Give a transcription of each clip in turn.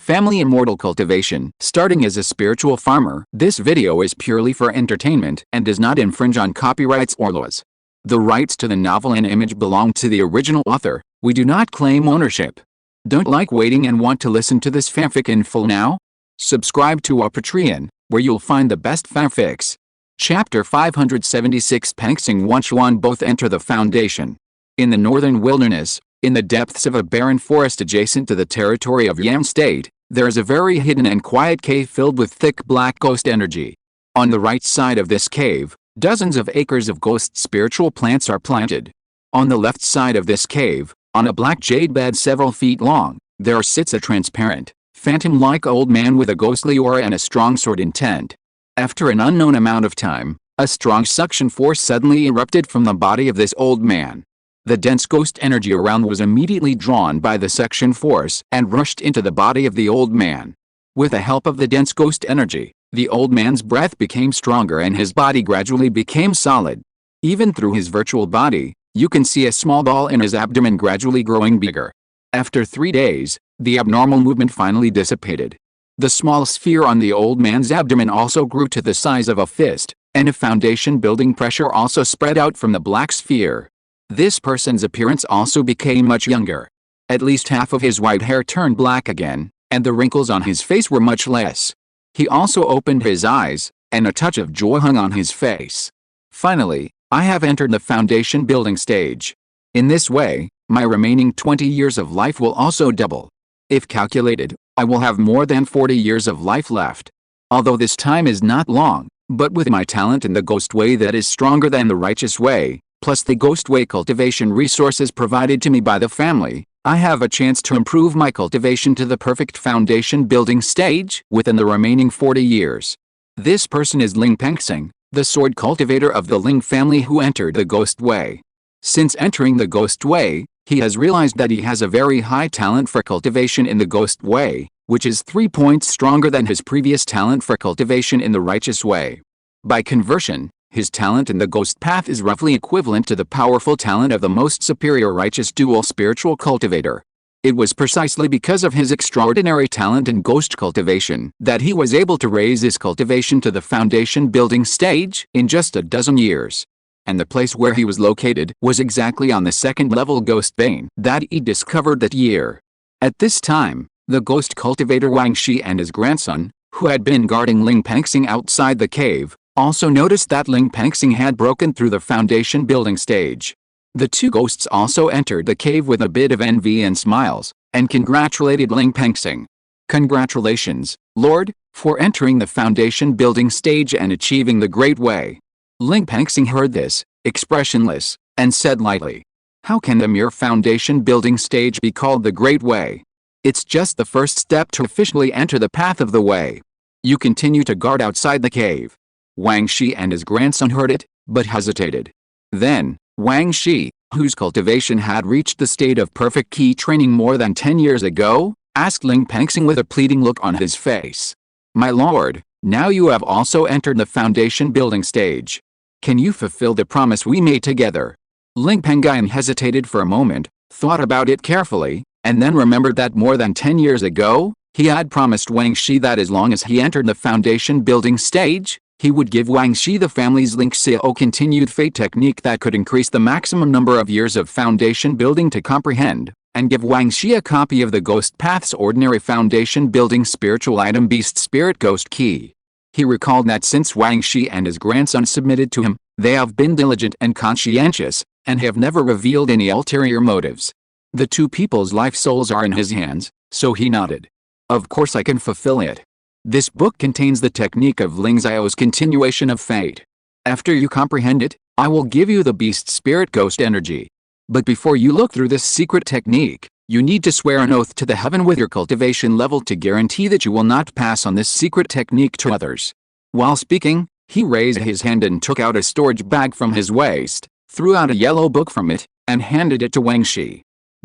Family Immortal Cultivation. Starting as a spiritual farmer, this video is purely for entertainment and does not infringe on copyrights or laws. The rights to the novel and image belong to the original author. We do not claim ownership. Don't like waiting and want to listen to this fanfic in full now? Subscribe to our Patreon, where you'll find the best fanfics. Chapter 576. Penxing Wanchuan both enter the Foundation. In the northern wilderness, in the depths of a barren forest adjacent to the territory of Yam State, there is a very hidden and quiet cave filled with thick black ghost energy. On the right side of this cave, dozens of acres of ghost spiritual plants are planted. On the left side of this cave, on a black jade bed several feet long, there sits a transparent, phantom-like old man with a ghostly aura and a strong sword intent. After an unknown amount of time, a strong suction force suddenly erupted from the body of this old man. The dense ghost energy around was immediately drawn by the suction force and rushed into the body of the old man. With the help of the dense ghost energy, the old man's breath became stronger and his body gradually became solid. Even through his virtual body, you can see a small ball in his abdomen gradually growing bigger. After 3 days, the abnormal movement finally dissipated. The small sphere on the old man's abdomen also grew to the size of a fist, and a foundation building pressure also spread out from the black sphere. This person's appearance also became much younger. At least half of his white hair turned black again, and the wrinkles on his face were much less. He also opened his eyes, and a touch of joy hung on his face. Finally, I have entered the foundation building stage. In this way, my remaining 20 years of life will also double. If calculated, I will have more than 40 years of life left. Although this time is not long, but with my talent in the ghost way that is stronger than the righteous way, plus the ghost way cultivation resources provided to me by the family, I have a chance to improve my cultivation to the perfect foundation building stage within the remaining 40 years. This person is Ling Penxing, the sword cultivator of the Ling family who entered the ghost way. Since entering the ghost way, he has realized that he has a very high talent for cultivation in the ghost way, which is 3 points stronger than his previous talent for cultivation in the righteous way. By conversion, his talent in the ghost path is roughly equivalent to the powerful talent of the most superior righteous dual spiritual cultivator. It was precisely because of his extraordinary talent in ghost cultivation that he was able to raise his cultivation to the foundation building stage in just a dozen years. And the place where he was located was exactly on the second level ghost vein that he discovered that year. At this time, the ghost cultivator Wang Shi and his grandson, who had been guarding Ling Penxing outside the cave, also noticed that Ling Penxing had broken through the foundation building stage. The two ghosts also entered the cave with a bit of envy and smiles, and congratulated Ling Penxing. "Congratulations, Lord, for entering the foundation building stage and achieving the great way." Ling Penxing heard this, expressionless, and said lightly, "How can the mere foundation building stage be called the great way? It's just the first step to officially enter the path of the way. You continue to guard outside the cave." Wang Shi and his grandson heard it, but hesitated. Then, Wang Shi, whose cultivation had reached the state of perfect key training more than 10 years ago, asked Ling Penxing with a pleading look on his face, "My lord, now you have also entered the foundation building stage. Can you fulfill the promise we made together?" Ling Pengyun hesitated for a moment, thought about it carefully, and then remembered that more than 10 years ago, he had promised Wang Shi that as long as he entered the foundation building stage, he would give Wang Shi the family's Lingxiao continued fate technique that could increase the maximum number of years of foundation building to comprehend, and give Wang Shi a copy of the Ghost Path's ordinary foundation building spiritual item Beast Spirit Ghost Key. He recalled that since Wang Shi and his grandson submitted to him, they have been diligent and conscientious, and have never revealed any ulterior motives. The two people's life souls are in his hands, so he nodded. "Of course I can fulfill it. This book contains the technique of Lingxiao's continuation of fate. After you comprehend it, I will give you the beast spirit ghost energy. But before you look through this secret technique, you need to swear an oath to the heaven with your cultivation level to guarantee that you will not pass on this secret technique to others." While speaking, he raised his hand and took out a storage bag from his waist, threw out a yellow book from it, and handed it to Wang Shi.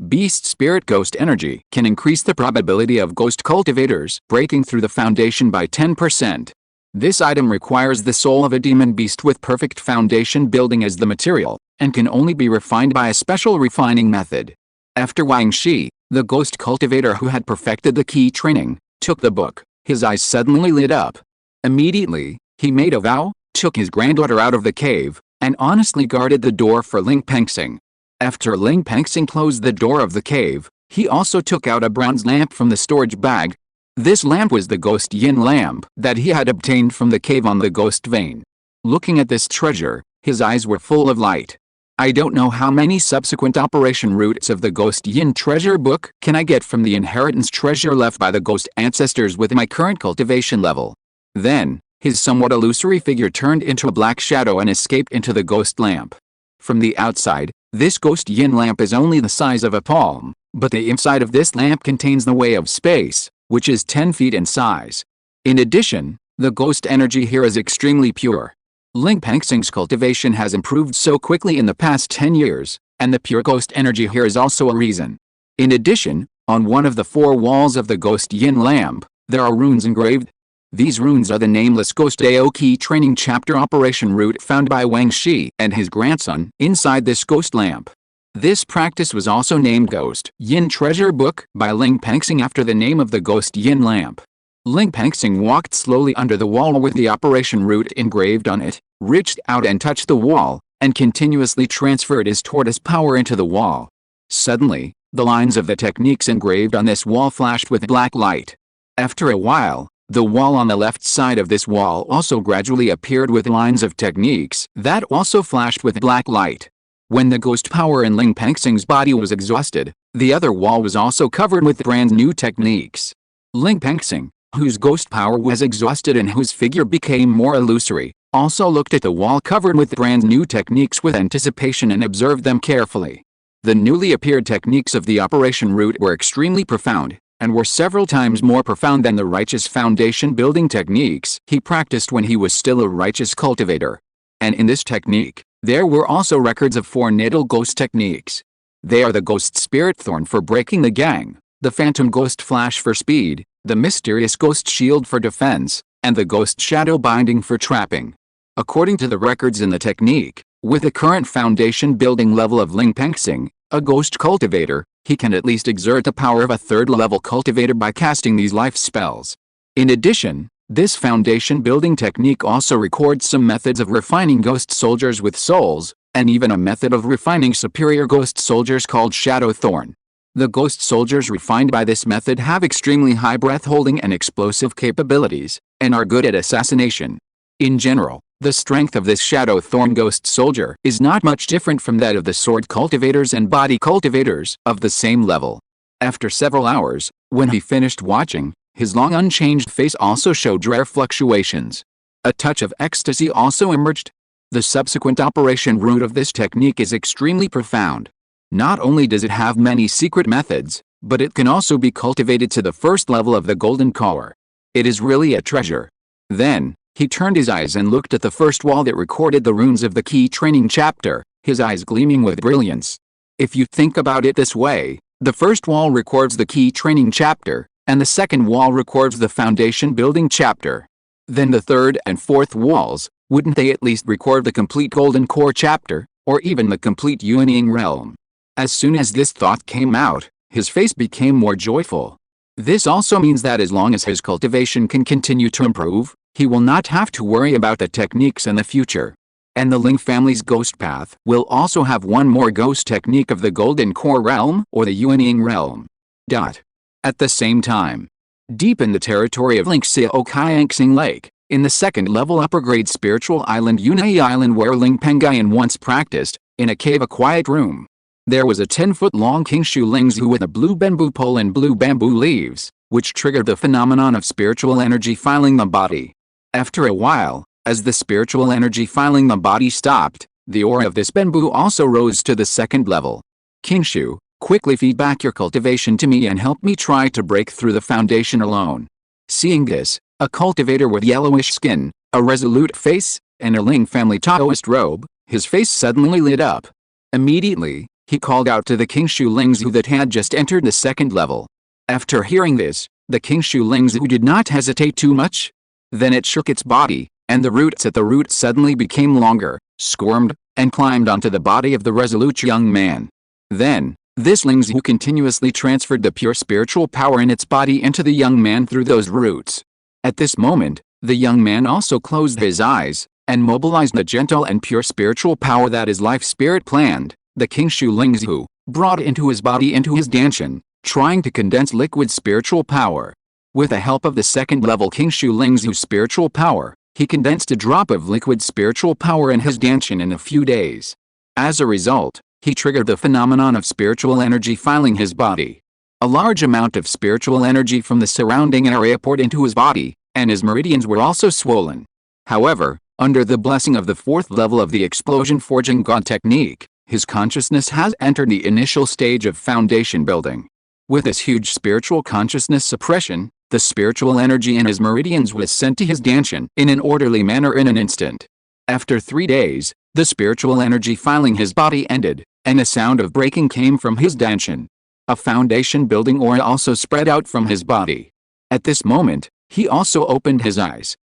Beast Spirit Ghost Energy can increase the probability of ghost cultivators breaking through the foundation by 10%. This item requires the soul of a demon beast with perfect foundation building as the material, and can only be refined by a special refining method. After Wang Shi, the ghost cultivator who had perfected the key training, took the book, his eyes suddenly lit up. Immediately, he made a vow, took his granddaughter out of the cave, and honestly guarded the door for Ling Pengyun. After Ling Pengyun closed the door of the cave, he also took out a bronze lamp from the storage bag. This lamp was the ghost yin lamp that he had obtained from the cave on the ghost vein. Looking at this treasure, his eyes were full of light. I don't know how many subsequent operation roots of the ghost yin treasure book can I get from the inheritance treasure left by the ghost ancestors with my current cultivation level. Then, his somewhat illusory figure turned into a black shadow and escaped into the ghost lamp. From the outside, this ghost yin lamp is only the size of a palm, but the inside of this lamp contains the way of space, which is 10 feet in size. In addition, the ghost energy here is extremely pure. Ling Pengyun's cultivation has improved so quickly in the past 10 years, and the pure ghost energy here is also a reason. In addition, on one of the 4 walls of the ghost yin lamp, there are runes engraved. These runes are the nameless Ghost Aoki training chapter operation root found by Wang Shi and his grandson inside this ghost lamp. This practice was also named Ghost Yin Treasure Book by Ling Pengyun after the name of the ghost yin lamp. Ling Pengyun walked slowly under the wall with the operation root engraved on it, reached out and touched the wall, and continuously transferred his tortoise power into the wall. Suddenly, the lines of the techniques engraved on this wall flashed with black light. After a while, the wall on the left side of this wall also gradually appeared with lines of techniques that also flashed with black light. When the ghost power in Ling Pengyun's body was exhausted, the other wall was also covered with brand new techniques. Ling Pengyun, whose ghost power was exhausted and whose figure became more illusory, also looked at the wall covered with brand new techniques with anticipation and observed them carefully. The newly appeared techniques of the operation root were extremely profound, and were several times more profound than the righteous foundation building techniques he practiced when he was still a righteous cultivator. And in this technique, there were also records of 4 natal ghost techniques. They are the ghost spirit thorn for breaking the gang, the phantom ghost flash for speed, the mysterious ghost shield for defense, and the ghost shadow binding for trapping. According to the records in the technique, with the current foundation building level of Ling Pengyun, a ghost cultivator, he can at least exert the power of a 3rd level cultivator by casting these life spells. In addition, this foundation building technique also records some methods of refining ghost soldiers with souls, and even a method of refining superior ghost soldiers called Shadow Thorn. The ghost soldiers refined by this method have extremely high breath holding and explosive capabilities, and are good at assassination. In general, the strength of this Shadow Thorn ghost soldier is not much different from that of the sword cultivators and body cultivators of the same level. After several hours, when he finished watching, his long unchanged face also showed rare fluctuations. A touch of ecstasy also emerged. The subsequent operation root of this technique is extremely profound. Not only does it have many secret methods, but it can also be cultivated to the 1st level of the golden core. It is really a treasure. Then, he turned his eyes and looked at the 1st wall that recorded the runes of the key training chapter, his eyes gleaming with brilliance. If you think about it this way, the 1st wall records the key training chapter, and the 2nd wall records the foundation building chapter. Then the 3rd and 4th walls, wouldn't they at least record the complete golden core chapter, or even the complete Yin-Yang realm? As soon as this thought came out, his face became more joyful. This also means that as long as his cultivation can continue to improve, he will not have to worry about the techniques in the future. And the Ling family's ghost path will also have one more ghost technique of the golden core realm or the Yin-Yang realm. At the same time, deep in the territory of Lingxiao Lake, in the 2nd level upper grade spiritual island Yunai Island where Ling Pengyun once practiced, in a cave a quiet room, there was a 10-foot-long Qingshi Lingzu with a blue bamboo pole and blue bamboo leaves, which triggered the phenomenon of spiritual energy filing the body. After a while, as the spiritual energy filing the body stopped, the aura of this bamboo also rose to the 2nd level. Qingshi, quickly feed back your cultivation to me and help me try to break through the foundation alone. Seeing this, a cultivator with yellowish skin, a resolute face, and a Ling family Taoist robe, his face suddenly lit up. Immediately, he called out to the Qingshi Lingzu that had just entered the 2nd level. After hearing this, the Qingshi Lingzu did not hesitate too much. Then it shook its body, and the roots at the root suddenly became longer, squirmed, and climbed onto the body of the resolute young man. Then, This Lingxiao continuously transferred the pure spiritual power in its body into the young man through those roots. At this moment, the young man also closed his eyes, and mobilized the gentle and pure spiritual power that his life spirit planned, the Qingshi Lingxiao, brought into his body into his dantian, trying to condense liquid spiritual power. With the help of the second-level Qingshi Lingxiao spiritual power, he condensed a drop of liquid spiritual power in his dantian in a few days. As a result, he triggered the phenomenon of spiritual energy filling his body. A large amount of spiritual energy from the surrounding area poured into his body, and his meridians were also swollen. However, under the blessing of the fourth level of the explosion forging god technique, his consciousness has entered the initial stage of foundation building. With this huge spiritual consciousness suppression, the spiritual energy in his meridians was sent to his dantian in an orderly manner in an instant. After 3 days, the spiritual energy filing his body ended, and a sound of breaking came from his dantian. A foundation building aura also spread out from his body. At this moment, he also opened his eyes.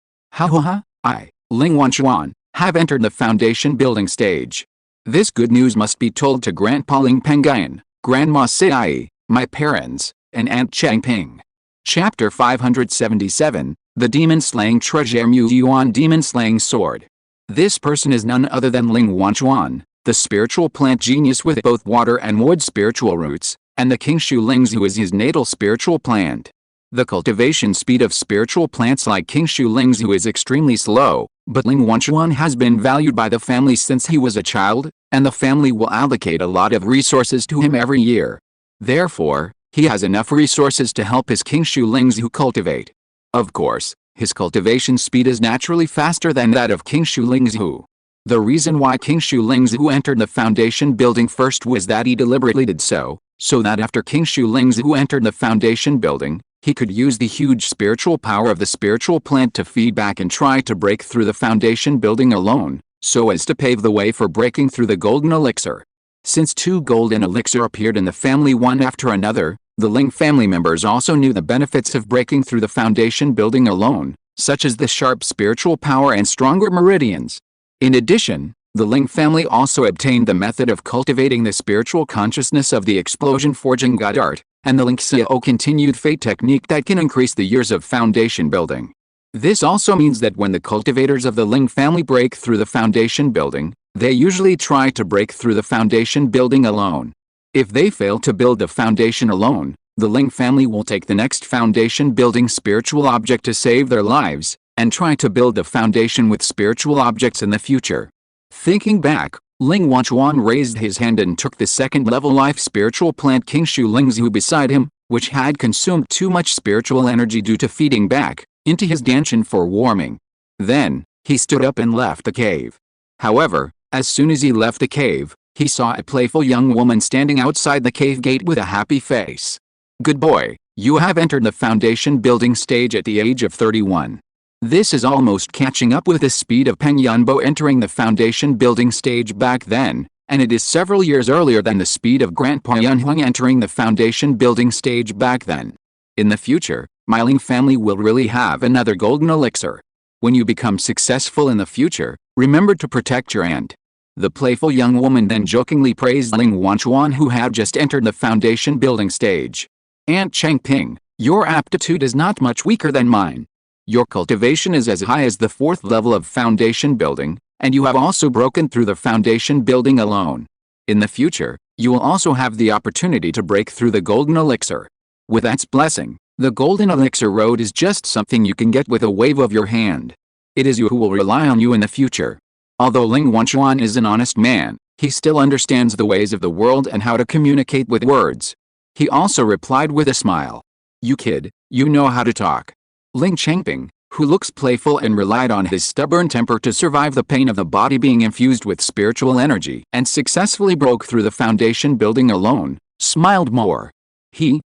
I, Ling Wanchuan, have entered the foundation building stage. This good news must be told to Grandpa Ling Pengyun, Grandma Sai, my parents, and Aunt Changping. Chapter 577, The Demon-Slaying Treasure Mu Yuan Demon-Slaying Sword. This person is none other than Ling Wanchuan, the spiritual plant genius with both water and wood spiritual roots, and the Qingshi Lingxiao is his natal spiritual plant. The cultivation speed of spiritual plants like Qingshi Lingxiao is extremely slow, but Ling Wanchuan has been valued by the family since he was a child, and the family will allocate a lot of resources to him every year. Therefore, he has enough resources to help his Qingshi Lingxiao cultivate. Of course, his cultivation speed is naturally faster than that of Qingshi Lingxiao. The reason why Qingshi Lingxiao entered the foundation building first was that he deliberately did so that after Qingshi Lingxiao entered the foundation building, he could use the huge spiritual power of the spiritual plant to feed back and try to break through the foundation building alone, so as to pave the way for breaking through the golden elixir. Since 2 golden elixirs appeared in the family one after another, the Ling family members also knew the benefits of breaking through the foundation building alone, such as the sharp spiritual power and stronger meridians. In addition, the Ling family also obtained the method of cultivating the spiritual consciousness of the explosion forging god art, and the Lingxiao continued fate technique that can increase the years of foundation building. This also means that when the cultivators of the Ling family break through the foundation building, they usually try to break through the foundation building alone. If they fail to build the foundation alone, the Ling family will take the next foundation building spiritual object to save their lives, and try to build the foundation with spiritual objects in the future. Thinking back, Ling Wanchuan raised his hand and took the second-level life spiritual plant Qingshi Lingxiao beside him, which had consumed too much spiritual energy due to feeding back into his dantian for warming. Then, he stood up and left the cave. However, as soon as he left the cave, he saw a playful young woman standing outside the cave gate with a happy face. Good boy, you have entered the foundation building stage at the age of 31. This is almost catching up with the speed of Peng Yunbo entering the foundation building stage back then, and it is several years earlier than the speed of Grandpa Yunhuang entering the foundation building stage back then. In the future, my Ling family will really have another golden elixir. When you become successful in the future, remember to protect your aunt. The playful young woman then jokingly praised Ling Wanchuan, who had just entered the foundation building stage. Aunt Changping, your aptitude is not much weaker than mine. Your cultivation is as high as the 4th level of foundation building, and you have also broken through the foundation building alone. In the future, you will also have the opportunity to break through the golden elixir. With that's blessing, the golden elixir road is just something you can get with a wave of your hand. It is you who will rely on you in the future. Although Ling Wanchuan is an honest man, he still understands the ways of the world and how to communicate with words. He also replied with a smile. You kid, you know how to talk. Ling Changping, who looks playful and relied on his stubborn temper to survive the pain of the body being infused with spiritual energy and successfully broke through the foundation building alone, smiled more.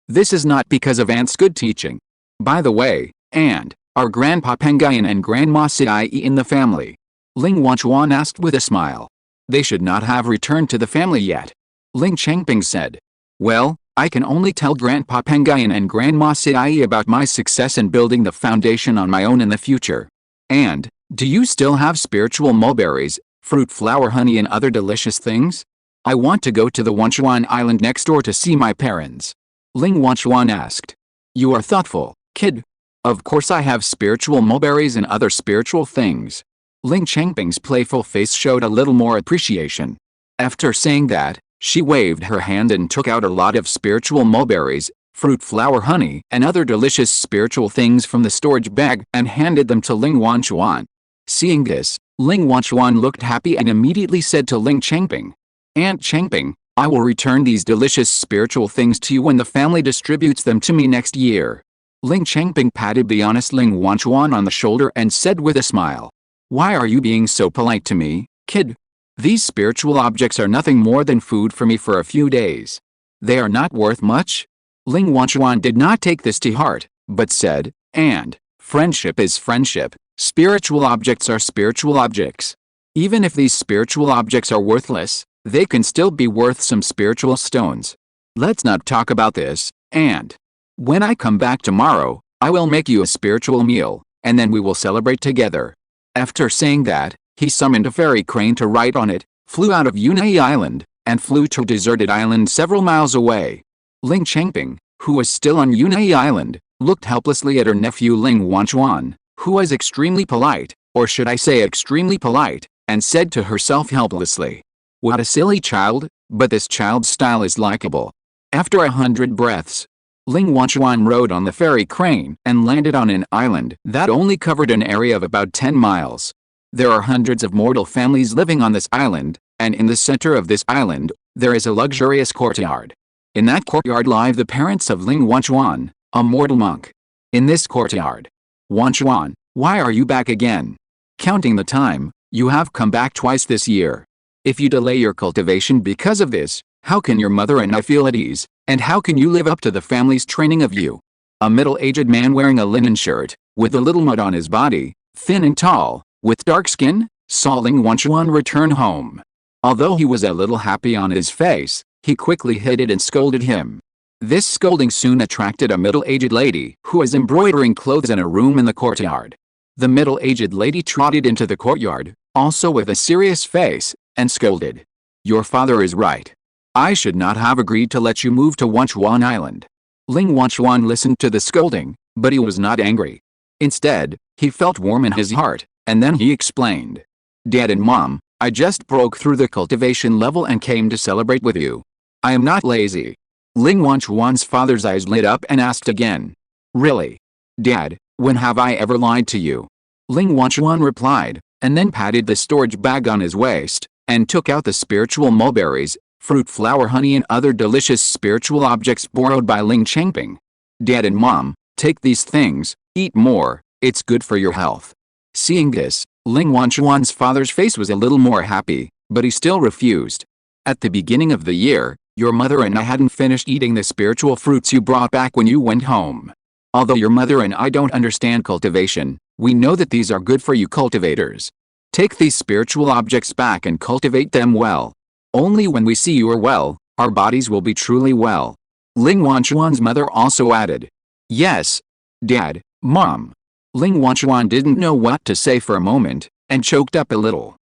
This is not because of Aunt's good teaching. By the way, Aunt, are Grandpa Pengyun and Grandma Sai in the family? Ling Wanchuan asked with a smile. They should not have returned to the family yet. Ling Changping said. Well, I can only tell Grandpa Pengyun and Grandma Sai about my success in building the foundation on my own in the future. And, do you still have spiritual mulberries, fruit flower honey and other delicious things? I want to go to the Wenchuan island next door to see my parents. Ling Wenchuan asked. You are thoughtful, kid. Of course I have spiritual mulberries and other spiritual things. Ling Changping's playful face showed a little more appreciation. After saying that, she waved her hand and took out a lot of spiritual mulberries, fruit flower honey, and other delicious spiritual things from the storage bag and handed them to Ling Wenchuan. Seeing this, Ling Wenchuan looked happy and immediately said to Ling Changping, Aunt Changping, I will return these delicious spiritual things to you when the family distributes them to me next year. Ling Changping patted the honest Ling Wenchuan on the shoulder and said with a smile, Why are you being so polite to me, kid? These spiritual objects are nothing more than food for me for a few days. They are not worth much. Ling Wenchuan did not take this to heart, but said, And friendship is friendship. Spiritual objects are spiritual objects. Even if these spiritual objects are worthless, they can still be worth some spiritual stones. Let's not talk about this, and when I come back tomorrow, I will make you a spiritual meal, and then we will celebrate together. After saying that, he summoned a fairy crane to ride on it, flew out of Yunai Island, and flew to a deserted island several miles away. Ling Changping, who was still on Yunai Island, looked helplessly at her nephew Ling Wenchuan, who was extremely polite, or should I say extremely polite, and said to herself helplessly, What a silly child, but this child's style is likable. After 100 breaths, Ling Wenchuan rode on the fairy crane and landed on an island that only covered an area of about 10 miles. There are hundreds of mortal families living on this island, and in the center of this island, there is a luxurious courtyard. In that courtyard live the parents of Ling Wenchuan, a mortal monk. In this courtyard, Wenchuan, why are you back again? Counting the time, you have come back twice this year. If you delay your cultivation because of this, how can your mother and I feel at ease, and how can you live up to the family's training of you? A middle-aged man wearing a linen shirt, with a little mud on his body, thin and tall, with dark skin, saw Ling Wenchuan return home. Although he was a little happy on his face, he quickly hid it and scolded him. This scolding soon attracted a middle-aged lady who was embroidering clothes in a room in the courtyard. The middle-aged lady trotted into the courtyard, also with a serious face, and scolded. Your father is right. I should not have agreed to let you move to Wenchuan Island. Ling Wenchuan listened to the scolding, but he was not angry. Instead, he felt warm in his heart, and then he explained. Dad and Mom, I just broke through the cultivation level and came to celebrate with you. I am not lazy. Ling Wenchuan's father's eyes lit up and asked again. Really? Dad, when have I ever lied to you? Ling Wenchuan replied, and then patted the storage bag on his waist, and took out the spiritual mulberries, fruit flower honey and other delicious spiritual objects borrowed by Ling Changping. Dad and Mom, take these things, eat more, it's good for your health. Seeing this, Ling Wenchuan's father's face was a little more happy, but he still refused. At the beginning of the year, your mother and I hadn't finished eating the spiritual fruits you brought back when you went home. Although your mother and I don't understand cultivation, we know that these are good for you cultivators. Take these spiritual objects back and cultivate them well. Only when we see you are well, our bodies will be truly well. Ling Wenchuan's mother also added. Yes, Dad, Mom. Ling Wenchuan didn't know what to say for a moment, and choked up a little.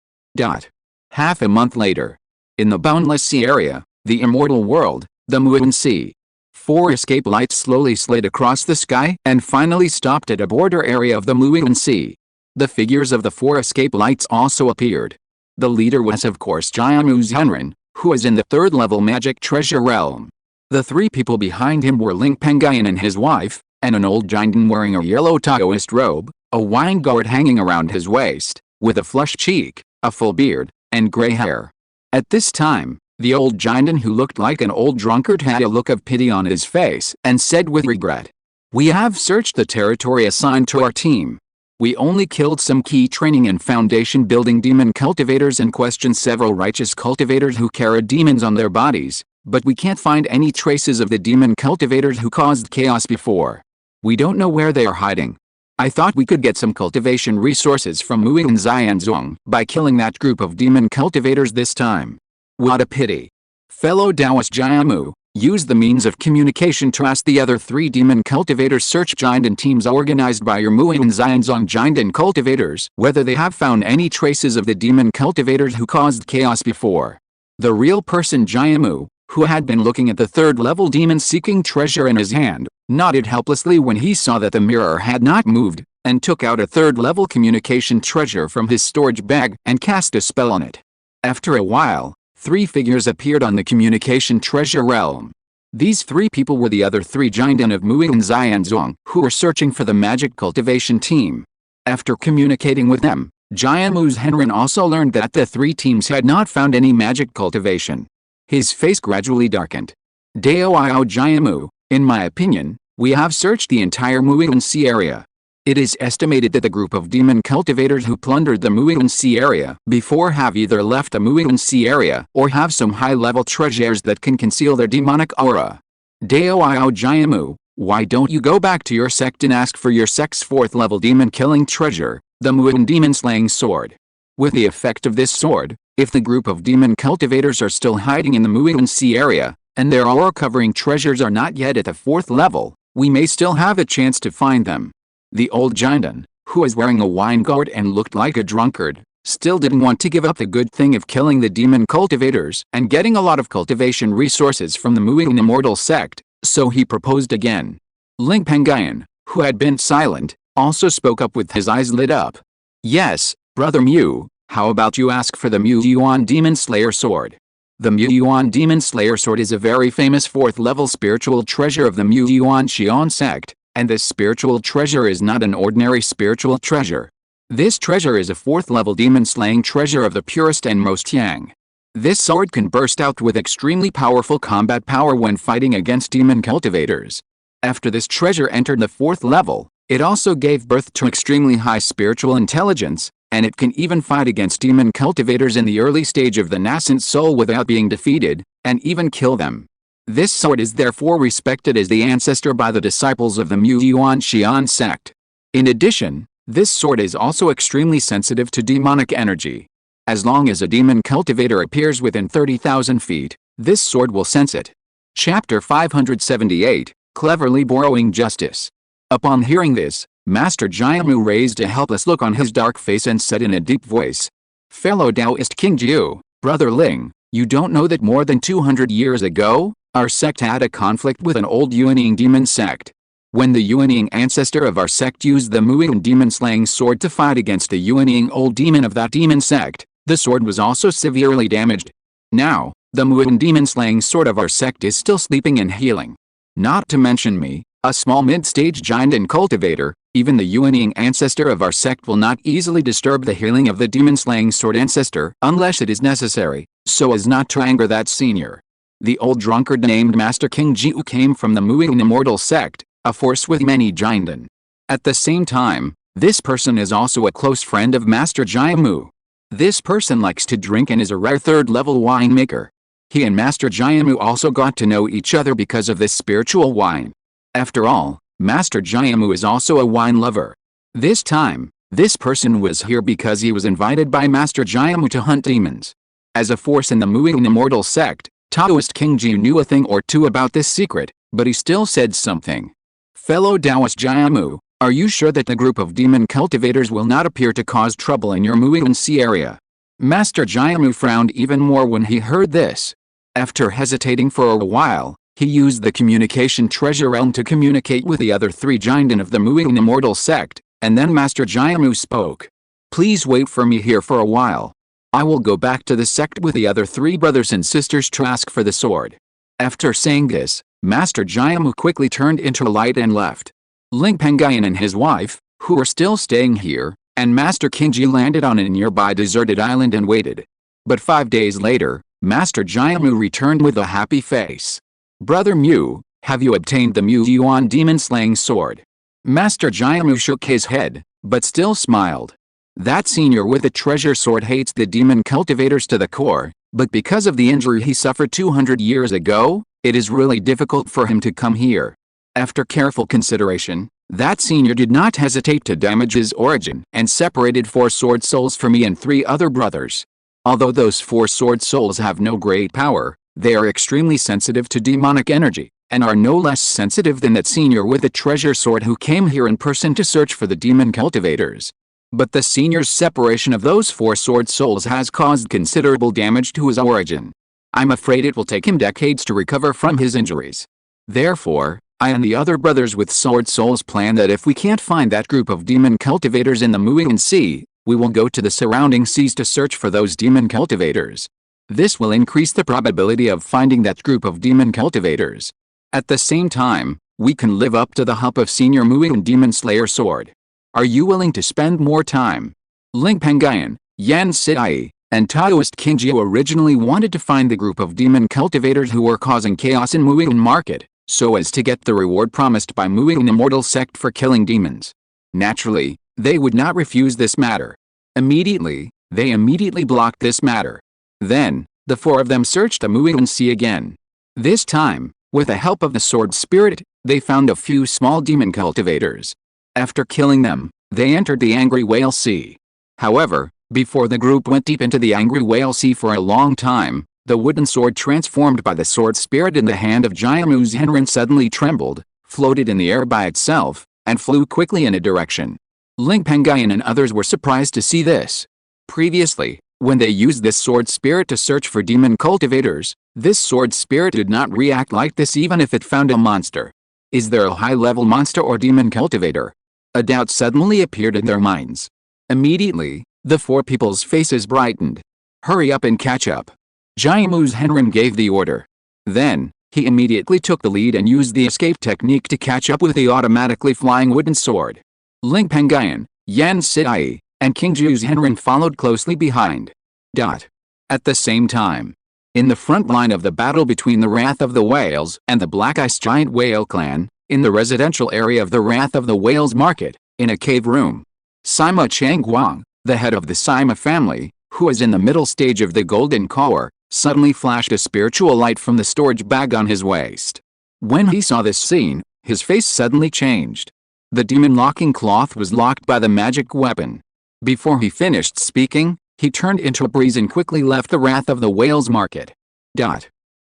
Half a month later. In the boundless sea area, the immortal world, the Muin Sea. 4 escape lights slowly slid across the sky and finally stopped at a border area of the Muin Sea. The figures of the 4 escape lights also appeared. The leader was of course Jiamu Zhenren, who was in the 3rd level magic treasure realm. The 3 people behind him were Ling Pengyun and his wife, and an old giant wearing a yellow Taoist robe, a wine gourd hanging around his waist, with a flushed cheek, a full beard, and gray hair. At this time, the old giant who looked like an old drunkard had a look of pity on his face and said with regret, We have searched the territory assigned to our team. We only killed some key training and foundation building demon cultivators and questioned several righteous cultivators who carried demons on their bodies, but we can't find any traces of the demon cultivators who caused chaos before. We don't know where they are hiding. I thought we could get some cultivation resources from Mui and Xianzong by killing that group of demon cultivators this time. What a pity. Fellow Taoist Jiamu, use the means of communication to ask the other 3 demon cultivators search giant and teams organized by your Mui and Xianzong giant and cultivators whether they have found any traces of the demon cultivators who caused chaos before. The real person Jiamu, who had been looking at the third-level demon-seeking treasure in his hand, nodded helplessly when he saw that the mirror had not moved, and took out a third-level communication treasure from his storage bag and cast a spell on it. After a while, 3 figures appeared on the communication treasure realm. These 3 people were the other 3 Jinden of Mui and Xianzong, who were searching for the magic cultivation team. After communicating with them, Jiamu's Henren also learned that the 3 teams had not found any magic cultivation. His face gradually darkened. Dao Jiamu, in my opinion, we have searched the entire Muian Sea area. It is estimated that the group of demon cultivators who plundered the Muian Sea area before have either left the Muian Sea area or have some high-level treasures that can conceal their demonic aura. Dao Jiamu, why don't you go back to your sect and ask for your sect's 4th-level demon-killing treasure, the Muian demon-slaying sword? With the effect of this sword, if the group of demon cultivators are still hiding in the Muian Sea area, and their aura-covering treasures are not yet at the 4th level, we may still have a chance to find them. The old Jinden, who was wearing a wine gourd and looked like a drunkard, still didn't want to give up the good thing of killing the demon cultivators and getting a lot of cultivation resources from the Muian Immortal sect, so he proposed again. Ling Pengyun, who had been silent, also spoke up with his eyes lit up. Yes, Brother Mu, how about you ask for the Mu Yuan Demon Slayer Sword? The Mu Yuan Demon Slayer Sword is a very famous 4th-level spiritual treasure of the Mu Yuan Xian sect, and this spiritual treasure is not an ordinary spiritual treasure. This treasure is a 4th-level demon-slaying treasure of the purest and most yang. This sword can burst out with extremely powerful combat power when fighting against demon cultivators. After this treasure entered the 4th level, it also gave birth to extremely high spiritual intelligence, and it can even fight against demon cultivators in the early stage of the nascent soul without being defeated, and even kill them. This sword is therefore respected as the ancestor by the disciples of the Mu Yuan Xian sect. In addition, this sword is also extremely sensitive to demonic energy. As long as a demon cultivator appears within 30,000 feet, this sword will sense it. Chapter 578, Cleverly Borrowing Justice. Upon hearing this, Master Jiamu raised a helpless look on his dark face and said in a deep voice, "Fellow Taoist King Jiu, Brother Ling, you don't know that more than 200 years ago, our sect had a conflict with an old Yuanying demon sect. When the Yuanying ancestor of our sect used the Muian demon-slaying sword to fight against the Yuanying old demon of that demon sect, the sword was also severely damaged. Now, the Muian demon-slaying sword of our sect is still sleeping and healing. Not to mention me, a small mid-stage giant and cultivator, even the Yuanying ancestor of our sect will not easily disturb the healing of the demon-slaying sword ancestor unless it is necessary, so as not to anger that senior." The old drunkard named Master King Jiu came from the Muian Immortal sect, a force with many Jinden. At the same time, this person is also a close friend of Master Jiamu. This person likes to drink and is a rare 3rd-level winemaker. He and Master Jiamu also got to know each other because of this spiritual wine. After all, Master Jiamu is also a wine lover. This time, this person was here because he was invited by Master Jiamu to hunt demons. As a force in the Muian Immortal sect, Taoist King Jiu knew a thing or two about this secret, but he still said something. "Fellow Taoist Jiamu, are you sure that the group of demon cultivators will not appear to cause trouble in your Muian Sea area?" Master Jiamu frowned even more when he heard this. After hesitating for a while, he used the communication treasure realm to communicate with the other 3 Jinden of the Muian Immortal sect, and then Master Jiamu spoke. "Please wait for me here for a while. I will go back to the sect with the other 3 brothers and sisters to ask for the sword." After saying this, Master Jiamu quickly turned into light and left. Ling Pengyun and his wife, who were still staying here, and Master Qingshi landed on a nearby deserted island and waited. But 5 days later, Master Jiamu returned with a happy face. "Brother Mu, have you obtained the Mu Yuan demon-slaying sword?" Master Jiamu shook his head, but still smiled. That senior with the treasure sword hates the demon cultivators to the core, but because of the injury he suffered 200 years ago, it is really difficult for him to come here. After careful consideration, that senior did not hesitate to damage his origin and separated 4 sword souls for me and 3 other brothers. Although those 4 sword souls have no great power, they are extremely sensitive to demonic energy, and are no less sensitive than that senior with the treasure sword who came here in person to search for the demon cultivators. But the senior's separation of those 4 sword souls has caused considerable damage to his origin. I'm afraid it will take him decades to recover from his injuries. Therefore, I and the other brothers with Sword Souls plan that if we can't find that group of demon cultivators in the Muian Sea, we will go to the surrounding seas to search for those demon cultivators. This will increase the probability of finding that group of demon cultivators. At the same time, we can live up to the hump of Senior Muian Demon Slayer Sword. Are you willing to spend more time? Ling Pengyun, Yan Sidai, and Taoist Qingshi originally wanted to find the group of demon cultivators who were causing chaos in Muian Market, so as to get the reward promised by Muian Immortal Sect for killing demons. Naturally, they would not refuse this matter. They immediately blocked this matter. Then, the four of them searched the Muian Sea again. This time, with the help of the sword spirit, they found a few small demon cultivators. After killing them, they entered the Angry Whale Sea. However, before the group went deep into the Angry Whale Sea for a long time, the wooden sword transformed by the sword spirit in the hand of Jiamu Zhenren suddenly trembled, floated in the air by itself, and flew quickly in a direction. Ling Pengyun and others were surprised to see this. Previously, when they used this sword spirit to search for demon cultivators, this sword spirit did not react like this even if it found a monster. Is there a high-level monster or demon cultivator? A doubt suddenly appeared in their minds. Immediately, the four people's faces brightened. Hurry up and catch up. Jiamu Zhenren gave the order. Then, he immediately took the lead and used the escape technique to catch up with the automatically flying wooden sword. Ling Pengyun, Yan Sidai, and Qingshi Zhenren followed closely behind. At the same time, in the front line of the battle between the Wrath of the Whales and the Black Ice Giant Whale clan, in the residential area of the Wrath of the Whales market, in a cave room, Sima Changguang, the head of the Sima family, who is in the middle stage of the golden core, suddenly flashed a spiritual light from the storage bag on his waist. When he saw this scene, his face suddenly changed. The demon locking cloth was locked by the magic weapon. Before he finished speaking, he turned into a breeze and quickly left the Wrath of the Whales market.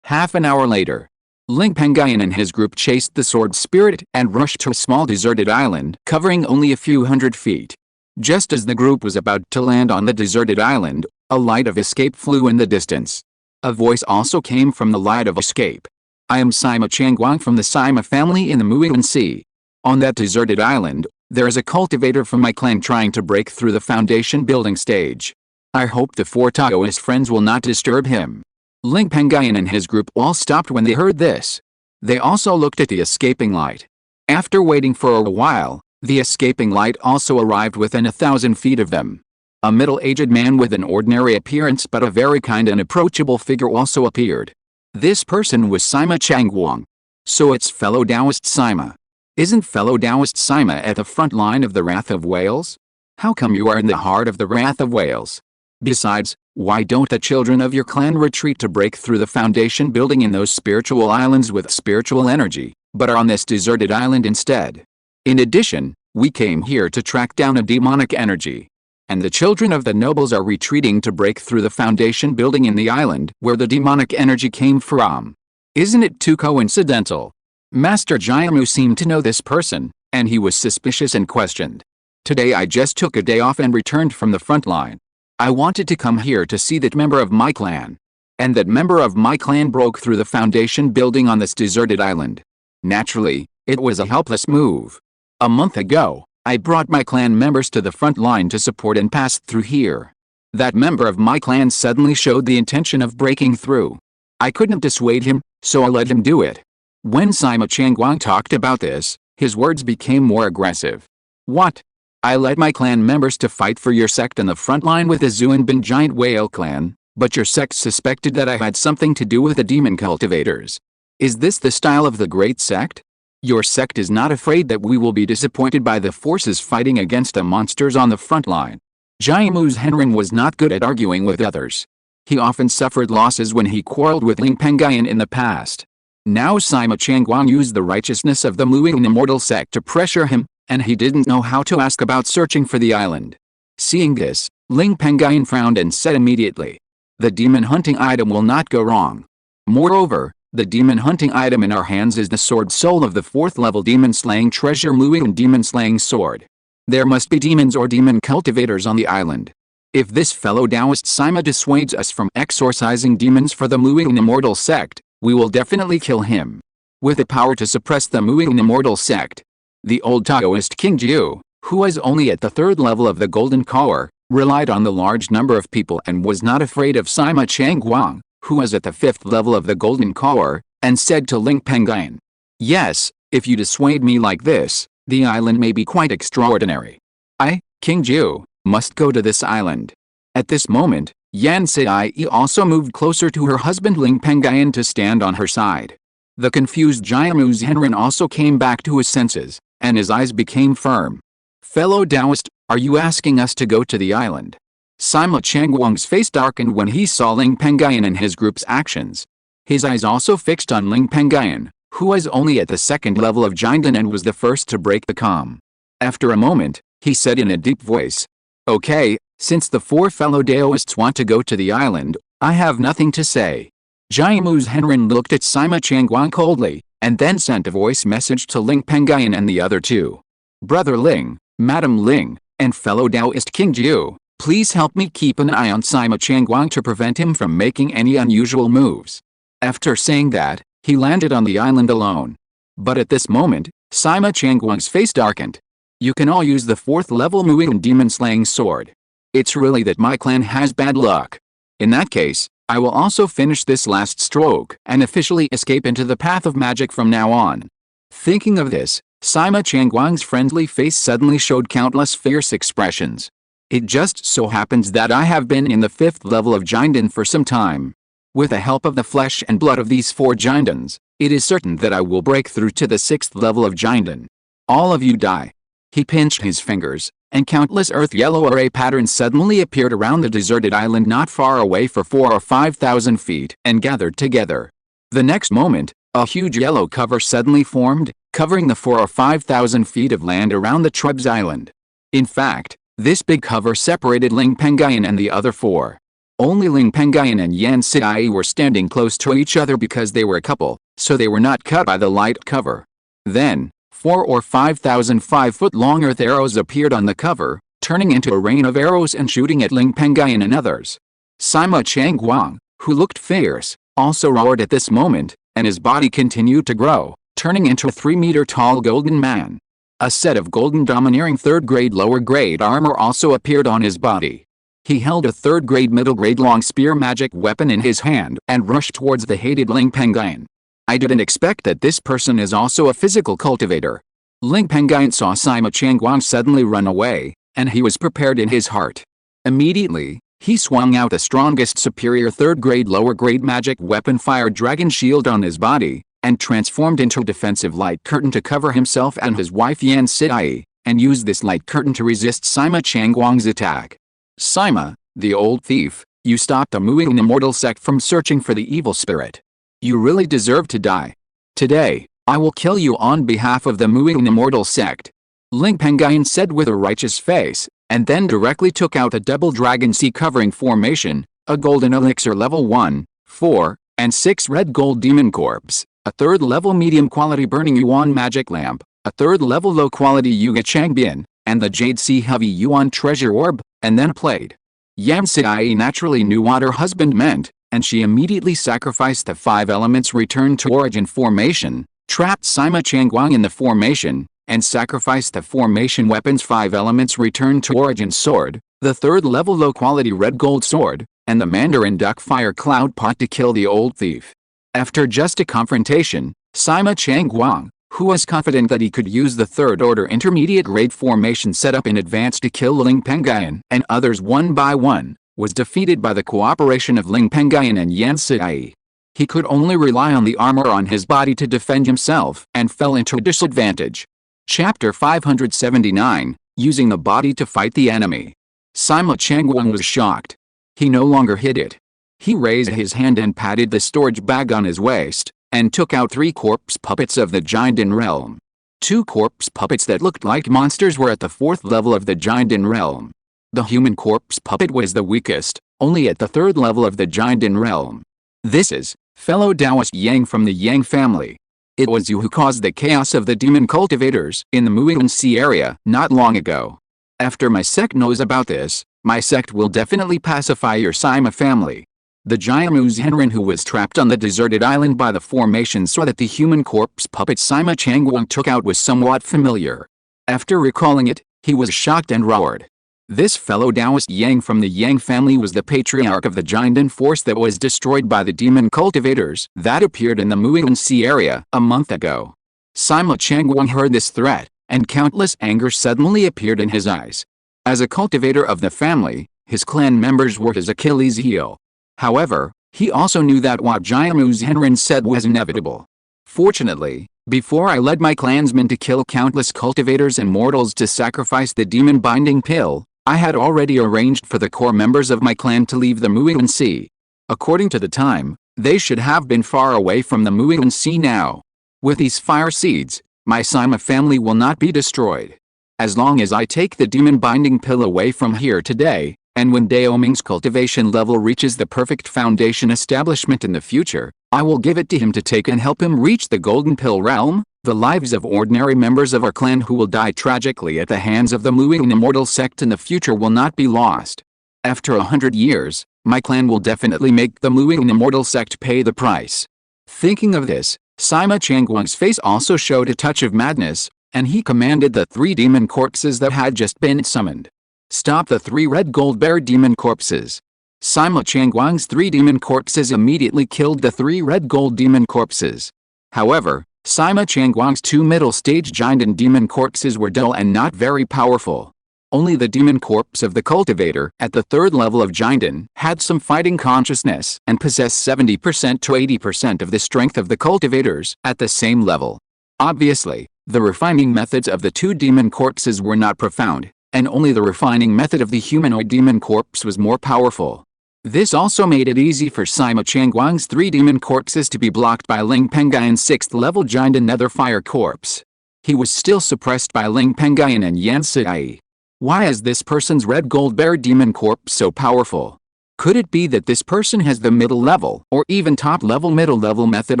Half an hour later, Ling Pengyun and his group chased the sword spirit and rushed to a small deserted island covering only a few hundred feet. Just as the group was about to land on the deserted island, a light of escape flew in the distance. A voice also came from the light of escape. I am Sima Changguang from the Sima family in the Muian Sea. On that deserted island, there is a cultivator from my clan trying to break through the foundation building stage. I hope the four Taoist friends will not disturb him. Ling Pengyun and his group all stopped when they heard this. They also looked at the escaping light. After waiting for a while, the escaping light also arrived within 1,000 feet of them. A middle-aged man with an ordinary appearance but a very kind and approachable figure also appeared. This person was Sima Changguang. So it's fellow Taoist Sima. Isn't fellow Taoist Sima at the front line of the Wrath of Whales? How come you are in the heart of the Wrath of Whales? Besides, why don't the children of your clan retreat to break through the foundation building in those spiritual islands with spiritual energy, but are on this deserted island instead? In addition, we came here to track down a demonic energy. And the children of the nobles are retreating to break through the foundation building in the island where the demonic energy came from. Isn't it too coincidental? Master Jiamu seemed to know this person, and he was suspicious and questioned. Today I just took a day off and returned from the front line. I wanted to come here to see that member of my clan. And that member of my clan broke through the foundation building on this deserted island. Naturally, it was a helpless move. A month ago, I brought my clan members to the front line to support and pass through here. That member of my clan suddenly showed the intention of breaking through. I couldn't dissuade him, so I let him do it. When Sima Changguang talked about this, his words became more aggressive. What? I led my clan members to fight for your sect in the front line with the Zuanbin Giant Whale clan, but your sect suspected that I had something to do with the demon cultivators. Is this the style of the great sect? Your sect is not afraid that we will be disappointed by the forces fighting against the monsters on the front line. Jiamu Zhenren was not good at arguing with others. He often suffered losses when he quarreled with Ling Pengyun in the past. Now Sima Changguang used the righteousness of the Muian Immortal Sect to pressure him, and he didn't know how to ask about searching for the island. Seeing this, Ling Pengyun frowned and said immediately, the demon hunting item will not go wrong. Moreover, the demon hunting item in our hands is the sword soul of the 4th level demon slaying treasure Muian demon slaying sword. There must be demons or demon cultivators on the island. If this fellow Taoist Sima dissuades us from exorcising demons for the Muing Immortal sect, we will definitely kill him. With the power to suppress the Muing Immortal sect, the old Taoist King Jiu, who was only at the 3rd level of the Golden Core, relied on the large number of people and was not afraid of Sima Changguang, who was at the 5th level of the Golden Core, and said to Ling Pengyun, "Yes, if you dissuade me like this, the island may be quite extraordinary. I, King Jiu, must go to this island." At this moment, Yan Sai also moved closer to her husband Ling Pengyun to stand on her side. The confused Jiamu Zhenren also came back to his senses, and his eyes became firm. "Fellow Taoist, are you asking us to go to the island?" Sima Changguang's face darkened when he saw Ling Pengyun and his group's actions. His eyes also fixed on Ling Pengyun, who was only at the 2nd level of Jinden and was the first to break the calm. After a moment, he said in a deep voice, "Okay, since the 4 fellow Taoists want to go to the island, I have nothing to say." Jiamu Zhenren looked at Sima Changguang coldly, and then sent a voice message to Ling Pengyun and the other 2. "Brother Ling, Madam Ling, and fellow Taoist King Jiu, please help me keep an eye on Sima Changguang to prevent him from making any unusual moves." After saying that, he landed on the island alone. But at this moment, Sima Changguang's face darkened. "You can all use the 4th level Muing demon slaying sword. It's really that my clan has bad luck. In that case, I will also finish this last stroke and officially escape into the path of magic from now on." Thinking of this, Sima Changguang's friendly face suddenly showed countless fierce expressions. "It just so happens that I have been in the 5th level of Jinden for some time. With the help of the flesh and blood of these 4 Jindens, it is certain that I will break through to the 6th level of Jinden. All of you die." He pinched his fingers, and countless earth-yellow array patterns suddenly appeared around the deserted island not far away for 4 or 5,000 feet and gathered together. The next moment, a huge yellow cover suddenly formed, covering the 4 or 5,000 feet of land around the tribe's island. In fact, this big cover separated Ling Pengyun and the other 4. Only Ling Pengyun and Yan Sai were standing close to each other because they were a couple, so they were not cut by the light cover. Then, 4 or 5,000 5-foot-long earth arrows appeared on the cover, turning into a rain of arrows and shooting at Ling Pengyun and others. Sima Changguang, who looked fierce, also roared at this moment, and his body continued to grow, turning into a 3-meter-tall golden man. A set of golden domineering 3rd-grade lower-grade armor also appeared on his body. He held a 3rd-grade middle-grade long spear magic weapon in his hand and rushed towards the hated Ling Pengyun. "I didn't expect that this person is also a physical cultivator." Ling Pengyun saw Sima Changguang suddenly run away, and he was prepared in his heart. Immediately, he swung out the strongest superior 3rd-grade lower-grade magic weapon Fire Dragon Shield on his body, and transformed into a defensive light curtain to cover himself and his wife Yan Sai, and used this light curtain to resist Sima Changguang's attack. "Sima, the old thief, you stopped the Muing Immortal sect from searching for the evil spirit. You really deserve to die. Today, I will kill you on behalf of the Muing Immortal sect," Ling Pengyun said with a righteous face, and then directly took out a double dragon sea covering formation, a golden elixir level 1, 4, and 6 red gold demon corpse, a 3rd level medium quality burning yuan magic lamp, a 3rd level low quality yuga changbin, and the jade sea heavy yuan treasure orb, and then played. Yan Sai naturally knew what her husband meant, and she immediately sacrificed the 5 elements returned to origin formation, trapped Sima Changguang in the formation, and sacrificed the formation weapon's 5 elements returned to origin sword, the 3rd level low quality red gold sword, and the Mandarin duck fire cloud pot to kill the old thief. After just a confrontation, Sima Changguang, who was confident that he could use the 3rd order intermediate grade formation set up in advance to kill Ling Pengyun and others one by one, was defeated by the cooperation of Ling Pengyun and Yan Sai. He could only rely on the armor on his body to defend himself and fell into a disadvantage. Chapter 579, Using the Body to Fight the Enemy. Sima Changguang was shocked. He no longer hid it. He raised his hand and patted the storage bag on his waist, and took out 3 corpse puppets of the Jinden realm. 2 corpse puppets that looked like monsters were at the 4th level of the Jinden realm. The human corpse puppet was the weakest, only at the 3rd level of the Jinden realm. "This is fellow Taoist Yang from the Yang family. It was you who caused the chaos of the demon cultivators in the Muing Sea area not long ago. After my sect knows about this, My sect will definitely pacify your Sima family. The Jiamu Zhenren, who was trapped on the deserted island by the formation, saw that the human corpse puppet Sima Changguang took out was somewhat familiar. After recalling it, he was shocked and roared. This fellow Taoist Yang from the Yang family was the patriarch of the Jiandan force that was destroyed by the demon cultivators that appeared in the Muiwen Sea area a month ago. Sima Changguang heard this threat, and countless anger suddenly appeared in his eyes. As a cultivator of the family, his clan members were his Achilles' heel. However, he also knew that what Jiamu Zhenren said was inevitable. Fortunately, before I led my clansmen to kill countless cultivators and mortals to sacrifice the demon-binding pill, I had already arranged for the core members of my clan to leave the Muiwen Sea. According to the time, they should have been far away from the Muiwen Sea now. With these fire seeds, my Sima family will not be destroyed. As long as I take the demon-binding pill away from here today, and when Dao Ming's cultivation level reaches the perfect foundation establishment in the future, I will give it to him to take and help him reach the golden pill realm. The lives of ordinary members of our clan who will die tragically at the hands of the Muiwen immortal sect in the future will not be lost. After 100 years, my clan will definitely make the Muiwen immortal sect pay the price. Thinking of this, Sima Changguang's face also showed a touch of madness, and he commanded the 3 demon corpses that had just been summoned. Stop the 3 red gold bear demon corpses. Sima Changguang's 3 demon corpses immediately killed the 3 red gold demon corpses. However, Sima Changguang's 2 middle-stage Jiandan demon corpses were dull and not very powerful. Only the demon corpse of the cultivator at the 3rd level of Jiandan had some fighting consciousness and possessed 70% to 80% of the strength of the cultivators at the same level. Obviously, the refining methods of the 2 demon corpses were not profound, and only the refining method of the humanoid demon corpse was more powerful. This also made it easy for Sima Changguang's 3 demon corpses to be blocked by Ling Pengyun's 6th level Jiandan nether fire corpse. He was still suppressed by Ling Pengyun and Yan Sai. Why is this person's red gold bear demon corpse so powerful? Could it be that this person has the middle level or even top level middle level method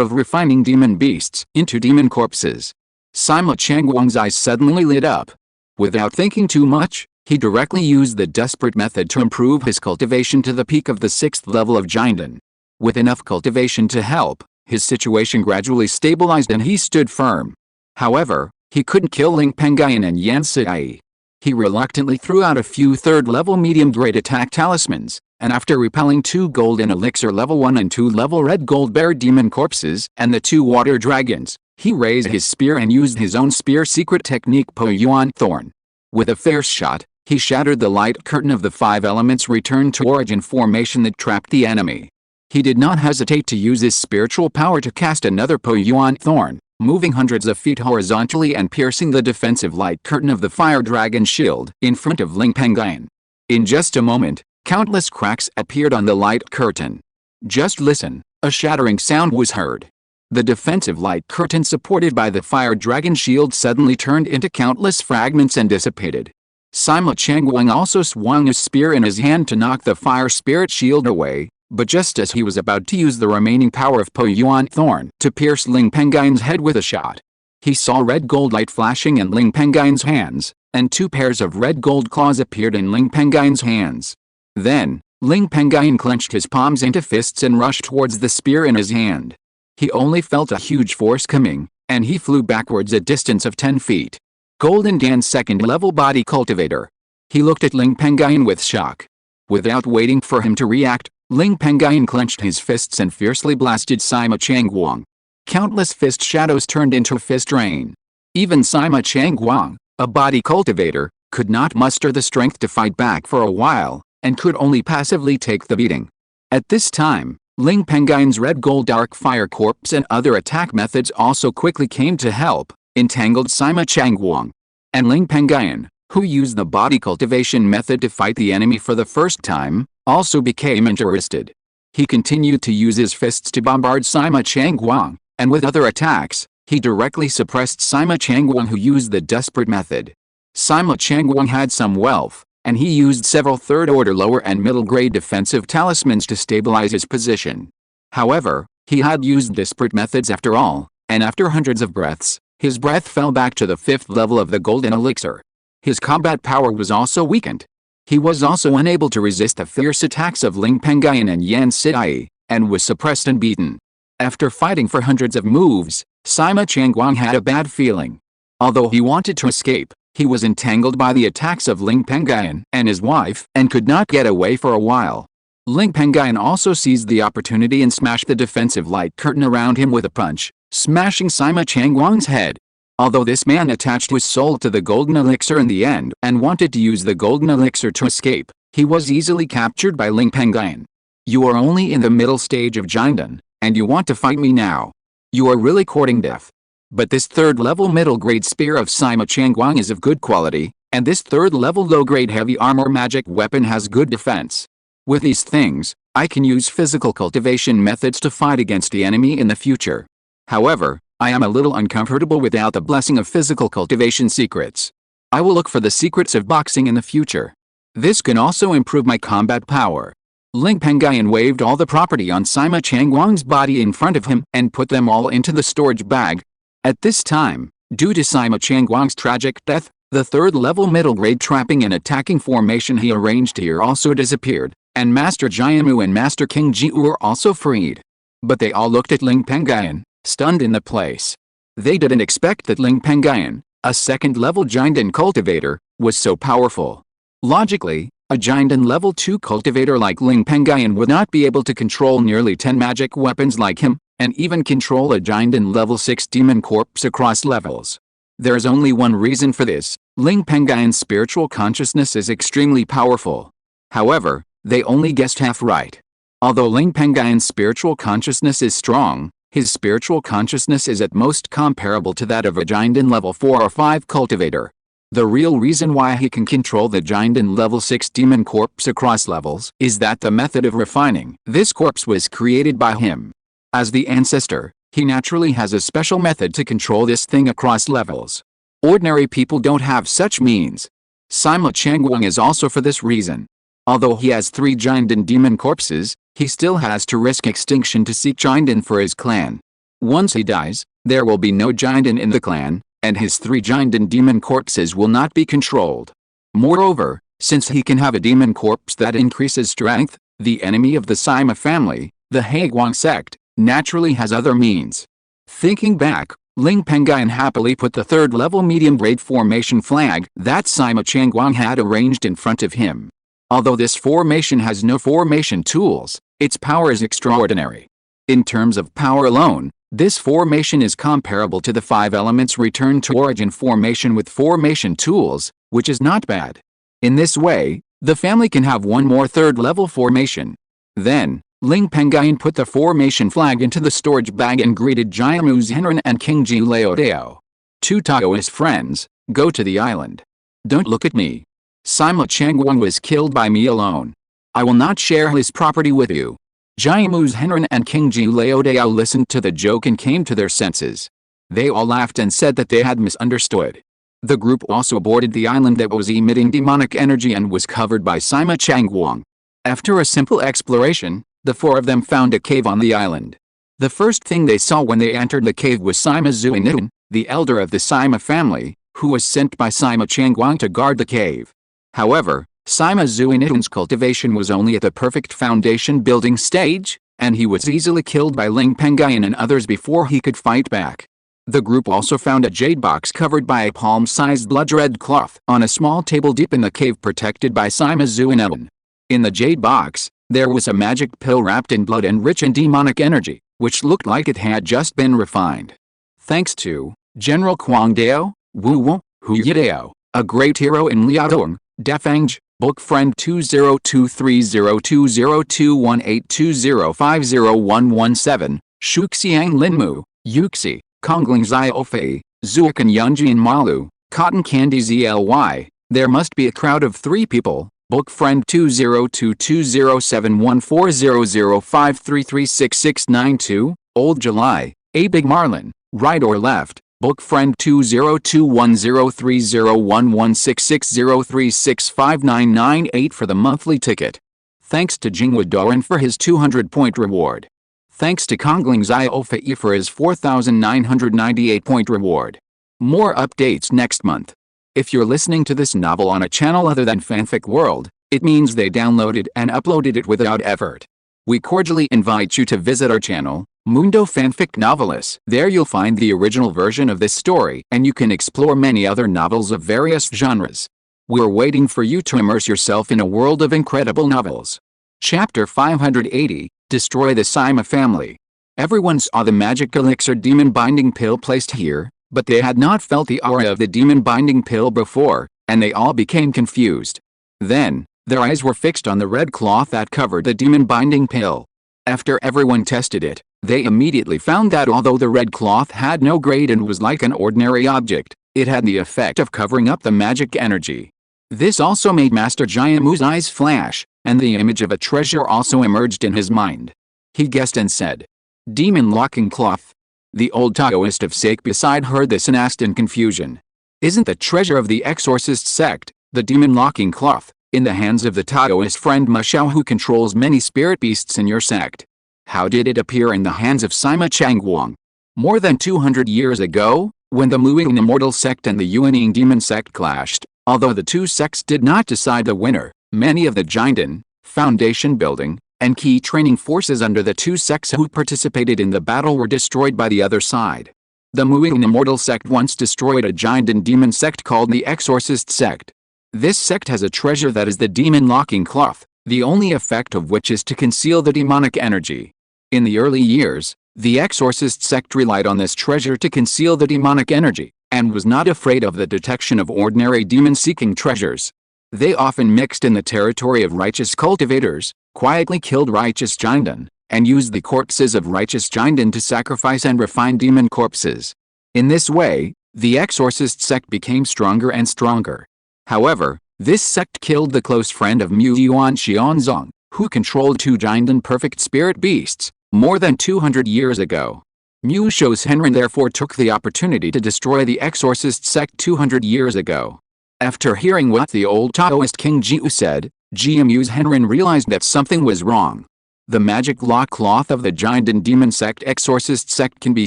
of refining demon beasts into demon corpses? Sima Changguang's eyes suddenly lit up. Without thinking too much, he directly used the desperate method to improve his cultivation to the peak of the 6th level of Jiandan. With enough cultivation to help, his situation gradually stabilized and he stood firm. However, he couldn't kill Ling Pengyun and Yan Sai. He reluctantly threw out a few 3rd level medium grade attack talismans, and after repelling 2 golden elixir level 1 and 2 level red gold bear demon corpses and the 2 water dragons, he raised his spear and used his own spear secret technique Po Yuan Thorn. With a fierce shot, he shattered the light curtain of the 5 elements returned to origin formation that trapped the enemy. He did not hesitate to use his spiritual power to cast another Po Yuan Thorn, moving hundreds of feet horizontally and piercing the defensive light curtain of the fire dragon shield in front of Ling Pengyun. In just a moment, countless cracks appeared on the light curtain. Just listen, a shattering sound was heard. The defensive light curtain supported by the fire dragon shield suddenly turned into countless fragments and dissipated. Sima Changguang also swung a spear in his hand to knock the fire spirit shield away, but just as he was about to use the remaining power of Po Yuan Thorn to pierce Ling Pengyun's head with a shot, he saw red gold light flashing in Ling Pengyun's hands, and 2 pairs of red gold claws appeared in Ling Pengyun's hands. Then, Ling Pengyun clenched his palms into fists and rushed towards the spear in his hand. He only felt a huge force coming, and he flew backwards a distance of 10 feet. Golden Dan's 2nd level body cultivator. He looked at Ling Pengyun with shock. Without waiting for him to react, Ling Pengyun clenched his fists and fiercely blasted Sima Changguang. Countless fist shadows turned into fist rain. Even Sima Changguang, a body cultivator, could not muster the strength to fight back for a while, and could only passively take the beating. At this time, Ling Pengyun's red gold dark fire corpse and other attack methods also quickly came to help, entangled Sima Changguang. And Ling Pengyun, who used the body cultivation method to fight the enemy for the first time, also became interested. He continued to use his fists to bombard Sima Changguang, and with other attacks, he directly suppressed Sima Changguang, who used the desperate method. Sima Changguang had some wealth, and he used several 3rd-order lower and middle-grade defensive talismans to stabilize his position. However, he had used disparate methods after all, and after hundreds of breaths, his breath fell back to the 5th level of the golden elixir. His combat power was also weakened. He was also unable to resist the fierce attacks of Ling Pengyun and Yan Sidai, and was suppressed and beaten. After fighting for hundreds of moves, Sima Qianguang had a bad feeling. Although he wanted to escape, he was entangled by the attacks of Ling Pengyun and his wife and could not get away for a while. Ling Pengyun also seized the opportunity and smashed the defensive light curtain around him with a punch, smashing Sima Qianguang's head. Although this man attached his soul to the golden elixir in the end and wanted to use the golden elixir to escape, he was easily captured by Ling Pengyun. You are only in the middle stage of Jinden, and you want to fight me now. You are really courting death. But this third-level middle-grade spear of Sima Qianguang is of good quality, and this third-level low-grade heavy armor magic weapon has good defense. With these things, I can use physical cultivation methods to fight against the enemy in the future. However, I am a little uncomfortable without the blessing of physical cultivation secrets. I will look for the secrets of boxing in the future. This can also improve my combat power. Ling Pengyun waved all the property on Sima Qianguang's body in front of him and put them all into the storage bag. At this time, due to Sima Qianguang's tragic death, the third-level middle-grade trapping and attacking formation he arranged here also disappeared, and Master Jianmu and Master Qingshi were also freed. But they all looked at Ling Pengyun, stunned in the place. They didn't expect that Ling Pengyun, a second-level Jinden cultivator, was so powerful. Logically, a Jinden level 2 cultivator like Ling Pengyun would not be able to control nearly 10 magic weapons like him, and even control a Jinden level 6 demon corpse across levels. There is only one reason for this: Ling Pengyun's spiritual consciousness is extremely powerful. However, they only guessed half right. Although Ling Pengyun's spiritual consciousness is strong, his spiritual consciousness is at most comparable to that of a Jinden level 4 or 5 cultivator. The real reason why he can control the Jinden level 6 demon corpse across levels is that the method of refining this corpse was created by him. As the ancestor, he naturally has a special method to control this thing across levels. Ordinary people don't have such means. Sima Qianguang is also for this reason. Although he has 3 Jinden demon corpses, he still has to risk extinction to seek Jinden for his clan. Once he dies, there will be no Jinden in the clan, and his 3 Jinden demon corpses will not be controlled. Moreover, since he can have a demon corpse that increases strength, the enemy of the Sima family, the Heiguang sect, naturally has other means. Thinking back, Ling Pengyun happily put the third-level medium-grade formation flag that Sima Qianguang had arranged in front of him. Although this formation has no formation tools, its power is extraordinary. In terms of power alone, this formation is comparable to the 5 elements return to origin formation with formation tools, which is not bad. In this way, the family can have one more third-level formation. Then, Ling Pengyun put the formation flag into the storage bag and greeted Jianmu Zhenren and Qingshi Laodao. 2 Taoist friends, go to the island. Don't look at me. Sima Qianguang was killed by me alone. I will not share his property with you. Jianmu Zhenren and Qingshi Laodao listened to the joke and came to their senses. They all laughed and said that they had misunderstood. The group also boarded the island that was emitting demonic energy and was covered by Sima Qianguang. After a simple exploration, the 4 of them found a cave on the island. The first thing they saw when they entered the cave was Sima Zuinun, the elder of the Sima family, who was sent by Sima Qianguang to guard the cave. However, Sima Zuinun's cultivation was only at the perfect foundation building stage, and he was easily killed by Ling Pengyun and others before he could fight back. The group also found a jade box covered by a palm-sized blood-red cloth on a small table deep in the cave protected by Sima Zuinun. In the jade box, there was a magic pill wrapped in blood and rich in demonic energy, which looked like it had just been refined. Thanks to General Guangdao, Wu Wu, Hu Yidao, a great hero in Liaodong, Defang, Book Friend 202302021820501117, Shuxiang Linmu, Yuxi, Kongling Ziaofei, Zuokan Yunjian Malu, Cotton Candy ZLY. There must be a crowd of 3 people. Book Friend 202207140053366692, Old July, A Big Marlin, right or left. Book Friend 202103011660365998 for the monthly ticket. Thanks to Jingwu Doran for his 200-point reward. Thanks to Kongling Ziaofei for his 4,998-point reward. More updates next month. If you're listening to this novel on a channel other than Fanfic World, it means they downloaded and uploaded it without effort. We cordially invite you to visit our channel, Mundo Fanfic Novelis. There you'll find the original version of this story, and you can explore many other novels of various genres. We're waiting for you to immerse yourself in a world of incredible novels. Chapter 580, Destroy the Sima Family. Everyone saw the magic elixir demon binding pill placed here, but they had not felt the aura of the demon binding pill before, and they all became confused. Then, their eyes were fixed on the red cloth that covered the demon binding pill. After everyone tested it, they immediately found that although the red cloth had no grade and was like an ordinary object, it had the effect of covering up the magic energy. This also made Master Jiamu's eyes flash, and the image of a treasure also emerged in his mind. He guessed and said, "Demon locking cloth." The old Taoist of Sake beside heard this and asked in confusion, "Isn't the treasure of the exorcist sect, the demon locking cloth, in the hands of the Taoist friend Ma Xiao who controls many spirit beasts in your sect? How did it appear in the hands of Sima Changguang?" More than 200 years ago, when the Muing Immortal sect and the Yuanying demon sect clashed, although the two sects did not decide the winner, many of the Jinden, foundation building, and key training forces under the two sects who participated in the battle were destroyed by the other side. The Muing Immortal sect once destroyed a Jinden demon sect called the Exorcist sect. This sect has a treasure that is the demon locking cloth, the only effect of which is to conceal the demonic energy. In the early years, the Exorcist sect relied on this treasure to conceal the demonic energy, and was not afraid of the detection of ordinary demon-seeking treasures. They often mixed in the territory of righteous cultivators, quietly killed righteous Jinden, and used the corpses of righteous Jinden to sacrifice and refine demon corpses. In this way, the Exorcist sect became stronger and stronger. However, this sect killed the close friend of Mu Yuan Xianzong, who controlled two Jinden perfect spirit beasts, more than 200 years ago. Mu Shou's Henren therefore took the opportunity to destroy the Exorcist sect 200 years ago. After hearing what the old Taoist King Jiu said, Jiamu's Henren realized that something was wrong. The magic lock cloth of the Jinden demon sect Exorcist sect can be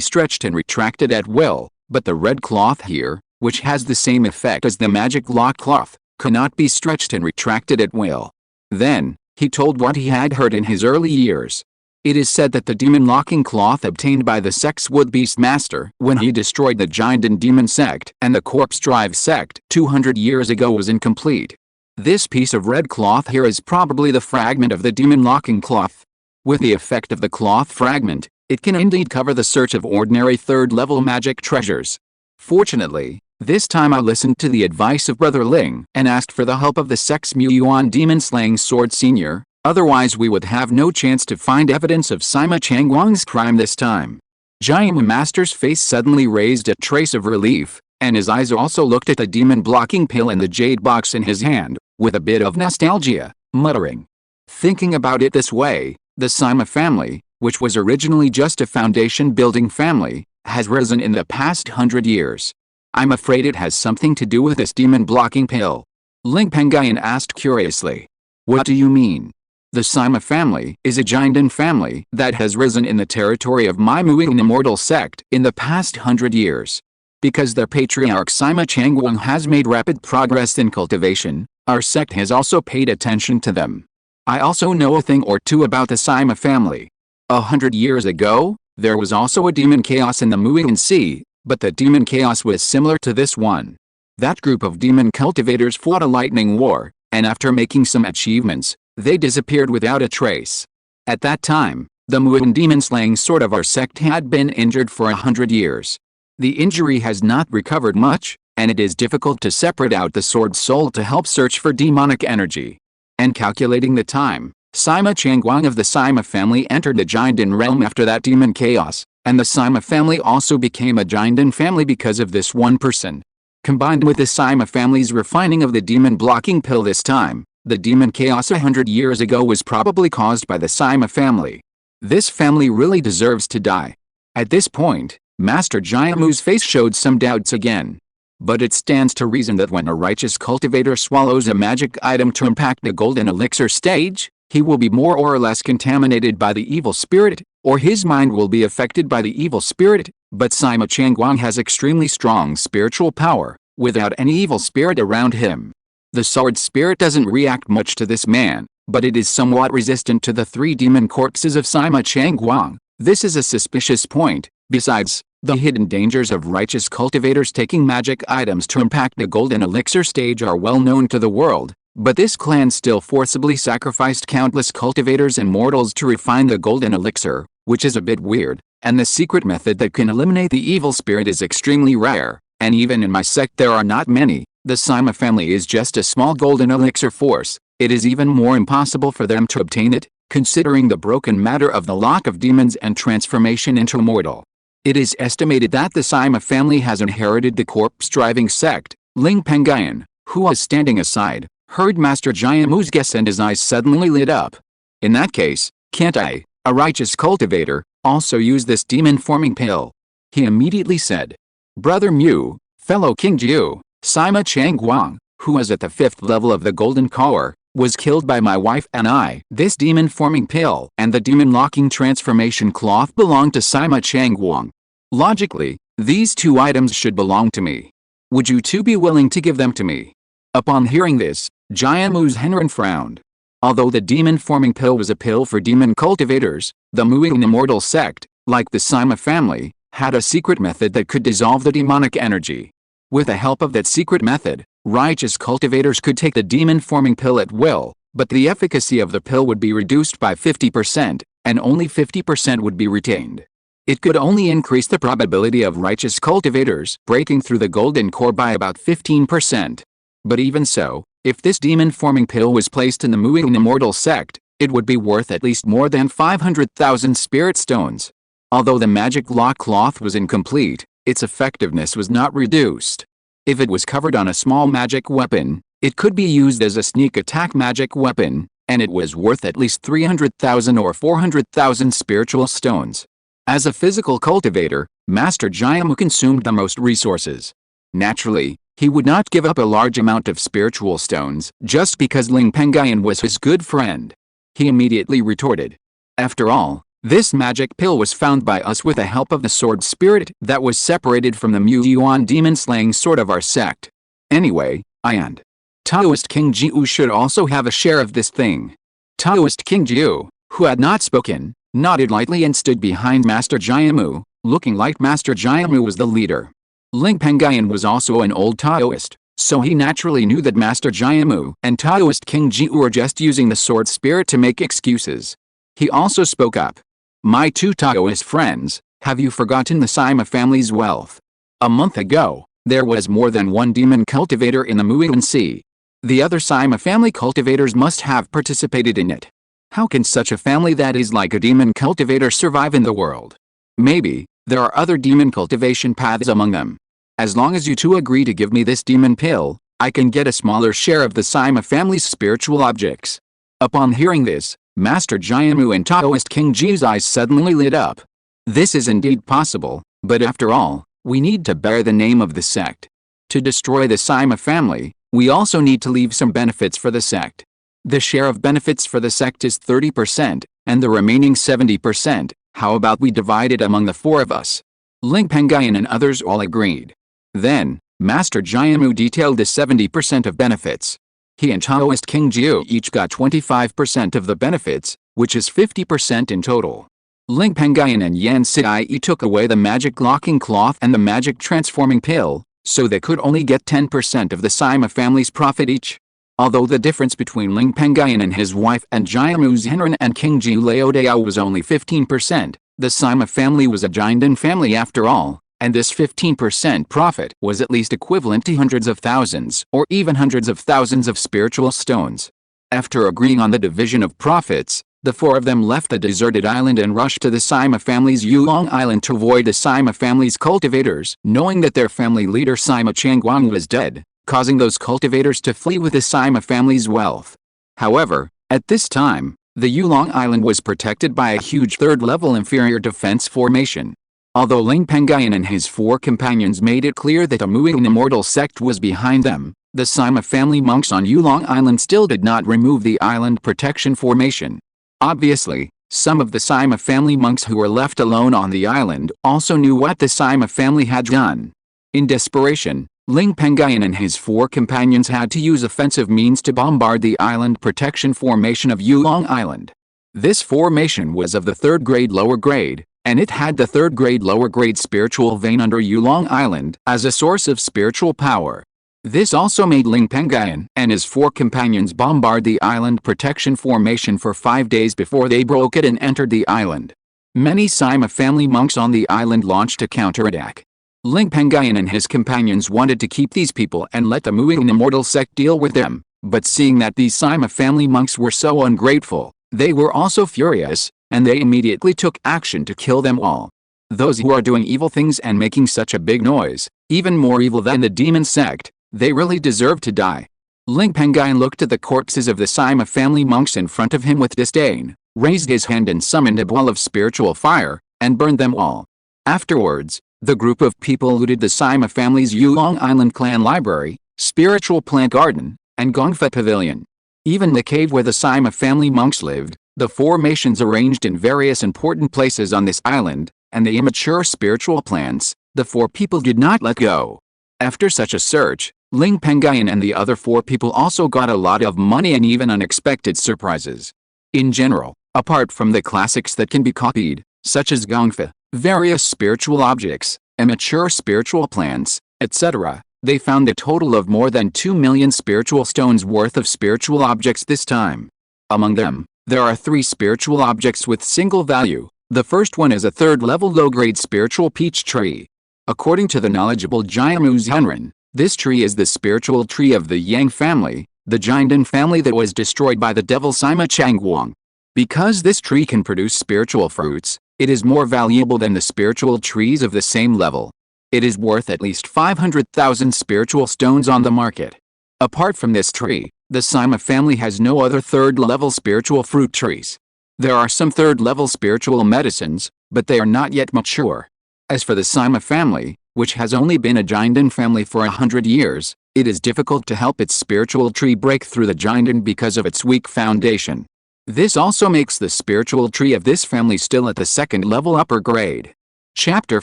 stretched and retracted at will, but the red cloth here, which has the same effect as the magic lock cloth, cannot be stretched and retracted at will. Then, he told what he had heard in his early years. It is said that the demon locking cloth obtained by the sect's wood-beast master when he destroyed the Jinden demon sect and the corpse drive sect 200 years ago was incomplete. This piece of red cloth here is probably the fragment of the demon locking cloth. With the effect of the cloth fragment, it can indeed cover the search of ordinary third-level magic treasures. Fortunately, this time I listened to the advice of Brother Ling and asked for the help of the sect's Mu Yuan demon-slaying sword senior, otherwise we would have no chance to find evidence of Sima Changguang's crime this time. Jiamu Master's face suddenly raised a trace of relief, and his eyes also looked at the demon-blocking pill in the jade box in his hand, with a bit of nostalgia, muttering. Thinking about it this way, the Sima family, which was originally just a foundation-building family, has risen in the past 100 years. I'm afraid it has something to do with this demon-blocking pill. Ling Pengyun asked curiously. What do you mean? The Sima family is a Jinden family that has risen in the territory of my Muing Immortal sect in the past 100 years. Because their patriarch Sima Changguang has made rapid progress in cultivation, our sect has also paid attention to them. I also know a thing or two about the Sima family. 100 years ago, there was also a demon chaos in the Muing Sea, but the demon chaos was similar to this one. That group of demon cultivators fought a lightning war, and after making some achievements, they disappeared without a trace. At that time, the Muing demon-slaying sword of our sect had been injured for 100 years. The injury has not recovered much, and it is difficult to separate out the sword's soul to help search for demonic energy. And calculating the time, Sima Changguang of the Sima family entered the Jinden realm after that demon chaos, and the Sima family also became a Jinden family because of this one person. Combined with the Sima family's refining of the demon-blocking pill this time, the demon chaos 100 years ago was probably caused by the Sima family. This family really deserves to die. At this point, Master Jiamu's face showed some doubts again. But it stands to reason that when a righteous cultivator swallows a magic item to impact the golden elixir stage, he will be more or less contaminated by the evil spirit, or his mind will be affected by the evil spirit, but Sima Changguang has extremely strong spiritual power, without any evil spirit around him. The sword spirit doesn't react much to this man, but it is somewhat resistant to the 3 demon corpses of Sima Changguang. This is a suspicious point. Besides, the hidden dangers of righteous cultivators taking magic items to impact the golden elixir stage are well known to the world, but this clan still forcibly sacrificed countless cultivators and mortals to refine the golden elixir, which is a bit weird, and the secret method that can eliminate the evil spirit is extremely rare, and even in my sect there are not many. The Sima family is just a small golden elixir force. It is even more impossible for them to obtain it, considering the broken matter of the lock of demons and transformation into mortal. It is estimated that the Sima family has inherited the corpse-driving sect. Ling Pengyun, who was standing aside, heard Master Jiamu's guess and his eyes suddenly lit up. In that case, can't I, a righteous cultivator, also use this demon-forming pill? He immediately said. Brother Mu, fellow King Jiu, Sima Changguang, who was at the 5th level of the Golden Collar, was killed by my wife and I. This demon-forming pill and the demon-locking transformation cloth belong to Sima Changguang. Logically, these 2 items should belong to me. Would you 2 be willing to give them to me? Upon hearing this, Jiamu's Henren frowned. Although the demon-forming pill was a pill for demon cultivators, the Muing Immortal sect, like the Sima family, had a secret method that could dissolve the demonic energy. With the help of that secret method, righteous cultivators could take the demon-forming pill at will, but the efficacy of the pill would be reduced by 50%, and only 50% would be retained. It could only increase the probability of righteous cultivators breaking through the golden core by about 15%. But even so, if this demon-forming pill was placed in the Muing Immortal sect, it would be worth at least more than 500,000 spirit stones. Although the magic lock cloth was incomplete, its effectiveness was not reduced. If it was covered on a small magic weapon, it could be used as a sneak attack magic weapon, and it was worth at least 300,000 or 400,000 spiritual stones. As a physical cultivator, Master Jiamu consumed the most resources. Naturally, he would not give up a large amount of spiritual stones just because Ling Pengyun was his good friend. He immediately retorted. After all, this magic pill was found by us with the help of the sword spirit that was separated from the Mu Yuan demon-slaying sword of our sect. Anyway, I and Taoist King Jiu should also have a share of this thing. Taoist King Jiu, who had not spoken, nodded lightly and stood behind Master Jiamu, looking like Master Jiamu was the leader. Ling Pengyun was also an old Taoist, so he naturally knew that Master Jiamu and Taoist King Jiu were just using the sword spirit to make excuses. He also spoke up. My 2 Taoist friends, have you forgotten the Sima family's wealth? A month ago, there was more than 1 demon cultivator in the Muing Sea. The other Sima family cultivators must have participated in it. How can such a family that is like a demon cultivator survive in the world? Maybe there are other demon cultivation paths among them. As long as you 2 agree to give me this demon pill, I can get a smaller share of the Sima family's spiritual objects. Upon hearing this, Master Jiamu and Taoist King Jiu's eyes suddenly lit up. This is indeed possible, but after all, we need to bear the name of the sect. To destroy the Sima family, we also need to leave some benefits for the sect. The share of benefits for the sect is 30%, and the remaining 70%, how about we divide it among the 4 of us? Ling Pengyun and others all agreed. Then, Master Jiamu detailed the 70% of benefits. He and Taoist King Jiu each got 25% of the benefits, which is 50% in total. Ling Pengyun and Yan Siyi took away the magic locking cloth and the magic transforming pill, so they could only get 10% of the Sima family's profit each. Although the difference between Ling Pengyun and his wife and Jiamu's Henren and King Jiu Laodao was only 15%, the Sima family was a giant family after all, and this 15% profit was at least equivalent to hundreds of thousands or even hundreds of thousands of spiritual stones. After agreeing on the division of profits, the 4 of them left the deserted island and rushed to the Sima family's Yulong Island to avoid the Sima family's cultivators, knowing that their family leader Sima Changguang was dead, causing those cultivators to flee with the Sima family's wealth. However, at this time, the Yulong Island was protected by a huge 3rd-level inferior defense formation. Although Ling Pengyun and his 4 companions made it clear that the Muing Immortal sect was behind them, the Sima family monks on Yulong Island still did not remove the island protection formation. Obviously, some of the Sima family monks who were left alone on the island also knew what the Sima family had done. In desperation, Ling Pengyun and his 4 companions had to use offensive means to bombard the island protection formation of Yulong Island. This formation was of the 3rd grade lower grade, and it had the 3rd grade lower grade spiritual vein under Yulong Island as a source of spiritual power. This also made Ling Pengyun and his 4 companions bombard the island protection formation for 5 days before they broke it and entered the island. Many Sima family monks on the island launched a counterattack. Ling Pengyun and his companions wanted to keep these people and let the Muing Immortal sect deal with them, but seeing that these Sima family monks were so ungrateful, they were also furious, and they immediately took action to kill them all. Those who are doing evil things and making such a big noise, even more evil than the demon sect, they really deserve to die. Ling Pengyun looked at the corpses of the Sima family monks in front of him with disdain, raised his hand and summoned a ball of spiritual fire, and burned them all. Afterwards, the group of people looted the Sima family's Yulong Island clan library, spiritual plant garden, and Gongfa pavilion. Even the cave where the Sima family monks lived, the formations arranged in various important places on this island, and the immature spiritual plants, the 4 people did not let go. After such a search, Ling Pengyun and the other 4 people also got a lot of money and even unexpected surprises. In general, apart from the classics that can be copied, such as Gongfa, various spiritual objects, immature spiritual plants, etc., they found a total of more than 2 million spiritual stones worth of spiritual objects this time. Among them, there are 3 spiritual objects with single value. The first one is a 3rd level low-grade spiritual peach tree. According to the knowledgeable Jiamu Zhenren, this tree is the spiritual tree of the Yang family, the Jindan family that was destroyed by the devil Sima Changguang. Because this tree can produce spiritual fruits, it is more valuable than the spiritual trees of the same level. It is worth at least 500,000 spiritual stones on the market. Apart from this tree, the Sima family has no other 3rd level spiritual fruit trees. There are some 3rd level spiritual medicines, but they are not yet mature. As for the Sima family, which has only been a Jindan family for 100 years, it is difficult to help its spiritual tree break through the Jindan because of its weak foundation. This also makes the spiritual tree of this family still at the 2nd level upper grade. Chapter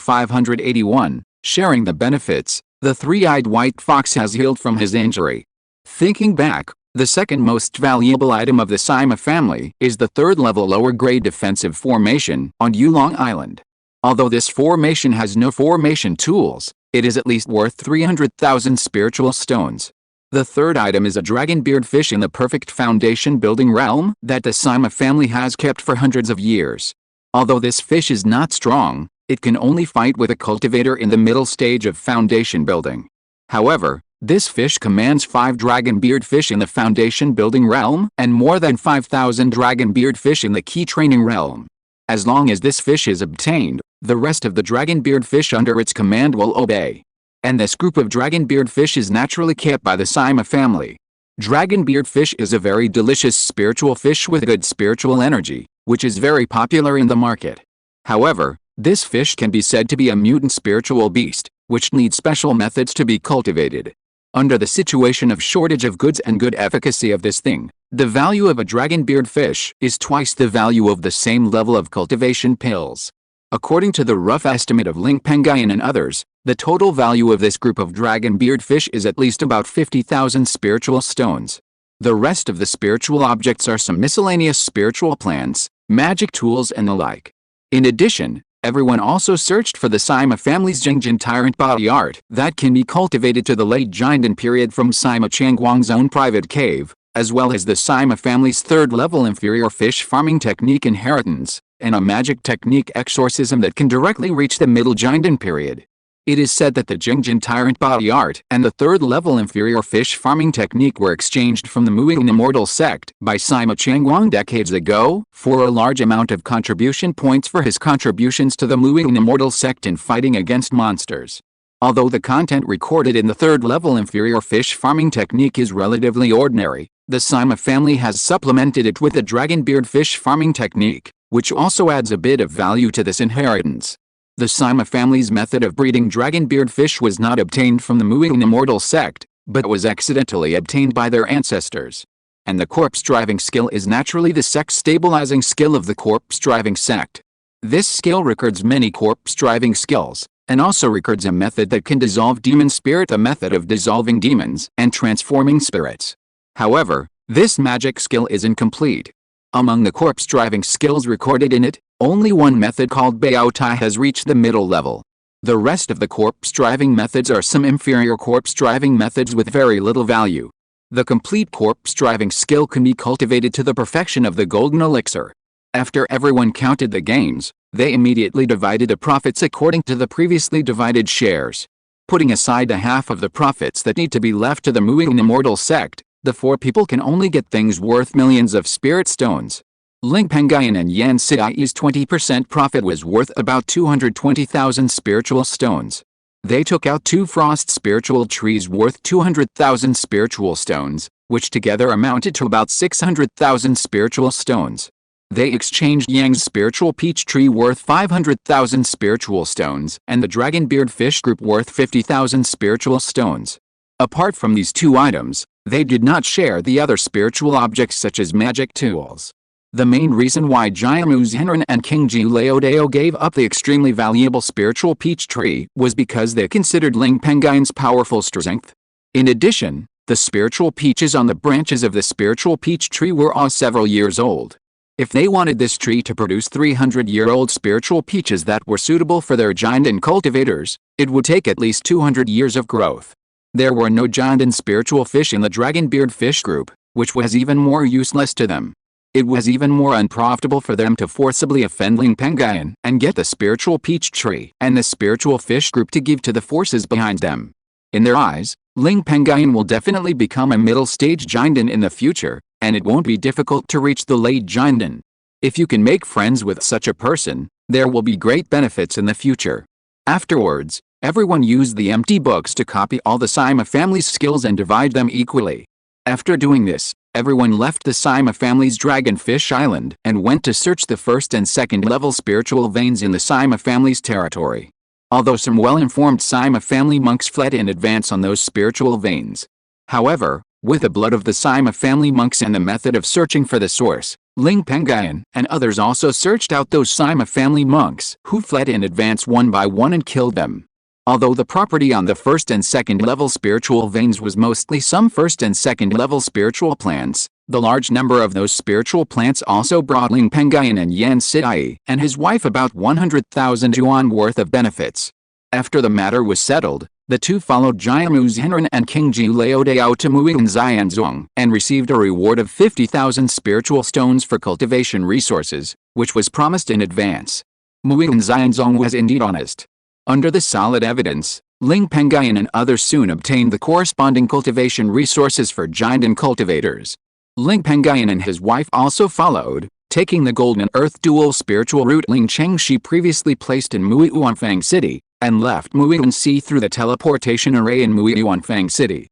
581, Sharing the Benefits. The 3-eyed white fox has healed from his injury. Thinking back, the second most valuable item of the Sima family is the 3rd level lower grade defensive formation on Yulong Island. Although this formation has no formation tools, it is at least worth 300,000 spiritual stones. The 3rd item is a dragon-beard fish in the perfect foundation building realm that the Sima family has kept for hundreds of years. Although this fish is not strong, it can only fight with a cultivator in the middle stage of foundation building. However, this fish commands 5 dragon-beard fish in the foundation building realm and more than 5,000 dragon-beard fish in the key training realm. As long as this fish is obtained, the rest of the dragon-beard fish under its command will obey. And this group of dragon-beard fish is naturally kept by the Sima family. Dragon-beard fish is a very delicious spiritual fish with good spiritual energy, which is very popular in the market. However, this fish can be said to be a mutant spiritual beast, which needs special methods to be cultivated. Under the situation of shortage of goods and good efficacy of this thing, the value of a dragon-beard fish is twice the value of the same level of cultivation pills. According to the rough estimate of Ling Pengyun and others, the total value of this group of dragon-beard fish is at least about 50,000 spiritual stones. The rest of the spiritual objects are some miscellaneous spiritual plants, magic tools and the like. In addition, everyone also searched for the Sima family's Jingjin tyrant body art that can be cultivated to the late Jindan period from Sima Changguang's own private cave, as well as the Sima family's 3rd level inferior fish farming technique inheritance, and a magic technique exorcism that can directly reach the middle Jindan period. It is said that the Jingjin tyrant body art and the 3rd level inferior fish farming technique were exchanged from the Muing Immortal sect by Sima Changguang decades ago for a large amount of contribution points for his contributions to the Muing Immortal sect in fighting against monsters. Although the content recorded in the 3rd level inferior fish farming technique is relatively ordinary, the Sima family has supplemented it with the dragon-beard fish farming technique, which also adds a bit of value to this inheritance. The Sima family's method of breeding dragon-beard fish was not obtained from the Muing Immortal sect, but was accidentally obtained by their ancestors. And the corpse-driving skill is naturally the sex-stabilizing skill of the corpse-driving sect. This skill records many corpse-driving skills, and also records a method that can dissolve demon spirit, a method of dissolving demons and transforming spirits. However, this magic skill is incomplete. Among the corpse-driving skills recorded in it, only one method called Bao Tai has reached the middle level. The rest of the corpse-driving methods are some inferior corpse-driving methods with very little value. The complete corpse-driving skill can be cultivated to the perfection of the golden elixir. After everyone counted the gains, they immediately divided the profits according to the previously divided shares. Putting aside the half of the profits that need to be left to the Mu'in immortal sect, the 4 people can only get things worth millions of spirit stones. Ling Pengyun and Yan Siai's 20% profit was worth about 220,000 spiritual stones. They took out 2 frost spiritual trees worth 200,000 spiritual stones, which together amounted to about 600,000 spiritual stones. They exchanged Yang's spiritual peach tree worth 500,000 spiritual stones and the dragonbeard fish group worth 50,000 spiritual stones. Apart from these 2 items, they did not share the other spiritual objects such as magic tools. The main reason why Jiamu Zhenren and Qingji Laodao gave up the extremely valuable spiritual peach tree was because they considered Ling Pengyun's powerful strength. In addition, the spiritual peaches on the branches of the spiritual peach tree were all several years old. If they wanted this tree to produce 300-year-old spiritual peaches that were suitable for their giant and cultivators, it would take at least 200 years of growth. There were no giant and spiritual fish in the dragonbeard fish group, which was even more useless to them. It was even more unprofitable for them to forcibly offend Ling Pengyun and get the spiritual peach tree and the spiritual fish group to give to the forces behind them. In their eyes, Ling Pengyun will definitely become a middle-stage giant in the future, and it won't be difficult to reach the late giant. If you can make friends with such a person, there will be great benefits in the future. Afterwards, everyone used the empty books to copy all the Sima family's skills and divide them equally. After doing this, everyone left the Sima family's Dragonfish Island and went to search the 1st and 2nd level spiritual veins in the Sima family's territory. Although some well-informed Sima family monks fled in advance on those spiritual veins. However, with the blood of the Sima family monks and the method of searching for the source, Ling Pengyun and others also searched out those Sima family monks who fled in advance one by one and killed them. Although the property on the 1st and 2nd level spiritual veins was mostly some 1st and 2nd level spiritual plants, the large number of those spiritual plants also brought Ling Pengyun and Yan Siai and his wife about 100,000 yuan worth of benefits. After the matter was settled, the 2 followed Jiamu Zhenren and Qingji Laodao to Mu'in Xianzong and received a reward of 50,000 spiritual stones for cultivation resources, which was promised in advance. Mu'in Xianzong was indeed honest. Under the solid evidence, Ling Pengyun and others soon obtained the corresponding cultivation resources for giant and cultivators. Ling Pengyun and his wife also followed, taking the golden earth dual spiritual route Ling Chengshi previously placed in Muiyuanfang City, and left Muiyuanxi through the teleportation array in Muiyuanfang City.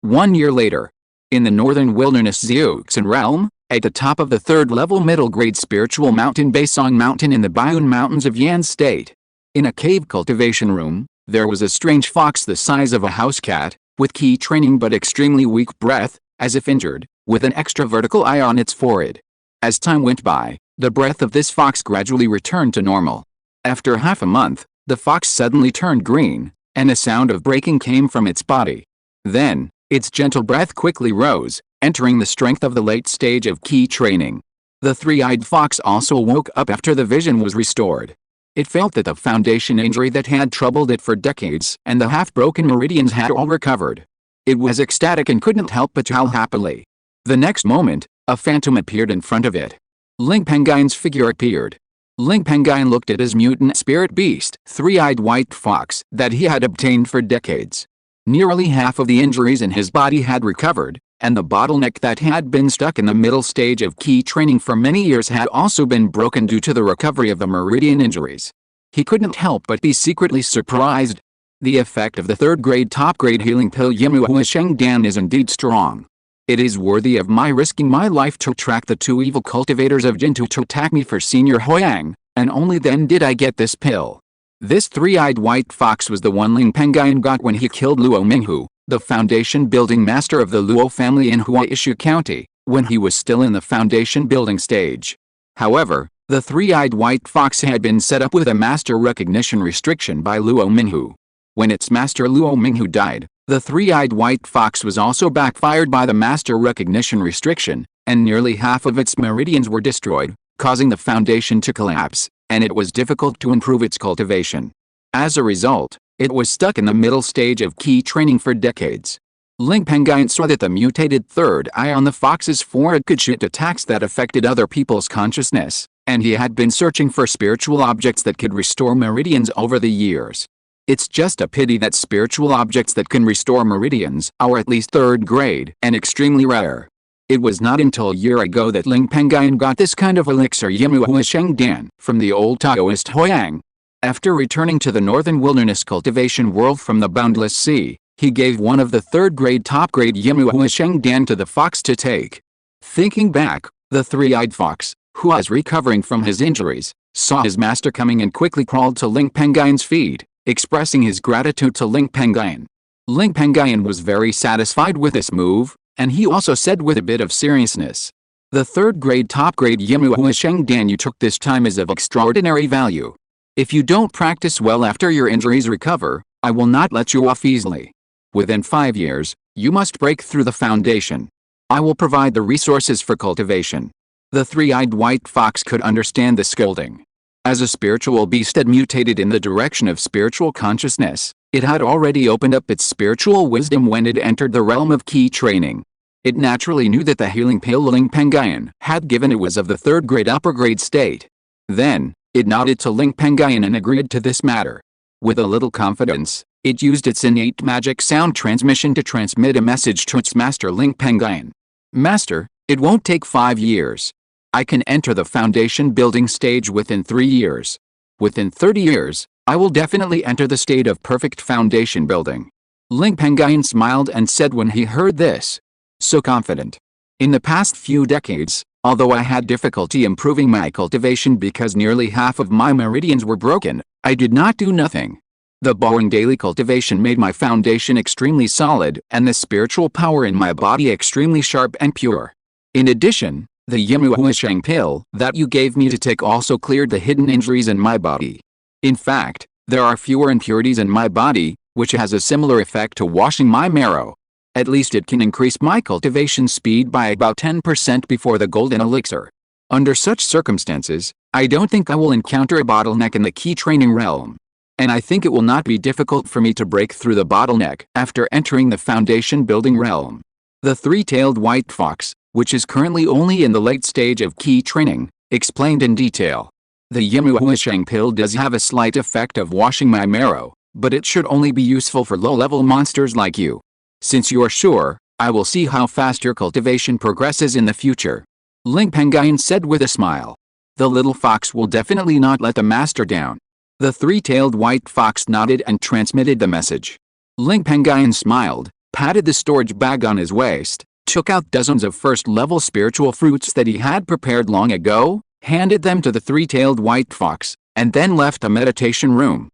1 year later, in the northern wilderness Xiuxin realm, at the top of the 3rd level middle-grade spiritual mountain Baisong Mountain in the Baiyun Mountains of Yan State. In a cave cultivation room, there was a strange fox the size of a house cat, with key training but extremely weak breath, as if injured, with an extra vertical eye on its forehead. As time went by, the breath of this fox gradually returned to normal. After half a month, the fox suddenly turned green, and a sound of breaking came from its body. Then, its gentle breath quickly rose, entering the strength of the late stage of key training. The 3-eyed fox also woke up after the vision was restored. It felt that the foundation injury that had troubled it for decades and the half-broken meridians had all recovered. It was ecstatic and couldn't help but howl happily. The next moment, a phantom appeared in front of it. Ling Pengyun's figure appeared. Ling Pengyun looked at his mutant spirit beast, 3-eyed white fox, that he had obtained for decades. Nearly half of the injuries in his body had recovered, and the bottleneck that had been stuck in the middle stage of key training for many years had also been broken due to the recovery of the meridian injuries. He couldn't help but be secretly surprised. The effect of the 3rd-grade top-grade healing pill Yimu Huashengdan is indeed strong. It is worthy of my risking my life to track the 2 evil cultivators of Jintu to attack me for Senior Hoyang, and only then did I get this pill. This 3-eyed white fox was the one Ling Pengyun got when he killed Luo Minghu, the foundation building master of the Luo family in Huaishu County, when he was still in the foundation building stage. However, The three-eyed white fox had been set up with a master recognition restriction by Luo Minghu. When its master Luo Minghu died, the three-eyed white fox was also backfired by the master recognition restriction, and nearly half of its meridians were destroyed, causing the foundation to collapse, and it was difficult to improve its cultivation. As a result, it was stuck in the middle stage of key training for decades. Ling Pengyun saw that the mutated third eye on the fox's forehead could shoot attacks that affected other people's consciousness, and he had been searching for spiritual objects that could restore meridians over the years. It's just a pity that spiritual objects that can restore meridians are at least third grade and extremely rare. It was not until a year ago that Ling Pengyun got this kind of elixir Yimu Huisheng Dan from the old Taoist Hoyang. After returning to the northern wilderness cultivation world from the boundless sea, he gave one of the third-grade top-grade Yimu Huisheng Dan to the fox to take. Thinking back, the three-eyed fox, who was recovering from his injuries, saw his master coming and quickly crawled to Ling Pengyun's feet, expressing his gratitude to Ling Pengyun. Ling Pengyun was very satisfied with this move, and he also said with a bit of seriousness, "The third-grade top-grade Yimu Huisheng Dan you took this time is of extraordinary value. If you don't practice well after your injuries recover, I will not let you off easily. Within 5 years, you must break through the foundation. I will provide the resources for cultivation." The three-eyed white fox could understand the scolding. As a spiritual beast had mutated in the direction of spiritual consciousness, it had already opened up its spiritual wisdom when it entered the realm of key training. It naturally knew that the healing pill Ling Pengyun had given it was of the third-grade upper-grade state. Then, it nodded to Ling Pengyun and agreed to this matter. With a little confidence, it used its innate magic sound transmission to transmit a message to its master Ling Pengyun. "Master, it won't take 5 years. I can enter the foundation building stage within 3 years. Within 30 years, I will definitely enter the state of perfect foundation building." Ling Pengyun smiled and said when he heard this. So confident. "In the past few decades, although I had difficulty improving my cultivation because nearly half of my meridians were broken, I did not do nothing. The boring daily cultivation made my foundation extremely solid and the spiritual power in my body extremely sharp and pure. In addition, the Yimu Huisheng pill that you gave me to take also cleared the hidden injuries in my body. In fact, there are fewer impurities in my body, which has a similar effect to washing my marrow. At least it can increase my cultivation speed by about 10% before the golden elixir. Under such circumstances, I don't think I will encounter a bottleneck in the key training realm. And I think it will not be difficult for me to break through the bottleneck after entering the foundation building realm." The three-tailed white fox, which is currently only in the late stage of key training, explained in detail. "The Yimu Huisheng pill does have a slight effect of washing my marrow, but it should only be useful for low-level monsters like you. Since you are sure, I will see how fast your cultivation progresses in the future," Ling Pengyun said with a smile. "The little fox will definitely not let the master down." The three-tailed white fox nodded and transmitted the message. Ling Pengyun smiled, patted the storage bag on his waist, took out dozens of first-level spiritual fruits that he had prepared long ago, handed them to the three-tailed white fox, and then left the meditation room.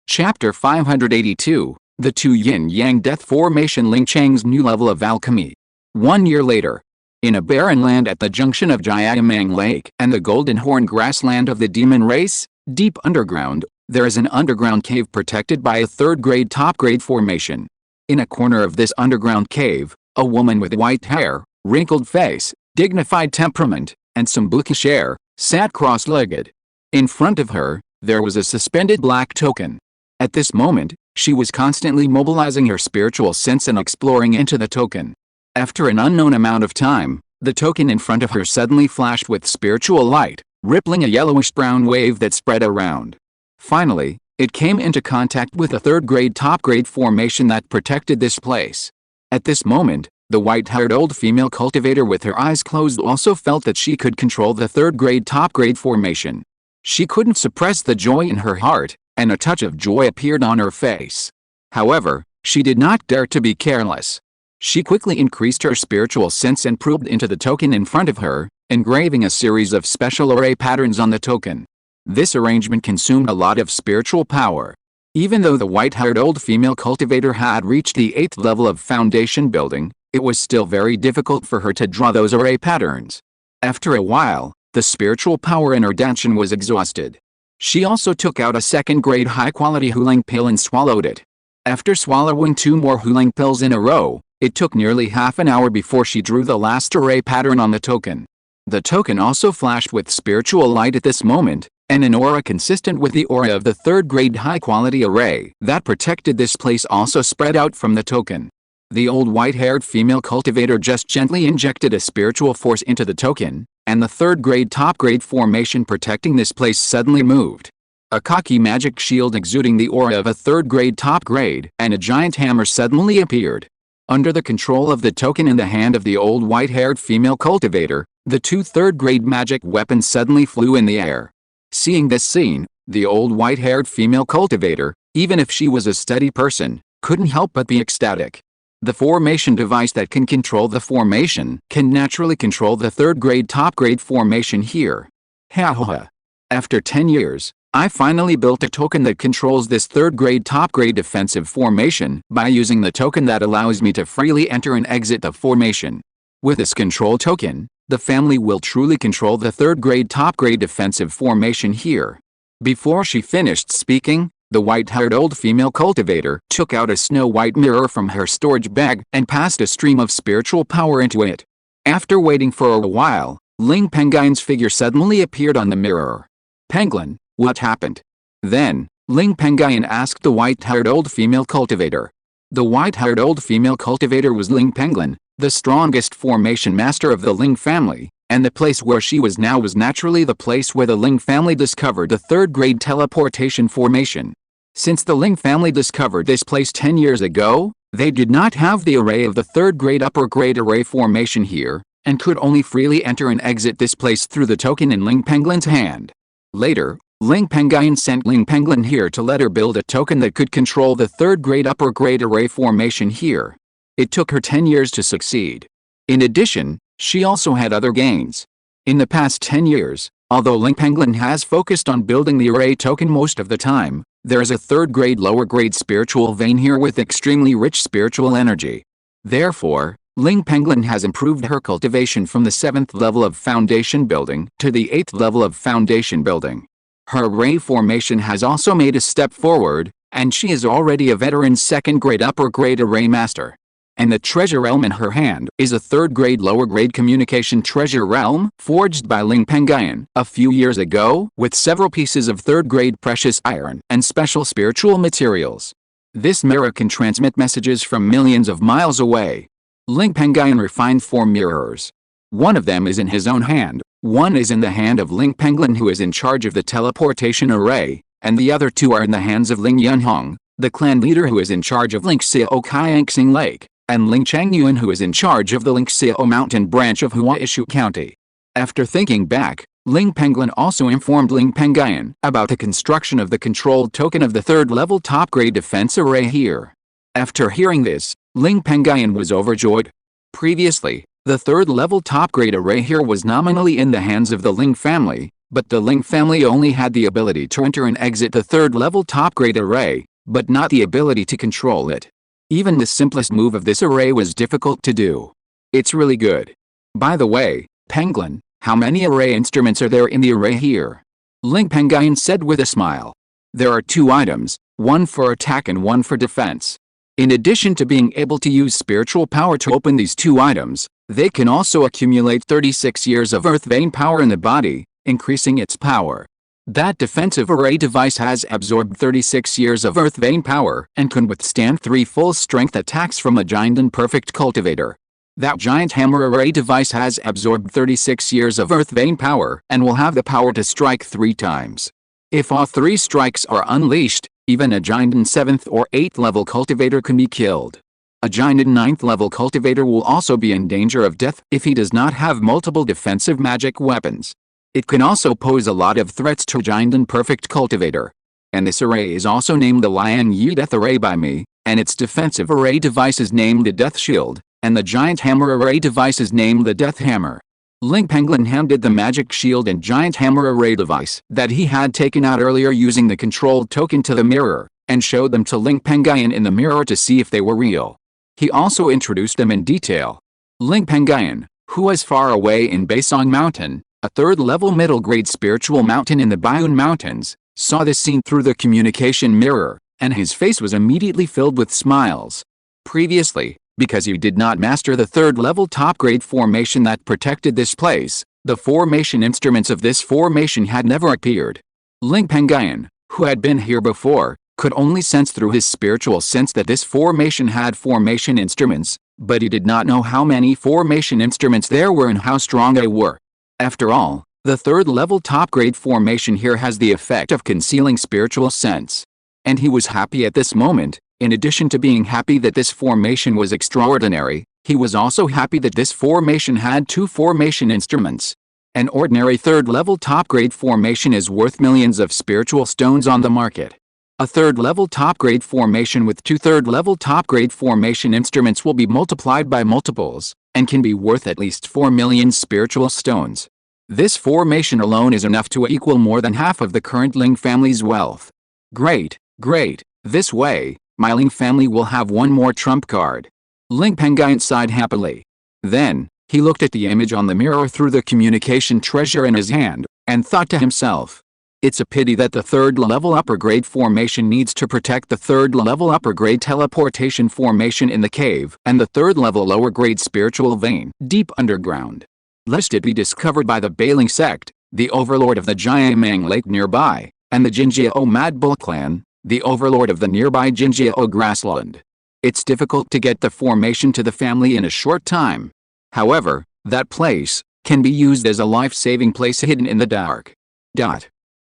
Chapter 582, The Two Yin-Yang Death Formation Ling Chang's New Level of Alchemy. 1 year later. In a barren land at the junction of Jiayamang Lake and the Golden Horn grassland of the demon race, deep underground, there is an underground cave protected by a third-grade top-grade formation. In a corner of this underground cave, a woman with white hair, wrinkled face, dignified temperament, and some bookish air, sat cross-legged. In front of her, there was a suspended black token. At this moment, she was constantly mobilizing her spiritual sense and exploring into the token. After an unknown amount of time, the token in front of her suddenly flashed with spiritual light, rippling a yellowish-brown wave that spread around. Finally, it came into contact with a third-grade top-grade formation that protected this place. At this moment, the white-haired old female cultivator with her eyes closed also felt that she could control the third-grade top-grade formation. She couldn't suppress the joy in her heart, and a touch of joy appeared on her face. However, she did not dare to be careless. She quickly increased her spiritual sense and probed into the token in front of her, engraving a series of special array patterns on the token. This arrangement consumed a lot of spiritual power. Even though the white-haired old female cultivator had reached the 8th level of foundation building, it was still very difficult for her to draw those array patterns. After a while, The spiritual power in her dantian was exhausted. She also took out a second-grade high-quality huling pill and swallowed it. After swallowing 2 more huling pills in a row, it took nearly half an hour before she drew the last array pattern on the token. The token also flashed with spiritual light at this moment, and an aura consistent with the aura of the third-grade high-quality array that protected this place also spread out from the token. The old white-haired female cultivator just gently injected a spiritual force into the token, and the third-grade top-grade formation protecting this place suddenly moved. A cocky magic shield exuding the aura of a third-grade top-grade and a giant hammer suddenly appeared. Under the control of the token in the hand of the old white-haired female cultivator, the 2 third-grade magic weapons suddenly flew in the air. Seeing this scene, the old white-haired female cultivator, even if she was a steady person, couldn't help but be ecstatic. The formation device that can control the formation can naturally control the third-grade top-grade formation here. Ha ha ha. After 10 years, I finally built a token that controls this third-grade top-grade defensive formation by using the token that allows me to freely enter and exit the formation. With this control token, the family will truly control the third-grade top-grade defensive formation here. Before she finished speaking, the white-haired old female cultivator took out a snow-white mirror from her storage bag and passed a stream of spiritual power into it. After waiting for a while, Ling Pengyun's figure suddenly appeared on the mirror. "Penguin, what happened?" Then, Ling Pengyun asked the white-haired old female cultivator. The white-haired old female cultivator was Ling Pengyun, the strongest formation master of the Ling family, and the place where she was now was naturally the place where the Ling family discovered the third-grade teleportation formation. Since the Ling family discovered this place 10 years ago, they did not have the array of the third-grade upper-grade array formation here, and could only freely enter and exit this place through the token in Ling Pengyun's hand. Later, Ling Pengyun sent Ling Pengyun here to let her build a token that could control the third-grade upper-grade array formation here. It took her 10 years to succeed. In addition, she also had other gains. In the past 10 years, although Ling Pengyun has focused on building the array token most of the time, there is a third-grade lower-grade spiritual vein here with extremely rich spiritual energy. Therefore, Ling Pengyun has improved her cultivation from the 7th level of foundation building to the 8th level of foundation building. Her array formation has also made a step forward, and she is already a veteran 2nd-grade upper-grade array master. And the treasure realm in her hand is a 3rd-grade lower-grade communication treasure realm forged by Ling Pengyun a few years ago with several pieces of 3rd-grade precious iron and special spiritual materials. This mirror can transmit messages from millions of miles away. Ling Pengyun refined 4 mirrors. One of them is in his own hand, one is in the hand of Ling Pengyun who is in charge of the teleportation array, and the other 2 are in the hands of Ling Yunhong, the clan leader who is in charge of Lingxiao Lake, and Ling Pengyun who is in charge of the Lingxiao Mountain branch of Huaishu County. After thinking back, Ling Pengyun also informed Ling Pengyun about the construction of the controlled token of the 3rd-level top-grade defense array here. After hearing this, Ling Pengyun was overjoyed. Previously, the 3rd-level top-grade array here was nominally in the hands of the Ling family, but the Ling family only had the ability to enter and exit the 3rd-level top-grade array, but not the ability to control it. Even the simplest move of this array was difficult to do. It's really good. By the way, Pengyun, how many array instruments are there in the array here? Ling Pengyun said with a smile. There are 2 items, one for attack and one for defense. In addition to being able to use spiritual power to open these 2 items, they can also accumulate 36 years of earth vein power in the body, increasing its power. That defensive array device has absorbed 36 years of earth vein power and can withstand 3 full-strength attacks from a giant perfect cultivator. That giant hammer array device has absorbed 36 years of earth vein power and will have the power to strike 3 times. If all 3 strikes are unleashed, even a giant 7th or 8th level cultivator can be killed. A giant 9th level cultivator will also be in danger of death if he does not have multiple defensive magic weapons. It can also pose a lot of threats to giant perfect cultivator. And this array is also named the Lion Yi Death Array by me, and its defensive array device is named the Death Shield, and the giant hammer array device is named the Death Hammer. Ling Pengyun handed the magic shield and giant hammer array device that he had taken out earlier using the controlled token to the mirror, and showed them to Ling Pengyun in the mirror to see if they were real. He also introduced them in detail. Ling Pengyun, who was far away in Baisong Mountain, A third-level middle-grade spiritual mountain in the Bayun Mountains, saw this scene through the communication mirror, and his face was immediately filled with smiles. Previously, because he did not master the third-level top-grade formation that protected this place, the formation instruments of this formation had never appeared. Ling Pengyun, who had been here before, could only sense through his spiritual sense that this formation had formation instruments, but he did not know how many formation instruments there were and how strong they were. After all, the third-level top-grade formation here has the effect of concealing spiritual sense. And he was happy at this moment. In addition to being happy that this formation was extraordinary, he was also happy that this formation had 2 formation instruments. An ordinary third-level top-grade formation is worth millions of spiritual stones on the market. A third-level top-grade formation with 2 third-level top-grade formation instruments will be multiplied by multiples, and can be worth at least 4 million spiritual stones. This formation alone is enough to equal more than half of the current Ling family's wealth. Great, great, this way, my Ling family will have one more trump card. Ling Pengyun sighed happily. Then, he looked at the image on the mirror through the communication treasure in his hand, and thought to himself, it's a pity that the third-level upper-grade formation needs to protect the third-level upper-grade teleportation formation in the cave and the third-level lower-grade spiritual vein deep underground. Lest it be discovered by the Bailing sect, the overlord of the Jiamang Lake nearby, and the Jingjiao Mad Bull clan, the overlord of the nearby Jingjiao grassland. It's difficult to get the formation to the family in a short time. However, that place can be used as a life-saving place hidden in the dark.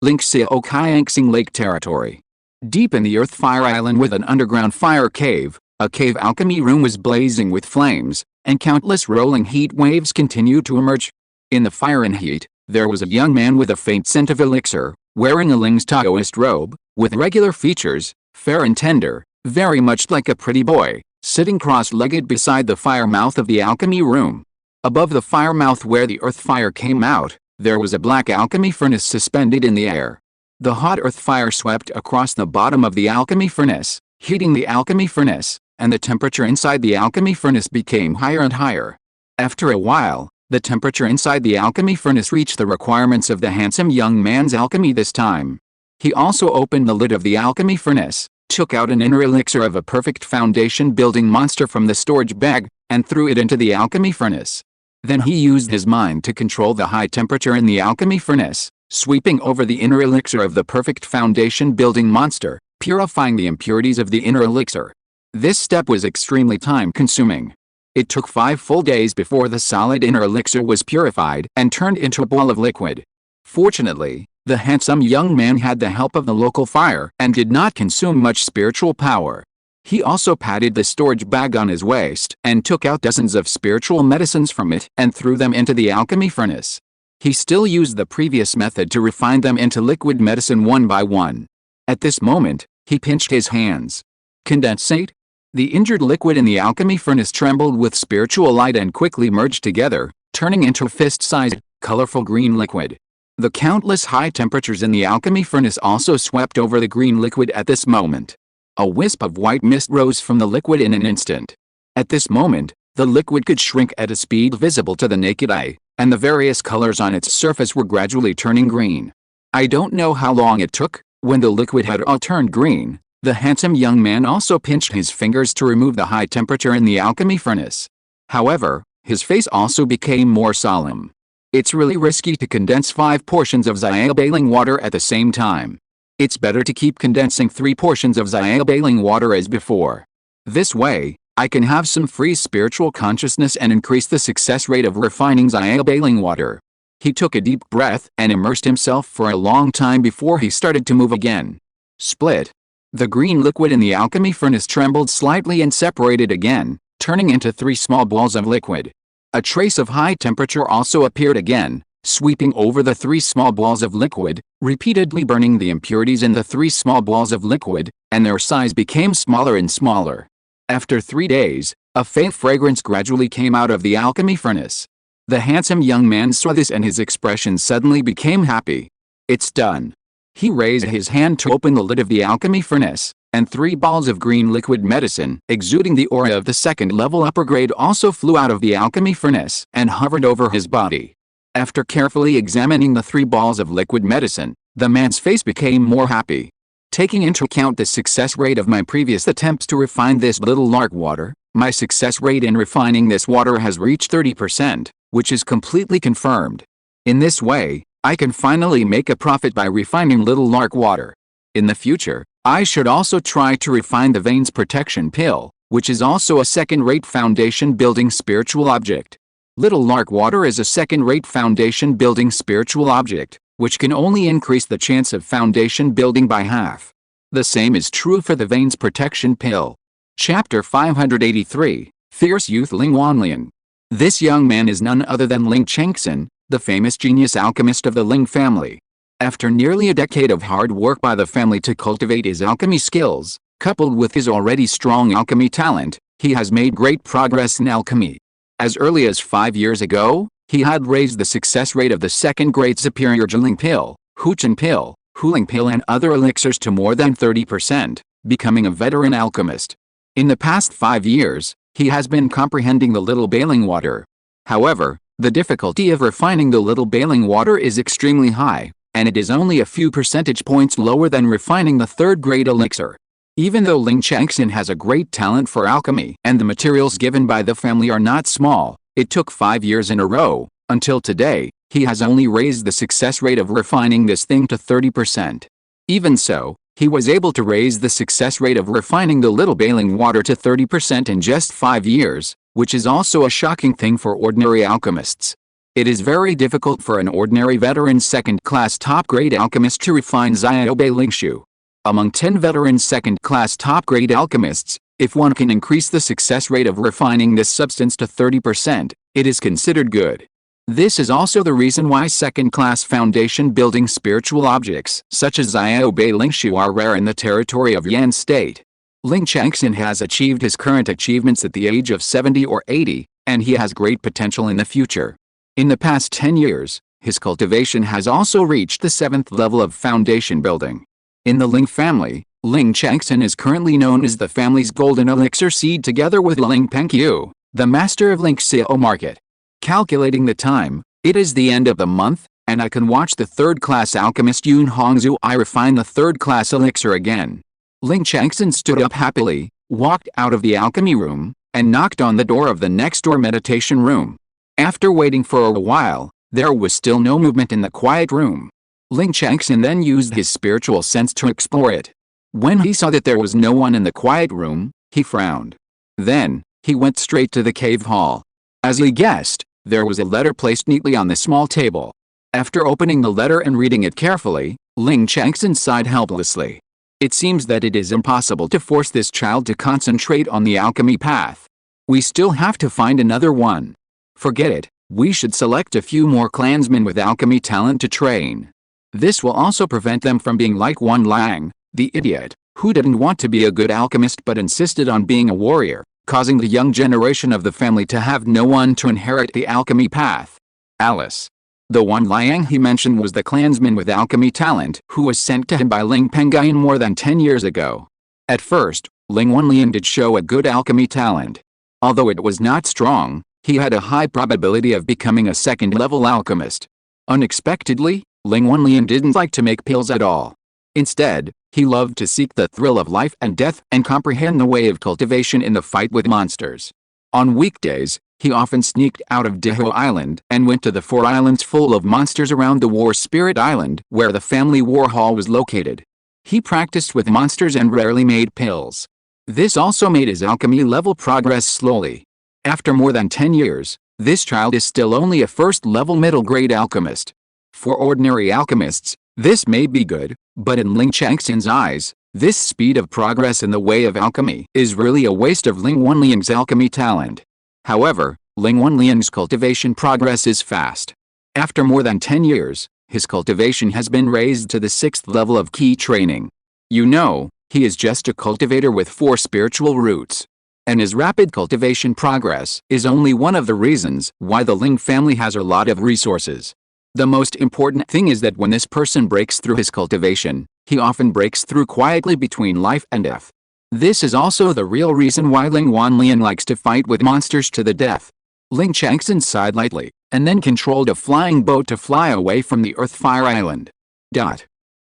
Lingxiao Qiangxing Lake territory. Deep in the Earth Fire Island with an underground fire cave, a cave alchemy room was blazing with flames, and countless rolling heat waves continued to emerge. In the fire and heat, there was a young man with a faint scent of elixir, wearing a Ling's Taoist robe, with regular features, fair and tender, very much like a pretty boy, sitting cross-legged beside the fire mouth of the alchemy room. Above the fire mouth where the earth fire came out, there was a black alchemy furnace suspended in the air. The hot earth fire swept across the bottom of the alchemy furnace, heating the alchemy furnace, and the temperature inside the alchemy furnace became higher and higher. After a while, the temperature inside the alchemy furnace reached the requirements of the handsome young man's alchemy this time. He also opened the lid of the alchemy furnace, took out an inner elixir of a perfect foundation building monster from the storage bag, and threw it into the alchemy furnace. Then he used his mind to control the high temperature in the alchemy furnace, sweeping over the inner elixir of the perfect foundation building monster, purifying the impurities of the inner elixir. This step was extremely time-consuming. It took 5 full days before the solid inner elixir was purified and turned into a ball of liquid. Fortunately, the handsome young man had the help of the local fire and did not consume much spiritual power. He also patted the storage bag on his waist and took out dozens of spiritual medicines from it and threw them into the alchemy furnace. He still used the previous method to refine them into liquid medicine one by one. At this moment, he pinched his hands. Condensate? The injured liquid in the alchemy furnace trembled with spiritual light and quickly merged together, turning into a fist-sized, colorful green liquid. The countless high temperatures in the alchemy furnace also swept over the green liquid at this moment. A wisp of white mist rose from the liquid in an instant. At this moment, the liquid could shrink at a speed visible to the naked eye, and the various colors on its surface were gradually turning green. I don't know how long it took. When the liquid had all turned green, the handsome young man also pinched his fingers to remove the high temperature in the alchemy furnace. However, his face also became more solemn. It's really risky to condense 5 portions of Xiao Bailing water at the same time. It's better to keep condensing 3 portions of Xiao Bailing water as before. This way, I can have some free spiritual consciousness and increase the success rate of refining Xiao Bailing water. He took a deep breath and immersed himself for a long time before he started to move again. Split. The green liquid in the alchemy furnace trembled slightly and separated again, turning into 3 small balls of liquid. A trace of high temperature also appeared again, sweeping over the 3 small balls of liquid, repeatedly burning the impurities in the 3 small balls of liquid, and their size became smaller and smaller. After 3 days, a faint fragrance gradually came out of the alchemy furnace. The handsome young man saw this and his expression suddenly became happy. It's done. He raised his hand to open the lid of the alchemy furnace, and 3 balls of green liquid medicine, exuding the aura of the second level upper grade, also flew out of the alchemy furnace and hovered over his body. After carefully examining the 3 balls of liquid medicine, the man's face became more happy. Taking into account the success rate of my previous attempts to refine this little lark water, my success rate in refining this water has reached 30%, which is completely confirmed. In this way, I can finally make a profit by refining little lark water. In the future, I should also try to refine the veins protection pill, which is also a second-rate foundation-building spiritual object. Little lark water is a second-rate foundation-building spiritual object, which can only increase the chance of foundation building by half. The same is true for the veins protection pill. Chapter 583, Fierce Youth Ling Wanlian. This young man is none other than Ling Chengxin, the famous genius alchemist of the Ling family. After nearly a decade of hard work by the family to cultivate his alchemy skills, coupled with his already strong alchemy talent, he has made great progress in alchemy. As early as 5 years ago, he had raised the success rate of the second-grade superior Jiling pill, Huchen pill, Huling pill and other elixirs to more than 30%, becoming a veteran alchemist. In the past 5 years, he has been comprehending the little bailing water. However, the difficulty of refining the little bailing water is extremely high, and it is only a few percentage points lower than refining the third-grade elixir. Even though Ling Chengxin has a great talent for alchemy and the materials given by the family are not small, it took 5 years in a row. Until today, he has only raised the success rate of refining this thing to 30%. Even so, he was able to raise the success rate of refining the little bailing water to 30% in just 5 years, which is also a shocking thing for ordinary alchemists. It is very difficult for an ordinary veteran second-class top-grade alchemist to refine Xiaobei Lingshu. Among 10 veteran second-class top-grade alchemists, if one can increase the success rate of refining this substance to 30%, it is considered good. This is also the reason why second-class foundation-building spiritual objects such as Xiaobei Lingshu are rare in the territory of Yan State. Ling Chengxin has achieved his current achievements at the age of 70 or 80, and he has great potential in the future. In the past 10 years, his cultivation has also reached the 7th level of foundation building. In the Ling family, Ling Chengxin is currently known as the family's golden elixir seed together with Ling Pengyun, the master of Lingxiao Market. Calculating the time, it is the end of the month, and I can watch the third-class alchemist Yun Hongzhu I refine the third-class elixir again. Ling Chengxin stood up happily, walked out of the alchemy room, and knocked on the door of the next-door meditation room. After waiting for a while, there was still no movement in the quiet room. Ling Chengxin then used his spiritual sense to explore it. When he saw that there was no one in the quiet room, he frowned. Then, he went straight to the cave hall. As he guessed, there was a letter placed neatly on the small table. After opening the letter and reading it carefully, Ling Chengxin sighed helplessly. It seems that it is impossible to force this child to concentrate on the alchemy path. We still have to find another one. Forget it, we should select a few more clansmen with alchemy talent to train. This will also prevent them from being like Wan Lang, the idiot, who didn't want to be a good alchemist but insisted on being a warrior, causing the young generation of the family to have no one to inherit the alchemy path. Alice. The Wan Liang he mentioned was the clansman with alchemy talent who was sent to him by Ling Pengyun more than 10 years ago. At first, Ling Wanlian did show a good alchemy talent. Although it was not strong, he had a high probability of becoming a second-level alchemist. Unexpectedly, Ling Wanlian didn't like to make pills at all. Instead, he loved to seek the thrill of life and death and comprehend the way of cultivation in the fight with monsters. On weekdays, he often sneaked out of Deho Island and went to the 4 islands full of monsters around the War Spirit Island where the family war hall was located. He practiced with monsters and rarely made pills. This also made his alchemy level progress slowly. After more than 10 years, this child is still only a first-level middle-grade alchemist. For ordinary alchemists, this may be good, but in Ling Chengxin's eyes, this speed of progress in the way of alchemy is really a waste of Ling Wanlian's alchemy talent. However, Ling Wanlian's cultivation progress is fast. After more than 10 years, his cultivation has been raised to the 6th level of key training. You know, he is just a cultivator with 4 spiritual roots. And his rapid cultivation progress is only one of the reasons why the Ling family has a lot of resources. The most important thing is that when this person breaks through his cultivation, he often breaks through quietly between life and death. This is also the real reason why Ling Wanlian likes to fight with monsters to the death. Ling Chengxin sighed lightly, and then controlled a flying boat to fly away from the Earth Fire Island.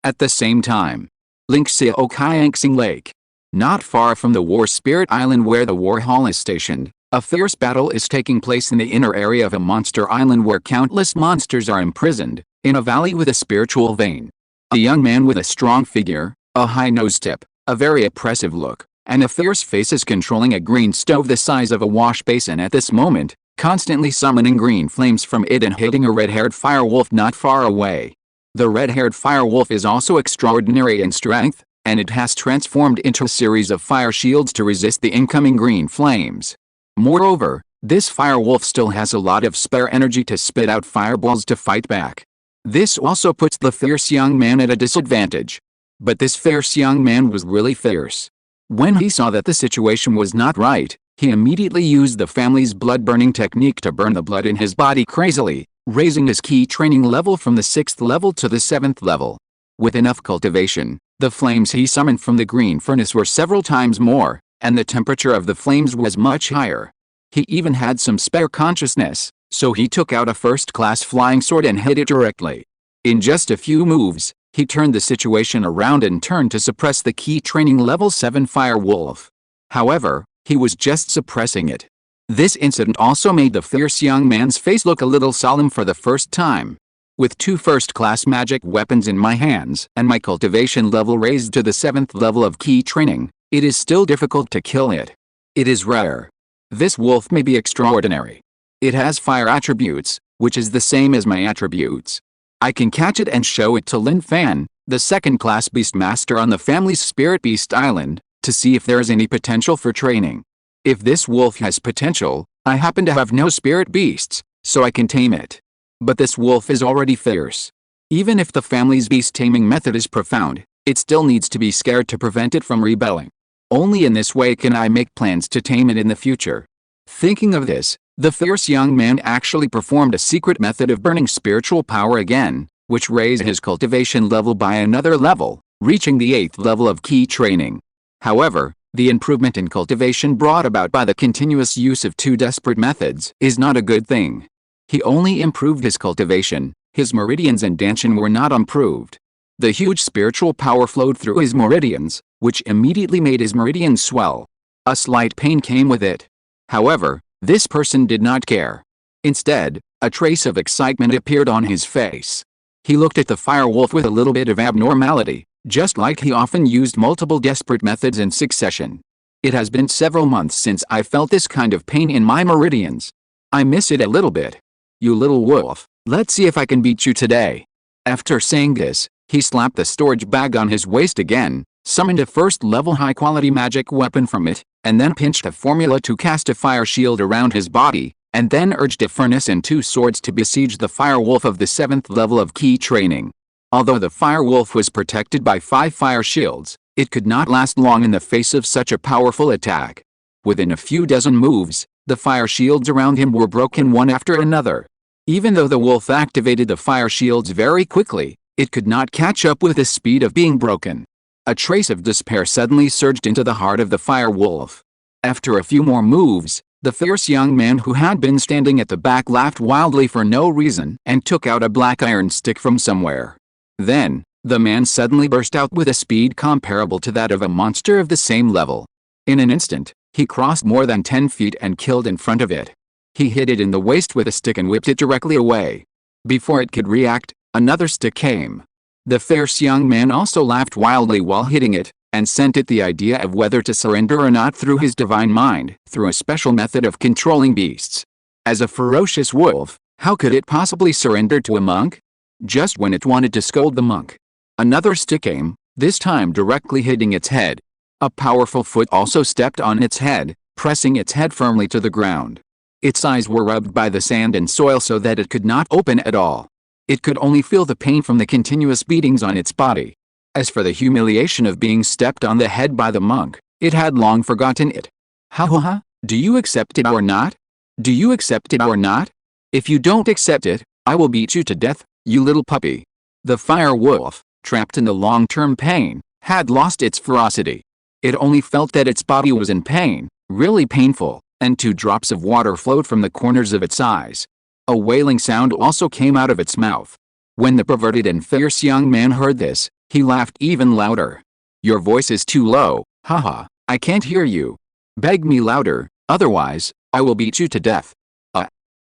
At the same time, Lingxiao Maturation Lake. Not far from the War Spirit Island where the War Hall is stationed, a fierce battle is taking place in the inner area of a monster island where countless monsters are imprisoned, in a valley with a spiritual vein. A young man with a strong figure, a high nose tip, a very oppressive look, and a fierce face is controlling a green stove the size of a wash basin at this moment, constantly summoning green flames from it and hitting a red-haired firewolf not far away. The red-haired firewolf is also extraordinary in strength, and it has transformed into a series of fire shields to resist the incoming green flames. Moreover, this firewolf still has a lot of spare energy to spit out fireballs to fight back. This also puts the fierce young man at a disadvantage. But this fierce young man was really fierce. When he saw that the situation was not right, he immediately used the family's blood-burning technique to burn the blood in his body crazily, raising his key training level from the 6th level to the 7th level. With enough cultivation, the flames he summoned from the green furnace were several times more, and the temperature of the flames was much higher. He even had some spare consciousness, so he took out a first-class flying sword and hit it directly. In just a few moves, he turned the situation around and turned to suppress the key training level 7 fire wolf. However, he was just suppressing it. This incident also made the fierce young man's face look a little solemn for the first time. With 2 first-class magic weapons in my hands and my cultivation level raised to the 7th level of key training, it is still difficult to kill it. It is rare. This wolf may be extraordinary. It has fire attributes, which is the same as my attributes. I can catch it and show it to Lin Fan, the 2nd-class beast master on the family's Spirit Beast Island, to see if there is any potential for training. If this wolf has potential, I happen to have no spirit beasts, so I can tame it. But this wolf is already fierce. Even if the family's beast taming method is profound, it still needs to be scared to prevent it from rebelling. Only in this way can I make plans to tame it in the future. Thinking of this, the fierce young man actually performed a secret method of burning spiritual power again, which raised his cultivation level by another level, reaching the 8th level of key training. However, the improvement in cultivation brought about by the continuous use of 2 desperate methods is not a good thing. He only improved his cultivation, his meridians and dantian were not improved. The huge spiritual power flowed through his meridians, which immediately made his meridians swell. A slight pain came with it. However, this person did not care. Instead, a trace of excitement appeared on his face. He looked at the firewolf with a little bit of abnormality, just like he often used multiple desperate methods in succession. It has been several months since I felt this kind of pain in my meridians. I miss it a little bit. You little wolf, let's see if I can beat you today. After saying this, he slapped the storage bag on his waist again, summoned a first-level high-quality magic weapon from it, and then pinched a formula to cast a fire shield around his body, and then urged a furnace and 2 swords to besiege the firewolf of the 7th level of key training. Although the firewolf was protected by 5 fire shields, it could not last long in the face of such a powerful attack. Within a few dozen moves, the fire shields around him were broken one after another. Even though the wolf activated the fire shields very quickly, it could not catch up with the speed of being broken. A trace of despair suddenly surged into the heart of the fire wolf. After a few more moves, the fierce young man who had been standing at the back laughed wildly for no reason and took out a black iron stick from somewhere. Then, the man suddenly burst out with a speed comparable to that of a monster of the same level. In an instant, he crossed more than 10 feet and killed in front of it. He hit it in the waist with a stick and whipped it directly away. Before it could react, another stick came. The fierce young man also laughed wildly while hitting it, and sent it the idea of whether to surrender or not through his divine mind, through a special method of controlling beasts. As a ferocious wolf, how could it possibly surrender to a monk? Just when it wanted to scold the monk, another stick came, this time directly hitting its head. A powerful foot also stepped on its head, pressing its head firmly to the ground. Its eyes were rubbed by the sand and soil so that it could not open at all. It could only feel the pain from the continuous beatings on its body. As for the humiliation of being stepped on the head by the monk, it had long forgotten it. Ha, do you accept it or not? Do you accept it or not? If you don't accept it, I will beat you to death, you little puppy. The fire wolf, trapped in the long-term pain, had lost its ferocity. It only felt that its body was in pain, really painful, and 2 drops of water flowed from the corners of its eyes. A wailing sound also came out of its mouth. When the perverted and fierce young man heard this, he laughed even louder. "Your voice is too low, haha, I can't hear you. Beg me louder, otherwise, I will beat you to death."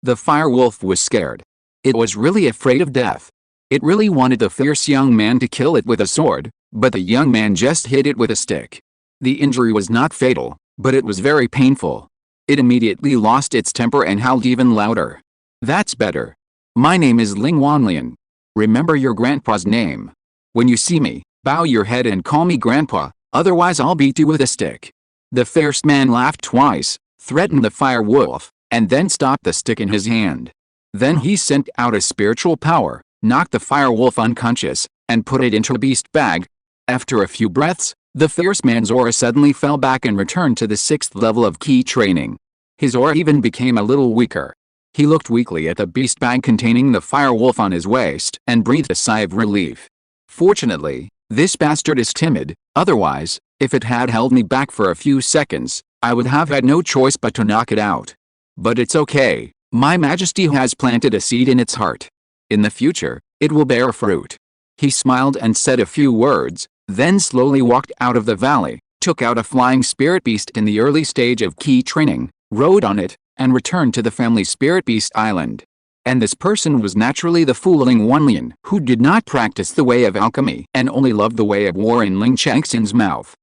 The fire wolf was scared. It was really afraid of death. It really wanted the fierce young man to kill it with a sword, but the young man just hit it with a stick. The injury was not fatal, but it was very painful. It immediately lost its temper and howled even louder. "That's better. My name is Ling Wanlian. Remember your grandpa's name. When you see me, bow your head and call me grandpa, otherwise I'll beat you with a stick." The fierce man laughed twice, threatened the fire wolf, and then stopped the stick in his hand. Then he sent out a spiritual power, knocked the fire wolf unconscious, and put it into a beast bag. After a few breaths, the fierce man's aura suddenly fell back and returned to the 6th level of key training. His aura even became a little weaker. He looked weakly at the beast bag containing the fire wolf on his waist and breathed a sigh of relief. "Fortunately, this bastard is timid, otherwise, if it had held me back for a few seconds, I would have had no choice but to knock it out. But it's okay, my majesty has planted a seed in its heart. In the future, it will bear fruit." He smiled and said a few words, then slowly walked out of the valley, took out a flying spirit beast in the early stage of key training, rode on it, and returned to the family spirit beast island. And this person was naturally the fool Ling Wanlian, who did not practice the way of alchemy and only loved the way of war in Ling Changxin's mouth.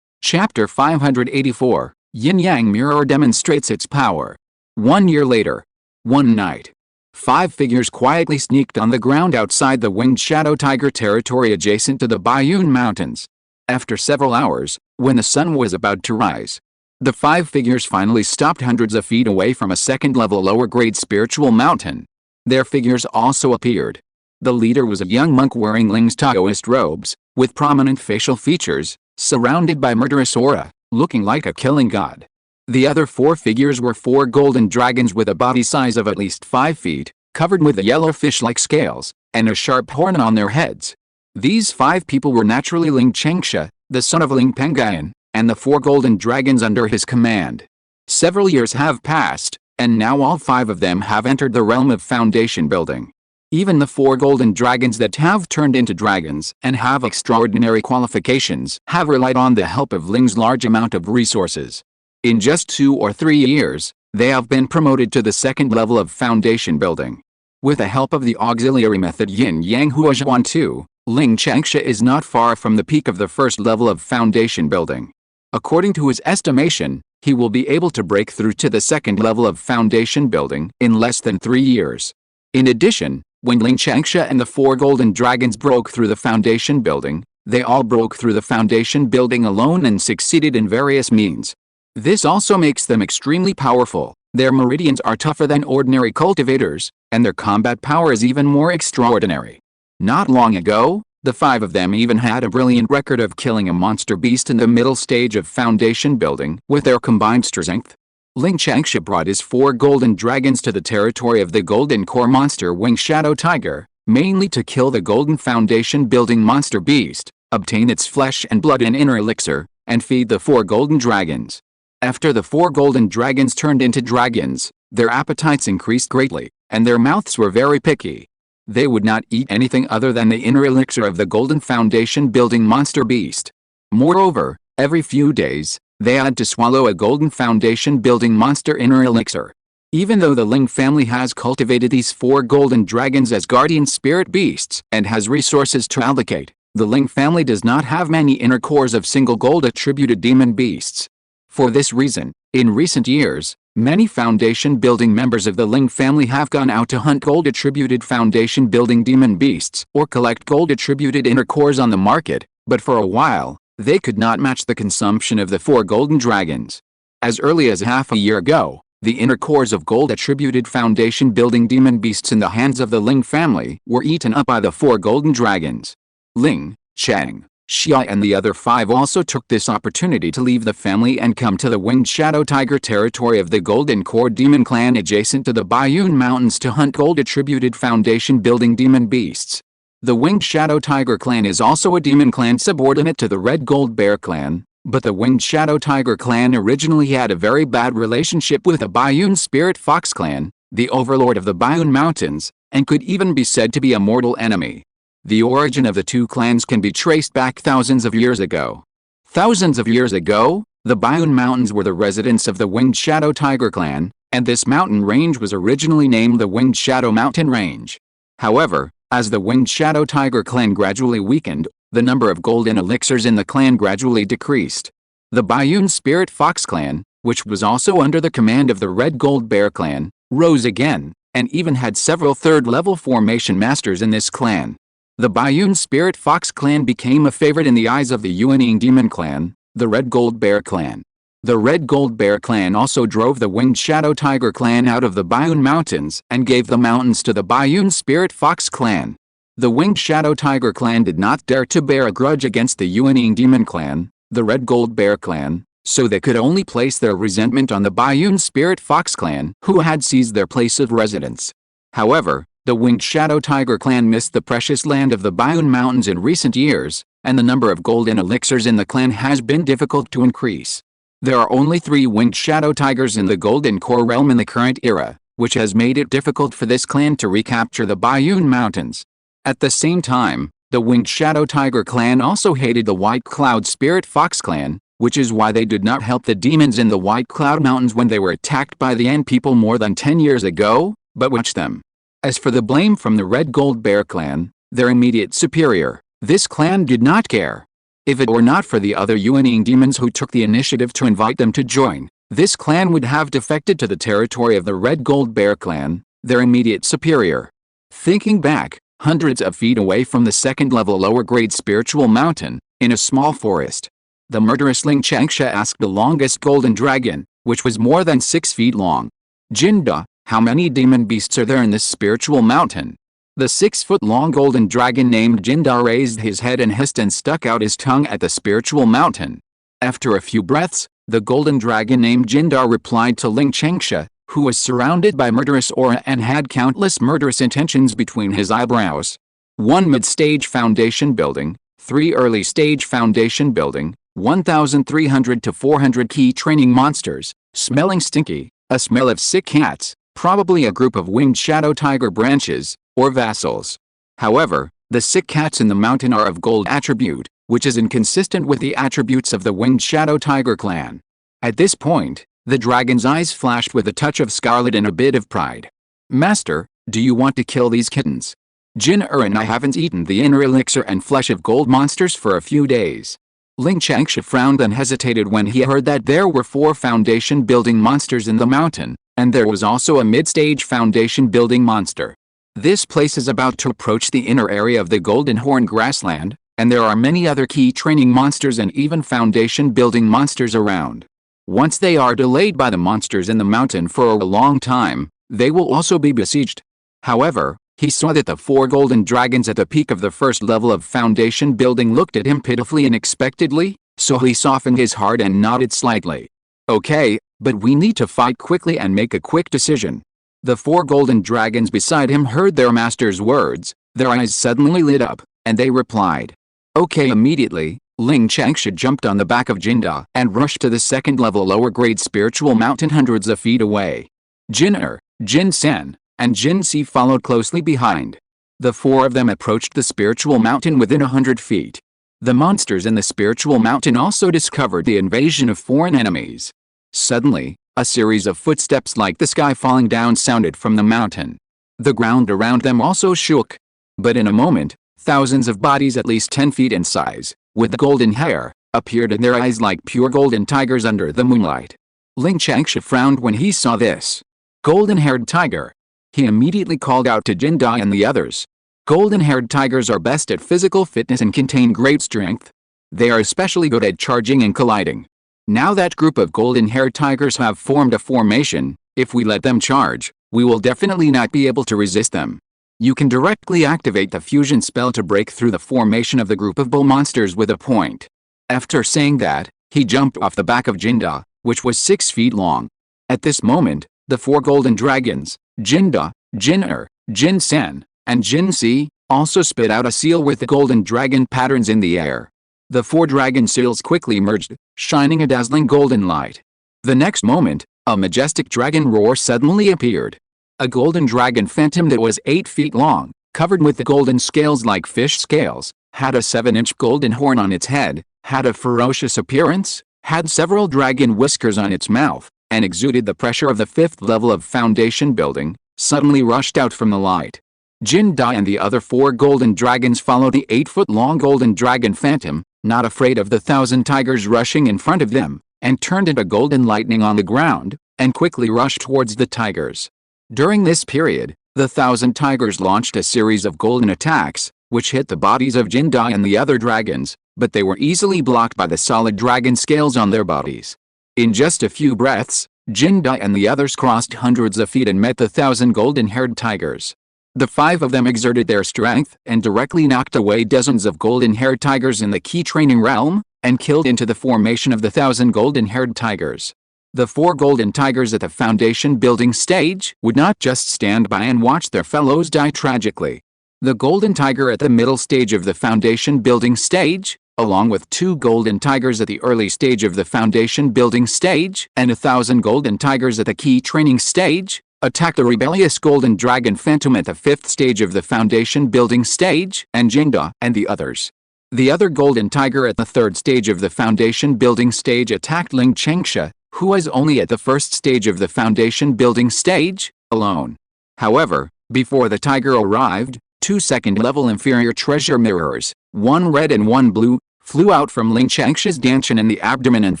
Chapter 584, Yin-Yang Mirror demonstrates its power. 1 year later. One night. 5 figures quietly sneaked on the ground outside the winged shadow tiger territory adjacent to the Bayun Mountains. After several hours, when the sun was about to rise, the 5 figures finally stopped hundreds of feet away from a second-level lower-grade spiritual mountain. Their figures also appeared. The leader was a young monk wearing Ling's Taoist robes, with prominent facial features, surrounded by murderous aura, looking like a killing god. The other 4 figures were 4 golden dragons with a body size of at least 5 feet, covered with yellow fish-like scales, and a sharp horn on their heads. These 5 people were naturally Ling Changsha, the son of Ling Pengyun, and the 4 golden dragons under his command. Several years have passed, and now all 5 of them have entered the realm of foundation building. Even the 4 golden dragons that have turned into dragons and have extraordinary qualifications have relied on the help of Ling's large amount of resources. In just 2 or 3 years, they have been promoted to the second level of foundation building. With the help of the auxiliary method Yin-Yang Huazhuan 2, Ling Changsha is not far from the peak of the first level of foundation building. According to his estimation, he will be able to break through to the second level of foundation building in less than 3 years. In addition, when Ling Changsha and the 4 golden dragons broke through the foundation building, they all broke through the foundation building alone and succeeded in various means. This also makes them extremely powerful. Their meridians are tougher than ordinary cultivators, and their combat power is even more extraordinary. Not long ago, the 5 of them even had a brilliant record of killing a monster beast in the middle stage of foundation building with their combined strength. Ling Changsha brought his 4 golden dragons to the territory of the golden core monster winged shadow tiger, mainly to kill the golden foundation building monster beast, obtain its flesh and blood and inner elixir, and feed the 4 golden dragons. After the 4 golden dragons turned into dragons, their appetites increased greatly, and their mouths were very picky. They would not eat anything other than the inner elixir of the golden foundation building monster beast. Moreover, every few days, they had to swallow a golden foundation building monster inner elixir. Even though the Ling family has cultivated these 4 golden dragons as guardian spirit beasts and has resources to allocate, the Ling family does not have many inner cores of single gold attributed demon beasts. For this reason, in recent years, many foundation building members of the Ling family have gone out to hunt gold attributed foundation building demon beasts or collect gold attributed inner cores on the market, but for a while, they could not match the consumption of the 4 golden dragons. As early as half a year ago, the inner cores of gold attributed foundation building demon beasts in the hands of the Ling family were eaten up by the 4 golden dragons. Ling, Chang, Xia and the other 5 also took this opportunity to leave the family and come to the winged shadow tiger territory of the golden core demon clan adjacent to the Bayun Mountains to hunt gold attributed foundation building demon beasts. The winged shadow tiger clan is also a demon clan subordinate to the red gold bear clan, but the winged shadow tiger clan originally had a very bad relationship with the Bayun spirit fox clan, the overlord of the Bayun Mountains, and could even be said to be a mortal enemy. The origin of the two clans can be traced back thousands of years ago. Thousands of years ago, the Bayun Mountains were the residence of the Winged Shadow Tiger clan, and this mountain range was originally named the Winged Shadow Mountain Range. However, as the Winged Shadow Tiger clan gradually weakened, the number of golden elixirs in the clan gradually decreased. The Bayun Spirit Fox clan, which was also under the command of the Red Gold Bear clan, rose again, and even had several third-level formation masters in this clan. The Bayun Spirit Fox clan became a favorite in the eyes of the Yuanying Demon clan, the Red Gold Bear clan. The Red Gold Bear clan also drove the Winged Shadow Tiger clan out of the Bayun Mountains and gave the mountains to the Bayun Spirit Fox clan. The Winged Shadow Tiger clan did not dare to bear a grudge against the Yuanying Demon clan, the Red Gold Bear clan, so they could only place their resentment on the Bayun Spirit Fox clan, who had seized their place of residence. However, the Winged Shadow Tiger clan missed the precious land of the Bayun Mountains in recent years, and the number of golden elixirs in the clan has been difficult to increase. There are only 3 Winged Shadow Tigers in the Golden Core realm in the current era, which has made it difficult for this clan to recapture the Bayun Mountains. At the same time, the Winged Shadow Tiger clan also hated the White Cloud Spirit Fox clan, which is why they did not help the demons in the White Cloud Mountains when they were attacked by the Ant people more than 10 years ago, but watched them. As for the blame from the Red Gold Bear clan, their immediate superior, this clan did not care. If it were not for the other Yuanying demons who took the initiative to invite them to join, this clan would have defected to the territory of the Red Gold Bear clan, their immediate superior. Thinking back, hundreds of feet away from the second-level lower-grade spiritual mountain, in a small forest, the murderous Lingxiao asked the longest golden dragon, which was more than 6 feet long, "Jinda, how many demon beasts are there in this spiritual mountain?" The 6-foot-long golden dragon named Jinda raised his head and hissed and stuck out his tongue at the spiritual mountain. After a few breaths, the golden dragon named Jinda replied to Lingxiao, who was surrounded by murderous aura and had countless murderous intentions between his eyebrows. 1 mid-stage foundation building, 3 early-stage foundation building, 1,300 to 400 key training monsters, smelling stinky, a smell of sick cats, probably a group of Winged Shadow Tiger branches, or vassals. However, the sick cats in the mountain are of gold attribute, which is inconsistent with the attributes of the Winged Shadow Tiger clan. At this point, the dragon's eyes flashed with a touch of scarlet and a bit of pride. "Master, do you want to kill these kittens? Jin-er and I haven't eaten the inner elixir and flesh of gold monsters for a few days." Lingxiao frowned and hesitated when he heard that there were 4 foundation building monsters in the mountain, and there was also a mid-stage foundation building monster. This place is about to approach the inner area of the Golden Horn grassland, and there are many other key training monsters and even foundation building monsters around. Once they are delayed by the monsters in the mountain for a long time, they will also be besieged. However, he saw that the 4 golden dragons at the peak of the first level of foundation building looked at him pitifully and unexpectedly, so he softened his heart and nodded slightly. "Okay, but we need to fight quickly and make a quick decision." The 4 golden dragons beside him heard their master's words, their eyes suddenly lit up, and they replied, "Okay." Immediately, Lingxiao jumped on the back of Jinda and rushed to the second-level lower-grade spiritual mountain hundreds of feet away. Jin-er, Jin-sen, and Jin-si followed closely behind. The 4 of them approached the spiritual mountain within 100 feet. The monsters in the spiritual mountain also discovered the invasion of foreign enemies. Suddenly, a series of footsteps like the sky falling down sounded from the mountain. The ground around them also shook. But in a moment, thousands of bodies at least 10 feet in size, with golden hair, appeared in their eyes like pure golden tigers under the moonlight. Lingxiao frowned when he saw this golden-haired tiger. He immediately called out to Jinda and the others. Golden-haired tigers are best at physical fitness and contain great strength. They are especially good at charging and colliding. Now that group of golden-haired tigers have formed a formation, if we let them charge, we will definitely not be able to resist them. You can directly activate the fusion spell to break through the formation of the group of bull monsters with a point. After saying that, he jumped off the back of Jinda, which was 6 feet long. At this moment, the 4 golden dragons, Jinda, Jin-er, Jin-sen, and Jin-si, also spit out a seal with the golden dragon patterns in the air. The 4 dragon seals quickly merged, shining a dazzling golden light. The next moment, a majestic dragon roar suddenly appeared. A golden dragon phantom that was 8 feet long, covered with the golden scales like fish scales, had a 7-inch golden horn on its head, had a ferocious appearance, had several dragon whiskers on its mouth, and exuded the pressure of the 5th level of foundation building, suddenly rushed out from the light. Jin Da and the other 4 golden dragons followed the 8-foot-long golden dragon phantom, not afraid of the 1,000 tigers rushing in front of them, and turned into golden lightning on the ground, and quickly rushed towards the tigers. During this period, the 1,000 tigers launched a series of golden attacks, which hit the bodies of Jin Da and the other dragons, but they were easily blocked by the solid dragon scales on their bodies. In just a few breaths, Jin Da and the others crossed hundreds of feet and met the 1,000 golden-haired tigers. The 5 of them exerted their strength and directly knocked away dozens of golden-haired tigers in the key training realm, and killed into the formation of the 1,000 golden-haired tigers. The 4 golden tigers at the foundation building stage would not just stand by and watch their fellows die tragically. The golden tiger at the middle stage of the foundation building stage, along with 2 golden tigers at the early stage of the foundation building stage and 1,000 golden tigers at the key training stage, attacked the rebellious golden dragon phantom at the 5th stage of the foundation building stage and Jin Da and the others. The other golden tiger at the 3rd stage of the foundation building stage attacked Lingxiao, who was only at the 1st stage of the foundation building stage, alone. However, before the tiger arrived, 2 2nd-level inferior treasure mirrors, 1 red and 1 blue, flew out from Lingxiao's dantian in the abdomen and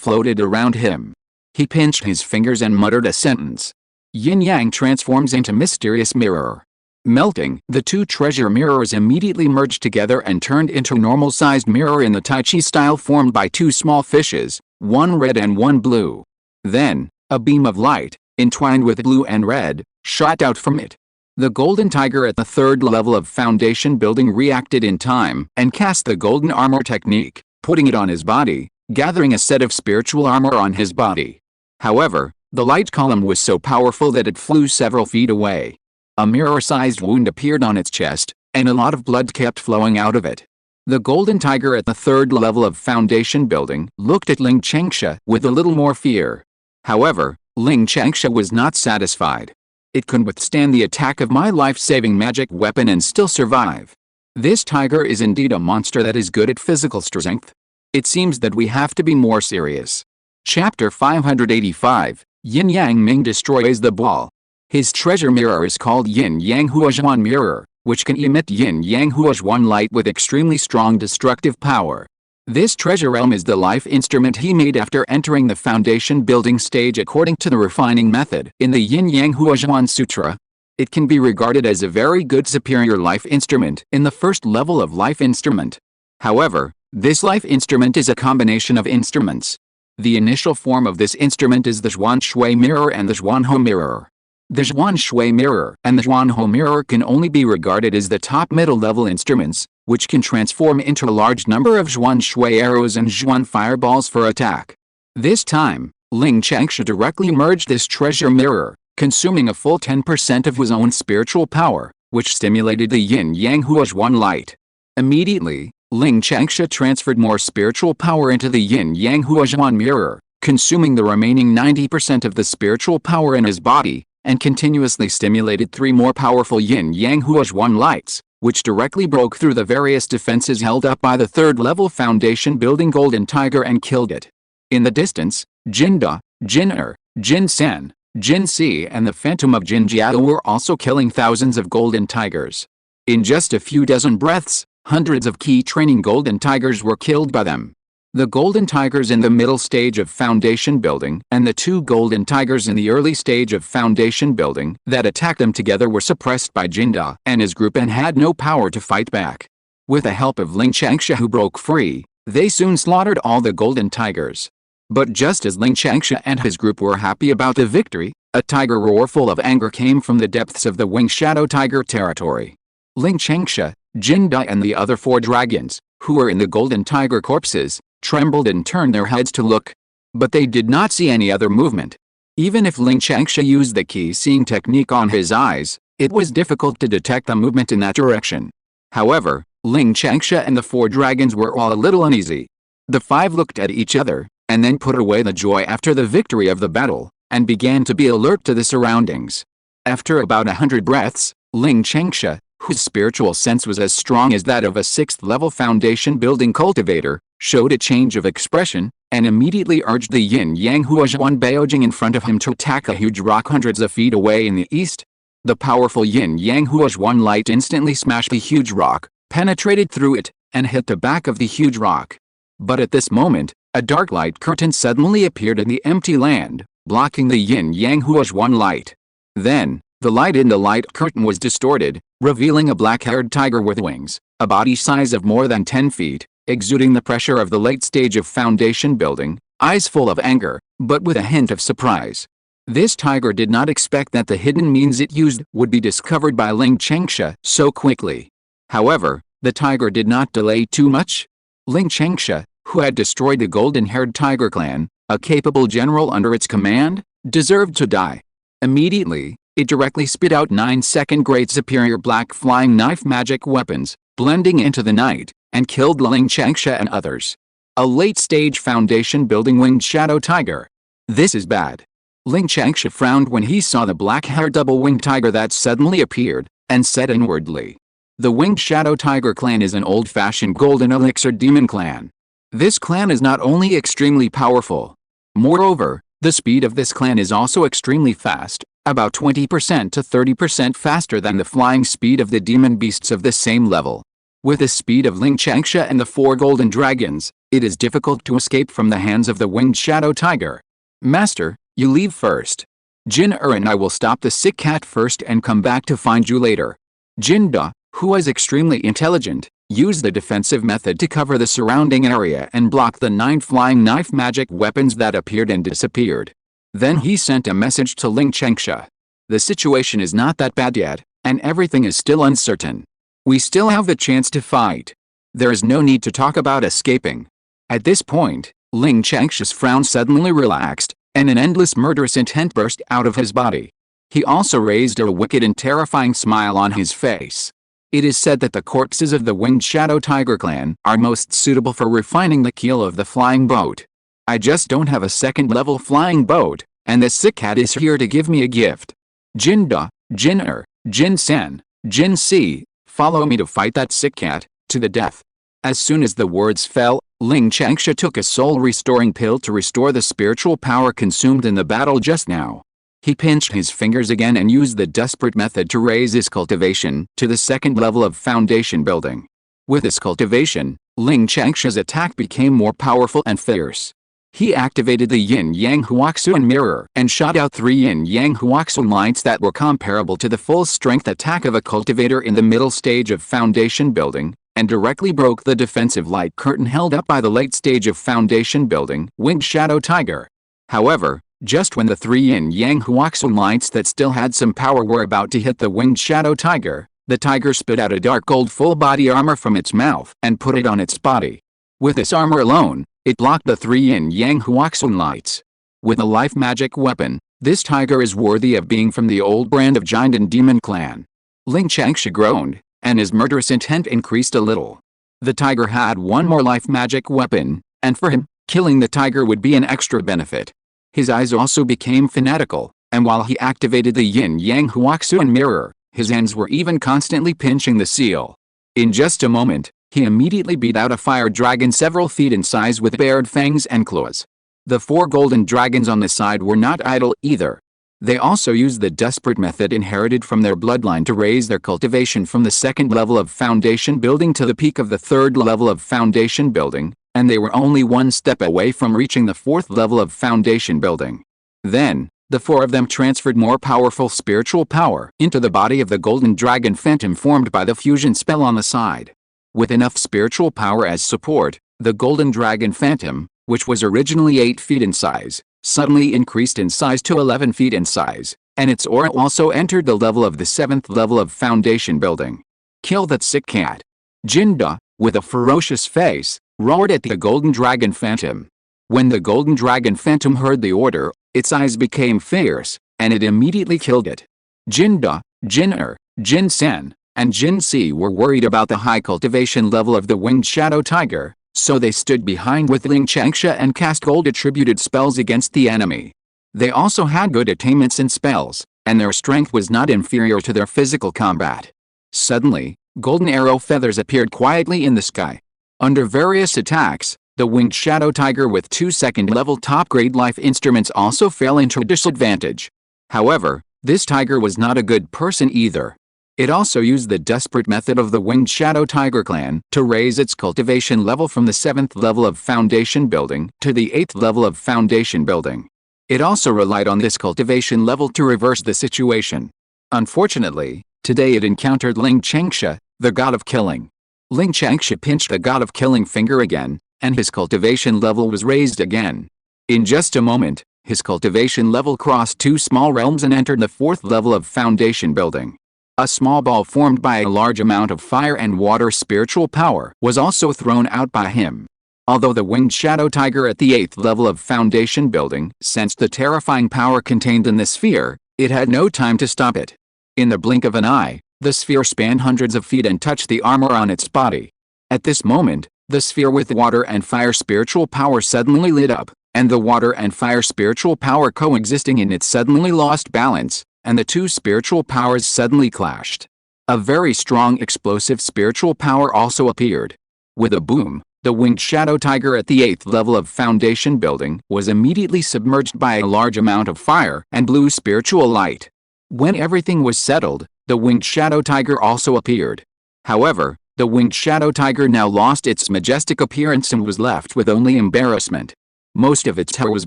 floated around him. He pinched his fingers and muttered a sentence. Yin-Yang transforms into mysterious mirror. Melting, the 2 treasure mirrors immediately merged together and turned into normal-sized mirror in the Tai Chi style formed by 2 small fishes, 1 red and 1 blue. Then, a beam of light, entwined with blue and red, shot out from it. The golden tiger at the 3rd level of foundation building reacted in time and cast the golden armor technique, putting it on his body, gathering a set of spiritual armor on his body. However, the light column was so powerful that it flew several feet away. A mirror-sized wound appeared on its chest, and a lot of blood kept flowing out of it. The golden tiger at the 3rd level of foundation building looked at Lingxiao with a little more fear. However, Lingxiao was not satisfied. It could withstand the attack of my life-saving magic weapon and still survive. This tiger is indeed a monster that is good at physical strength. It seems that we have to be more serious. Chapter 585, Yin-Yang Ming destroys the ball. His treasure mirror is called Yin-Yang Huazhuan Mirror, which can emit Yin-Yang Huazhuan light with extremely strong destructive power. This treasure realm is the life instrument he made after entering the foundation building stage according to the refining method in the Yin-Yang Huazhuan Sutra. It can be regarded as a very good superior life instrument in the 1st level of life instrument. However, this life instrument is a combination of instruments. The initial form of this instrument is the Zhuan Shui mirror and the Zhuanhou mirror. The Zhuan Shui mirror and the Zhuanhou mirror can only be regarded as the top middle-level instruments, which can transform into a large number of Zhuan Shui arrows and Zhuan fireballs for attack. This time, Lingxiao directly merged this treasure mirror, consuming a full 10% of his own spiritual power, which stimulated the Yin-Yang Huazhuan light. Immediately, Lingxiao transferred more spiritual power into the Yin-Yang Huazhuan mirror, consuming the remaining 90% of the spiritual power in his body, and continuously stimulated 3 more powerful Yin-Yang Huazhuan lights, which directly broke through the various defenses held up by the 3rd-level foundation building golden tiger and killed it. In the distance, Jin Da, Jin Er, Jin Sen, Jin Si and the phantom of Jin Jiao were also killing thousands of golden tigers. In just a few dozen breaths, hundreds of key training golden tigers were killed by them. The golden tigers in the middle stage of foundation building and the 2 golden tigers in the early stage of foundation building that attacked them together were suppressed by Jin Da and his group and had no power to fight back. With the help of Lingxiao who broke free, they soon slaughtered all the golden tigers. But just as Lingxiao and his group were happy about the victory, a tiger roar full of anger came from the depths of the winged shadow tiger territory. Lingxiao, Jin Da and the other 4 dragons, who were in the golden tiger corpses, trembled and turned their heads to look. But they did not see any other movement. Even if Lingxiao used the key-seeing technique on his eyes, it was difficult to detect the movement in that direction. However, Lingxiao and the 4 dragons were all a little uneasy. The 5 looked at each other, and then put away the joy after the victory of the battle, and began to be alert to the surroundings. After about 100 breaths, Ling Qingsha, whose spiritual sense was as strong as that of a 6th-level foundation-building cultivator, showed a change of expression, and immediately urged the Yin-Yang Huazhuan Baojing in front of him to attack a huge rock hundreds of feet away in the east. The powerful Yin-Yang Huazhuan light instantly smashed the huge rock, penetrated through it, and hit the back of the huge rock. But at this moment, a dark light curtain suddenly appeared in the empty land, blocking the Yin-Yang Huazhuan light. Then, the light in the light curtain was distorted, revealing a black-haired tiger with wings, a body size of more than 10 feet, exuding the pressure of the late stage of foundation building, eyes full of anger, but with a hint of surprise. This tiger did not expect that the hidden means it used would be discovered by Ling Qingsha so quickly. However, the tiger did not delay too much. Ling Qingsha, who had destroyed the golden-haired tiger clan, a capable general under its command, deserved to die. Immediately, it directly spit out 9 second-grade superior black flying knife magic weapons, blending into the night, and killed Ling Qingsha and others. A late-stage foundation-building winged shadow tiger. This is bad. Ling Qingsha frowned when he saw the black-haired double-winged tiger that suddenly appeared, and said inwardly, "The winged shadow tiger clan is an old-fashioned golden elixir demon clan. This clan is not only extremely powerful. Moreover, the speed of this clan is also extremely fast, about 20% to 30% faster than the flying speed of the demon beasts of the same level. With the speed of Ling Qingsha and the 4 golden dragons, it is difficult to escape from the hands of the winged shadow tiger. Master, you leave first. Jin-Er and I will stop the sick cat first and come back to find you later." Jin-Da, who was extremely intelligent, used the defensive method to cover the surrounding area and block the 9 flying knife magic weapons that appeared and disappeared. Then he sent a message to Ling Qingsha. "The situation is not that bad yet, and everything is still uncertain. We still have the chance to fight. There is no need to talk about escaping." At this point, Ling Qingsha's frown suddenly relaxed, and an endless murderous intent burst out of his body. He also raised a wicked and terrifying smile on his face. It is said that the corpses of the winged shadow tiger clan are most suitable for refining the keel of the flying boat. I just don't have a 2nd-level flying boat, and the sick cat is here to give me a gift. Jin-Da, Jin-Er, Jin-Sen, Jin-Si, follow me to fight that sick cat, to the death." As soon as the words fell, Ling Qingsha took a soul-restoring pill to restore the spiritual power consumed in the battle just now. He pinched his fingers again and used the desperate method to raise his cultivation to the 2nd level of foundation building. With his cultivation, Ling Qingsha's attack became more powerful and fierce. He activated the Yin-Yang Huaxuan mirror and shot out 3 Yin-Yang Huaxuan lights that were comparable to the full-strength attack of a cultivator in the middle stage of foundation building, and directly broke the defensive light curtain held up by the late stage of foundation building winged shadow tiger. However, just when the 3 Yin-Yang Huaxuan lights that still had some power were about to hit the winged shadow tiger, the tiger spit out a dark gold full-body armor from its mouth and put it on its body. With this armor alone, it blocked the 3 Yin-Yang Huaxuan lights. With a life magic weapon, this tiger is worthy of being from the old brand of giant and demon clan. Ling Qingsha groaned, and his murderous intent increased a little. The tiger had one more life magic weapon, and for him, killing the tiger would be an extra benefit. His eyes also became fanatical, and while he activated the Yin-Yang Huaxuan mirror, his hands were even constantly pinching the seal. In just a moment, he immediately beat out a fire dragon several feet in size with bared fangs and claws. The 4 golden dragons on the side were not idle either. They also used the desperate method inherited from their bloodline to raise their cultivation from the 2nd level of foundation building to the peak of the 3rd level of foundation building, and they were only 1 step away from reaching the 4th level of foundation building. Then, the 4 of them transferred more powerful spiritual power into the body of the golden dragon phantom formed by the fusion spell on the side. With enough spiritual power as support, the golden dragon phantom, which was originally 8 feet in size, suddenly increased in size to 11 feet in size, and its aura also entered the level of the 7th level of foundation building. "Kill that sick cat." Jin-Da, with a ferocious face, roared at the golden dragon phantom. When the golden dragon phantom heard the order, its eyes became fierce, and it immediately killed it. Jin-Da, Jin-Er, Jin-Sen, and Jin-Si were worried about the high cultivation level of the winged shadow tiger, so they stood behind with Ling Qingsha and cast gold-attributed spells against the enemy. They also had good attainments in spells, and their strength was not inferior to their physical combat. Suddenly, golden arrow feathers appeared quietly in the sky. Under various attacks, the winged shadow tiger with 2 second-level top-grade life instruments also fell into disadvantage. However, this tiger was not a good person either. It also used the desperate method of the winged shadow tiger clan to raise its cultivation level from the 7th level of foundation building to the 8th level of foundation building. It also relied on this cultivation level to reverse the situation. Unfortunately, today it encountered Lingxiao, the god of killing. Lingxiao pinched the god of killing finger again, and his cultivation level was raised again. In just a moment, his cultivation level crossed 2 small realms and entered the 4th level of foundation building. A small ball formed by a large amount of fire and water spiritual power was also thrown out by him. Although the winged shadow tiger at the 8th level of foundation building sensed the terrifying power contained in the sphere, it had no time to stop it. In the blink of an eye, the sphere spanned hundreds of feet and touched the armor on its body. At this moment, the sphere with water and fire spiritual power suddenly lit up, and the water and fire spiritual power coexisting in it suddenly lost balance, and the 2 spiritual powers suddenly clashed. A very strong explosive spiritual power also appeared. With a boom, the winged shadow tiger at the 8th level of foundation building was immediately submerged by a large amount of fire and blue spiritual light. When everything was settled, the winged shadow tiger also appeared. However, the winged shadow tiger now lost its majestic appearance and was left with only embarrassment. Most of its hair was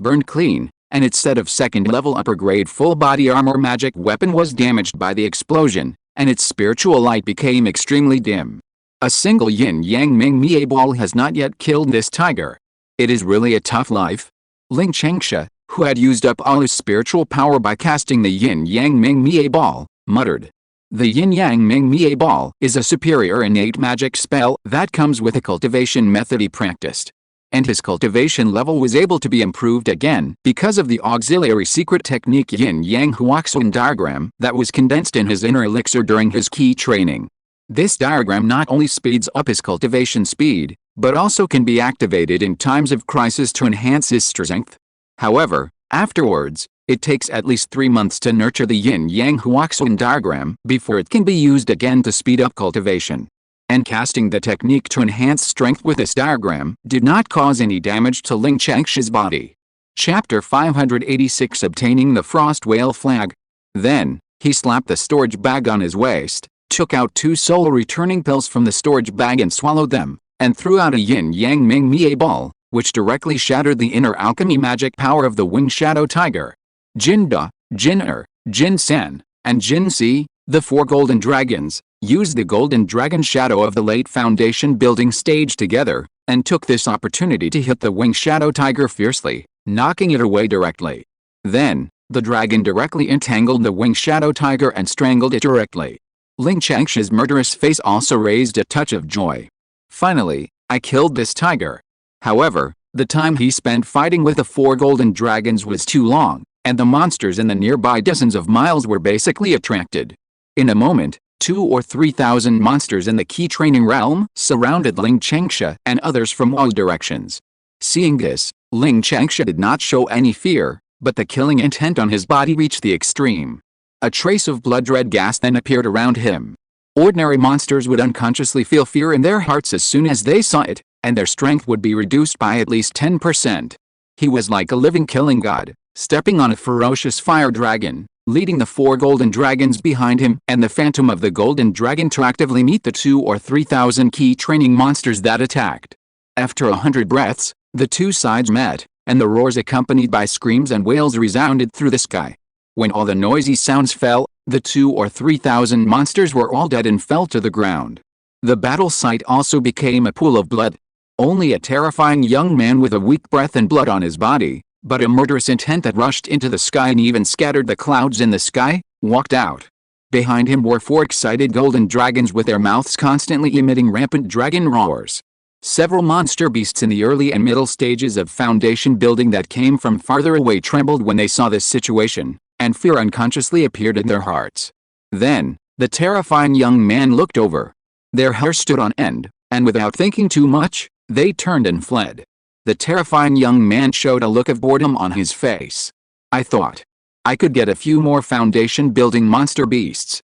burned clean, and its set of 2nd level upper grade full body armor magic weapon was damaged by the explosion, and its spiritual light became extremely dim. A single yin-yang ming ball has not yet killed this tiger. It is really a tough life. Lingxiao, who had used up all his spiritual power by casting the yin-yang ming ball, muttered. The yin-yang ming ball is a superior innate magic spell that comes with a cultivation method he practiced. And his cultivation level was able to be improved again because of the auxiliary secret technique yin-yang huaxun diagram that was condensed in his inner elixir during his key training. This diagram not only speeds up his cultivation speed, but also can be activated in times of crisis to enhance his strength. However, afterwards, it takes at least 3 months to nurture the yin-yang huaxun diagram before it can be used again to speed up cultivation. And casting the technique to enhance strength with this diagram did not cause any damage to Lingxiao's body. Chapter 586 Obtaining the Frost Whale Flag. Then, he slapped the storage bag on his waist, took out 2 soul returning pills from the storage bag and swallowed them, and threw out a yin-yang ming ball, which directly shattered the inner alchemy magic power of the winged shadow tiger. Jin Da, Jin Er, Jin Sen, and Jin Si, the 4 golden dragons, used the golden dragon shadow of the late foundation building stage together, and took this opportunity to hit the winged shadow tiger fiercely, knocking it away directly. Then, the dragon directly entangled the winged shadow tiger and strangled it directly. Lingxiao's murderous face also raised a touch of joy. Finally, I killed this tiger. However, the time he spent fighting with the 4 golden dragons was too long, and the monsters in the nearby dozens of miles were basically attracted. In a moment, 2,000 or 3,000 monsters in the key training realm surrounded Lingxiao and others from all directions. Seeing this, Lingxiao did not show any fear, but the killing intent on his body reached the extreme. A trace of blood-red gas then appeared around him. Ordinary monsters would unconsciously feel fear in their hearts as soon as they saw it, and their strength would be reduced by at least 10%. He was like a living killing god, stepping on a ferocious fire dragon, leading the 4 golden dragons behind him and the phantom of the golden dragon to actively meet the 2,000 or 3,000 key training monsters that attacked. After 100 breaths, the 2 sides met, and the roars accompanied by screams and wails resounded through the sky. When all the noisy sounds fell, the 2,000 or 3,000 monsters were all dead and fell to the ground. The battle site also became a pool of blood. Only a terrifying young man with a weak breath and blood on his body, but a murderous intent that rushed into the sky and even scattered the clouds in the sky, walked out. Behind him were 4 excited golden dragons with their mouths constantly emitting rampant dragon roars. Several monster beasts in the early and middle stages of foundation building that came from farther away trembled when they saw this situation, and fear unconsciously appeared in their hearts. Then, the terrifying young man looked over. Their hair stood on end, and without thinking too much, they turned and fled. The terrifying young man showed a look of boredom on his face. I thought. I could get a few more foundation-building monster beasts.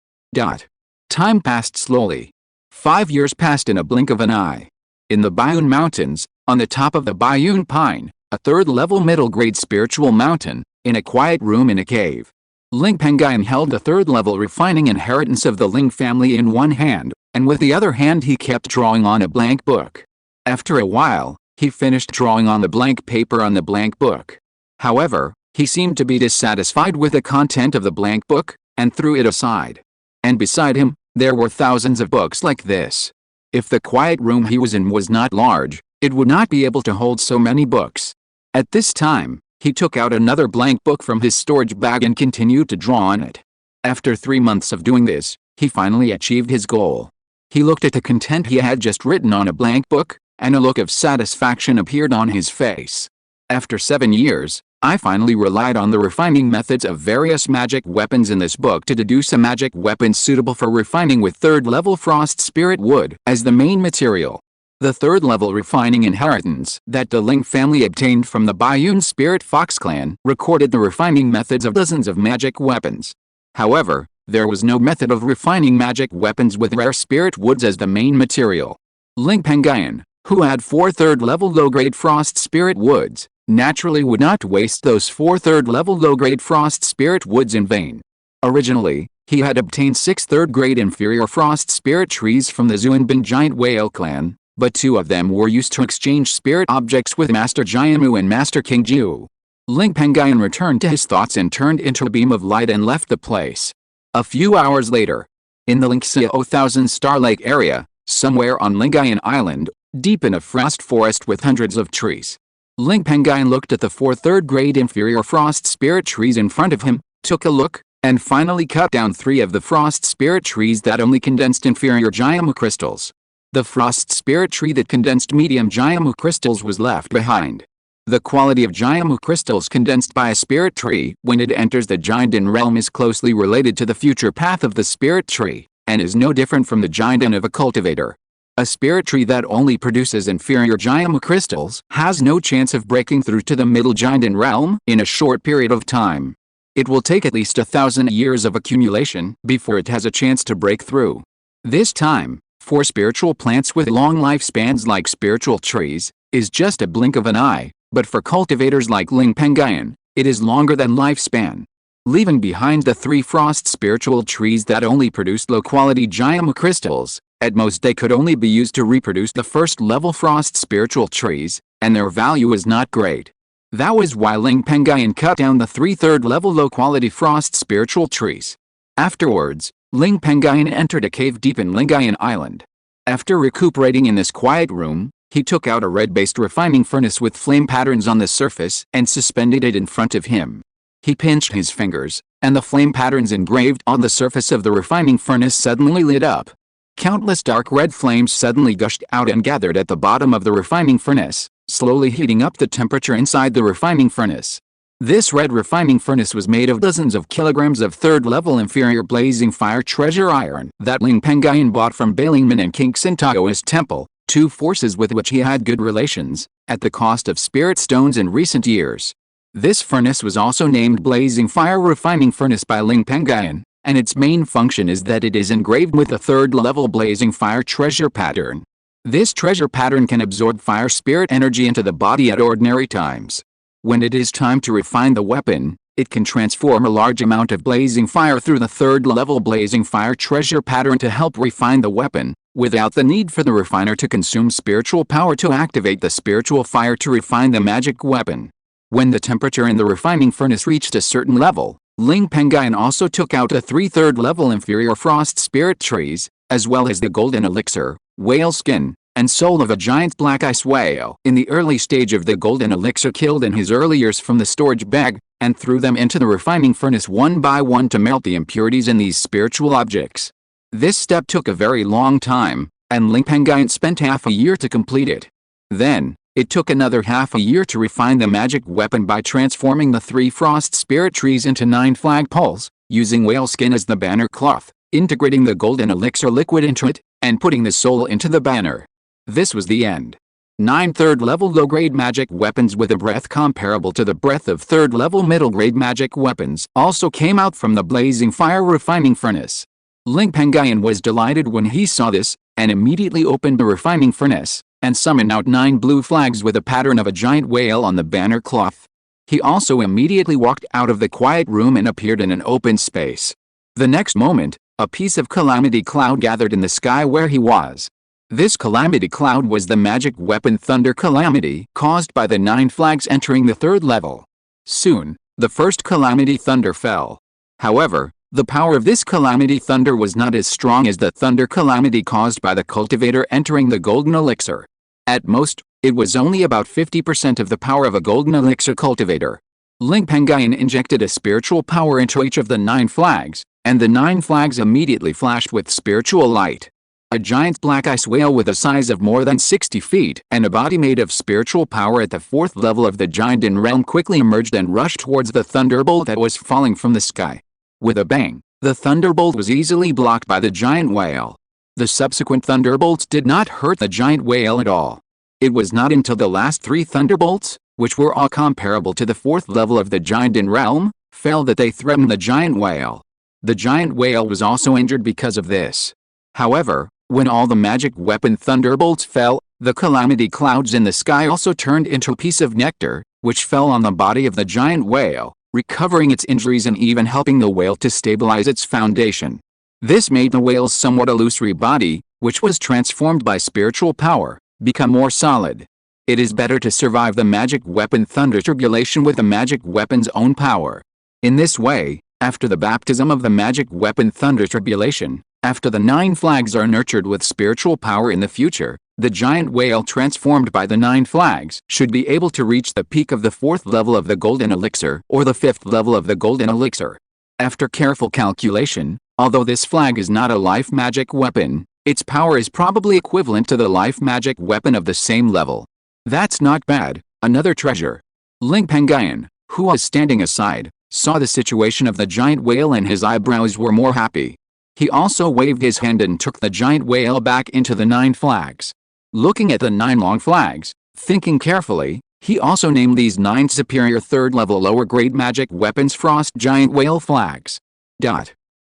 Time passed slowly. 5 years passed in a blink of an eye. In the Bayun Mountains, on the top of the Bayun Pine, a third-level middle-grade spiritual mountain, in a quiet room in a cave, Ling Pengyun held the third-level refining inheritance of the Ling family in one hand, and with the other hand he kept drawing on a blank book. After a while, he finished drawing on the blank paper on the blank book. However, he seemed to be dissatisfied with the content of the blank book, and threw it aside. And beside him, there were thousands of books like this. If the quiet room he was in was not large, it would not be able to hold so many books. At this time, he took out another blank book from his storage bag and continued to draw on it. After 3 months of doing this, he finally achieved his goal. He looked at the content he had just written on a blank book, and a look of satisfaction appeared on his face. After 7 years, I finally relied on the refining methods of various magic weapons in this book to deduce a magic weapon suitable for refining with third-level frost spirit wood as the main material. The third-level refining inheritance that the Ling family obtained from the Bayun Spirit Fox clan recorded the refining methods of dozens of magic weapons. However, there was no method of refining magic weapons with rare spirit woods as the main material. Ling Pengyun, who had 4 third-level low-grade frost spirit woods, naturally would not waste those 4 third-level low-grade frost spirit woods in vain. Originally, he had obtained 6 third-grade inferior frost spirit trees from the Zuanbin giant whale clan, but 2 of them were used to exchange spirit objects with Master Jiamu and Master Qingji. Ling Pengyun returned to his thoughts and turned into a beam of light and left the place. A few hours later, in the Lingxiao Thousand Star Lake area, somewhere on Lingxiao Island, deep in a frost forest with hundreds of trees, Ling Pengyun looked at the 4 third-grade inferior frost spirit trees in front of him, took a look, and finally cut down 3 of the frost spirit trees that only condensed inferior Jiamu crystals. The frost spirit tree that condensed medium Jiamu crystals was left behind. The quality of Jiamu crystals condensed by a spirit tree when it enters the Jaidan realm is closely related to the future path of the spirit tree, and is no different from the Jaidan of a cultivator. A spirit tree that only produces inferior Jiamu crystals has no chance of breaking through to the middle Jaidan realm in a short period of time. It will take at least 1,000 years of accumulation before it has a chance to break through. This time, for spiritual plants with long lifespans like spiritual trees, is just a blink of an eye, but for cultivators like Ling Pengyun, it is longer than lifespan. Leaving behind the 3 frost spiritual trees that only produced low-quality Jiamu crystals, at most they could only be used to reproduce the first-level frost spiritual trees, and their value is not great. That was why Ling Pengyun cut down the 3 third-level low-quality frost spiritual trees. Afterwards, Ling Pengyun entered a cave deep in Lingxiao Island. After recuperating in this quiet room, he took out a red-based refining furnace with flame patterns on the surface and suspended it in front of him. He pinched his fingers, and the flame patterns engraved on the surface of the refining furnace suddenly lit up. Countless dark red flames suddenly gushed out and gathered at the bottom of the refining furnace, slowly heating up the temperature inside the refining furnace. This red refining furnace was made of dozens of kilograms of third-level inferior blazing fire treasure iron that Ling Pengyun bought from Bailingman and Qingshi Taoist temple, 2 forces with which he had good relations, at the cost of spirit stones in recent years. This furnace was also named Blazing Fire Refining Furnace by Ling Pengyun, and its main function is that it is engraved with a third-level blazing fire treasure pattern. This treasure pattern can absorb fire spirit energy into the body at ordinary times. When it is time to refine the weapon, it can transform a large amount of blazing fire through the third-level blazing fire treasure pattern to help refine the weapon, without the need for the refiner to consume spiritual power to activate the spiritual fire to refine the magic weapon. When the temperature in the refining furnace reached a certain level, Ling Pengyun also took out the 3 third-level inferior frost spirit trees, as well as the golden elixir, whale skin, and soul of a giant black ice whale in the early stage of the golden elixir killed in his early years from the storage bag, and threw them into the refining furnace one by one to melt the impurities in these spiritual objects. This step took a very long time, and Ling Pengyun spent half a year to complete it. Then, it took another half a year to refine the magic weapon by transforming the 3 frost spirit trees into 9 flagpoles, using whale skin as the banner cloth, integrating the golden elixir liquid into it, and putting the soul into the banner. This was the end. 9 third-level low-grade magic weapons with a breath comparable to the breath of third-level middle-grade magic weapons also came out from the blazing fire refining furnace. Ling Pengyun was delighted when he saw this, and immediately opened the refining furnace, and summoned out 9 blue flags with a pattern of a giant whale on the banner cloth. He also immediately walked out of the quiet room and appeared in an open space. The next moment, a piece of calamity cloud gathered in the sky where he was. This calamity cloud was the magic weapon Thunder Calamity, caused by the 9 flags entering the 3rd level. Soon, the first calamity thunder fell. However, the power of this calamity thunder was not as strong as the thunder calamity caused by the cultivator entering the golden elixir. At most, it was only about 50% of the power of a golden elixir cultivator. Ling Pengyun injected a spiritual power into each of the 9 flags, and the 9 flags immediately flashed with spiritual light. A giant black ice whale with a size of more than 60 feet and a body made of spiritual power at the 4th level of the Dantian realm quickly emerged and rushed towards the thunderbolt that was falling from the sky. With a bang, the thunderbolt was easily blocked by the giant whale. The subsequent thunderbolts did not hurt the giant whale at all. It was not until the last 3 thunderbolts, which were all comparable to the 4th level of the Dantian realm, fell that they threatened the giant whale. The giant whale was also injured because of this. However, when all the magic weapon thunderbolts fell, the calamity clouds in the sky also turned into a piece of nectar, which fell on the body of the giant whale, recovering its injuries and even helping the whale to stabilize its foundation. This made the whale's somewhat illusory body, which was transformed by spiritual power, become more solid. It is better to survive the magic weapon thunder tribulation with the magic weapon's own power. In this way, after the baptism of the magic weapon thunder tribulation, after the 9 flags are nurtured with spiritual power in the future, the giant whale transformed by the 9 flags should be able to reach the peak of the 4th level of the golden elixir or the 5th level of the golden elixir. After careful calculation, although this flag is not a life magic weapon, its power is probably equivalent to the life magic weapon of the same level. That's not bad. Another treasure. Ling Pengyun, who was standing aside, saw the situation of the giant whale and his eyebrows were more happy. He also waved his hand and took the giant whale back into the 9 flags. Looking at the 9 long flags, thinking carefully, he also named these 9 superior 3rd level lower grade magic weapons Frost Giant Whale flags.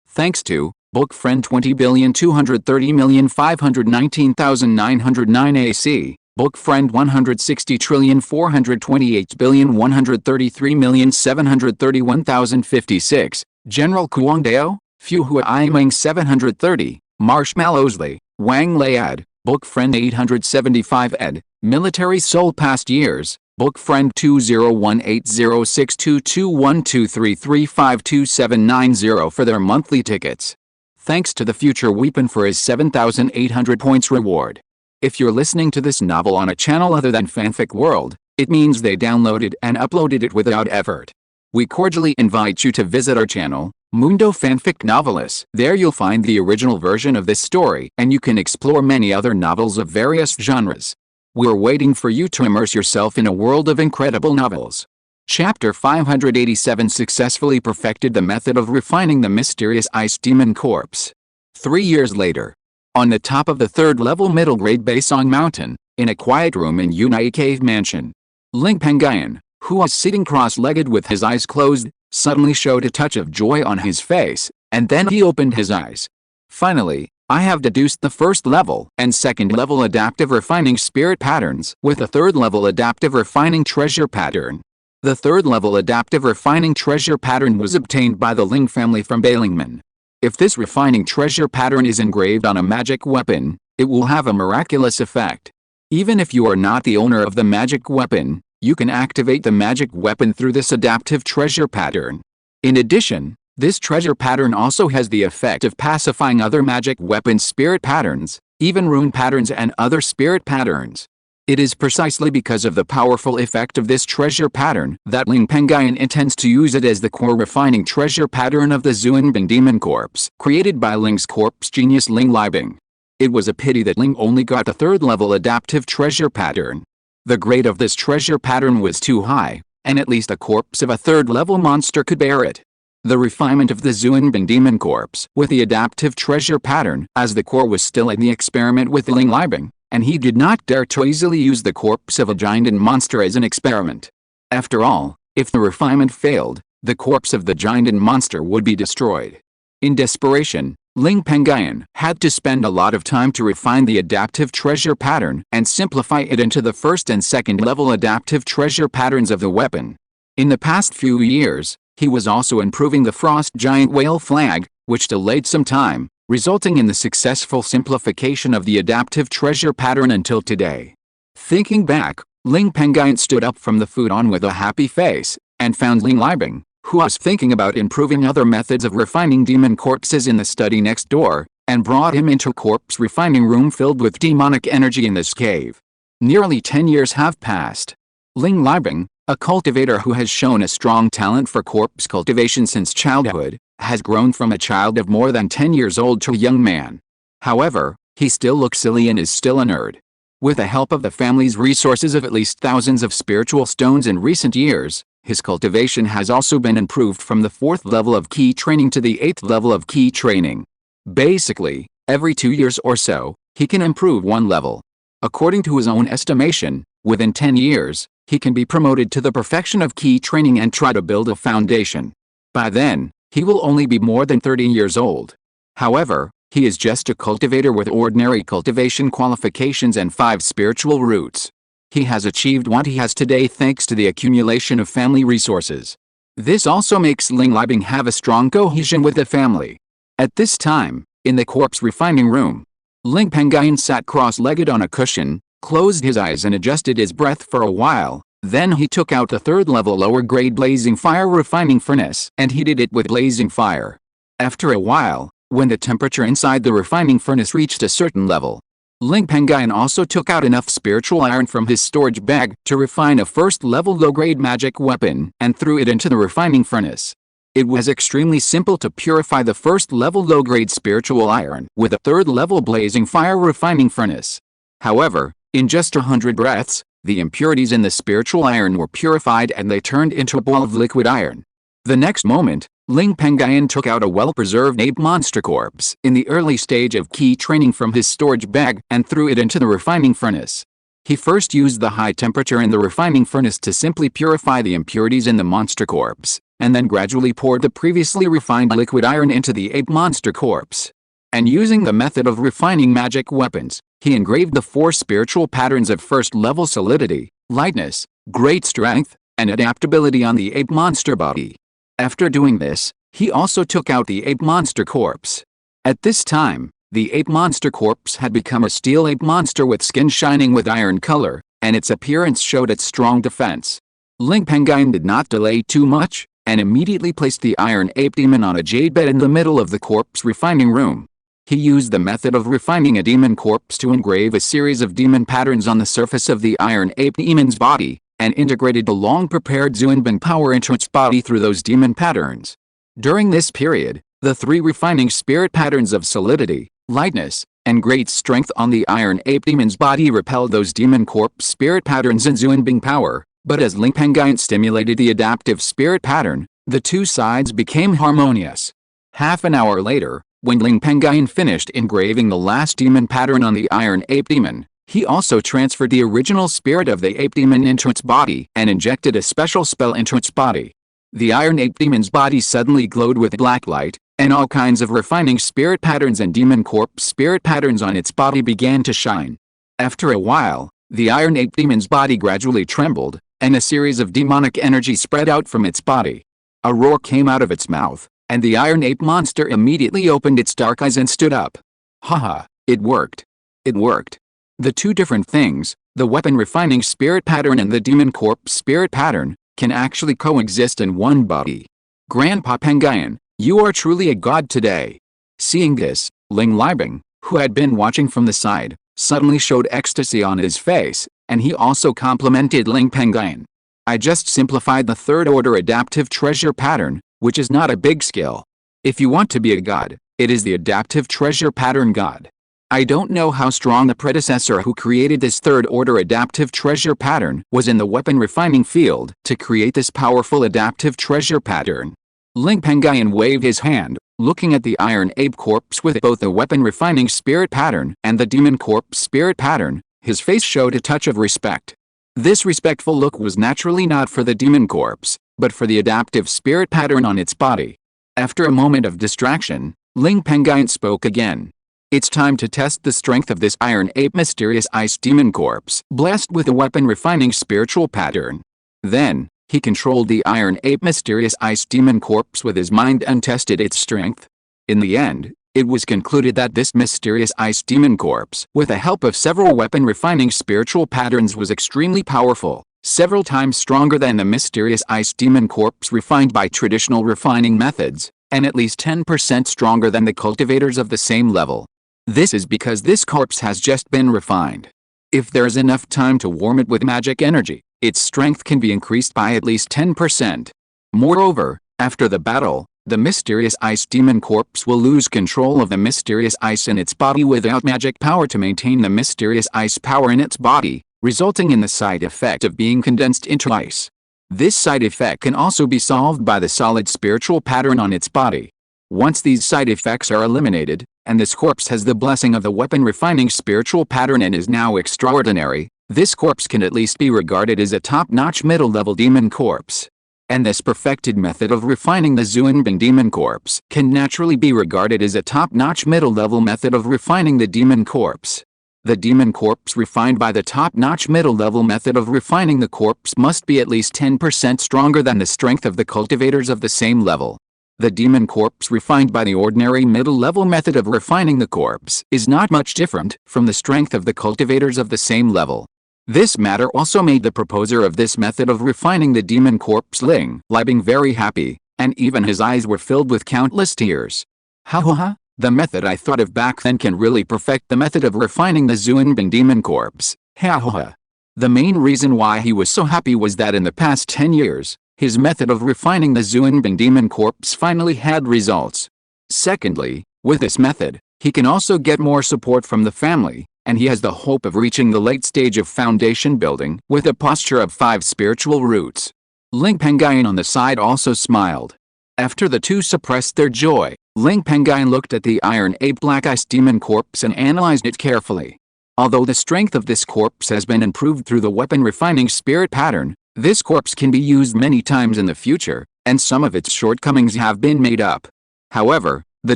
Thanks to Book Friend 20,230,519,909 AC, Book Friend 160,428,133,731,056, General Kuangdao, Fu Hua Iming 730, Marshmallowsley, Wang Layad, Book Friend 875 ed., Military Soul Past Years, Book Friend 20180622123352790 for their monthly tickets. Thanks to the Future Weapon for his 7,800 points reward. If you're listening to this novel on a channel other than Fanfic World, it means they downloaded and uploaded it without effort. We cordially invite you to visit our channel, Mundo Fanfic Novelis. There you'll find the original version of this story and you can explore many other novels of various genres. We're waiting for you to immerse yourself in a world of incredible novels. Chapter 587 successfully perfected the method of refining the mysterious ice demon corpse. 3 years later. On the top of the 3rd level middle grade Baisong Mountain, in a quiet room in Yunai Cave Mansion, Ling Pengyun, who was sitting cross-legged with his eyes closed, suddenly showed a touch of joy on his face, and then he opened his eyes. Finally, I have deduced the 1st level and 2nd level adaptive refining spirit patterns with a 3rd level adaptive refining treasure pattern. The 3rd level adaptive refining treasure pattern was obtained by the Ling family from Bailingman. If this refining treasure pattern is engraved on a magic weapon, it will have a miraculous effect. Even if you are not the owner of the magic weapon, you can activate the magic weapon through this adaptive treasure pattern. In addition, this treasure pattern also has the effect of pacifying other magic weapon spirit patterns, even rune patterns and other spirit patterns. It is precisely because of the powerful effect of this treasure pattern that Ling Pengyun intends to use it as the core refining treasure pattern of the Zuanbin Demon Corpse, created by Ling's corpse genius Ling Libing. It was a pity that Ling only got the 3rd level adaptive treasure pattern. The grade of this treasure pattern was too high, and at least a corpse of a 3rd level monster could bear it. The refinement of the Zuanbin Demon Corpse with the adaptive treasure pattern as the core was still in the experiment with Ling Libing, and he did not dare to easily use the corpse of a giant monster as an experiment. After all, if the refinement failed, the corpse of the giant monster would be destroyed. In desperation, Ling Pengyun had to spend a lot of time to refine the adaptive treasure pattern and simplify it into the first and second level adaptive treasure patterns of the weapon. In the past few years, he was also improving the frost giant whale flag, which delayed some time, resulting in the successful simplification of the adaptive treasure pattern until today. Thinking back, Ling Pengyun stood up from the futon with a happy face, and found Ling Libing, who was thinking about improving other methods of refining demon corpses in the study next door, and brought him into a corpse refining room filled with demonic energy in this cave. Nearly 10 years have passed. Ling Libing, a cultivator who has shown a strong talent for corpse cultivation since childhood, has grown from a child of more than 10 years old to a young man. However, he still looks silly and is still a nerd. With the help of the family's resources of at least thousands of spiritual stones in recent years, his cultivation has also been improved from the 4th level of key training to the 8th level of key training. Basically, every 2 years or so, he can improve 1 level. According to his own estimation, within 10 years, he can be promoted to the perfection of key training and try to build a foundation. By then, he will only be more than 30 years old. However, he is just a cultivator with ordinary cultivation qualifications and 5 spiritual roots. He has achieved what he has today thanks to the accumulation of family resources. This also makes Ling Libing have a strong cohesion with the family. At this time, in the corpse refining room, Ling Pengyun sat cross-legged on a cushion, closed his eyes and adjusted his breath for a while. Then he took out the 3rd level lower grade blazing fire refining furnace and heated it with blazing fire. After a while, when the temperature inside the refining furnace reached a certain level, Ling Pengyun also took out enough spiritual iron from his storage bag to refine a 1st level low-grade magic weapon and threw it into the refining furnace. It was extremely simple to purify the 1st level low-grade spiritual iron with a 3rd level blazing fire refining furnace. However, in just 100 breaths, the impurities in the spiritual iron were purified and they turned into a ball of liquid iron. The next moment, Ling Pengyun took out a well-preserved ape monster corpse in the early stage of key training from his storage bag and threw it into the refining furnace. He first used the high temperature in the refining furnace to simply purify the impurities in the monster corpse, and then gradually poured the previously refined liquid iron into the ape monster corpse. And using the method of refining magic weapons, he engraved the 4 spiritual patterns of 1st level solidity, lightness, great strength, and adaptability on the ape monster body. After doing this, he also took out the ape monster corpse. At this time, the ape monster corpse had become a steel ape monster with skin shining with iron color, and its appearance showed its strong defense. Ling Pengyun did not delay too much, and immediately placed the iron ape demon on a jade bed in the middle of the corpse refining room. He used the method of refining a demon corpse to engrave a series of demon patterns on the surface of the iron ape demon's body, and integrated the long-prepared Zhuanbing power into its body through those demon patterns. During this period, the 3 refining spirit patterns of solidity, lightness, and great strength on the iron ape demon's body repelled those demon corpse spirit patterns and Zhuanbing power, but as Ling Pengyun stimulated the adaptive spirit pattern, the 2 sides became harmonious. Half an hour later, when Ling Pengyun finished engraving the last demon pattern on the iron ape demon, he also transferred the original spirit of the ape demon into its body and injected a special spell into its body. The iron ape demon's body suddenly glowed with black light, and all kinds of refining spirit patterns and demon corpse spirit patterns on its body began to shine. After a while, the iron ape demon's body gradually trembled, and a series of demonic energy spread out from its body. A roar came out of its mouth, and the iron ape monster immediately opened its dark eyes and stood up. Haha, it worked. It worked. The 2 different things, the weapon refining spirit pattern and the demon corpse spirit pattern, can actually coexist in one body. Grandpa Pengyun, you are truly a god today. Seeing this, Ling Libing, who had been watching from the side, suddenly showed ecstasy on his face, and he also complimented Ling Pengyun. I just simplified the 3rd order adaptive treasure pattern, which is not a big skill. If you want to be a god, it is the adaptive treasure pattern god. I don't know how strong the predecessor who created this 3rd order adaptive treasure pattern was in the weapon refining field to create this powerful adaptive treasure pattern. Ling Pengyun waved his hand, Looking at the Iron Ape corpse with both the weapon refining spirit pattern and the demon corpse spirit pattern, his face showed a touch of respect. This respectful look was naturally not for the demon corpse, but for the adaptive spirit pattern on its body. After a moment of distraction, Ling Pengyun spoke again. It's time to test the strength of this Iron Ape mysterious ice demon corpse, blessed with a weapon refining spiritual pattern. Then, he controlled the Iron Ape mysterious ice demon corpse with his mind and tested its strength. In the end, it was concluded that this mysterious ice demon corpse, with the help of several weapon refining spiritual patterns, was extremely powerful, several times stronger than the mysterious ice demon corpse refined by traditional refining methods, and at least 10% stronger than the cultivators of the same level. This is because this corpse has just been refined. If there is enough time to warm it with magic energy, its strength can be increased by at least 10%. Moreover, after the battle, the mysterious ice demon corpse will lose control of the mysterious ice in its body without magic power to maintain the mysterious ice power in its body, resulting in the side effect of being condensed into ice. This side effect can also be solved by the solid spiritual pattern on its body. Once these side effects are eliminated, and this corpse has the blessing of the weapon refining spiritual pattern and is now extraordinary, this corpse can at least be regarded as a top-notch middle-level demon corpse. And this perfected method of refining the Zhuanbing demon corpse can naturally be regarded as a top-notch middle-level method of refining the demon corpse. The demon corpse refined by the top-notch middle-level method of refining the corpse must be at least 10% stronger than the strength of the cultivators of the same level. The demon corpse refined by the ordinary middle-level method of refining the corpse is not much different from the strength of the cultivators of the same level. This matter also made the proposer of this method of refining the demon corpse Ling Libing very happy, and even his eyes were filled with countless tears. Ha ha ha, the method I thought of back then can really perfect the method of refining the Zhuanbing demon corpse. Ha ha ha. The main reason why he was so happy was that in the past 10 years, his method of refining the Zhuanbing demon corpse finally had results. Secondly, with this method, he can also get more support from the family, and he has the hope of reaching the late stage of foundation building with a posture of 5 spiritual roots. Ling Pengyun on the side also smiled. After the two suppressed their joy, Ling Pengyun looked at the Iron Ape Black Ice demon corpse and analyzed it carefully. Although the strength of this corpse has been improved through the weapon refining spirit pattern, this corpse can be used many times in the future, and some of its shortcomings have been made up. However, the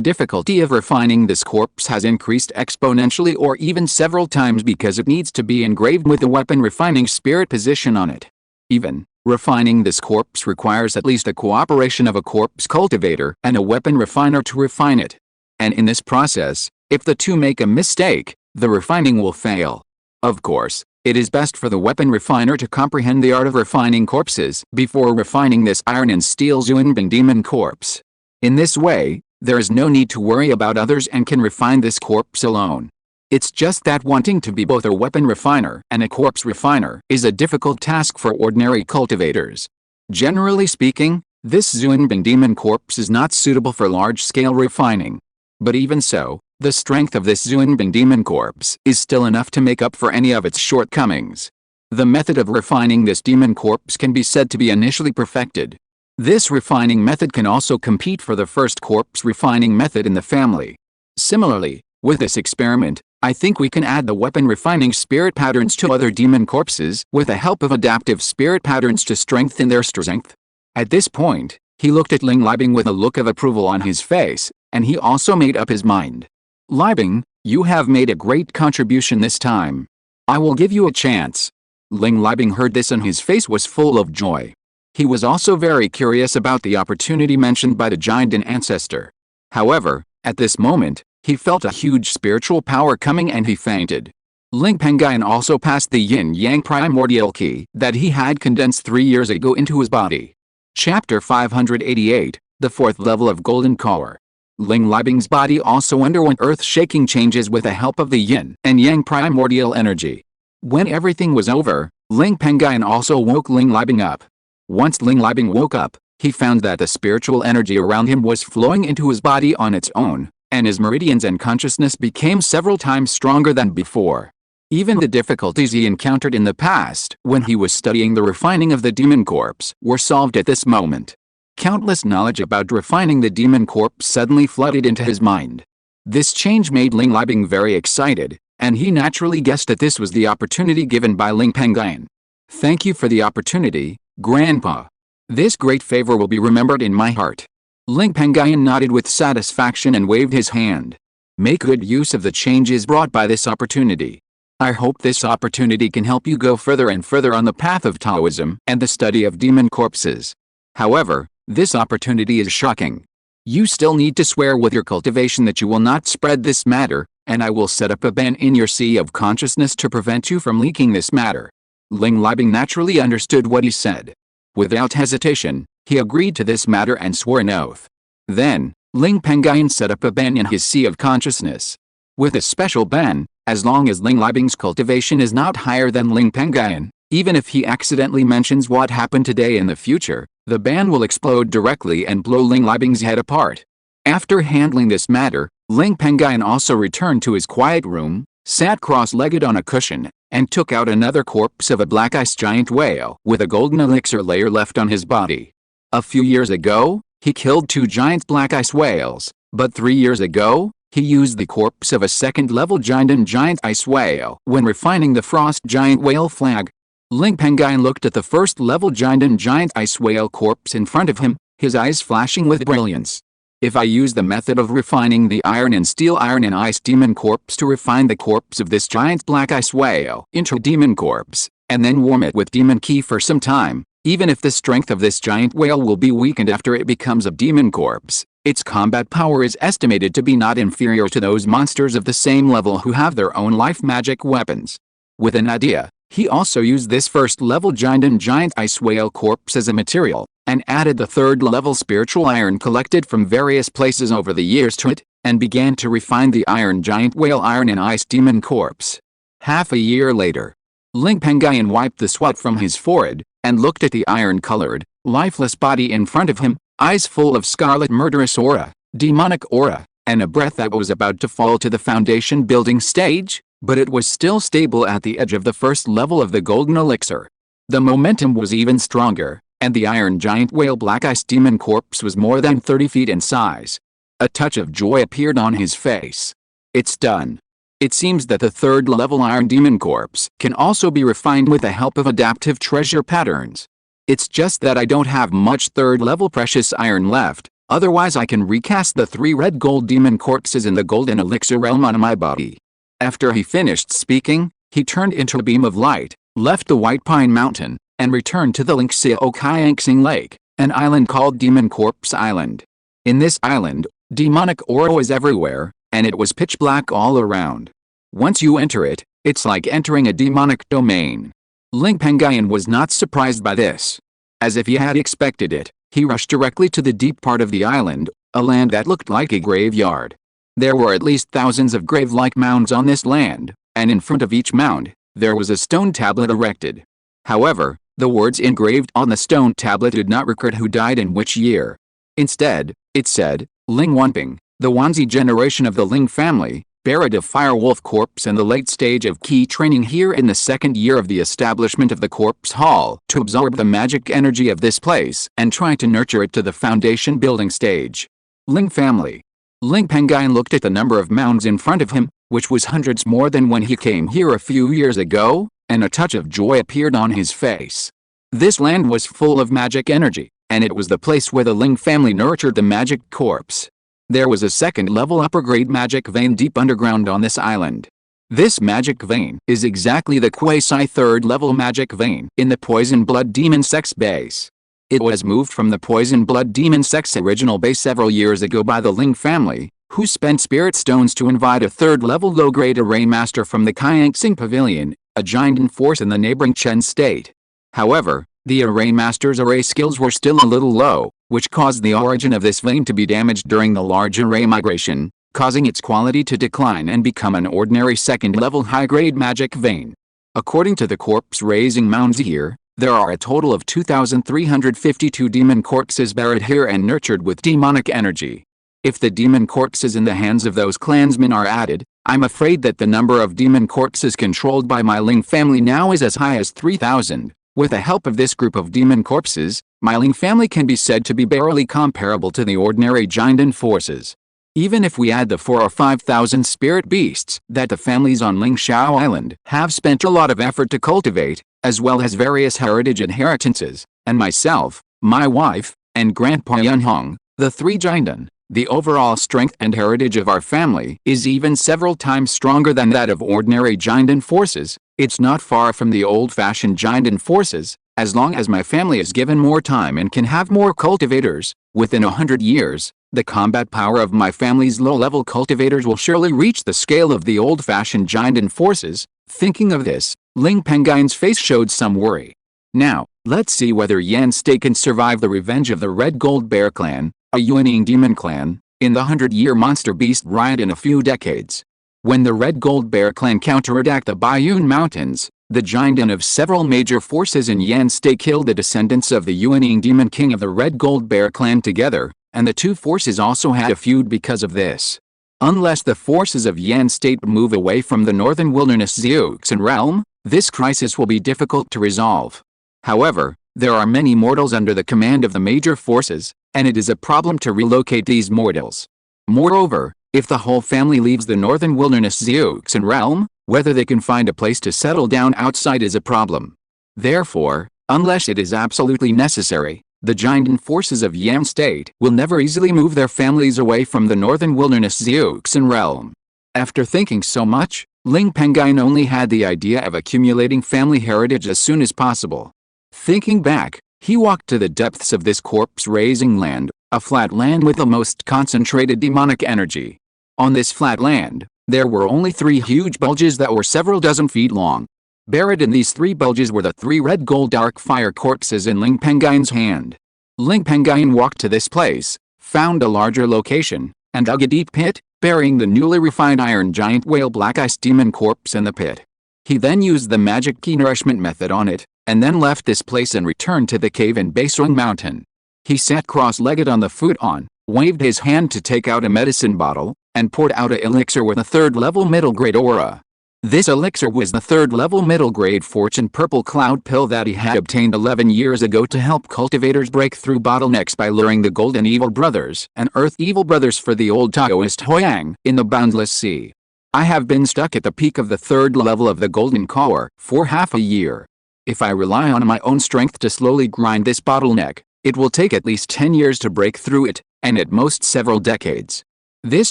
difficulty of refining this corpse has increased exponentially or even several times because it needs to be engraved with the weapon refining spirit position on it. Even, refining this corpse requires at least the cooperation of a corpse cultivator and a weapon refiner to refine it. And in this process, if the two make a mistake, the refining will fail. Of course, it is best for the weapon refiner to comprehend the art of refining corpses before refining this iron and steel Zhuanbing demon corpse. In this way, there is no need to worry about others and can refine this corpse alone. It's just that wanting to be both a weapon refiner and a corpse refiner is a difficult task for ordinary cultivators. Generally speaking, this Zhuanbing demon corpse is not suitable for large-scale refining. But even so, the strength of this Zhuanbing demon corpse is still enough to make up for any of its shortcomings. The method of refining this demon corpse can be said to be initially perfected. This refining method can also compete for the first corpse refining method in the family. Similarly, with this experiment, I think we can add the weapon refining spirit patterns to other demon corpses with the help of adaptive spirit patterns to strengthen their strength. At this point, he looked at Ling Libing with a look of approval on his face, and he also made up his mind. Libing, you have made a great contribution this time. I will give you a chance. Ling Libing heard this and his face was full of joy. He was also very curious about the opportunity mentioned by the giant ancestor. However, at this moment, he felt a huge spiritual power coming and he fainted. Ling Pengyun also passed the yin-yang primordial key that he had condensed 3 years ago into his body. Chapter 588, the 4th level of Golden Color. Ling Libing's body also underwent earth-shaking changes with the help of the yin and yang primordial energy. When everything was over, Ling Pengyun also woke Ling Libing up. Once Ling Libing woke up, he found that the spiritual energy around him was flowing into his body on its own, and his meridians and consciousness became several times stronger than before. Even the difficulties he encountered in the past when he was studying the refining of the demon corpse were solved at this moment. Countless knowledge about refining the demon corpse suddenly flooded into his mind. This change made Ling Libing very excited, and he naturally guessed that this was the opportunity given by Ling Pengyun. Thank you for the opportunity, Grandpa. This great favor will be remembered in my heart. Ling Pengyun nodded with satisfaction and waved his hand. Make good use of the changes brought by this opportunity. I hope this opportunity can help you go further and further on the path of Taoism and the study of demon corpses. However, this opportunity is shocking. You still need to swear with your cultivation that you will not spread this matter, and I will set up a ban in your sea of consciousness to prevent you from leaking this matter. Ling Libing naturally understood what he said. Without hesitation, he agreed to this matter and swore an oath. Then, Ling Pengyun set up a ban in his sea of consciousness. With a special ban, as long as Ling Libing's cultivation is not higher than Ling Pengyun, even if he accidentally mentions what happened today in the future, the ban will explode directly and blow Ling Libing's head apart. After handling this matter, Ling Pengyun also returned to his quiet room, sat cross-legged on a cushion, and took out another corpse of a black ice giant whale with a golden elixir layer left on his body. A few years ago, he killed 2 giant black ice whales, but 3 years ago, he used the corpse of a second-level giant ice whale when refining the frost giant whale flag. Ling Pengyun looked at the first-level giant ice whale corpse in front of him, his eyes flashing with brilliance. If I use the method of refining the iron and ice demon corpse to refine the corpse of this giant black ice whale into a demon corpse, and then warm it with demon key for some time, even if the strength of this giant whale will be weakened after it becomes a demon corpse, its combat power is estimated to be not inferior to those monsters of the same level who have their own life magic weapons. With an idea, he also used this first-level giant ice whale corpse as a material, and added the third-level spiritual iron collected from various places over the years to it, and began to refine the iron giant whale iron and ice demon corpse. Half a year later, Ling Pengyun wiped the sweat from his forehead, and looked at the iron-colored, lifeless body in front of him, eyes full of scarlet murderous aura, demonic aura, and a breath that was about to fall to the foundation building stage, but it was still stable at the edge of the first level of the golden elixir. The momentum was even stronger, and the iron giant whale black ice demon corpse was more than 30 feet in size. A touch of joy appeared on his face. It's done. It seems that the third-level iron demon corpse can also be refined with the help of adaptive treasure patterns. It's just that I don't have much third-level precious iron left, otherwise I can recast the 3 red gold demon corpses in the golden elixir realm on my body. After he finished speaking, he turned into a beam of light, left the White Pine Mountain, and returned to the Lingxiao Lake, an island called Demon Corpse Island. In this island, demonic aura is everywhere, and it was pitch black all around. Once you enter it, it's like entering a demonic domain. Ling Pengyun was not surprised by this. As if he had expected it, he rushed directly to the deep part of the island, a land that looked like a graveyard. There were at least thousands of grave-like mounds on this land, and in front of each mound, there was a stone tablet erected. However, the words engraved on the stone tablet did not record who died in which year. Instead, it said, Ling Wenping, the Wanzi generation of the Ling family, buried a firewolf corpse in the late stage of key training here in the 2nd year of the establishment of the corpse hall to absorb the magic energy of this place and try to nurture it to the foundation building stage. Ling family. Ling Pengyun looked at the number of mounds in front of him, which was hundreds more than when he came here a few years ago, and a touch of joy appeared on his face. This land was full of magic energy, and it was the place where the Ling family nurtured the magic corpse. There was a second-level upper-grade magic vein deep underground on this island. This magic vein is exactly the quasi-third-level magic vein in the poison blood demon sex base. It was moved from the poison blood demon sex original base several years ago by the Ling family, who spent spirit stones to invite a third-level low-grade array master from the Qingshi Pavilion, a giant force in the neighboring Chen state. However, the array master's array skills were still a little low, which caused the origin of this vein to be damaged during the large array migration, causing its quality to decline and become an ordinary second-level high-grade magic vein. According to the corpse-raising mounds here, there are a total of 2,352 demon corpses buried here and nurtured with demonic energy. If the demon corpses in the hands of those clansmen are added, I'm afraid that the number of demon corpses controlled by my Ling family now is as high as 3,000, With the help of this group of demon corpses, my Ling family can be said to be barely comparable to the ordinary Jinden forces. Even if we add the 4,000 or 5,000 spirit beasts that the families on Lingxiao Island have spent a lot of effort to cultivate, as well as various heritage inheritances, and myself, my wife, and Grandpa Yunhong, the 3 Jinden, the overall strength and heritage of our family is even several times stronger than that of ordinary Jinden forces. It's not far from the old-fashioned Jinden forces. As long as my family is given more time and can have more cultivators, within 100 years, the combat power of my family's low-level cultivators will surely reach the scale of the old-fashioned Jinden forces. Thinking of this, Ling Pengyun's face showed some worry. Now, let's see whether Yan State can survive the revenge of the Red Gold Bear clan, a Yuaning demon clan, in the 100-year monster beast riot in a few decades. When the Red Gold Bear clan counterattacked the Qingshi Mountains, the Jinden of several major forces in Yan State killed the descendants of the Yuaning demon king of the Red Gold Bear clan together, and the two forces also had a feud because of this. Unless the forces of Yan State move away from the northern wilderness Xiuxin realm, this crisis will be difficult to resolve. However, there are many mortals under the command of the major forces, and it is a problem to relocate these mortals. Moreover, if the whole family leaves the northern wilderness Xiuxin realm, whether they can find a place to settle down outside is a problem. Therefore, unless it is absolutely necessary, the Jinden forces of Yan State will never easily move their families away from the northern wilderness Xiuxin realm. After thinking so much, Ling Pengyun only had the idea of accumulating family heritage as soon as possible. Thinking back, he walked to the depths of this corpse-raising land, a flat land with the most concentrated demonic energy. On this flat land, there were only 3 huge bulges that were several dozen feet long. Buried in these 3 bulges were the 3 red gold dark fire corpses in Ling Pengyun's hand. Ling Pengyun walked to this place, found a larger location, and dug a deep pit, burying the newly refined iron giant whale black ice demon corpse in the pit. He then used the magic key nourishment method on it, and then left this place and returned to the cave in Qingshi Mountain. He sat cross-legged on the futon, waved his hand to take out a medicine bottle, and poured out an elixir with a 3rd-level middle-grade aura. This elixir was the 3rd-level middle-grade fortune purple cloud pill that he had obtained 11 years ago to help cultivators break through bottlenecks by luring the Golden Evil Brothers and Earth Evil Brothers for the old Taoist Hoyang in the Boundless Sea. I have been stuck at the peak of the 3rd level of the Golden Core for half a year. If I rely on my own strength to slowly grind this bottleneck, it will take at least 10 years to break through it, and at most several decades. This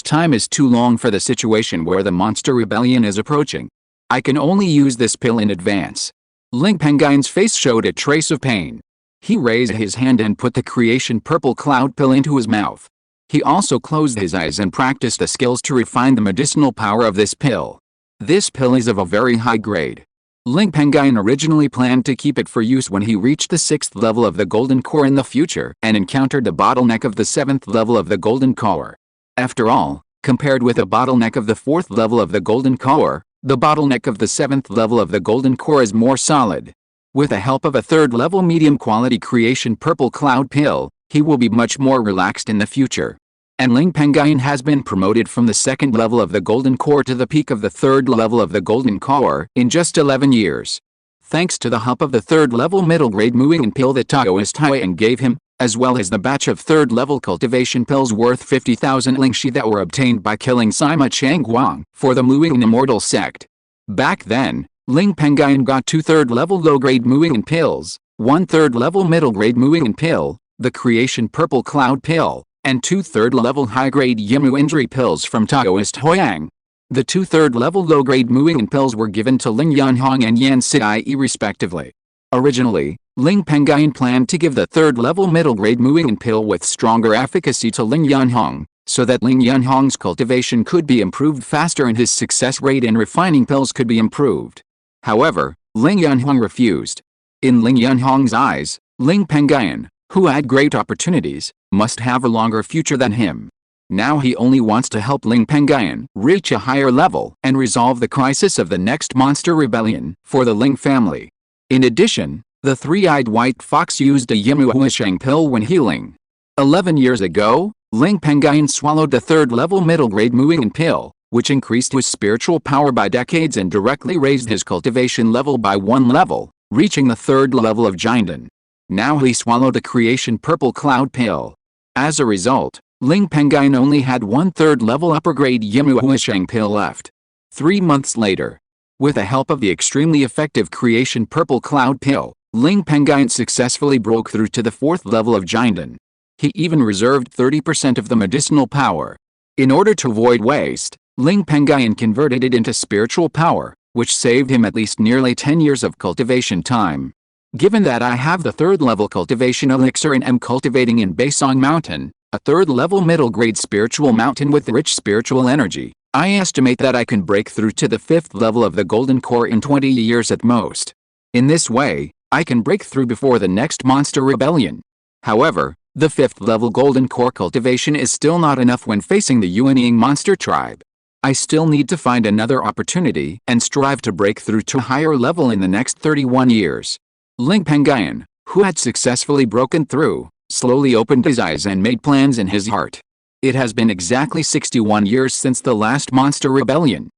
time is too long for the situation where the monster rebellion is approaching. I can only use this pill in advance. Ling Pengyun's face showed a trace of pain. He raised his hand and put the creation purple cloud pill into his mouth. He also closed his eyes and practiced the skills to refine the medicinal power of this pill. This pill is of a very high grade. Ling Pengyun originally planned to keep it for use when he reached the 6th level of the Golden Core in the future and encountered the bottleneck of the 7th level of the Golden Core. After all, compared with the bottleneck of the 4th level of the Golden Core, the bottleneck of the 7th level of the Golden Core is more solid. With the help of a 3rd-level medium-quality creation purple cloud pill, he will be much more relaxed in the future. And Ling Pengyun has been promoted from the 2nd level of the Golden Core to the peak of the 3rd level of the Golden Core in just 11 years. Thanks to the help of the 3rd-level middle-grade Muing pill that Taoist Hoyang gave him, as well as the batch of 3rd-level cultivation pills worth 50,000 lingxi that were obtained by killing Sima Changguang for the Muing Immortal sect. Back then, Ling Pengyun got 2 3rd-level low-grade Muing pills, 1 3rd-level middle-grade Muing pill, the creation purple cloud pill, and 2 3rd-level high-grade Yimu injury pills from Taoist Hoyang. The 2 3rd-level low-grade Muing pills were given to Ling Yunhong and Yan Sai respectively. Originally, Ling Pengyun planned to give the 3rd-level middle-grade Muing pill with stronger efficacy to Ling Yunhong, so that Ling Yunhong's cultivation could be improved faster and his success rate in refining pills could be improved. However, Ling Yunhong refused. In Ling Yunhong's eyes, Ling Pengyun, who had great opportunities, must have a longer future than him. Now he only wants to help Ling Pengyun reach a higher level and resolve the crisis of the next monster rebellion for the Ling family. In addition, the 3-eyed white fox used a Yimu Huisheng pill when healing. 11 years ago, Ling Pengyun swallowed the 3rd-level middle-grade Muing pill, which increased his spiritual power by decades and directly raised his cultivation level by 1 level. reaching the third level of jade. Now he swallowed the creation purple cloud pill. As a result, Ling Pengyun only had one third level upper grade Yimu Huisheng pill left. 3 months later, with the help of the extremely effective creation purple cloud pill, Ling Pengyun successfully broke through to the fourth level of jade. He even reserved 30% of the medicinal power. In order to avoid waste, Ling Pengyun converted it into spiritual power, which saved him at least nearly 10 years of cultivation time. Given that I have the third level cultivation elixir and am cultivating in Qingshi Mountain, a third level middle grade spiritual mountain with rich spiritual energy, I estimate that I can break through to the fifth level of the golden core in 20 years at most. In this way, I can break through before the next monster rebellion. However, the fifth level golden core cultivation is still not enough when facing the Yuanying monster tribe. I still need to find another opportunity and strive to break through to a higher level in the next 31 years. Ling Pengyun, who had successfully broken through, slowly opened his eyes and made plans in his heart. It has been exactly 61 years since the last monster rebellion.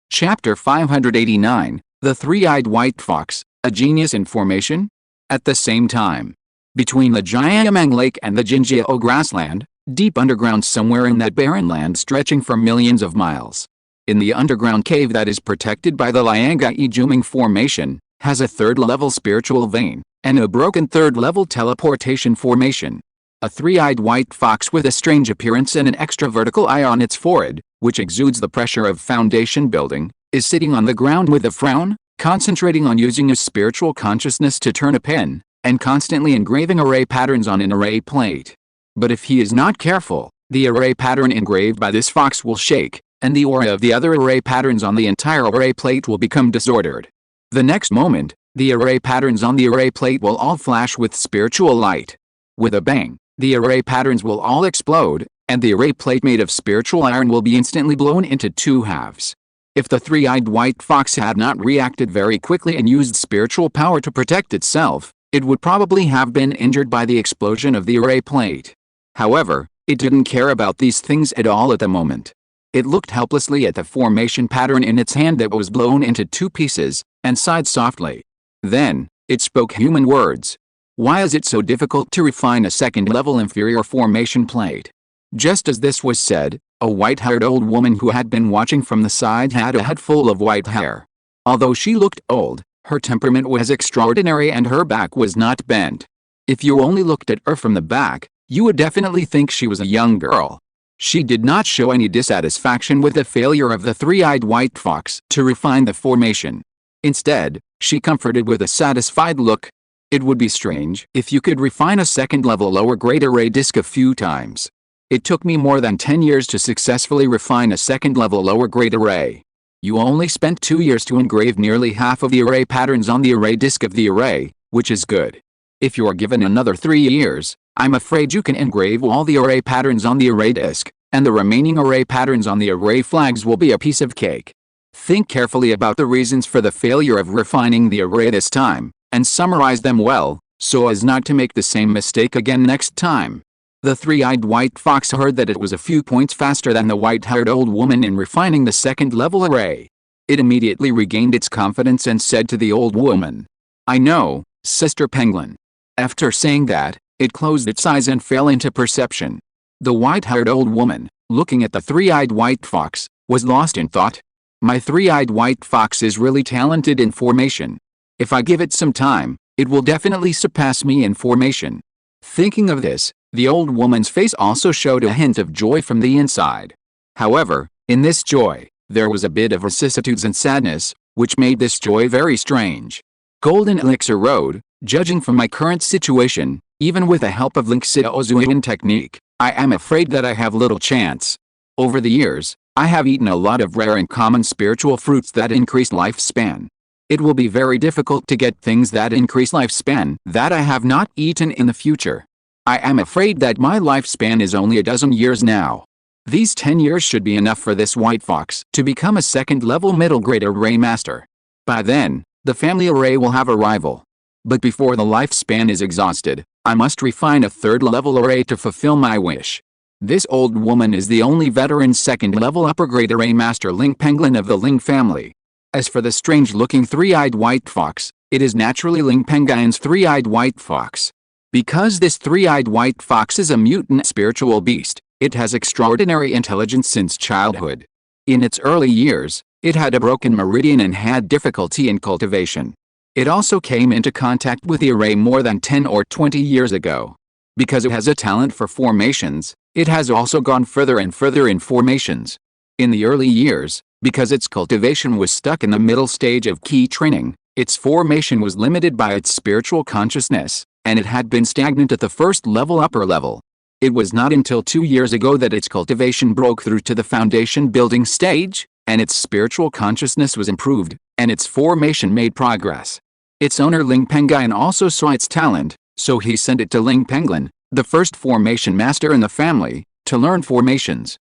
Chapter 589, The Three-Eyed White Fox, a Genius in Formation? At the same time, between the Jiameng Lake and the Jinjiao grassland, deep underground somewhere in that barren land stretching for millions of miles, in the underground cave that is protected by the Liangai Juming Formation, has a third-level spiritual vein, and a broken third-level teleportation formation. A three-eyed white fox with a strange appearance and an extra vertical eye on its forehead, which exudes the pressure of foundation building, is sitting on the ground with a frown, concentrating on using his spiritual consciousness to turn a pen, and constantly engraving array patterns on an array plate. But if he is not careful, the array pattern engraved by this fox will shake, and the aura of the other array patterns on the entire array plate will become disordered. The next moment, the array patterns on the array plate will all flash with spiritual light. With a bang, the array patterns will all explode, and the array plate made of spiritual iron will be instantly blown into two halves. If the three-eyed white fox had not reacted very quickly and used spiritual power to protect itself, it would probably have been injured by the explosion of the array plate. However, it didn't care about these things at all at the moment. It looked helplessly at the formation pattern in its hand that was blown into two pieces, and sighed softly. Then, it spoke human words. Why is it so difficult to refine a second-level inferior formation plate? Just as this was said, a white-haired old woman who had been watching from the side had a head full of white hair. Although she looked old, her temperament was extraordinary and her back was not bent. If you only looked at her from the back, you would definitely think she was a young girl. She did not show any dissatisfaction with the failure of the three-eyed white fox to refine the formation. Instead, she comforted with a satisfied look. It would be strange if you could refine a second-level lower-grade array disk a few times. It took me more than 10 years to successfully refine a second-level lower-grade array. You only spent 2 years to engrave nearly half of the array patterns on the array disk of the array, which is good. If you are given another 3 years, I'm afraid you can engrave all the array patterns on the array disk, and the remaining array patterns on the array flags will be a piece of cake. Think carefully about the reasons for the failure of refining the array this time, and summarize them well, so as not to make the same mistake again next time. The three-eyed white fox heard that it was a few points faster than the white-haired old woman in refining the second-level array. It immediately regained its confidence and said to the old woman, "I know, Sister Penguin." After saying that, it closed its eyes and fell into perception. The white-haired old woman, looking at the three-eyed white fox, was lost in thought. My three-eyed white fox is really talented in formation. If I give it some time, it will definitely surpass me in formation. Thinking of this, the old woman's face also showed a hint of joy from the inside. However, in this joy, there was a bit of vicissitudes and sadness, which made this joy very strange. Golden Elixir Road, judging from my current situation, even with the help of Lingxiao Maturation Technique, I am afraid that I have little chance. Over the years, I have eaten a lot of rare and common spiritual fruits that increase lifespan. It will be very difficult to get things that increase lifespan that I have not eaten in the future. I am afraid that my lifespan is only a dozen years now. These 10 years should be enough for this white fox to become a second-level middle-grade array master. By then, the family array will have a rival. But before the lifespan is exhausted, I must refine a third-level array to fulfill my wish. This old woman is the only veteran second-level upper-grade array master Ling Pengyun of the Ling family. As for the strange-looking three-eyed white fox, It is naturally Ling Pengyun's three-eyed white fox. Because this three-eyed white fox is a mutant spiritual beast, it has extraordinary intelligence since childhood. In its early years, it had a broken meridian and had difficulty in cultivation. It also came into contact with the array more than 10 or 20 years ago. Because it has a talent for formations, it has also gone further and further in formations. In the early years, because its cultivation was stuck in the middle stage of key training, its formation was limited by its spiritual consciousness, and it had been stagnant at the first level upper level. It was not until 2 years ago that its cultivation broke through to the foundation building stage, and its spiritual consciousness was improved, and its formation made progress. Its owner Ling Pengyun also saw its talent, so he sent it to Ling Pengyun, the first formation master in the family, to learn formations.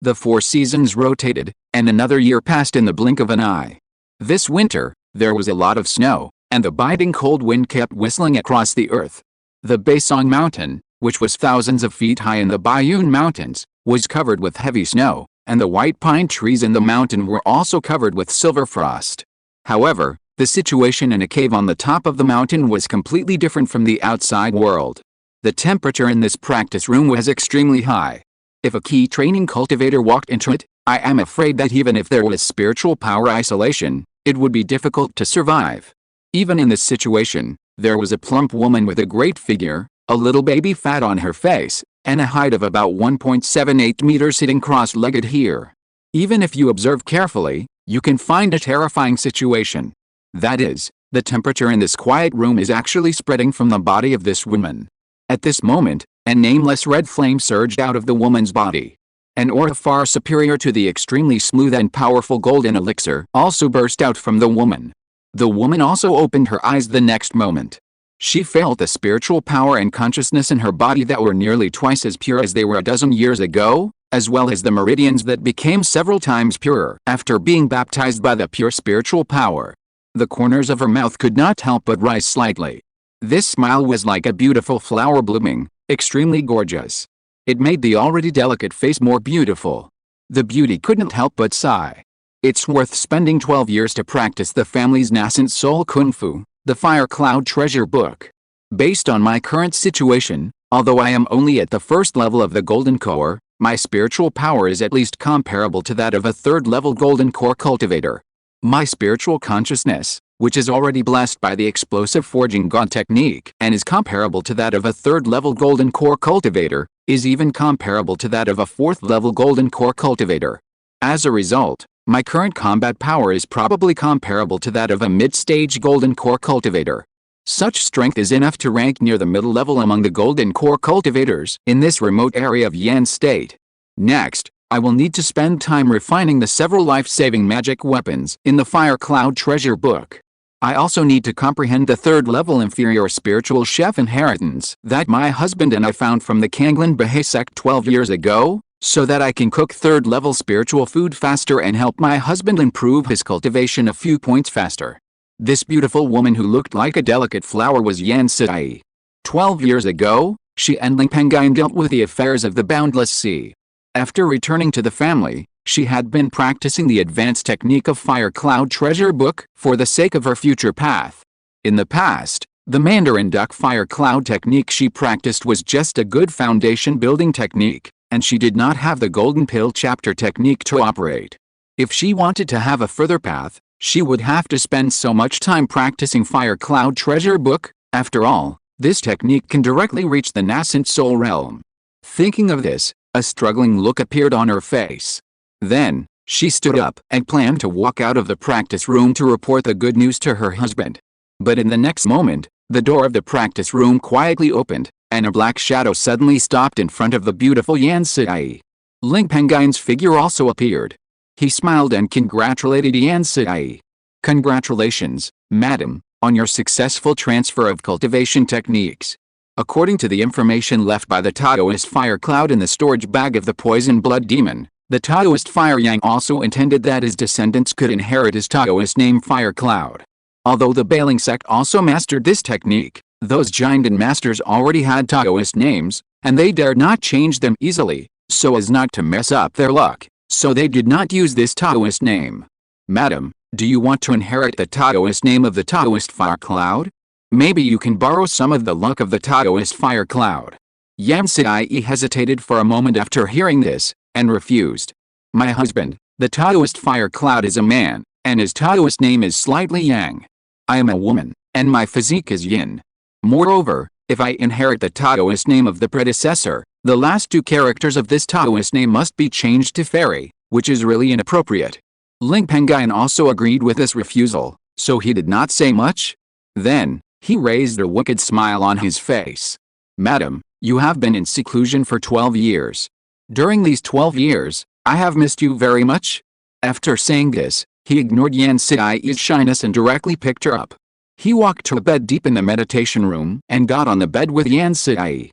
The 4 seasons rotated, and another year passed in the blink of an eye. This winter, there was a lot of snow, and the biting cold wind kept whistling across the earth. The Banished Mountain, which was thousands of feet high in the Bayun Mountains, was covered with heavy snow, and the white pine trees in the mountain were also covered with silver frost. However, the situation in a cave on the top of the mountain was completely different from the outside world. The temperature in this practice room was extremely high. If a key training cultivator walked into it, I am afraid that even if there was spiritual power isolation, it would be difficult to survive. Even in this situation, there was a plump woman with a great figure, a little baby fat on her face, and a height of about 1.78 meters sitting cross-legged here. Even if you observe carefully, you can find a terrifying situation. That is, the temperature in this quiet room is actually spreading from the body of this woman. At this moment, a nameless red flame surged out of the woman's body. An aura far superior to the extremely smooth and powerful golden elixir also burst out from the woman. The woman also opened her eyes the next moment. She felt the spiritual power and consciousness in her body that were nearly twice as pure as they were a dozen years ago, as well as the meridians that became several times purer after being baptized by the pure spiritual power. The corners of her mouth could not help but rise slightly. This smile was like a beautiful flower blooming, extremely gorgeous. It made the already delicate face more beautiful. The beauty couldn't help but sigh. It's worth spending 12 years to practice the family's nascent soul kung fu, the Fire Cloud Treasure Book. Based on my current situation, although I am only at the first level of the Golden Core, my spiritual power is at least comparable to that of a third-level Golden Core cultivator. My spiritual consciousness, which is already blessed by the explosive forging god technique and is comparable to that of a third-level Golden Core cultivator, is even comparable to that of a fourth-level Golden Core cultivator. As a result, my current combat power is probably comparable to that of a mid-stage Golden Core cultivator. Such strength is enough to rank near the middle level among the Golden Core cultivators in this remote area of Yan State. Next, I will need to spend time refining the several life-saving magic weapons in the Fire Cloud Treasure Book. I also need to comprehend the third-level inferior spiritual chef inheritance that my husband and I found from the Kanglan Baha'i sect 12 years ago, so that I can cook third-level spiritual food faster and help my husband improve his cultivation a few points faster. This beautiful woman who looked like a delicate flower was Yan Sai. 12 years ago, she and Ling Pengyun dealt with the affairs of the boundless sea. After returning to the family, she had been practicing the advanced technique of Fire Cloud Treasure Book for the sake of her future path. In the past, the Mandarin Duck Fire Cloud technique she practiced was just a good foundation building technique, and she did not have the Golden Pill chapter technique to operate. If she wanted to have a further path, she would have to spend so much time practicing Fire Cloud Treasure Book. After all, this technique can directly reach the nascent soul realm. Thinking of this, a struggling look appeared on her face. Then, she stood up and planned to walk out of the practice room to report the good news to her husband. But in the next moment, the door of the practice room quietly opened, and a black shadow suddenly stopped in front of the beautiful Yan Sai. Ling Pengyun's figure also appeared. He smiled and congratulated Yan Sai. "Congratulations, madam, on your successful transfer of cultivation techniques. According to the information left by the Taoist fire cloud in the storage bag of the poison blood demon, the Taoist Fire Yang also intended that his descendants could inherit his Taoist name Fire Cloud. Although the Bailing sect also mastered this technique, those Jinden masters already had Taoist names, and they dared not change them easily, so as not to mess up their luck, so they did not use this Taoist name. Madam, Do you want to inherit the Taoist name of the Taoist fire cloud? Maybe you can borrow some of the luck of the Taoist fire cloud. Yan Sai hesitated for a moment after hearing this, and refused. My husband, the Taoist fire cloud is a man, and his Taoist name is slightly yang. I am a woman, and my physique is yin. Moreover, if I inherit the Taoist name of the predecessor, the last two characters of this Taoist name must be changed to fairy, which is really inappropriate. Ling Pengyun also agreed with this refusal, so he did not say much. Then, he raised a wicked smile on his face. Madam, you have been in seclusion for 12 years. During these 12 years, I have missed you very much. After saying this, he ignored Yan Sai's shyness and directly picked her up. He walked to a bed deep in the meditation room and got on the bed with Yan Sai.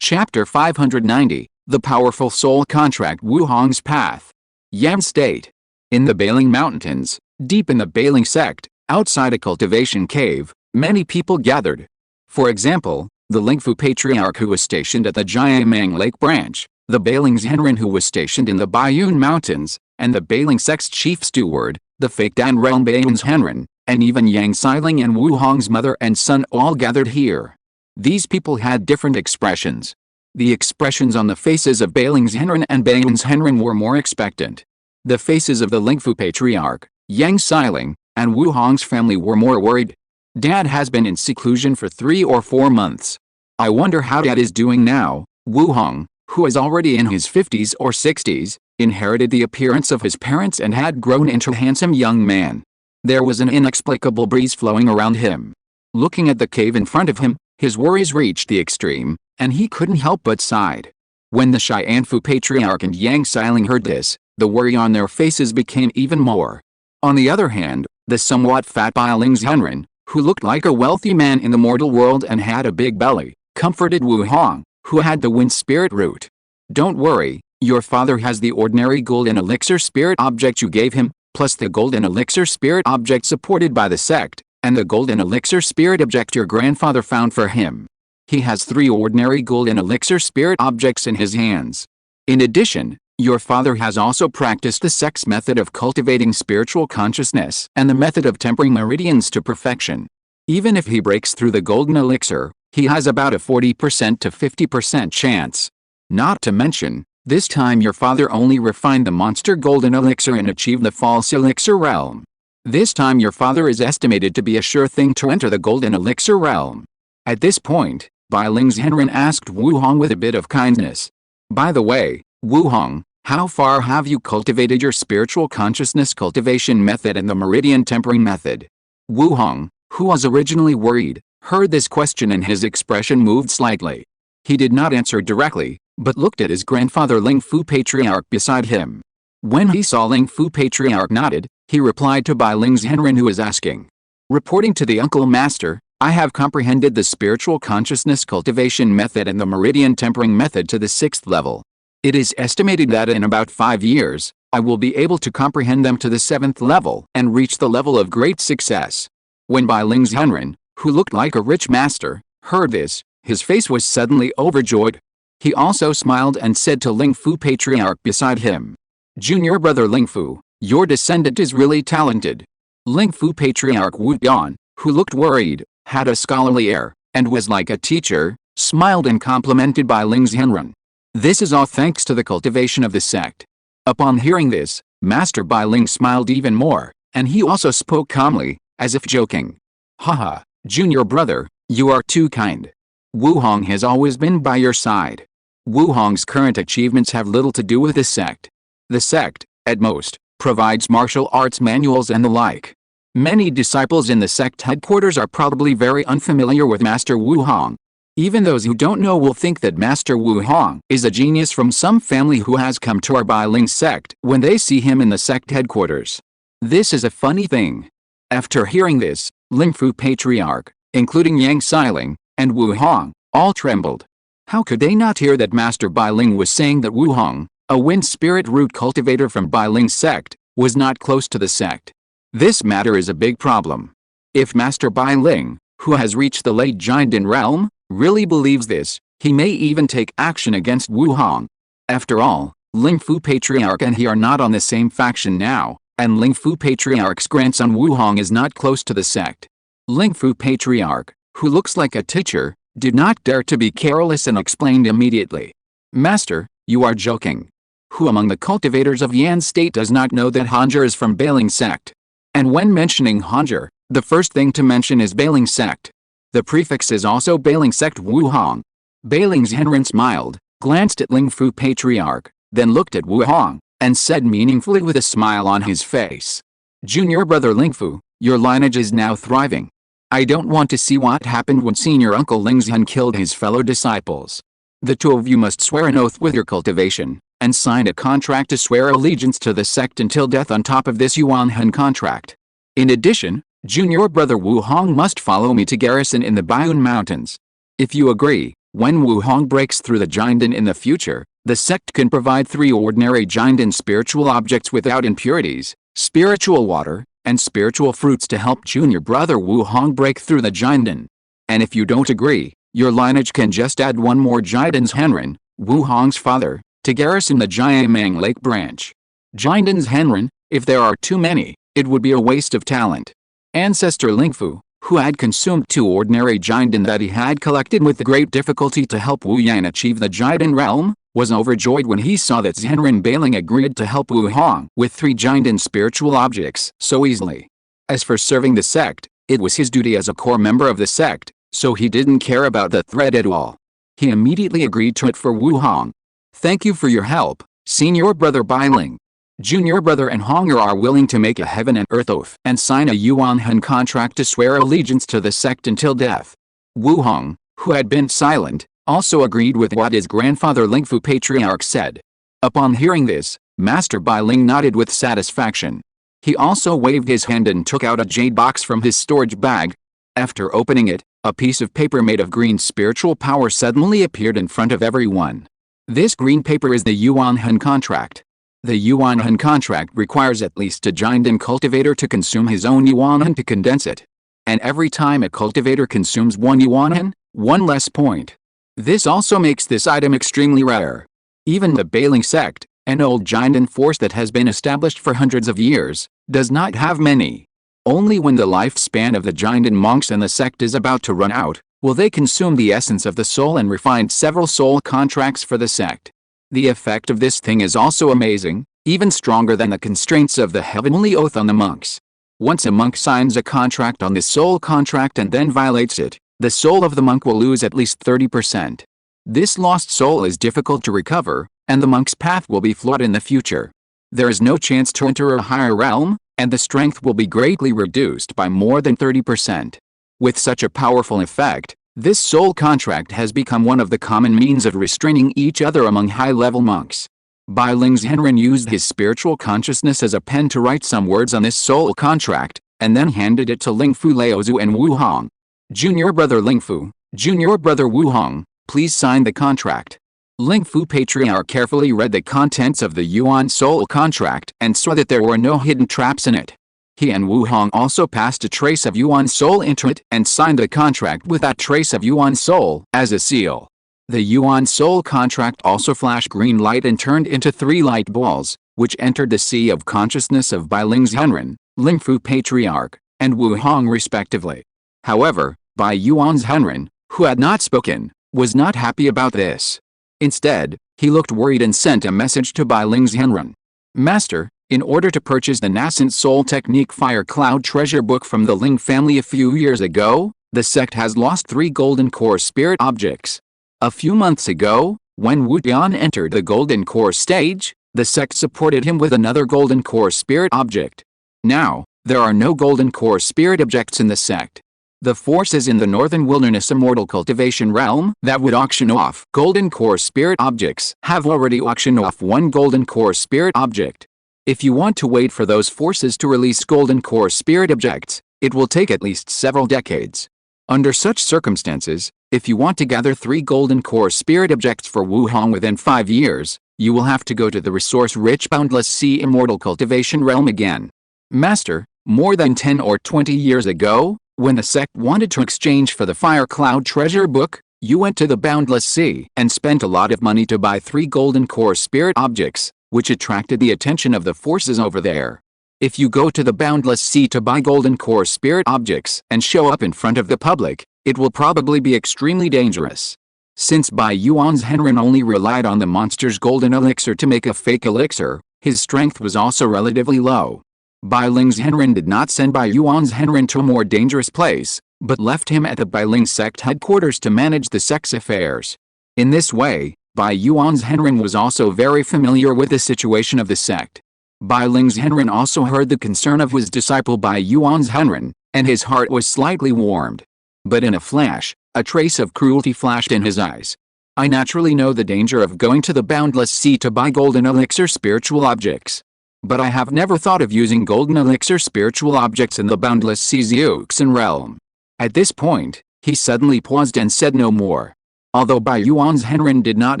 Chapter 590, The Powerful Soul Contract Wu Hong's Path. Yan State. In the Bailing Mountains, deep in the Bailing sect, outside a cultivation cave, many people gathered. For example, the Lingfu patriarch who was stationed at the Jiamang Lake branch, the Bailing Zhenren who was stationed in the Baiyun Mountains, and the Bailing sect's chief steward, the fake Dan realm Bailing Zhenren, and even Yang Xiling and Wu Hong's mother and son all gathered here. These people had different expressions. The expressions on the faces of Bailing Zhenren and Bailing Zhenren were more expectant. The faces of the Lingfu patriarch, Yang Xiling, and Wu Hong's family were more worried. Dad has been in seclusion for 3 or 4 months. I wonder how Dad is doing now. Wu Hong, who is already in his 50s or 60s, inherited the appearance of his parents and had grown into a handsome young man. There was an inexplicable breeze flowing around him. Looking at the cave in front of him, his worries reached the extreme, and he couldn't help but sighed. When the Xianfu patriarch and Yang Xiling heard this, the worry on their faces became even more. On the other hand, the somewhat fat Bailing Zhenren, who looked like a wealthy man in the mortal world and had a big belly, comforted Wu Hong, who had the wind spirit root. Don't worry, your father has the ordinary golden elixir spirit object you gave him, plus the golden elixir spirit object supported by the sect, and the golden elixir spirit object your grandfather found for him. He has 3 ordinary golden elixir spirit objects in his hands. In addition, your father has also practiced the sect's method of cultivating spiritual consciousness and the method of tempering meridians to perfection. Even if he breaks through the golden elixir, he has about a 40% to 50% chance. Not to mention, this time your father only refined the monster golden elixir and achieved the false elixir realm. This time your father is estimated to be a sure thing to enter the golden elixir realm. At this point, Bailing Zhenren asked Wu Hong with a bit of kindness. By the way, Wu Hong, how far have you cultivated your spiritual consciousness cultivation method and the meridian tempering method? Wu Hong, who was originally worried, heard this question and his expression moved slightly. He did not answer directly, but looked at his grandfather Lingfu patriarch beside him. When he saw Lingfu patriarch nodded, he replied to Bailing Zhenren who was asking. Reporting to the uncle master, I have comprehended the spiritual consciousness cultivation method and the meridian tempering method to the 6th level. It is estimated that in about 5 years, I will be able to comprehend them to the 7th level and reach the level of great success. When Bailing Zhenren, who looked like a rich master, heard this, his face was suddenly overjoyed. He also smiled and said to Lingfu patriarch beside him, Junior brother Lingfu, your descendant is really talented. Lingfu patriarch Wu Yan, who looked worried, had a scholarly air, and was like a teacher, smiled and complimented Bailing Zhenren. This is all thanks to the cultivation of the sect. Upon hearing this, Master Bailing smiled even more, and he also spoke calmly, as if joking. Haha, junior brother, you are too kind. Wu Hong has always been by your side. Wu Hong's current achievements have little to do with the sect. The sect, at most, provides martial arts manuals and the like. Many disciples in the sect headquarters are probably very unfamiliar with Master Wu Hong. Even those who don't know will think that Master Wu Hong is a genius from some family who has come to our Bailing sect when they see him in the sect headquarters. This is a funny thing. After hearing this, Lingfu patriarch, including Yang Xiling, and Wu Hong, all trembled. How could they not hear that Master Bailing was saying that Wu Hong, a wind spirit root cultivator from Bailing sect, was not close to the sect? This matter is a big problem. If Master Bailing, who has reached the late giant in realm, really believes this, he may even take action against Wu Hong. After all, Lingfu patriarch and he are not on the same faction now, and Lingfu Patriarch's grandson Wu Hong is not close to the sect. Lingfu Patriarch, who looks like a teacher, did not dare to be careless and explained immediately. Master, you are joking. Who among the cultivators of Yan State does not know that Honger is from Bailing sect? And when mentioning Honger, the first thing to mention is Bailing sect. The prefix is also Bailing sect Wu Hong. Bailing Zhenren smiled, glanced at Lingfu Patriarch, then looked at Wu Hong, and said meaningfully with a smile on his face. Junior brother Lingfu, your lineage is now thriving. I don't want to see what happened when senior uncle Lingxian killed his fellow disciples. The two of you must swear an oath with your cultivation, and sign a contract to swear allegiance to the sect until death on top of this Yuanhan contract. In addition, junior brother Wu Hong must follow me to garrison in the Bayun Mountains. If you agree, when Wu Hong breaks through the Jinden in the future, the sect can provide 3 ordinary Jinden spiritual objects without impurities, spiritual water, and spiritual fruits to help junior brother Wu Hong break through the Jinden. And if you don't agree, your lineage can just add 1 more Jiden's Henren, Wu Hong's father, to garrison the Jiamang Lake branch. Jiden's Henren, if there are too many, it would be a waste of talent. Ancestor Lingfu, who had consumed 2 ordinary Jinden that he had collected with great difficulty to help Wu Yan achieve the Jiden realm, was overjoyed when he saw that Zhenren Bailing agreed to help Wu Hong with 3 Jinden spiritual objects so easily. As for serving the sect, it was his duty as a core member of the sect, so he didn't care about the threat at all. He immediately agreed to it for Wu Hong. Thank you for your help, senior brother Bailing. Junior brother and Honger are willing to make a heaven and earth oath and sign a Yuanhan contract to swear allegiance to the sect until death. Wu Hong, who had been silent, also agreed with what his grandfather Lingfu Patriarch said. Upon hearing this, Master Bailing nodded with satisfaction. He also waved his hand and took out a jade box from his storage bag. After opening it, a piece of paper made of green spiritual power suddenly appeared in front of everyone. This green paper is the Yuanhan contract. The Yuanhan contract requires at least a Jinden cultivator to consume his own Yuanhan to condense it. And every time a cultivator consumes 1 Yuanhan, 1 less point. This also makes this item extremely rare. Even the Bailing sect, an old Jinden force that has been established for hundreds of years, does not have many. Only when the lifespan of the Jinden monks and the sect is about to run out, will they consume the essence of the soul and refine several soul contracts for the sect. The effect of this thing is also amazing, even stronger than the constraints of the heavenly oath on the monks. Once a monk signs a contract on the soul contract and then violates it, the soul of the monk will lose at least 30%. This lost soul is difficult to recover, and the monk's path will be flawed in the future. There is no chance to enter a higher realm, and the strength will be greatly reduced by more than 30%. With such a powerful effect, this soul contract has become one of the common means of restraining each other among high-level monks. Bailing Zhenren used his spiritual consciousness as a pen to write some words on this soul contract, and then handed it to Lingfu Laozu and Wu Hong. Junior brother Lingfu, junior brother Wu Hong, please sign the contract. Lingfu Patriarch carefully read the contents of the Yuan soul contract and saw that there were no hidden traps in it. He and Wu Hong also passed a trace of Yuan soul into it and signed the contract with that trace of Yuan soul as a seal. The Yuan soul contract also flashed green light and turned into 3 light balls, which entered the sea of consciousness of Bailing Zhenren, Lingfu Patriarch, and Wu Hong respectively. However, Bai Yuan Zhenren, who had not spoken, was not happy about this. Instead, he looked worried and sent a message to Bailing Zhenren. Master, in order to purchase the nascent soul technique Fire Cloud treasure book from the Ling family a few years ago, the sect has lost 3 golden core spirit objects. A few months ago, when Wu Tian entered the golden core stage, the sect supported him with another golden core spirit object. Now, there are no golden core spirit objects in the sect. The forces in the northern wilderness Immortal Cultivation realm that would auction off golden core spirit objects have already auctioned off 1 golden core spirit object. If you want to wait for those forces to release golden core spirit objects, it will take at least several decades. Under such circumstances, if you want to gather 3 golden core spirit objects for Wu Hong within 5 years, you will have to go to the resource-rich Boundless Sea Immortal Cultivation realm again. Master, more than 10 or 20 years ago, when the sect wanted to exchange for the Fire Cloud treasure book, you went to the Boundless Sea and spent a lot of money to buy 3 golden core spirit objects, which attracted the attention of the forces over there. If you go to the Boundless Sea to buy golden core spirit objects and show up in front of the public, it will probably be extremely dangerous. Since Bai Yuan's Henren only relied on the monster's golden elixir to make a fake elixir, his strength was also relatively low. Bai Ling's Henren did not send Bai Yuan's Henren to a more dangerous place, but left him at the Bai Ling sect headquarters to manage the sect's affairs. In this way, Bai Yuan's Henren was also very familiar with the situation of the sect. Bai Ling's Henren also heard the concern of his disciple Bai Yuan's Henren, and his heart was slightly warmed. But in a flash, a trace of cruelty flashed in his eyes. I naturally know the danger of going to the Boundless Sea to buy golden elixir spiritual objects. But I have never thought of using golden elixir spiritual objects in the Boundless Sea's Yuxin realm. At this point, he suddenly paused and said no more. Although Bai Yuan's Henren did not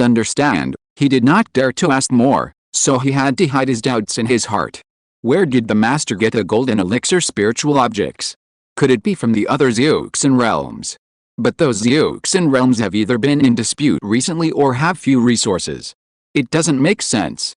understand, he did not dare to ask more, so he had to hide his doubts in his heart. Where did the master get the golden elixir spiritual objects? Could it be from the other Yuxin realms? But those Yuxin realms have either been in dispute recently or have few resources. It doesn't make sense.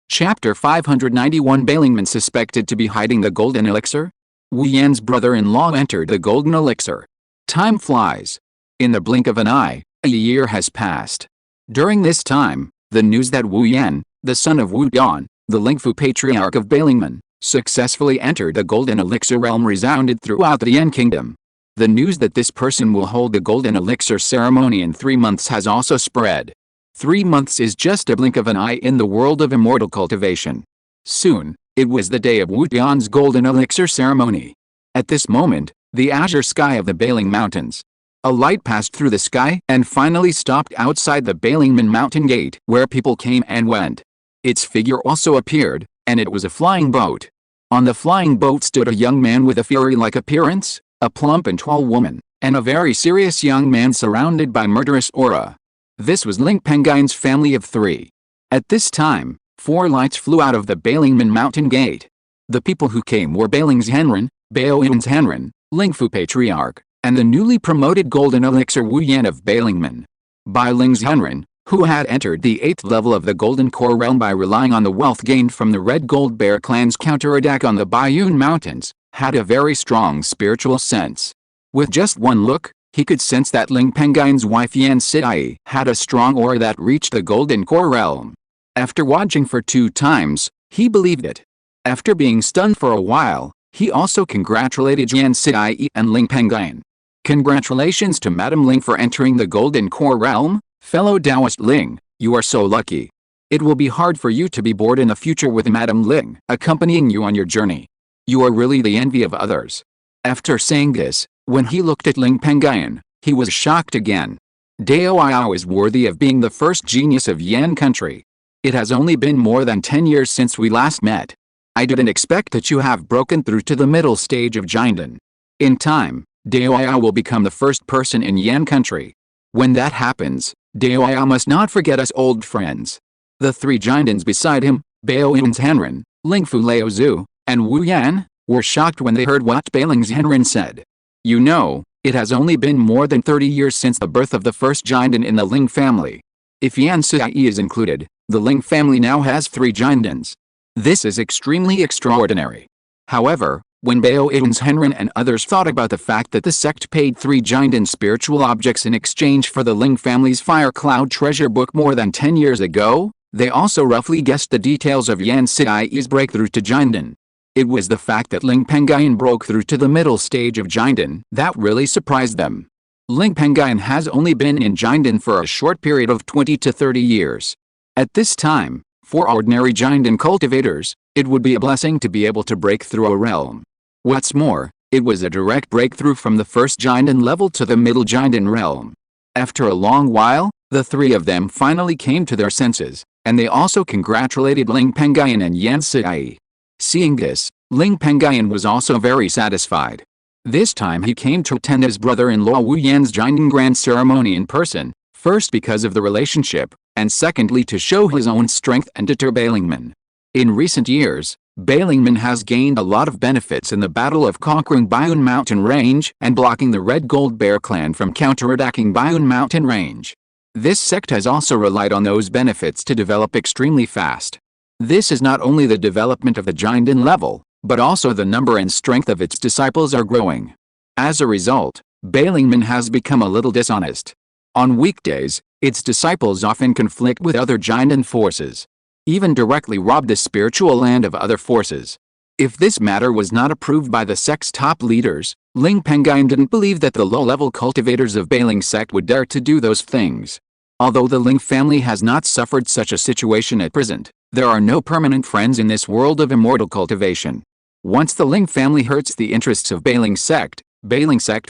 Chapter 591 Bailingman suspected to be hiding the golden elixir? Wu Yan's brother-in-law entered the golden elixir. Time flies. In the blink of an eye, a year has passed. During this time, the news that Wu Yan, the son of Wu Yan, the Lingfu patriarch of Bailingman, successfully entered the golden elixir realm resounded throughout the Yan kingdom. The news that this person will hold the golden elixir ceremony in 3 months has also spread. 3 months is just a blink of an eye in the world of immortal cultivation. Soon, it was the day of Wu Yan's golden elixir ceremony. At this moment, the azure sky of the Bailing Mountains. A light passed through the sky and finally stopped outside the Bailingman Mountain Gate, where people came and went. Its figure also appeared, and it was a flying boat. On the flying boat stood a young man with a fury-like appearance, a plump and tall woman, and a very serious young man surrounded by murderous aura. This was Ling Pengyun's family of 3. At this time, 4 lights flew out of the Bailingman Mountain Gate. The people who came were Bailing's Henren, Bao Yun's Henren, Lingfu Patriarch, and the newly promoted golden elixir Wu Yan of Bailingman. Bai Ling's Henren, who had entered the 8th level of the golden core realm by relying on the wealth gained from the Red Gold Bear clan's counterattack on the Baiyun Mountains, had a very strong spiritual sense. With just one look, he could sense that Ling Pengyun's wife Yan Sidai had a strong aura that reached the golden core realm. After watching for 2 times, he believed it. After being stunned for a while, he also congratulated Yan Sidai and Ling Pengyun. Congratulations to Madam Ling for entering the golden core realm, fellow Taoist Ling, you are so lucky. It will be hard for you to be bored in the future with Madam Ling accompanying you on your journey. You are really the envy of others. After saying this, when he looked at Ling Pengyun, he was shocked again. Dao Yao is worthy of being the first genius of Yan country. It has only been more than 10 years since we last met. I didn't expect that you have broken through to the middle stage of Jinden. In time, Dao Yao will become the first person in Yan country. When that happens, Dao Yao must not forget us old friends. The 3 Jindens beside him, Bao Yun's Henren, Lingfu Laozu, and Wu Yan, were shocked when they heard what Bailing's Henren said. You know, it has only been more than 30 years since the birth of the first Jinden in the Ling family. If Yan Sidai is included, the Ling family now has 3 Jindens. This is extremely extraordinary. However, when Bao Yun's Henren and others thought about the fact that the sect paid 3 Jinden spiritual objects in exchange for the Ling family's Fire Cloud treasure book more than 10 years ago, they also roughly guessed the details of Yan Sidai's breakthrough to Jinden. It was the fact that Ling Pengyun broke through to the middle stage of Jinden that really surprised them. Ling Pengyun has only been in Jinden for a short period of 20 to 30 years. At this time, for ordinary Jinden cultivators, it would be a blessing to be able to break through a realm. What's more, it was a direct breakthrough from the first Jinden level to the middle Jinden realm. After a long while, the 3 of them finally came to their senses, and they also congratulated Ling Pengyun and Yan Sidai. Seeing this, Ling Pengyun was also very satisfied. This time he came to attend his brother-in-law Wu Yan's Jinden grand ceremony in person, first because of the relationship, and secondly to show his own strength and deter Bailingman. In recent years, Bailingman has gained a lot of benefits in the battle of conquering Baiyun Mountain Range and blocking the Red Gold Bear clan from counterattacking Baiyun Mountain Range. This sect has also relied on those benefits to develop extremely fast. This is not only the development of the Jindan level, but also the number and strength of its disciples are growing. As a result, Bailingman has become a little dishonest. On weekdays, its disciples often conflict with other Jindan forces, even directly rob the spiritual land of other forces. If this matter was not approved by the sect's top leaders, Ling Pengyun didn't believe that the low-level cultivators of Bailing sect would dare to do those things. Although the Ling family has not suffered such a situation at present, there are no permanent friends in this world of immortal cultivation. Once the Ling family hurts the interests of Bailing sect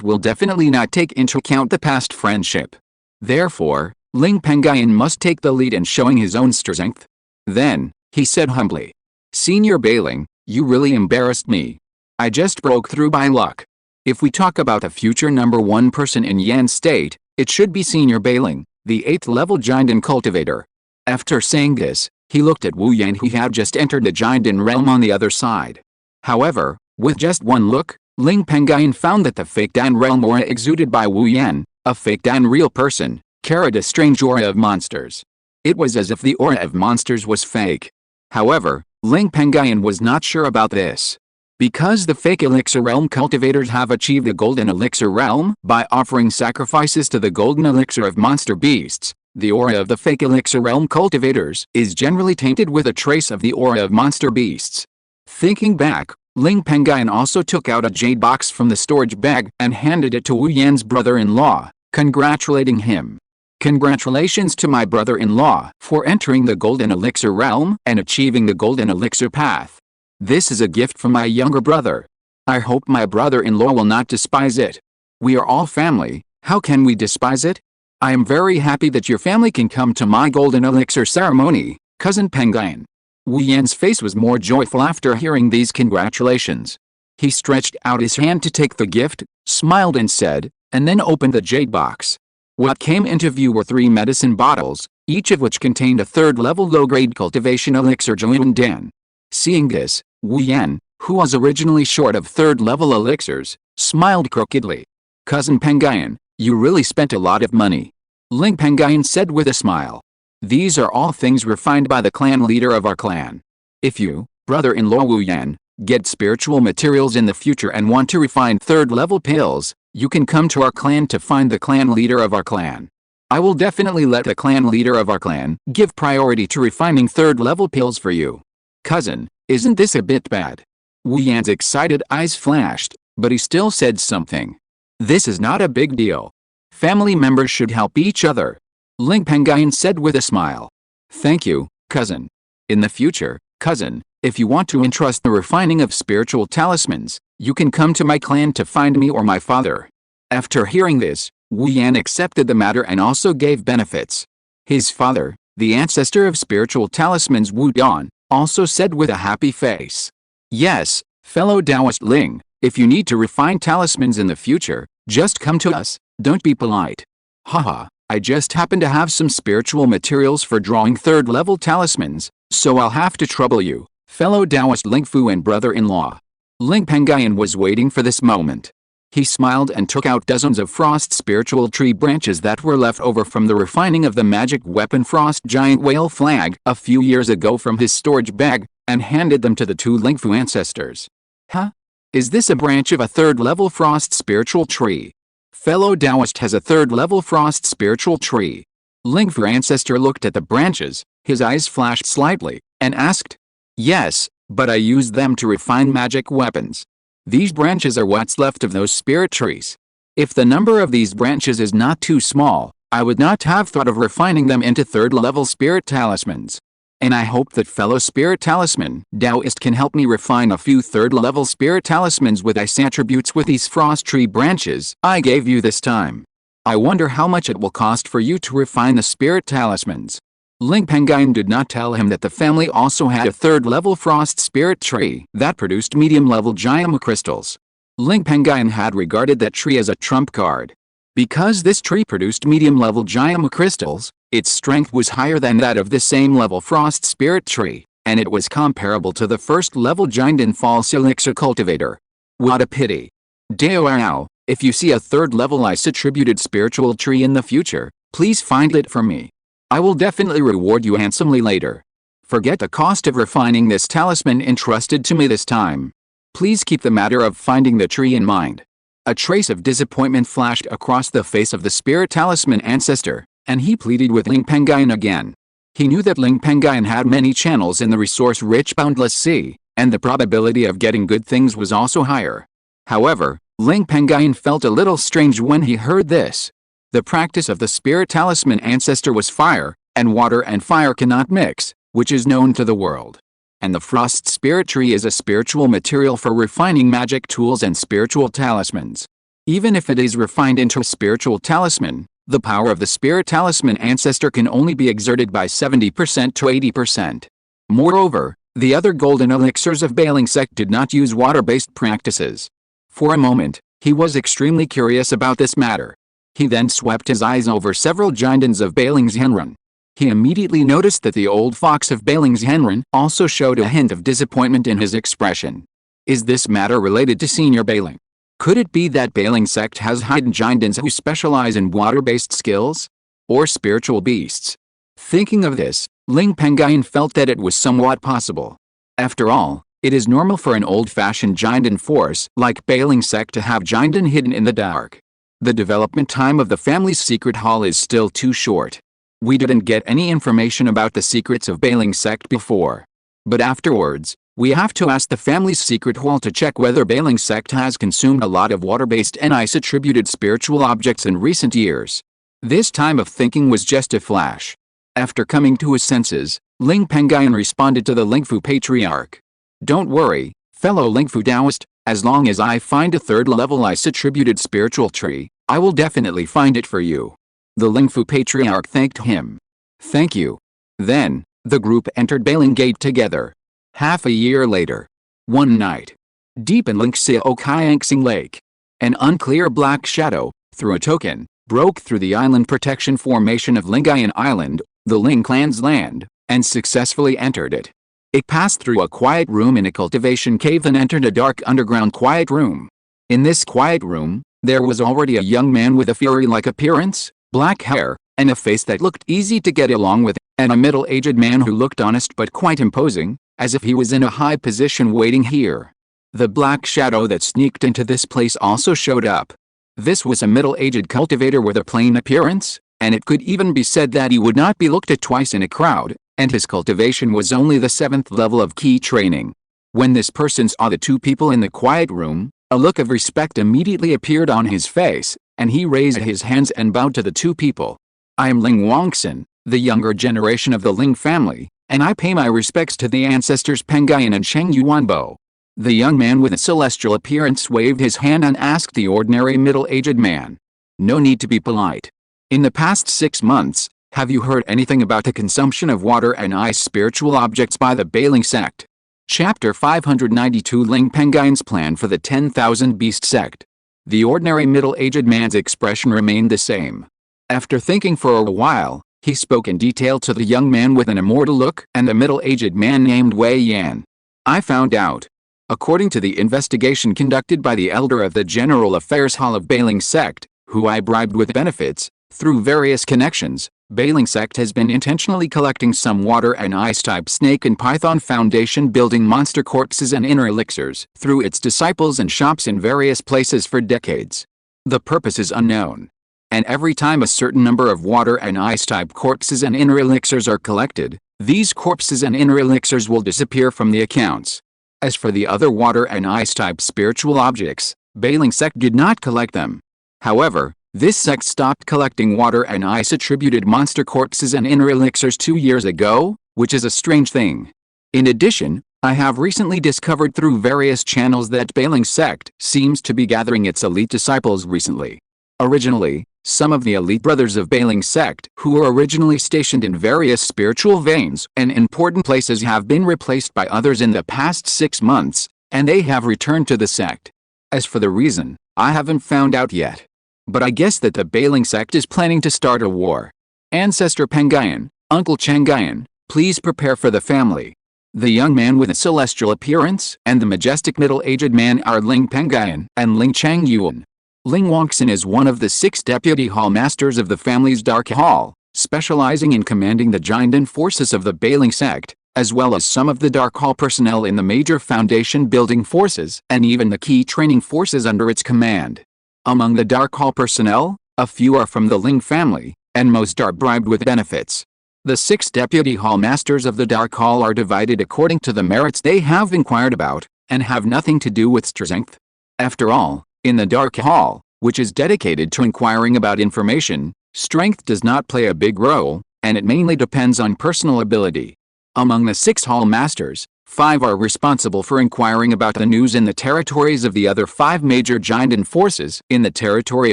will definitely not take into account the past friendship. Therefore, Ling Pengyun must take the lead in showing his own strength. Then, he said humbly, "Senior Bailing, you really embarrassed me. I just broke through by luck. If we talk about a future number one person in Yan State, it should be Senior Bailing, the 8th level Jindan cultivator." After saying this, he looked at Wu Yan who had just entered the Jindan realm on the other side. However, with just one look, Ling Pengyun found that the fake Dan realm aura exuded by Wu Yan, a fake Dan real person, carried a strange aura of monsters. It was as if the aura of monsters was fake. However, Ling Pengyun was not sure about this. Because the fake elixir realm cultivators have achieved the golden elixir realm by offering sacrifices to the golden elixir of monster beasts, the aura of the fake elixir realm cultivators is generally tainted with a trace of the aura of monster beasts. Thinking back, Ling Pengyun also took out a jade box from the storage bag and handed it to Wu Yan's brother-in-law, congratulating him. "Congratulations to my brother-in-law for entering the golden elixir realm and achieving the golden elixir path. This is a gift from my younger brother. I hope my brother-in-law will not despise it. We are all family, how can we despise it? I am very happy that your family can come to my golden elixir ceremony, cousin Pengyun." Wu Yan's face was more joyful after hearing these congratulations. He stretched out his hand to take the gift, smiled and said, and then opened the jade box. What came into view were 3 medicine bottles, each of which contained a 3rd-level low-grade cultivation elixir Jindan. Seeing this, Wu Yan, who was originally short of 3rd-level elixirs, smiled crookedly. "Cousin Pengyun, you really spent a lot of money," Ling Pengyun said with a smile. "These are all things refined by the clan leader of our clan. If you, brother-in-law Wu Yan, get spiritual materials in the future and want to refine 3rd-level pills, you can come to our clan to find the clan leader of our clan. I will definitely let the clan leader of our clan give priority to refining 3rd-level pills for you." "Cousin, isn't this a bit bad?" Wu Yan's excited eyes flashed, but he still said something. "This is not a big deal. Family members should help each other," Ling Pengyun said with a smile. "Thank you, cousin. In the future, cousin, if you want to entrust the refining of spiritual talismans, you can come to my clan to find me or my father." After hearing this, Wu Yan accepted the matter and also gave benefits. His father, the ancestor of spiritual talismans Wu Dan, also said with a happy face, "Yes, fellow Taoist Ling, if you need to refine talismans in the future, just come to us, don't be polite. Haha, I just happen to have some spiritual materials for drawing 3rd-level talismans, so I'll have to trouble you, fellow Taoist Lingfu and brother-in-law." Ling Pengyun was waiting for this moment. He smiled and took out dozens of frost spiritual tree branches that were left over from the refining of the magic weapon Frost Giant Whale Flag a few years ago from his storage bag, and handed them to the 2 Lingfu ancestors. "Huh? Is this a branch of a 3rd-level frost spiritual tree? Fellow Taoist has a 3rd-level frost spiritual tree." Lingfu ancestor looked at the branches, his eyes flashed slightly, and asked, "Yes, but I used them to refine magic weapons. These branches are what's left of those spirit trees. If the number of these branches is not too small, I would not have thought of refining them into 3rd-level spirit talismans. And I hope that fellow spirit talisman Taoist can help me refine a few 3rd-level spirit talismans with ice attributes with these frost tree branches I gave you this time. I wonder how much it will cost for you to refine the spirit talismans." Ling Pengyun did not tell him that the family also had a 3rd-level frost spirit tree that produced medium-level Jayama crystals. Ling Pengyun had regarded that tree as a trump card. Because this tree produced medium-level Jayama crystals, its strength was higher than that of the same-level frost spirit tree, and it was comparable to the 1st-level Jindan false elixir cultivator. What a pity. Dao, if you see a 3rd-level ice-attributed spiritual tree in the future, please find it for me. I will definitely reward you handsomely later. Forget the cost of refining this talisman entrusted to me this time. Please keep the matter of finding the tree in mind. A trace of disappointment flashed across the face of the spirit talisman ancestor, and he pleaded with Ling Pengyun again. He knew that Ling Pengyun had many channels in the resource-rich boundless sea, and the probability of getting good things was also higher. However, Ling Pengyun felt a little strange when he heard this. The practice of the spirit talisman ancestor was fire, and water and fire cannot mix, which is known to the world. And the frost spirit tree is a spiritual material for refining magic tools and spiritual talismans. Even if it is refined into a spiritual talisman, the power of the spirit talisman ancestor can only be exerted by 70% to 80%. Moreover, the other golden elixirs of Bailing sect did not use water-based practices. For a moment, he was extremely curious about this matter. He then swept his eyes over several Jindans of Bailing's Henrun. He immediately noticed that the old fox of Bailing's Henrun also showed a hint of disappointment in his expression. Is this matter related to Senior Bailing? Could it be that Bailing sect has hidden Jindans who specialize in water-based skills? Or spiritual beasts? Thinking of this, Ling Pengyun felt that it was somewhat possible. After all, it is normal for an old-fashioned Jindan force like Bailing sect to have Jindan hidden in the dark. The development time of the family's secret hall is still too short. We didn't get any information about the secrets of Bailing sect before. But afterwards, we have to ask the family's secret hall to check whether Bailing sect has consumed a lot of water-based and ice-attributed spiritual objects in recent years. This time of thinking was just a flash. After coming to his senses, Ling Pengyun responded to the Lingfu patriarch. Don't worry, fellow Lingfu Taoist, as long as I find a third-level ice-attributed spiritual tree, I will definitely find it for you. The Lingfu patriarch thanked him. Thank you. Then, the group entered Bailing Gate together. Half a year later. One night. Deep in Lingxiao Lake. An unclear black shadow, through a token, broke through the island protection formation of Lingayan Island, the Ling clan's land, and successfully entered it. It passed through a quiet room in a cultivation cave and entered a dark underground quiet room. In this quiet room, there was already a young man with a fury-like appearance, black hair, and a face that looked easy to get along with, and a middle-aged man who looked honest but quite imposing, as if he was in a high position waiting here. The black shadow that sneaked into this place also showed up. This was a middle-aged cultivator with a plain appearance, and it could even be said that he would not be looked at twice in a crowd, and his cultivation was only the 7th level of key training. When this person saw the two people in the quiet room, a look of respect immediately appeared on his face, and he raised his hands and bowed to the two people. I am Ling Wangxin, the younger generation of the Ling family, and I pay my respects to the ancestors Pengyun and Sheng Yuanbo. The young man with a celestial appearance waved his hand and asked the ordinary middle-aged man. No need to be polite. In the past 6 months, have you heard anything about the consumption of water and ice spiritual objects by the Bailing sect? Chapter 592 Ling Pengyun's plan for the 10,000 Beast sect. The ordinary middle-aged man's expression remained the same. After thinking for a while, he spoke in detail to the young man with an immortal look and the middle-aged man named Wei Yan. I found out. According to the investigation conducted by the elder of the General Affairs Hall of Bailing sect, who I bribed with benefits, through various connections, Bailing sect has been intentionally collecting some water and ice-type snake and python foundation building monster corpses and inner elixirs through its disciples and shops in various places for decades. The purpose is unknown. And every time a certain number of water and ice-type corpses and inner elixirs are collected, these corpses and inner elixirs will disappear from the accounts. As for the other water and ice-type spiritual objects, Bailing sect did not collect them. However, this sect stopped collecting water and ice-attributed monster corpses and inner elixirs 2 years ago, which is a strange thing. In addition, I have recently discovered through various channels that Bailing sect seems to be gathering its elite disciples recently. Originally, some of the elite brothers of Bailing sect who were originally stationed in various spiritual veins and important places have been replaced by others in the past 6 months, and they have returned to the sect. As for the reason, I haven't found out yet. But I guess that the Bailing sect is planning to start a war. Ancestor Pengyun, Uncle Pengyun, please prepare for the family. The young man with a celestial appearance and the majestic middle-aged man are Ling Pengyun and Ling Pengyun. Ling Wangxin is one of the 6 deputy hall masters of the family's Dark Hall, specializing in commanding the Jindan forces of the Bailing sect, as well as some of the Dark Hall personnel in the major foundation building forces and even the key training forces under its command. Among the Dark Hall personnel, a few are from the Ling family, and most are bribed with benefits. The 6 deputy hall masters of the Dark Hall are divided according to the merits they have inquired about, and have nothing to do with strength. After all, in the Dark Hall, which is dedicated to inquiring about information, strength does not play a big role, and it mainly depends on personal ability. Among the 6 hall masters, 5 are responsible for inquiring about the news in the territories of the other 5 major Jindan forces in the territory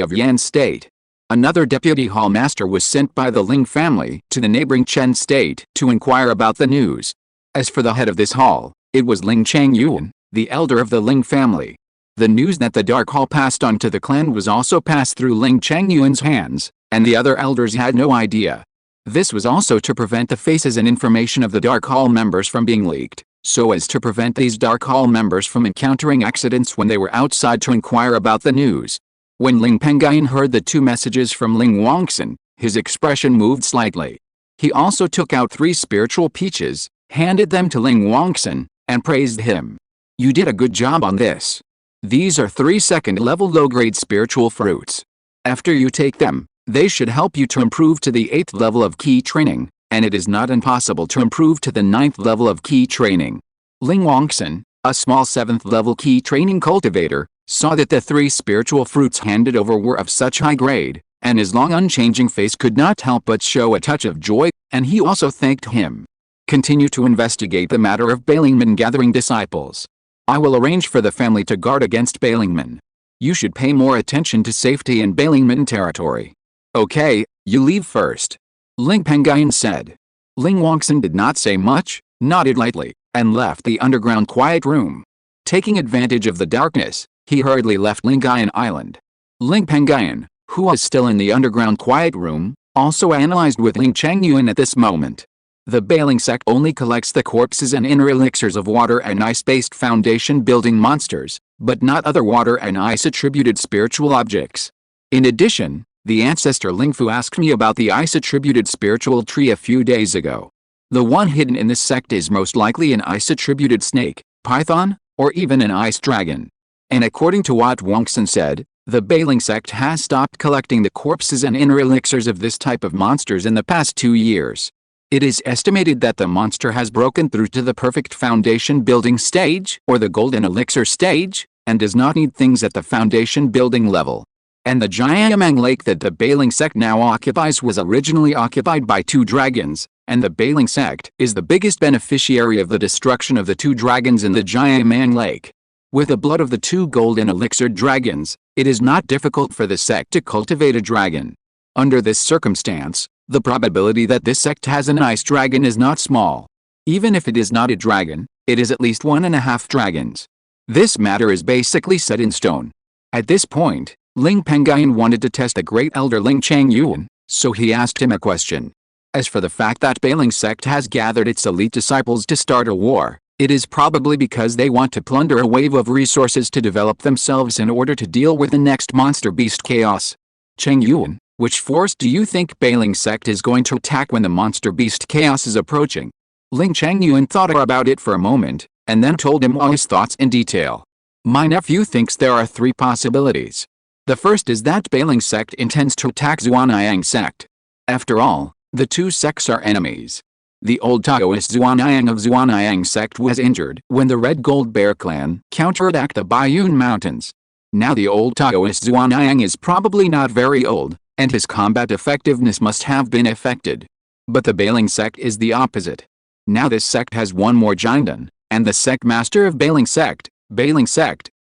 of Yan State. Another deputy hall master was sent by the Ling family to the neighboring Chen State to inquire about the news. As for the head of this hall, it was Ling Pengyun, the elder of the Ling family. The news that the Dark Hall passed on to the clan was also passed through Ling Pengyun's hands, and the other elders had no idea. This was also to prevent the faces and information of the Dark Hall members from being leaked, so as to prevent these Dark Hall members from encountering accidents when they were outside to inquire about the news. When Ling Pengyun heard the 2 messages from Ling Wangxin, his expression moved slightly. He also took out 3 spiritual peaches, handed them to Ling Wangxin, and praised him. "You did a good job on this. These are 3 second-level low-grade spiritual fruits. After you take them, they should help you to improve to the 8th level of key training, and it is not impossible to improve to the 9th level of key training." Ling Wangxin, a small 7th level key training cultivator, saw that the 3 spiritual fruits handed over were of such high grade, and his long unchanging face could not help but show a touch of joy, and he also thanked him. "Continue to investigate the matter of Bailingman gathering disciples. I will arrange for the family to guard against Bailingman. You should pay more attention to safety in Bailingman territory." "Okay, you leave first," Ling Pengyun said. Ling Wangxin did not say much, nodded lightly, and left the underground quiet room. Taking advantage of the darkness, he hurriedly left Lingxiao Island. Ling Pengyun, who was still in the underground quiet room, also analyzed with Ling Pengyun at this moment. The Bailing sect only collects the corpses and inner elixirs of water and ice-based foundation building monsters, but not other water and ice-attributed spiritual objects. In addition, the ancestor Lingfu asked me about the ice-attributed spiritual tree a few days ago. The one hidden in this sect is most likely an ice-attributed snake, python, or even an ice dragon. And according to what Wangxin said, the Bailing sect has stopped collecting the corpses and inner elixirs of this type of monsters in the past 2 years. It is estimated that the monster has broken through to the perfect foundation building stage, or the golden elixir stage, and does not need things at the foundation building level. And the Jiamang Lake that the Bailing sect now occupies was originally occupied by 2 dragons, and the Bailing sect is the biggest beneficiary of the destruction of the 2 dragons in the Jiamang Lake. With the blood of the 2 golden elixir dragons, it is not difficult for the sect to cultivate a dragon. Under this circumstance, the probability that this sect has an ice dragon is not small. Even if it is not a dragon, it is at least 1.5 dragons. This matter is basically set in stone. At this point, Ling Pengyun wanted to test the great elder Ling Pengyun, so he asked him a question. As for the fact that Bailing sect has gathered its elite disciples to start a war, it is probably because they want to plunder a wave of resources to develop themselves in order to deal with the next monster beast chaos. Pengyun, which force do you think Bailing sect is going to attack when the monster beast chaos is approaching? Ling Pengyun thought about it for a moment, and then told him all his thoughts in detail. My nephew thinks there are 3 possibilities. The first is that Bailing sect intends to attack Xuanyang sect. After all, the 2 sects are enemies. The old Taoist Xuanyang of Xuanyang sect was injured when the Red Gold Bear clan counterattacked the Bayun Mountains. Now the old Taoist Xuanyang is probably not very old, and his combat effectiveness must have been affected. But the Bailing sect is the opposite. Now this sect has 1 more Jindan, and the sect master of Bailing sect,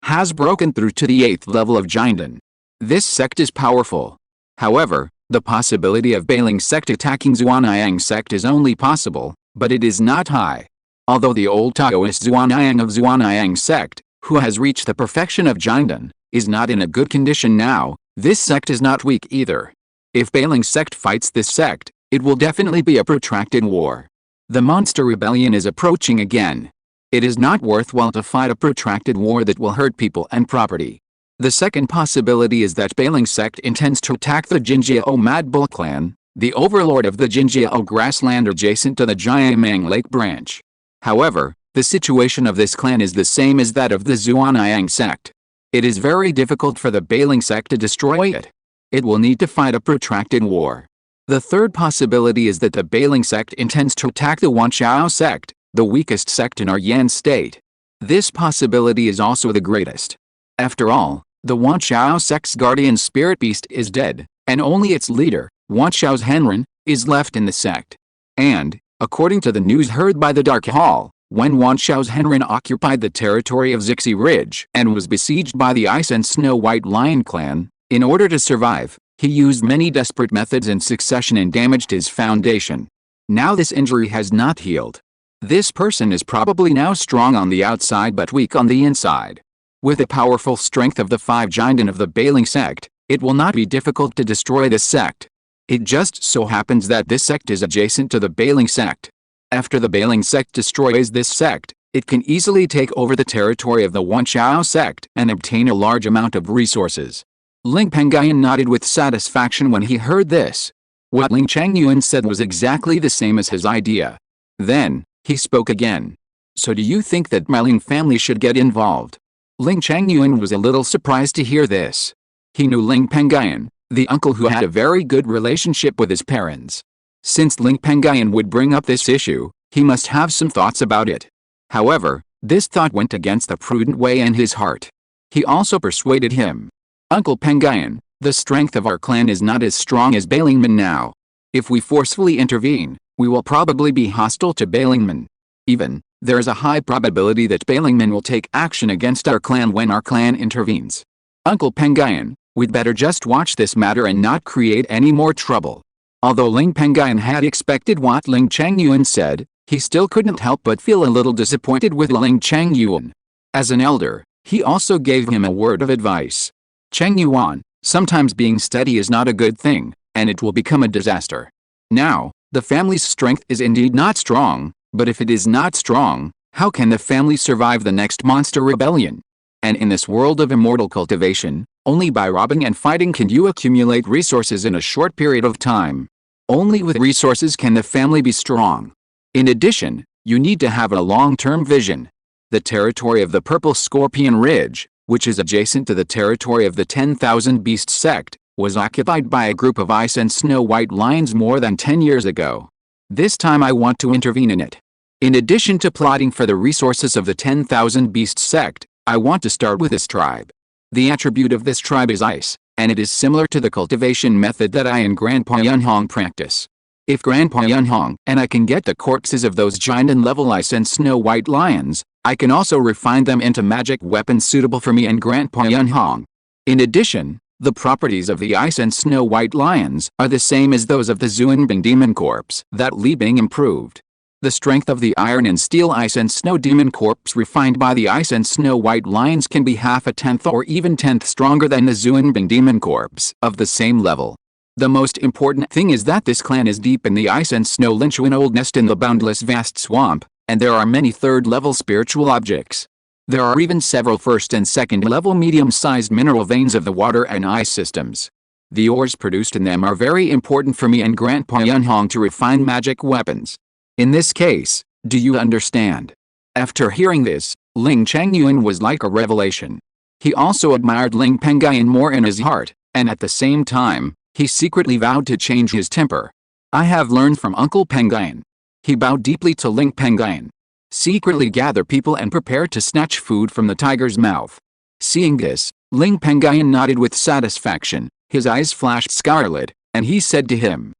has broken through to the 8th level of Jindan. This sect is powerful. However, the possibility of Bailing sect attacking Xuanyang sect is only possible, but it is not high. Although the old Taoist Xuanyang of Xuanyang sect, who has reached the perfection of Jindan, is not in a good condition now, this sect is not weak either. If Bailing sect fights this sect, it will definitely be a protracted war. The monster rebellion is approaching again. It is not worthwhile to fight a protracted war that will hurt people and property. The second possibility is that Bailing sect intends to attack the Jinjiao Mad Bull clan, the overlord of the Jingjiao grassland adjacent to the Jiameng Lake branch. However, the situation of this clan is the same as that of the Zhuanayang sect. It is very difficult for the Bailing sect to destroy it. It will need to fight a protracted war. The third possibility is that the Bailing sect intends to attack the Wanchao sect, the weakest sect in our Yan state. This possibility is also the greatest. After all, the Wanchao sect's guardian spirit beast is dead, and only its leader, Wanchao's Henren, is left in the sect. And, according to the news heard by the Dark Hall, when Wanchao's Henren occupied the territory of Zixi Ridge and was besieged by the Ice and Snow White Lion clan, in order to survive, he used many desperate methods in succession and damaged his foundation. Now this injury has not healed. This person is probably now strong on the outside but weak on the inside. With the powerful strength of the 5 Jinden of the Bailing sect, it will not be difficult to destroy this sect. It just so happens that this sect is adjacent to the Bailing sect. After the Bailing sect destroys this sect, it can easily take over the territory of the Wanchao sect and obtain a large amount of resources. Ling Pengyun nodded with satisfaction when he heard this. What Ling Pengyun said was exactly the same as his idea. Then, he spoke again. So do you think that my Ling family should get involved? Ling Pengyun was a little surprised to hear this. He knew Ling Pengyun, the uncle who had a very good relationship with his parents. Since Ling Pengyun would bring up this issue, he must have some thoughts about it. However, this thought went against the prudent way in his heart. He also persuaded him. Uncle Pengyun, the strength of our clan is not as strong as Bailingman now. If we forcefully intervene, we will probably be hostile to Bailingman. Even, there is a high probability that Bailingman will take action against our clan when our clan intervenes. Uncle Pengyun, we'd better just watch this matter and not create any more trouble. Although Ling Pengyun had expected what Ling Pengyun said, he still couldn't help but feel a little disappointed with Ling Pengyun. As an elder, he also gave him a word of advice. Pengyun, sometimes being steady is not a good thing, and it will become a disaster. Now, the family's strength is indeed not strong, but if it is not strong, how can the family survive the next monster rebellion? And in this world of immortal cultivation, only by robbing and fighting can you accumulate resources in a short period of time. Only with resources can the family be strong. In addition, you need to have a long-term vision. The territory of the Purple Scorpion Ridge, which is adjacent to the territory of the 10,000 Beast sect, was occupied by a group of Ice and Snow White Lions more than 10 years ago. This time I want to intervene in it. In addition to plotting for the resources of the 10,000 Beast sect, I want to start with this tribe. The attribute of this tribe is ice, and it is similar to the cultivation method that I and Grandpa Yunhong practice. If Grandpa Yunhong and I can get the corpses of those giant and level Ice and Snow White Lions, I can also refine them into magic weapons suitable for me and Grandpa Yunhong. In addition, the properties of the Ice and Snow White Lions are the same as those of the Zhuanbing Demon Corpse, that Li Bing improved. The strength of the Iron and Steel Ice and Snow Demon Corpse refined by the Ice and Snow White Lions can be half a tenth or even 10th stronger than the Zhuanbing Demon Corpse of the same level. The most important thing is that this clan is deep in the Ice and Snow Lingxiao old nest in the boundless vast swamp, and there are many third-level spiritual objects. There are even several first and second-level medium-sized mineral veins of the water and ice systems. The ores produced in them are very important for me and Grandpa Yunhong to refine magic weapons. In this case, do you understand? After hearing this, Ling Pengyun was like a revelation. He also admired Ling Pengyun more in his heart, and at the same time, he secretly vowed to change his temper. I have learned from Uncle Pengyun. He bowed deeply to Ling Pengyun. Secretly gather people and prepare to snatch food from the tiger's mouth. Seeing this, Ling Pengyun nodded with satisfaction, his eyes flashed scarlet, and he said to him.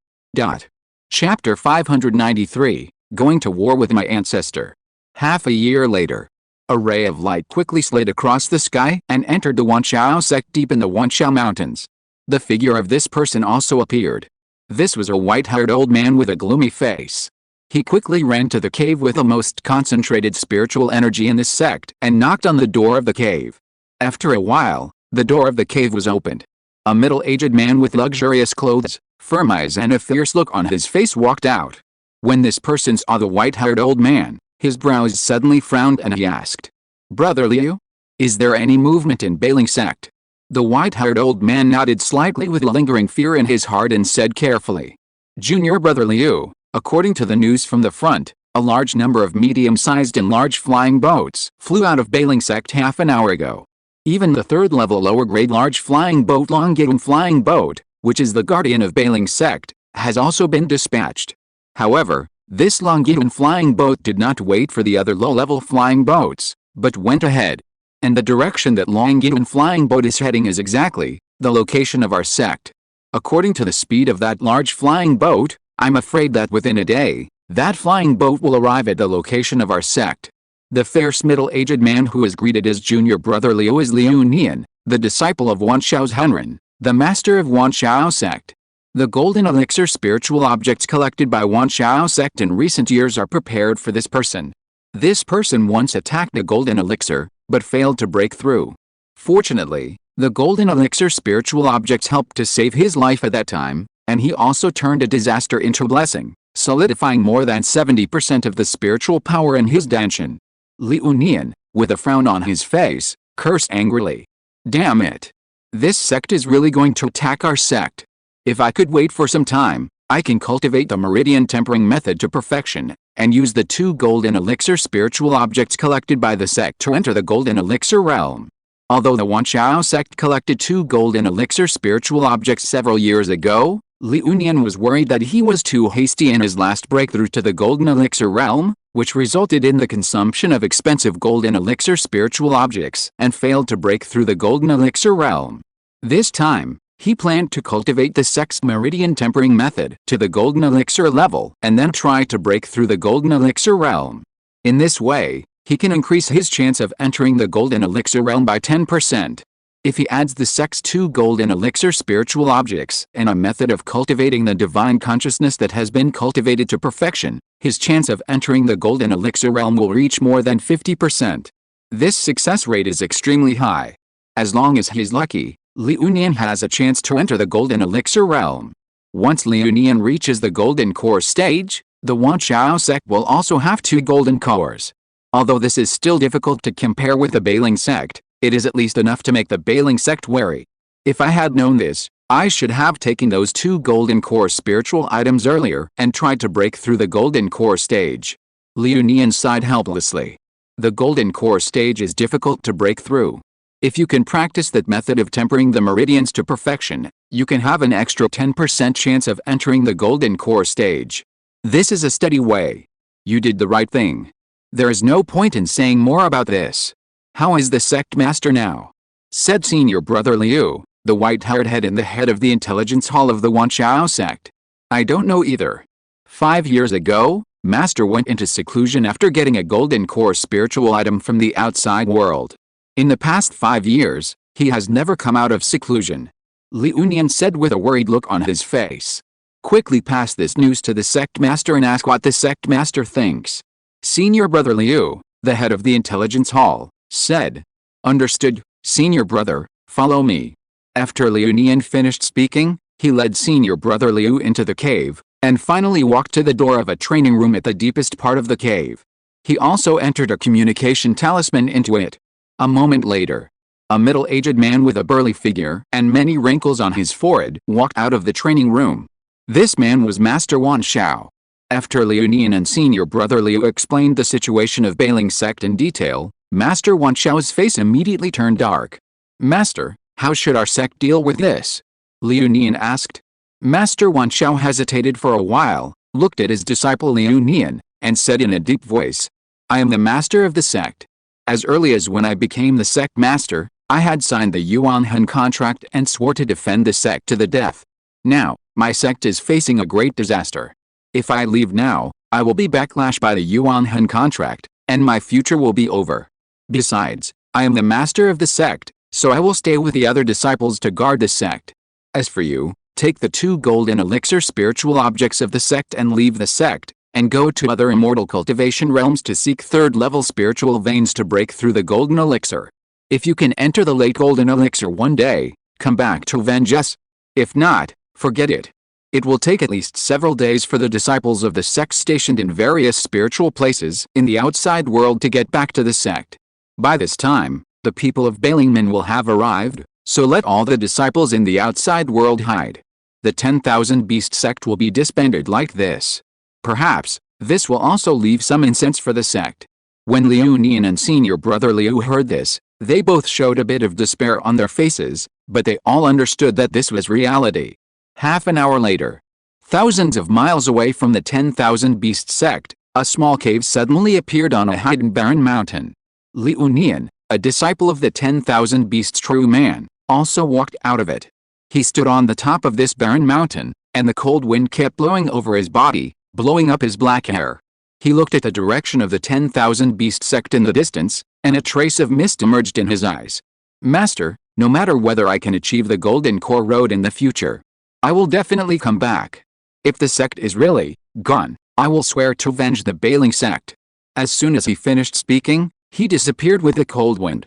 Chapter 593, Going to War with My Ancestor. Half a year later. A ray of light quickly slid across the sky and entered the Wanchao sect deep in the Wanchao Mountains. The figure of this person also appeared. This was a white-haired old man with a gloomy face. He quickly ran to the cave with the most concentrated spiritual energy in this sect and knocked on the door of the cave. After a while, the door of the cave was opened. A middle-aged man with luxurious clothes, firm eyes and a fierce look on his face walked out. When this person saw the white-haired old man, his brows suddenly frowned and he asked, "Brother Liu? Is there any movement in Bailing sect?" The white-haired old man nodded slightly with lingering fear in his heart and said carefully, Junior brother Liu, according to the news from the front, a large number of medium-sized and large flying boats flew out of Bailing sect half an hour ago. Even the third-level lower-grade large flying boat Longyun flying boat, which is the guardian of Bailing sect, has also been dispatched. However, this Longyun flying boat did not wait for the other low-level flying boats, but went ahead. And the direction that Longyun flying boat is heading is exactly the location of our sect. According to the speed of that large flying boat, I'm afraid that within a day, that flying boat will arrive at the location of our sect. The fierce middle-aged man who is greeted as junior brother Liu is Liu Nian, the disciple of Wanxiao's Hunren, the master of Wanxiao sect. The golden elixir spiritual objects collected by Wanxiao sect in recent years are prepared for this person. This person once attacked a golden elixir, but failed to break through. Fortunately, the golden elixir spiritual objects helped to save his life at that time, and he also turned a disaster into a blessing, solidifying more than 70% of the spiritual power in his dantian. Liu Nian, with a frown on his face, cursed angrily. Damn it! This sect is really going to attack our sect. If I could wait for some time, I can cultivate the meridian tempering method to perfection, and use the 2 golden elixir spiritual objects collected by the sect to enter the golden elixir realm. Although the Wanxiao sect collected 2 golden elixir spiritual objects several years ago, Liu Nian was worried that he was too hasty in his last breakthrough to the golden elixir realm, which resulted in the consumption of expensive golden elixir spiritual objects and failed to break through the golden elixir realm. This time, he planned to cultivate the sect's meridian tempering method to the golden elixir level and then try to break through the golden elixir realm. In this way, he can increase his chance of entering the golden elixir realm by 10%. If he adds the sect's 2 golden elixir spiritual objects and a method of cultivating the divine consciousness that has been cultivated to perfection, his chance of entering the golden elixir realm will reach more than 50%. This success rate is extremely high. As long as he's lucky, Liu Nian has a chance to enter the golden elixir realm. Once Liu Nian reaches the golden core stage, the Wanxiao sect will also have 2 golden cores. Although this is still difficult to compare with the Bailing sect, it is at least enough to make the Bailing sect wary. If I had known this, I should have taken those 2 golden core spiritual items earlier and tried to break through the golden core stage. Liu Nian sighed helplessly. The golden core stage is difficult to break through. If you can practice that method of tempering the meridians to perfection, you can have an extra 10% chance of entering the golden core stage. This is a steady way. You did the right thing. There is no point in saying more about this. How is the sect master now? Said senior brother Liu, the white-haired head and the head of the intelligence hall of the Wanxiao sect. I don't know either. 5 years ago, master went into seclusion after getting a golden core spiritual item from the outside world. In the past 5 years, he has never come out of seclusion. Liu Nian said with a worried look on his face. Quickly pass this news to the sect master and ask what the sect master thinks. Senior brother Liu, the head of the intelligence hall, said. Understood, senior brother, follow me. After Liu Nian finished speaking, he led senior brother Liu into the cave, and finally walked to the door of a training room at the deepest part of the cave. He also entered a communication talisman into it. A moment later, a middle-aged man with a burly figure and many wrinkles on his forehead walked out of the training room. This man was Master Wanxiao. After Liu Nian and senior brother Liu explained the situation of Bailing sect in detail, Master Wanxiao's face immediately turned dark. Master, how should our sect deal with this? Liu Nian asked. Master Wanxiao hesitated for a while, looked at his disciple Liu Nian, and said in a deep voice, I am the master of the sect. As early as when I became the sect master, I had signed the Yuanhan contract and swore to defend the sect to the death. Now, my sect is facing a great disaster. If I leave now, I will be backlashed by the Yuanhan contract, and my future will be over. Besides, I am the master of the sect, so I will stay with the other disciples to guard the sect. As for you, take the 2 golden elixir spiritual objects of the sect and leave the sect, and go to other immortal cultivation realms to seek 3rd-level spiritual veins to break through the golden elixir. If you can enter the late golden elixir one day, come back to avenge us. If not, forget it. It will take at least several days for the disciples of the sect stationed in various spiritual places in the outside world to get back to the sect. By this time, the people of Bailingmen will have arrived, so let all the disciples in the outside world hide. the 10,000 Beast sect will be disbanded like this. Perhaps, this will also leave some incense for the sect. When Liu Nian and senior brother Liu heard this, they both showed a bit of despair on their faces, but they all understood that this was reality. Half an hour later, thousands of miles away from the 10,000 Beast sect, a small cave suddenly appeared on a hidden barren mountain. Liu Nian, a disciple of the 10,000 Beasts true man, also walked out of it. He stood on the top of this barren mountain, and the cold wind kept blowing over his body, blowing up his black hair. He looked at the direction of the 10,000 Beast sect in the distance, and a trace of mist emerged in his eyes. Master, no matter whether I can achieve the Golden Core Road in the future, I will definitely come back. If the sect is really gone, I will swear to avenge the Bailing sect. As soon as he finished speaking, he disappeared with the cold wind.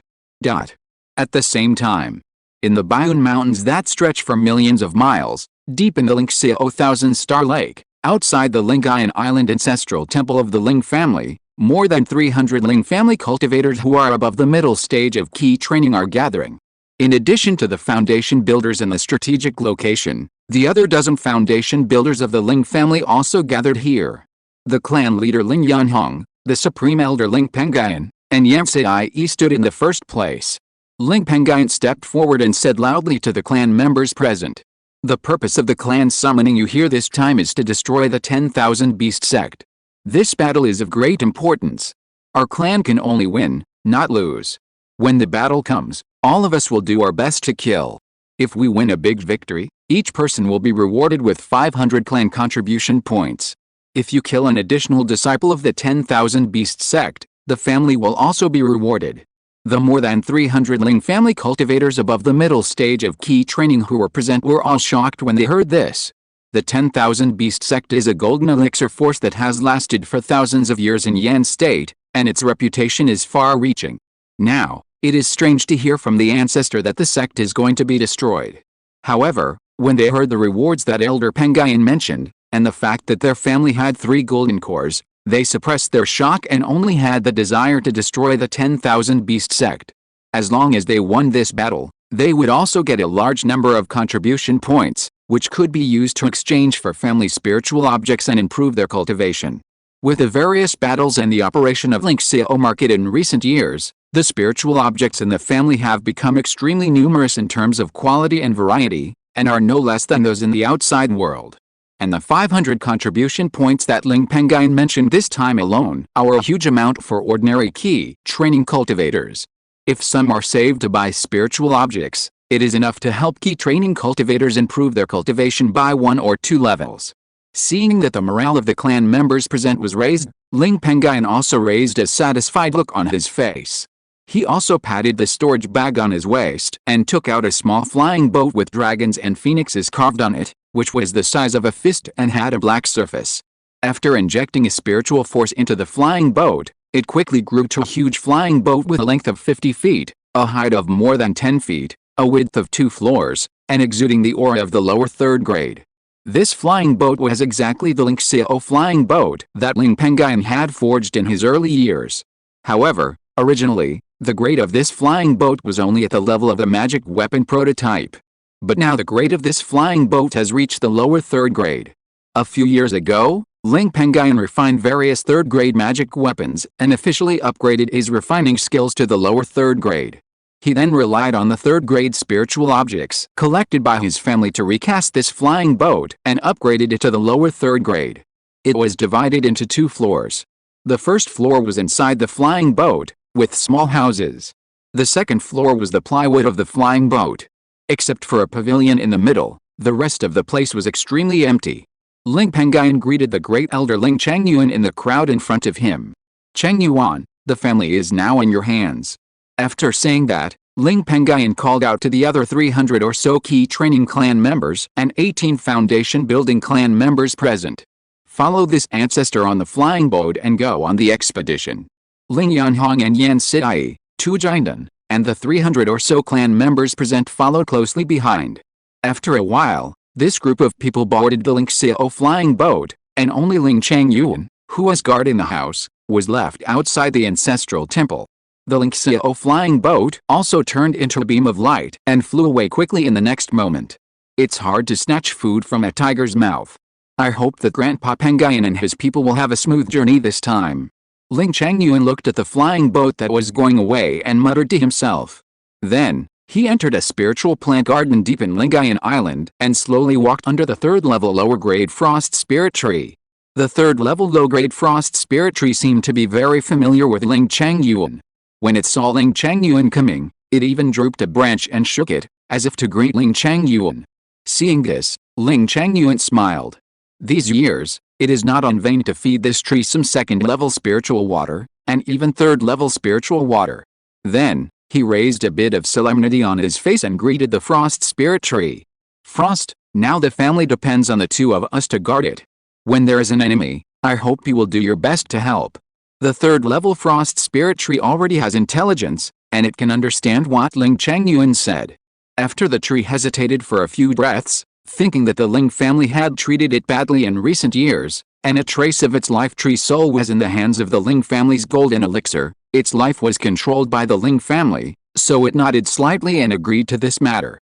At the same time, in the Bayun Mountains that stretch for millions of miles, deep in the Lingxiao Thousand Star Lake, outside the Lingayan Island ancestral temple of the Ling family, more than 300 Ling family cultivators who are above the middle stage of key training are gathering. In addition to the foundation builders in the strategic location, the other dozen foundation builders of the Ling family also gathered here. The clan leader Ling Yanhong, the supreme elder Ling Pengyun, and Yang Sai stood in the first place. Ling Pengyun stepped forward and said loudly to the clan members present, "The purpose of the clan summoning you here this time is to destroy the 10,000 Beast sect. This battle is of great importance. Our clan can only win, not lose. When the battle comes, all of us will do our best to kill. If we win a big victory, each person will be rewarded with 500 clan contribution points. If you kill an additional disciple of the 10,000 Beast sect, the family will also be rewarded." The more than 300 Ling family cultivators above the middle stage of key training who were present were all shocked when they heard this. The 10,000 Beast sect is a golden elixir force that has lasted for thousands of years in Yan state, and its reputation is far-reaching. Now, it is strange to hear from the ancestor that the sect is going to be destroyed. However, when they heard the rewards that Elder Pengyun mentioned, and the fact that their family had 3 golden cores, they suppressed their shock and only had the desire to destroy the 10,000 Beast sect. As long as they won this battle, they would also get a large number of contribution points, which could be used to exchange for family spiritual objects and improve their cultivation. With the various battles and the operation of Lingxiao market in recent years, the spiritual objects in the family have become extremely numerous in terms of quality and variety, and are no less than those in the outside world. And the 500 contribution points that Ling Pengyun mentioned this time alone are a huge amount for ordinary key training cultivators. If some are saved to buy spiritual objects, it is enough to help key training cultivators improve their cultivation by 1 or 2 levels. Seeing that the morale of the clan members present was raised, Ling Pengyun also raised a satisfied look on his face. He also patted the storage bag on his waist and took out a small flying boat with dragons and phoenixes carved on it, which was the size of a fist and had a black surface. After injecting a spiritual force into the flying boat, it quickly grew to a huge flying boat with a length of 50 feet, a height of more than 10 feet, a width of 2 floors, and exuding the aura of the lower 3rd grade. This flying boat was exactly the Lingxiao flying boat that Ling Pengyun had forged in his early years. However, originally, the grade of this flying boat was only at the level of the magic weapon prototype. But now the grade of this flying boat has reached the lower 3rd grade. A few years ago, Ling Pengyun refined various 3rd grade magic weapons and officially upgraded his refining skills to the lower 3rd grade. He then relied on the 3rd grade spiritual objects collected by his family to recast this flying boat and upgraded it to the lower 3rd grade. It was divided into 2 floors. The first floor was inside the flying boat, with small houses. The second floor was the plywood of the flying boat. Except for a pavilion in the middle, the rest of the place was extremely empty. Ling Pengyun greeted the great elder Ling Pengyun in the crowd in front of him. "Pengyun, the family is now in your hands." After saying that, Ling Pengyun called out to the other 300 or so key training clan members and 18 foundation building clan members present. "Follow this ancestor on the flying boat and go on the expedition." Ling Yanhong and Yan Sai, 2 Jindan, and the 300 or so clan members present followed closely behind. After a while, this group of people boarded the Lingxiao flying boat, and only Ling Pengyun, who was guarding the house, was left outside the ancestral temple. The Lingxiao flying boat also turned into a beam of light and flew away quickly in the next moment. It's hard to snatch food from a tiger's mouth. I hope that Grandpa Pengyun and his people will have a smooth journey this time. Ling Pengyun looked at the flying boat that was going away and muttered to himself. Then, he entered a spiritual plant garden deep in Lingxiao Island and slowly walked under the third-level lower-grade frost spirit tree. The third-level low-grade frost spirit tree seemed to be very familiar with Ling Pengyun. When it saw Ling Pengyun coming, it even drooped a branch and shook it, as if to greet Ling Pengyun. Seeing this, Ling Pengyun smiled. These years, it is not in vain to feed this tree some second-level spiritual water, and even third-level spiritual water. Then, he raised a bit of solemnity on his face and greeted the frost spirit tree. Frost, now the family depends on the two of us to guard it. When there is an enemy, I hope you will do your best to help. The third-level frost spirit tree already has intelligence, and it can understand what Ling Pengyun said. After the tree hesitated for a few breaths, thinking that the Ling family had treated it badly in recent years, and a trace of its life tree soul was in the hands of the Ling family's golden elixir, its life was controlled by the Ling family, so it nodded slightly and agreed to this matter.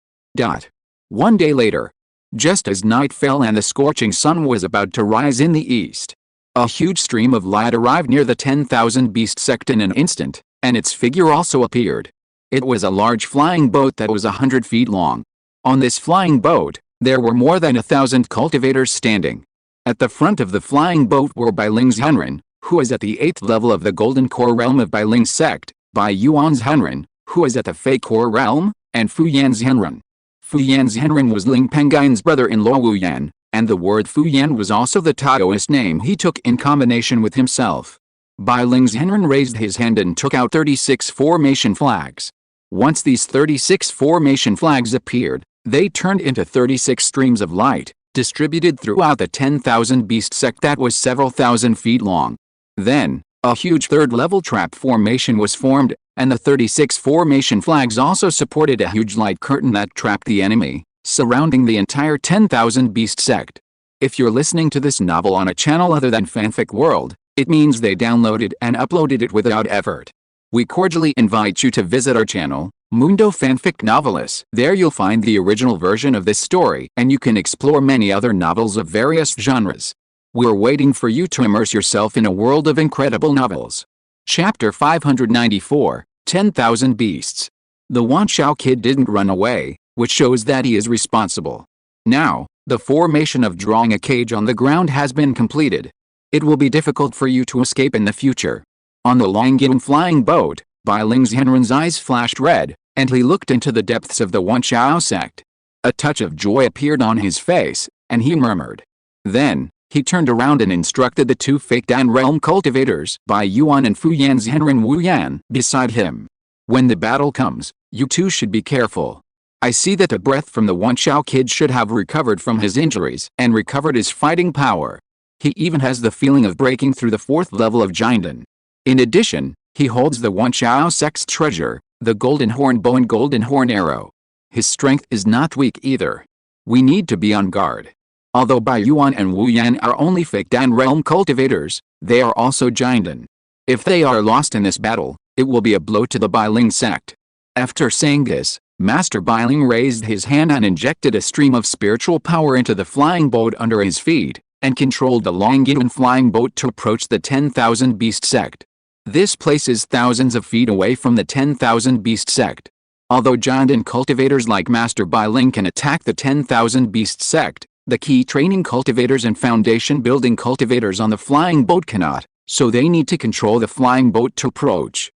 1 day later, just as night fell and the scorching sun was about to rise in the east, a huge stream of light arrived near the 10,000 beast sect in an instant, and its figure also appeared. It was a large flying boat that was 100 feet long. On this flying boat, there were more than 1,000 cultivators standing. At the front of the flying boat were Bai Ling's Henren, who is at the 8th level of the Golden Core realm of Bai Ling's sect, Bai Yuan's Henren, who is at the Fei Core realm, and Fu Yan's Henren. Fu Yan's Henren was Ling Pengyun's brother-in-law Wu Yan, and the word Fu Yan was also the Taoist name he took in combination with himself. Bai Ling's Henren raised his hand and took out 36 formation flags. Once these 36 formation flags appeared, they turned into 36 streams of light, distributed throughout the 10,000 beast sect that was several thousand feet long. Then, a huge third-level trap formation was formed, and the 36 formation flags also supported a huge light curtain that trapped the enemy, surrounding the entire 10,000 beast sect. If you're listening to this novel on a channel other than Fanfic World, it means they downloaded and uploaded it without effort. We cordially invite you to visit our channel, Mundo Fanfic Novelis. There you'll find the original version of this story, and you can explore many other novels of various genres. We're waiting for you to immerse yourself in a world of incredible novels. Chapter 594, 10,000 Beasts. The Wanshao kid didn't run away, which shows that he is responsible. Now, the formation of drawing a cage on the ground has been completed. It will be difficult for you to escape in the future. On the Lingxiao flying boat, Bai Ling's Henren's eyes flashed red, and he looked into the depths of the Wanshao sect. A touch of joy appeared on his face, and he murmured. Then, he turned around and instructed the two fake Dan realm cultivators, Bai Yuan and Fu Yan's Henren Wu Yan, beside him. When the battle comes, you two should be careful. I see that the breath from the Wanshao kid should have recovered from his injuries and recovered his fighting power. He even has the feeling of breaking through the 4th level of Jinden. In addition, he holds the Wanshao sect's treasure, the Golden Horn Bow and Golden Horn Arrow. His strength is not weak either. We need to be on guard. Although Bai Yuan and Wu Yan are only fake Dan realm cultivators, they are also Jinden. If they are lost in this battle, it will be a blow to the Bai Ling sect. After saying this, Master Bai Ling raised his hand and injected a stream of spiritual power into the flying boat under his feet, and controlled the Lingxiao flying boat to approach the 10,000 beast sect. This place is thousands of feet away from the 10,000 beast sect. Although Jinden cultivators like Master Bai Ling can attack the 10,000 beast sect, the key training cultivators and foundation building cultivators on the flying boat cannot, so they need to control the flying boat to approach.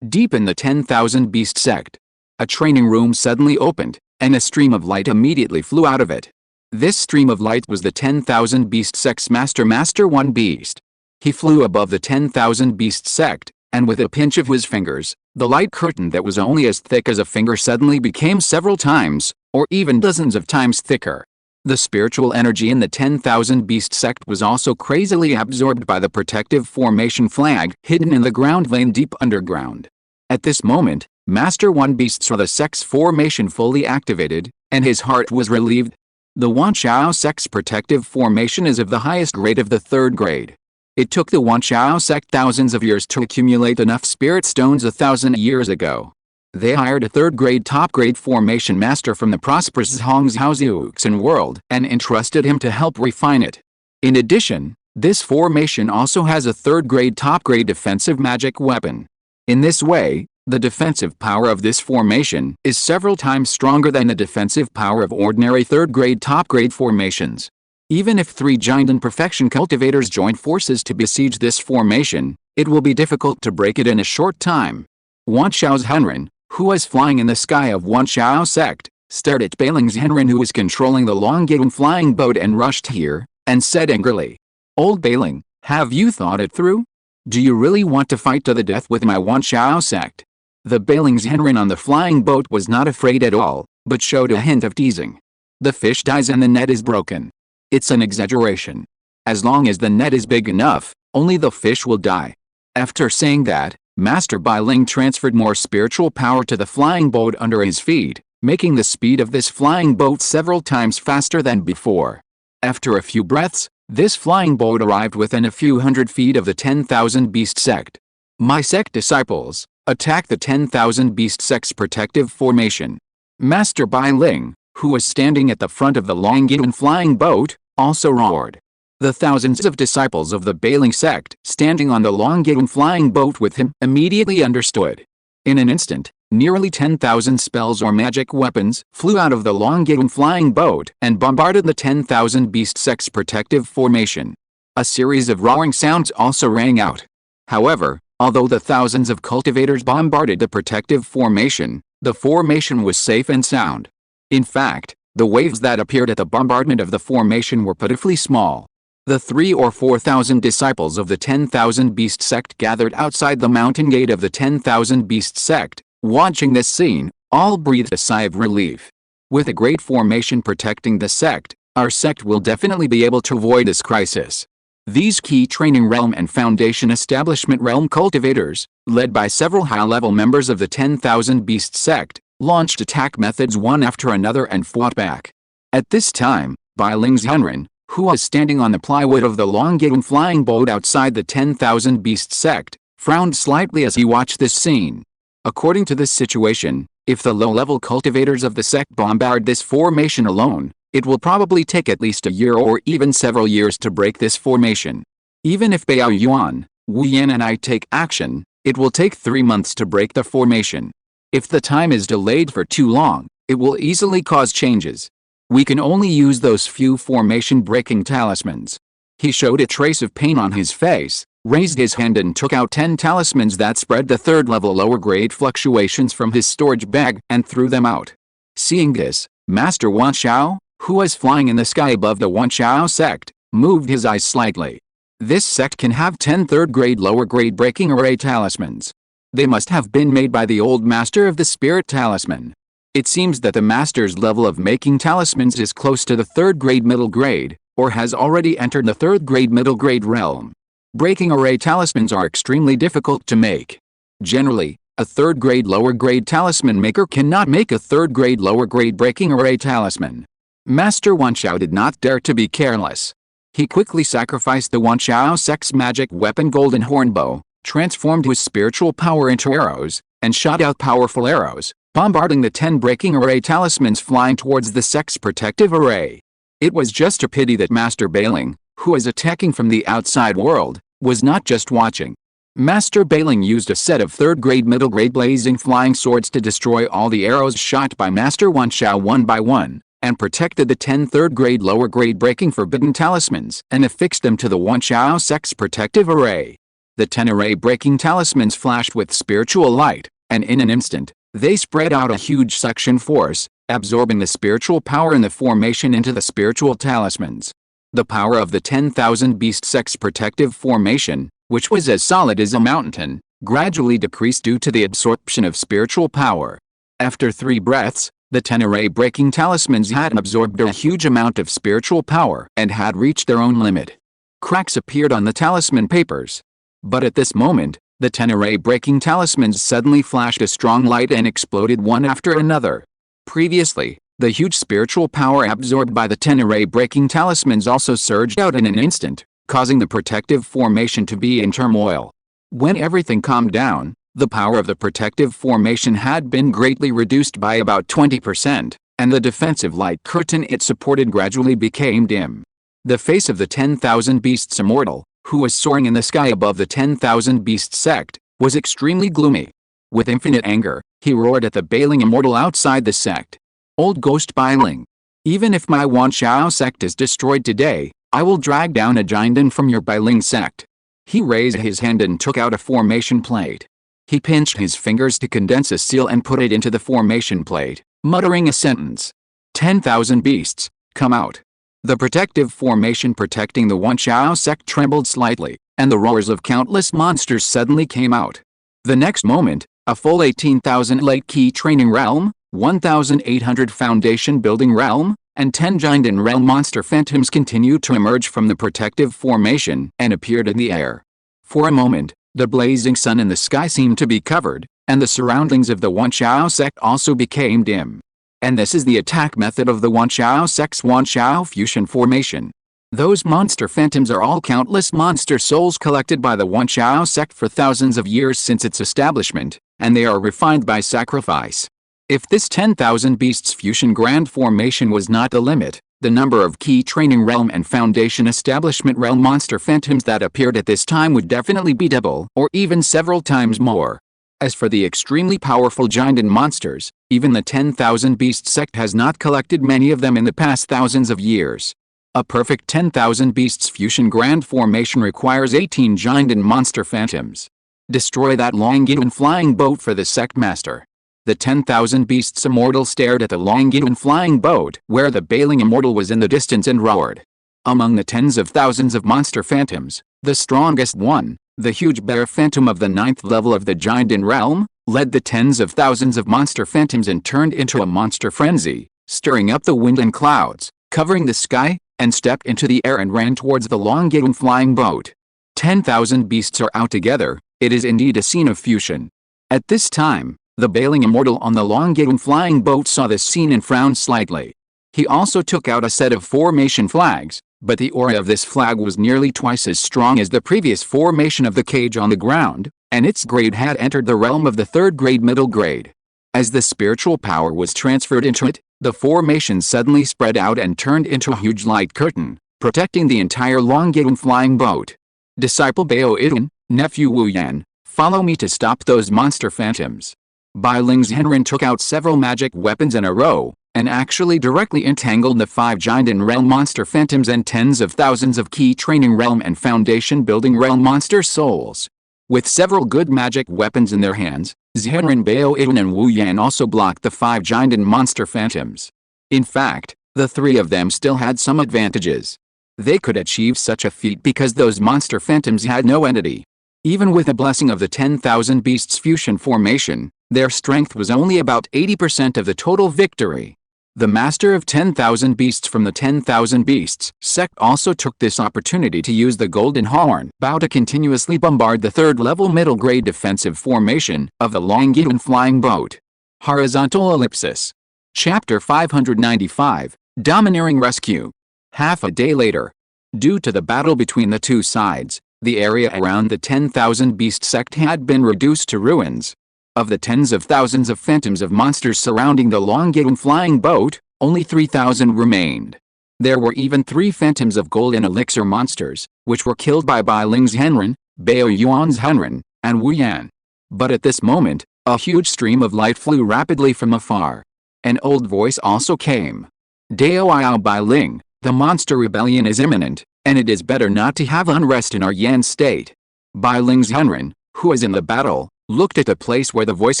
Deep in the 10,000 beast sect, a training room suddenly opened, and a stream of light immediately flew out of it. This stream of light was the 10,000 beast sect's Master One Beast. He flew above the 10,000 beast sect, and with a pinch of his fingers, the light curtain that was only as thick as a finger suddenly became several times, or even dozens of times thicker. The spiritual energy in the 10,000 beast sect was also crazily absorbed by the protective formation flag hidden in the ground vein deep underground. At this moment, Master One Beast saw the sect's formation fully activated, and his heart was relieved. The Wanshao sect's protective formation is of the highest grade of the 3rd grade. It took the Wanshao sect thousands of years to accumulate enough spirit stones 1,000 years ago. They hired a third-grade top-grade formation master from the prosperous Hongzhou world and entrusted him to help refine it. In addition, this formation also has a third-grade top-grade defensive magic weapon. In this way, the defensive power of this formation is several times stronger than the defensive power of ordinary third-grade top-grade formations. Even if 3 giant and perfection cultivators join forces to besiege this formation, it will be difficult to break it in a short time. Wanxiao's Henren, who was flying in the sky of Wanxiao sect, stared at Beiling's Henren, who was controlling the Longyearbyen flying boat, and rushed here, and said angrily, "Old Beiling, have you thought it through? Do you really want to fight to the death with my Wanxiao sect?" The Beiling's Henren on the flying boat was not afraid at all, but showed a hint of teasing. "The fish dies and the net is broken. It's an exaggeration. As long as the net is big enough, only the fish will die." After saying that, Master Bai Ling transferred more spiritual power to the flying boat under his feet, making the speed of this flying boat several times faster than before. After a few breaths, this flying boat arrived within a few hundred feet of the 10,000 Beast sect. "My sect disciples, attack the 10,000 Beast sect's protective formation." Master Bai Ling, who was standing at the front of the Longyearbyen flying boat, also roared. The thousands of disciples of the Beiling sect standing on the Longyearbyen flying boat with him immediately understood. In an instant, nearly 10,000 spells or magic weapons flew out of the Longyearbyen flying boat and bombarded the 10,000 Beast sect's protective formation. A series of roaring sounds also rang out. However, although the thousands of cultivators bombarded the protective formation, the formation was safe and sound. In fact, the waves that appeared at the bombardment of the formation were pitifully small. The 3,000 or 4,000 disciples of the 10,000 Beast sect gathered outside the mountain gate of the 10,000 Beast sect. Watching this scene, all breathed a sigh of relief. With a great formation protecting the sect, our sect will definitely be able to avoid this crisis. These key training realm and foundation establishment realm cultivators, led by several high-level members of the 10,000 Beast sect, launched attack methods one after another and fought back. At this time, Bai Ling's Henren, who was standing on the plywood of the Longyearbyen flying boat outside the 10,000 Beast sect, frowned slightly as he watched this scene. According to this situation, if the low-level cultivators of the sect bombard this formation alone, it will probably take at least a year or even several years to break this formation. Even if Bao Yuan, Wu Yan and I take action, it will take 3 months to break the formation. If the time is delayed for too long, it will easily cause changes. We can only use those few formation-breaking talismans. He showed a trace of pain on his face, raised his hand and took out 10 talismans that spread the third-level lower-grade fluctuations from his storage bag and threw them out. Seeing this, Master Wanxiao, who was flying in the sky above the Wanxiao sect, moved his eyes slightly. This sect can have 10 third-grade lower-grade breaking array talismans. They must have been made by the old master of the spirit talisman. It seems that the master's level of making talismans is close to the third-grade middle grade, or has already entered the third-grade middle grade realm. Breaking array talismans are extremely difficult to make. Generally, a third-grade lower-grade talisman maker cannot make a third-grade lower-grade breaking array talisman. Master Wanxiao did not dare to be careless. He quickly sacrificed the Wanxiao sect's magic weapon Golden Hornbow, transformed his spiritual power into arrows, and shot out powerful arrows, bombarding the 10 breaking array talismans flying towards the sect's protective array. It was just a pity that Master Bailing, who was attacking from the outside world, was not just watching. Master Bailing used a set of third-grade middle-grade blazing flying swords to destroy all the arrows shot by Master Wanxiao one by one, and protected the 10 third-grade lower-grade breaking forbidden talismans and affixed them to the Wanxiao sect's protective array. The 10 array breaking talismans flashed with spiritual light, and in an instant, they spread out a huge suction force, absorbing the spiritual power in the formation into the spiritual talismans. The power of the 10,000 Beast sect's protective formation, which was as solid as a mountain, gradually decreased due to the absorption of spiritual power. After 3 breaths, the 10 array breaking talismans had absorbed a huge amount of spiritual power and had reached their own limit. Cracks appeared on the talisman papers. But at this moment, the 10 array breaking talismans suddenly flashed a strong light and exploded one after another. Previously, the huge spiritual power absorbed by the 10 array breaking talismans also surged out in an instant, causing the protective formation to be in turmoil. When everything calmed down, The power of the protective formation had been greatly reduced by about 20%, and the defensive light curtain it supported gradually became dim. The face of the 10,000 Beasts Immortal, who was soaring in the sky above the 10,000 Beasts sect, was extremely gloomy. With infinite anger, he roared at the bailing immortal outside the sect. "Old ghost Bailing! Even if my Wanxiao sect is destroyed today, I will drag down a Jindan from your Bailing sect." He raised his hand and took out a formation plate. He pinched his fingers to condense a seal and put it into the formation plate, muttering a sentence. 10,000 beasts, come out. The protective formation protecting the Wanxiao sect trembled slightly, and the roars of countless monsters suddenly came out. The next moment, a full 18,000 late key training realm, 1,800 foundation building realm, and 10 Jindan realm monster phantoms continued to emerge from the protective formation and appeared in the air. For a moment, the blazing sun in the sky seemed to be covered, and the surroundings of the Wanxiao sect also became dim. And this is the attack method of the Wanxiao sect's Wanxiao fusion formation. Those monster phantoms are all countless monster souls collected by the Wanxiao sect for thousands of years since its establishment, and they are refined by sacrifice. If this 10,000 beasts fusion grand formation was not the limit, the number of key training realm and foundation establishment realm monster phantoms that appeared at this time would definitely be double or even several times more. As for the extremely powerful Jindan monsters, even the 10,000 Beast sect has not collected many of them in the past thousands of years. A perfect 10,000 Beasts fusion grand formation requires 18 Jindan monster phantoms. Destroy that Lingxiao flying boat for the sect master. The 10,000 Beasts Immortal stared at the Lingxiao flying boat where the bailing immortal was in the distance and roared. Among the tens of thousands of monster phantoms, the strongest one, the huge bear phantom of the 9th level of the Jindan realm, led the tens of thousands of monster phantoms and turned into a monster frenzy, stirring up the wind and clouds, covering the sky, and stepped into the air and ran towards the Lingxiao flying boat. 10,000 beasts are out together, it is indeed a scene of fusion. At this time, the bailing immortal on the Lingxiao flying boat saw this scene and frowned slightly. He also took out a set of formation flags, but the aura of this flag was nearly twice as strong as the previous formation of the cage on the ground, and its grade had entered the realm of the 3rd grade middle grade. As the spiritual power was transferred into it, the formation suddenly spread out and turned into a huge light curtain, protecting the entire Lingxiao flying boat. Disciple Bao Idan, nephew Wu Yan, follow me to stop those monster phantoms. Bai Ling's Henren took out several magic weapons in a row, and actually directly entangled the 5 Jindan realm monster phantoms and tens of thousands of key training realm and foundation building realm monster souls. With several good magic weapons in their hands, Zhenren Bao Idan and Wu Yan also blocked the 5 Jindan monster phantoms. In fact, the 3 of them still had some advantages. They could achieve such a feat because those monster phantoms had no entity. Even with the blessing of the 10,000 beasts fusion formation, their strength was only about 80% of the total victory. The master of 10,000 beasts from the 10,000 beasts sect also took this opportunity to use the golden horn bow to continuously bombard the 3rd level middle grade defensive formation of the Lingxiao flying boat. Horizontal Ellipsis. Chapter 595, Domineering Rescue. Half a day later. Due to the battle between the two sides, the area around the 10,000 beast sect had been reduced to ruins. Of the tens of thousands of phantoms of monsters surrounding the Lingxiao flying boat, only 3,000 remained. There were even 3 phantoms of golden elixir monsters, which were killed by Bai Ling's Henren, Bao Yuan's Henren, and Wu Yan. But at this moment, a huge stream of light flew rapidly from afar. An old voice also came. Dao Iao Bai Ling, the monster rebellion is imminent, and it is better not to have unrest in our Yan state. Bai Ling's Henren, who was in the battle, looked at the place where the voice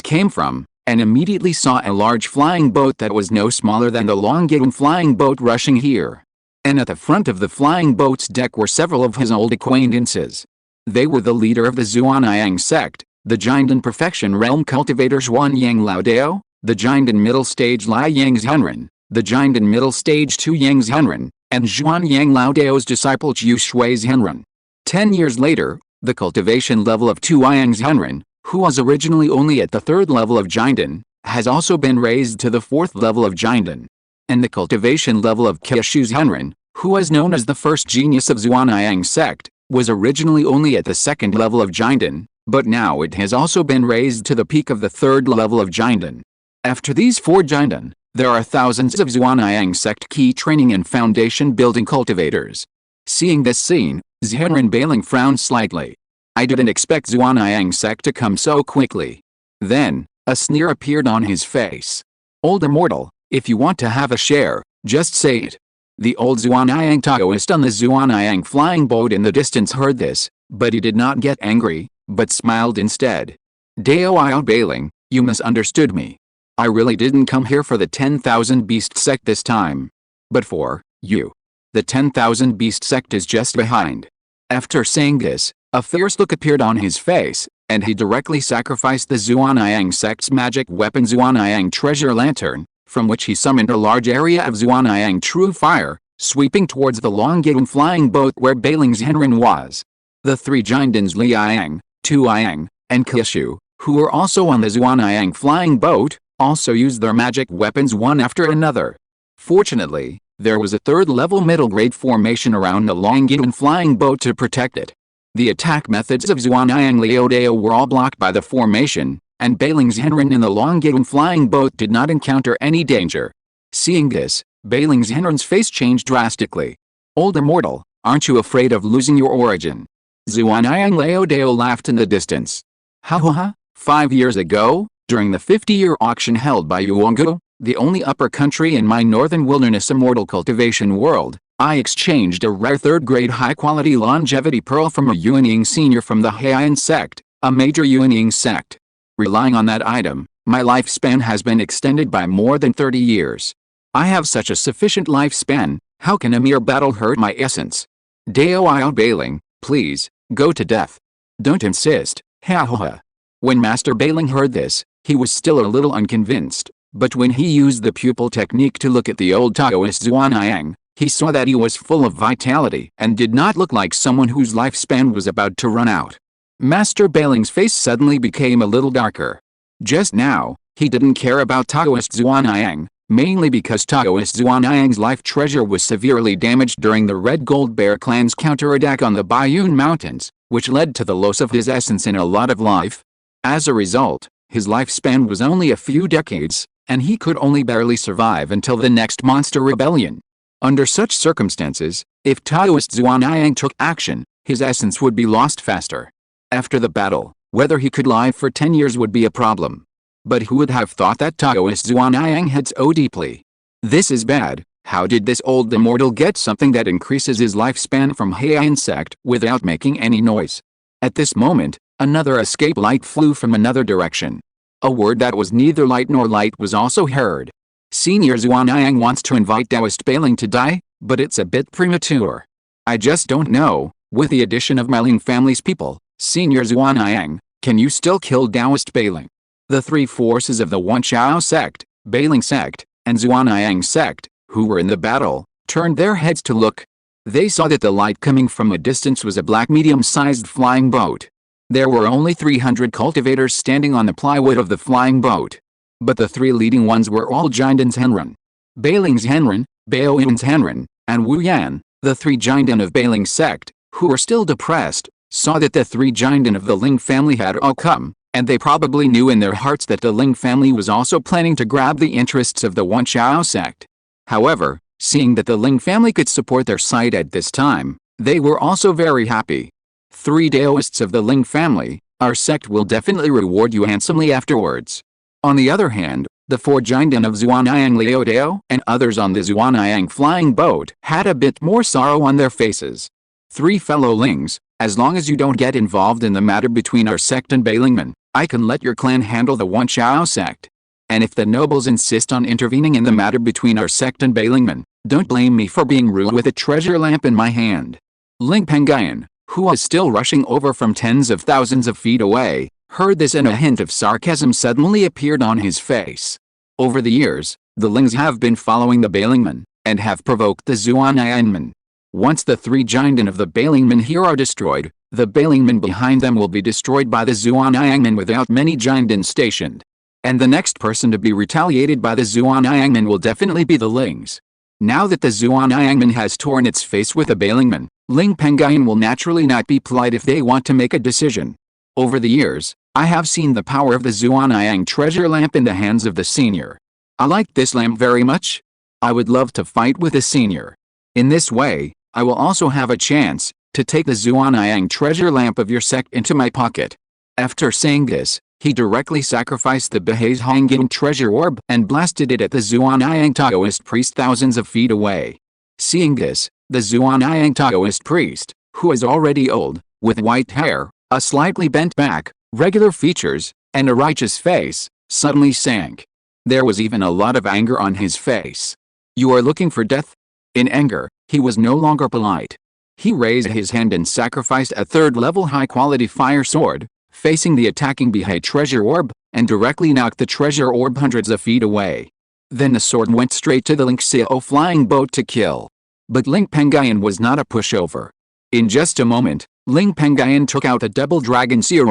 came from, and immediately saw a large flying boat that was no smaller than the Lingxiao flying boat rushing here. And at the front of the flying boat's deck were several of his old acquaintances. They were the leader of the Zhuanyang sect, the Jindan Perfection Realm cultivator Zhuanyang Laodao, the Jindan Middle Stage Lai Yang's Henren, the Jindan Middle Stage Tu Yang's Henren, and Zhuanyang Laodao's disciple Zhu Shui's Henren. 10 years later, the cultivation level of Tu Yang's Henren, who was originally only at the 3rd level of Jindan, has also been raised to the 4th level of Jindan. And the cultivation level of Qingshi Henren, who was known as the first genius of Zhuanyang sect, was originally only at the 2nd level of Jindan, but now it has also been raised to the peak of the third level of Jinden. After these 4 Jinden, there are thousands of Zhuanyang sect key training and foundation building cultivators. Seeing this scene, Zhenren Bailing frowned slightly. I didn't expect Zhuanyang sect to come so quickly. Then, a sneer appeared on his face. Old immortal, if you want to have a share, just say it. The old Zhuanyang Taoist on the Zhuanyang flying boat in the distance heard this, but he did not get angry, but smiled instead. Dao Bailing, you misunderstood me. I really didn't come here for the 10,000 Beast sect this time. But for you. The 10,000 Beast sect is just behind. After saying this, a fierce look appeared on his face, and he directly sacrificed the Zhuanyang sect's magic weapon Zhuanyang treasure lantern, from which he summoned a large area of Zhuanyang true fire, sweeping towards the Longyang flying boat where Bailing Zhenren was. The 3 Jindens Liang, Tuiyang, and Kishu, who were also on the Zhuanyang flying boat, also used their magic weapons one after another. Fortunately, there was a third-level middle-grade formation around the Longyang flying boat to protect it. The attack methods of Zhuanyang Liodao were all blocked by the formation, and Bailing Zhenren in the Longyang flying boat did not encounter any danger. Seeing this, Bailing Zhenren's face changed drastically. Old immortal, aren't you afraid of losing your origin? Zhuanyang Liodao laughed in the distance. Ha ha ha, 5 years ago, during the 50-year auction held by Yuangu, the only upper country in my northern wilderness immortal cultivation world, I exchanged a rare third-grade high-quality longevity pearl from a Yuanying senior from the Heian sect, a major Yuanying sect. Relying on that item, my lifespan has been extended by more than 30 years. I have such a sufficient lifespan, how can a mere battle hurt my essence? Dao Bailing, please, go to death. Don't insist, ha ha ha. When Master Bailing heard this, he was still a little unconvinced, but when he used the pupil technique to look at the old Taoist Zhuanyang, he saw that he was full of vitality and did not look like someone whose lifespan was about to run out. Master Bailing's face suddenly became a little darker. Just now, he didn't care about Taoist Zhuanyang, mainly because Taoist Zhuanyang's life treasure was severely damaged during the Red Gold Bear clan's counterattack on the Qingshi Mountains, which led to the loss of his essence in a lot of life. As a result, his lifespan was only a few decades, and he could only barely survive until the next monster rebellion. Under such circumstances, if Taoist Zhuanyang took action, his essence would be lost faster. After the battle, whether he could live for 10 years would be a problem. But who would have thought that Taoist Zhuanyang had so deeply? This is bad. How did this old immortal get something that increases his lifespan from Heian sect without making any noise? At this moment, another escape light flew from another direction. A word that was neither light nor light was also heard. Senior Zhuanyang wants to invite Taoist Bailing to die, but it's a bit premature. I just don't know, with the addition of my Ling family's people, Senior Zhuanyang, can you still kill Taoist Bailing? The 3 forces of the Wanchao sect, Bailing sect, and Zhuanyang sect, who were in the battle, turned their heads to look. They saw that the light coming from a distance was a black medium-sized flying boat. There were only 300 cultivators standing on the plywood of the flying boat. But the 3 leading ones were all Jindens Henren. Bailing Zhenren, Baoyans Henren, and Wu Yan, the 3 Jinden of Bailing sect, who were still depressed, saw that the 3 Jinden of the Ling family had all come, and they probably knew in their hearts that the Ling family was also planning to grab the interests of the Wanchao sect. However, seeing that the Ling family could support their side at this time, they were also very happy. 3 Taoists of the Ling family, our sect will definitely reward you handsomely afterwards. On the other hand, the 4 Jinden of Zhuanyang Liodao and others on the Zhuanyang flying boat had a bit more sorrow on their faces. 3 fellow Lings, as long as you don't get involved in the matter between our sect and Bailingman, I can let your clan handle the Wanchao sect. And if the nobles insist on intervening in the matter between our sect and Bailingman, don't blame me for being rude with a treasure lamp in my hand. Ling Pengyun, who was still rushing over from tens of thousands of feet away, heard this and a hint of sarcasm suddenly appeared on his face. Over the years, the Lings have been following the Bailingman, and have provoked the Zhuanyangmen. Once the 3 Jinden of the Bailingmen here are destroyed, the Bailingmen behind them will be destroyed by the Zhuanyangmen without many Jinden stationed. And the next person to be retaliated by the Zhuanyangmen will definitely be the Lings. Now that the Zhuanyangmen has torn its face with the Bailingmen, Ling Pengyun will naturally not be polite if they want to make a decision. Over the years, I have seen the power of the Zhuanyang treasure lamp in the hands of the senior. I like this lamp very much. I would love to fight with the senior. In this way, I will also have a chance to take the Zhuanyang treasure lamp of your sect into my pocket. After saying this, he directly sacrificed the Banished treasure orb and blasted it at the Zhuanyang Taoist priest thousands of feet away. Seeing this, the Zhuanyang Taoist priest, who is already old, with white hair, a slightly bent back, regular features, and a righteous face, suddenly sank. There was even a lot of anger on his face. "You are looking for death?" In anger, he was no longer polite. He raised his hand and sacrificed a third-level high-quality fire sword, facing the attacking Banished treasure orb, and directly knocked the treasure orb hundreds of feet away. Then the sword went straight to the Lingxiao flying boat to kill. But Ling Pengyun was not a pushover. In just a moment, Ling Pengyun took out the double dragon Seer,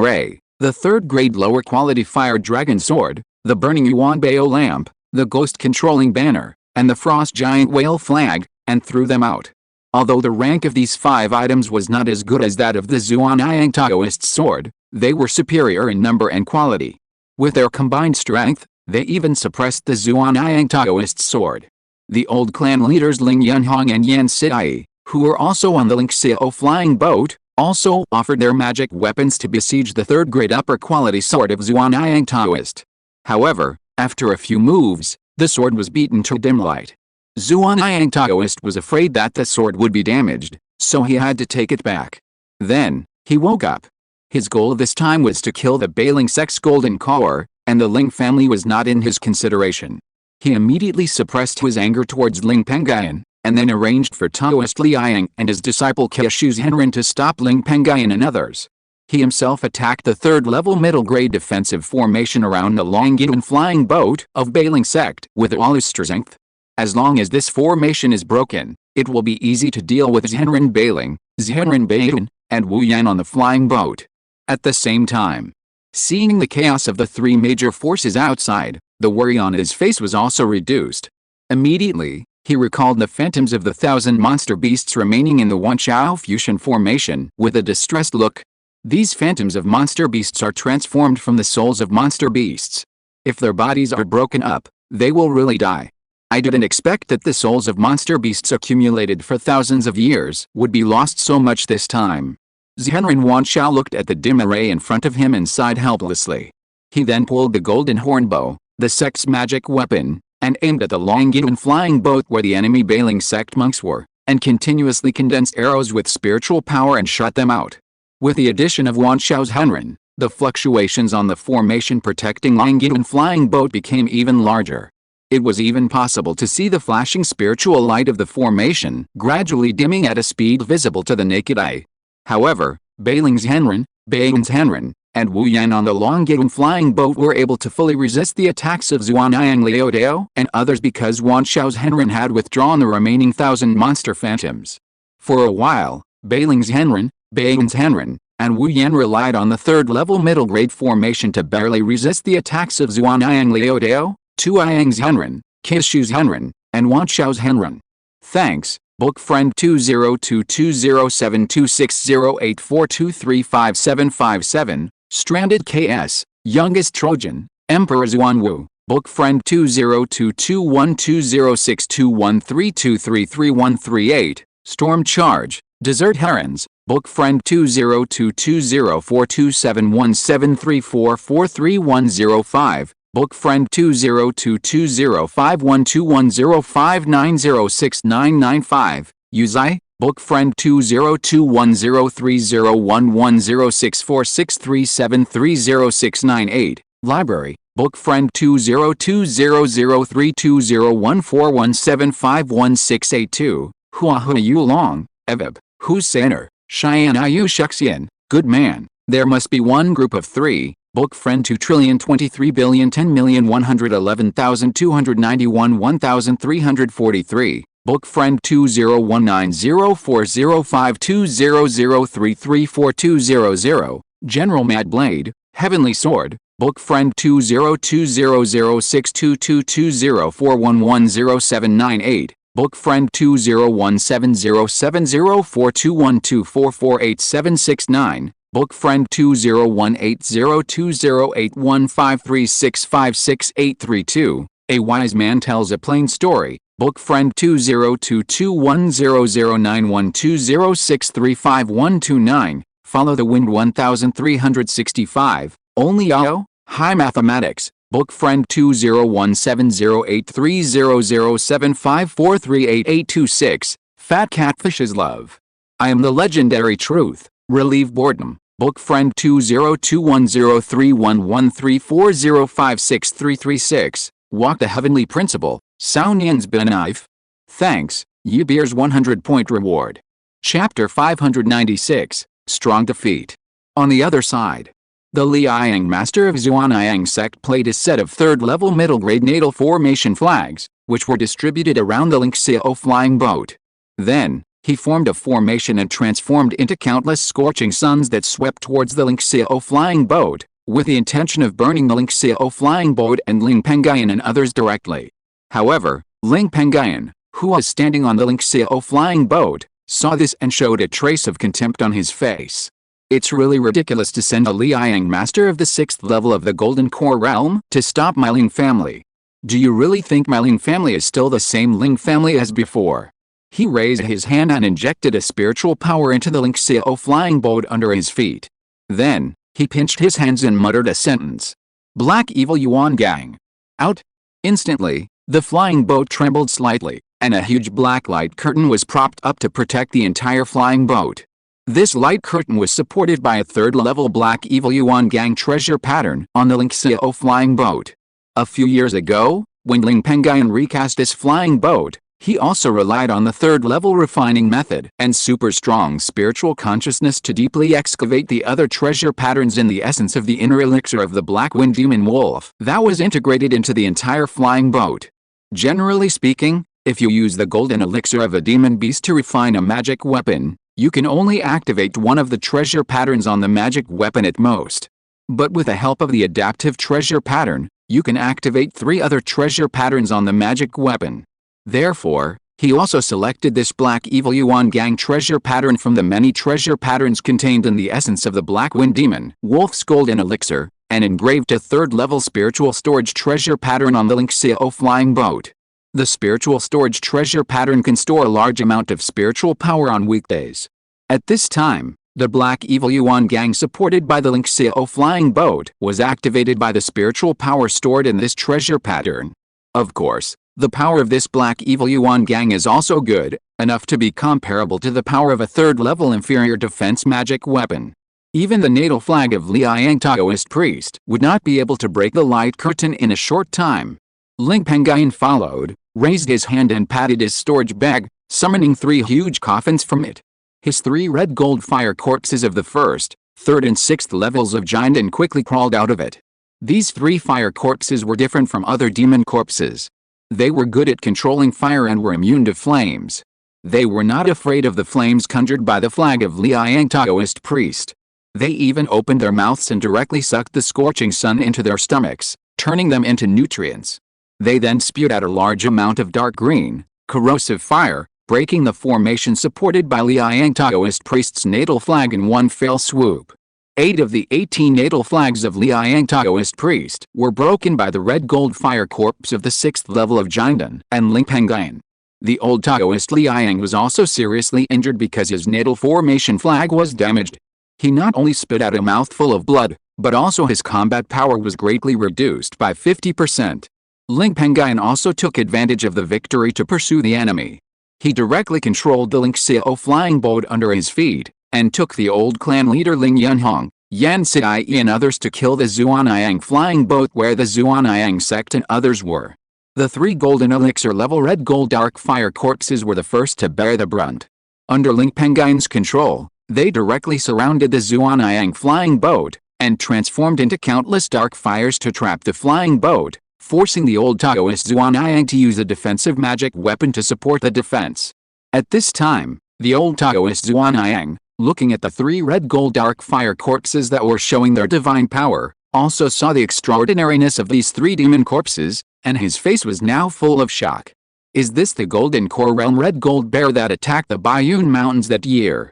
the third-grade lower-quality fire dragon sword, the burning Yuan Bao lamp, the ghost-controlling banner, and the frost giant whale flag, and threw them out. Although the rank of these 5 items was not as good as that of the Zhuanyang Taoist sword, they were superior in number and quality. With their combined strength, they even suppressed the Zhuanyang Taoist sword. The old clan leaders Ling Yunhong and Yan Sidai, who were also on the Lingxiao flying boat, also offered their magic weapons to besiege the third-grade upper-quality sword of Zhuanyang Taoist. However, after a few moves, the sword was beaten to dim light. Zhuanyang Taoist was afraid that the sword would be damaged, so he had to take it back. Then, he woke up. His goal this time was to kill the Bailing sect's golden core, and the Ling family was not in his consideration. He immediately suppressed his anger towards Ling Pengyun, and then arranged for Taoist Liang and his disciple Qingshi Mountain to stop Ling Pengyun and others. He himself attacked the third-level middle-grade defensive formation around the Longyan flying boat of Bailing sect with all his strength. As long as this formation is broken, it will be easy to deal with Zhenren Bailing, Zhenren Baiden, and Wu Yan on the flying boat. At the same time, seeing the chaos of the 3 major forces outside, the worry on his face was also reduced. Immediately, he recalled the phantoms of the 1,000 monster beasts remaining in the Wanchao fusion formation with a distressed look. These phantoms of monster beasts are transformed from the souls of monster beasts. If their bodies are broken up, they will really die. I didn't expect that the souls of monster beasts accumulated for thousands of years would be lost so much this time. Zhenren Wanchao looked at the dim array in front of him and sighed helplessly. He then pulled the golden hornbow, the sect's magic weapon, and aimed at the Longyan flying boat where the enemy Bailing sect monks were, and continuously condensed arrows with spiritual power and shot them out. With the addition of Wanchao's Henren, the fluctuations on the formation protecting Longyan flying boat became even larger. It was even possible to see the flashing spiritual light of the formation gradually dimming at a speed visible to the naked eye. However, Bailing's Henren, Bain's Henren, and Wu Yan on the Longyan flying boat were able to fully resist the attacks of Zhuanyang Liaodao and others because Wanchao's Henren had withdrawn the remaining 1,000 monster phantoms. For a while, Bailing's Henren, Bain's Henren, and Wu Yan relied on the third-level middle-grade formation to barely resist the attacks of Zhuanyang Liaodao, Tuiyang's Henren, Qingxi's Henren, and Wanchao's Henren. Thanks, book friend 202207260842357757, Stranded KS, Youngest Trojan, Emperor Xuanwu, book friend 202212062132333138, Storm Charge, Desert Herons, book friend 202204271734433105, book friend 202205121059069995, Yuzai, book friend 20210301106463730698, Library, book friend 2020032014175168 Huahu Yulong, Evib, Husainer, Cheyenne Ayu Shuxian, good man, there must be one group of 3, book friend 2,023,010,111,291,1343, book friend 201904052003342000, General Mad Blade, Heavenly Sword, book friend 2020062220411078, book friend 201707042124487769, Book Friend 20180208153656832. A Wise Man Tells a Plain Story. Book Friend 20221091206352129. Follow the Wind 1365. Only Yao. High Mathematics. Book Friend 20170830075438826. Fat Catfish's Love. I Am the Legendary Truth. Relieve Boredom. Book Friend 20210311340563336. Walk the Heavenly Principle. Sao Nian's Benive. Thanks, Yi Beer's 100-point reward. Chapter 596. Strong Defeat. On the other side, the Liang master of Zhuanyang sect played a set of third-level middle-grade natal formation flags, which were distributed around the Lingxiao flying boat. Then, he formed a formation and transformed into countless scorching suns that swept towards the Lingxiao flying boat, with the intention of burning the Lingxiao flying boat and Ling Pengyun and others directly. However, Ling Pengyun, who was standing on the Lingxiao flying boat, saw this and showed a trace of contempt on his face. It's really ridiculous to send a Liang master of the 6th level of the Golden Core realm to stop my Ling family. Do you really think my Ling family is still the same Ling family as before? He raised his hand and injected a spiritual power into the Lingxiao flying boat under his feet. Then, he pinched his hands and muttered a sentence. Black Evil Yuan Gang. Out. Instantly, the flying boat trembled slightly, and a huge black light curtain was propped up to protect the entire flying boat. This light curtain was supported by a third-level Black Evil Yuan Gang treasure pattern on the Lingxiao flying boat. A few years ago, when Ling Pengyun recast this flying boat, he also relied on the third-level refining method and super-strong spiritual consciousness to deeply excavate the other treasure patterns in the essence of the inner elixir of the Black Wind Demon Wolf that was integrated into the entire flying boat. Generally speaking, if you use the golden elixir of a demon beast to refine a magic weapon, you can only activate one of the treasure patterns on the magic weapon at most. But with the help of the adaptive treasure pattern, you can activate 3 other treasure patterns on the magic weapon. Therefore, he also selected this Black Evil Yuan Gang treasure pattern from the many treasure patterns contained in the essence of the Black Wind Demon Wolf's golden elixir, and engraved a third-level spiritual storage treasure pattern on the Lingxiao flying boat. The spiritual storage treasure pattern can store a large amount of spiritual power on weekdays. At this time, the Black Evil Yuan Gang supported by the Lingxiao flying boat was activated by the spiritual power stored in this treasure pattern. Of course, the power of this Black Evil Yuan Gang is also good, enough to be comparable to the power of a third-level inferior defense magic weapon. Even the natal flag of Liang Taoist priest would not be able to break the light curtain in a short time. Ling Pengyun followed, raised his hand and patted his storage bag, summoning 3 huge coffins from it. His 3 red gold fire corpses of the 1st, 3rd and 6th levels of Jinden quickly crawled out of it. These 3 fire corpses were different from other demon corpses. They were good at controlling fire and were immune to flames. They were not afraid of the flames conjured by the flag of Liang Taoist priest. They even opened their mouths and directly sucked the scorching sun into their stomachs, turning them into nutrients. They then spewed out a large amount of dark green, corrosive fire, breaking the formation supported by Liang Taoist priest's natal flag in one fell swoop. 8 of the 18 natal flags of Liang Taoist priest were broken by the red gold fire corpse of the 6th level of Jinden and Ling Pengyun. The old Taoist Liang was also seriously injured because his natal formation flag was damaged. He not only spit out a mouthful of blood, but also his combat power was greatly reduced by 50%. Ling Pengyun also took advantage of the victory to pursue the enemy. He directly controlled the Lingxiao flying boat under his feet, and took the old clan leader Ling Yunhong, Yan Xiai and others to kill the Zhuanyang flying boat where the Zhuanyang sect and others were. The 3 golden elixir level red gold dark fire corpses were the first to bear the brunt. Under Ling Pengyun's control, they directly surrounded the Zhuanyang flying boat, and transformed into countless dark fires to trap the flying boat, forcing the old Taoist Zhuanyang to use a defensive magic weapon to support the defense. At this time, the old Taoist Zhuanyang, looking at the 3 red gold dark fire corpses that were showing their divine power, also saw the extraordinariness of these 3 demon corpses, and his face was now full of shock. Is this the Golden Core Realm Red Gold Bear that attacked the Bayun Mountains that year?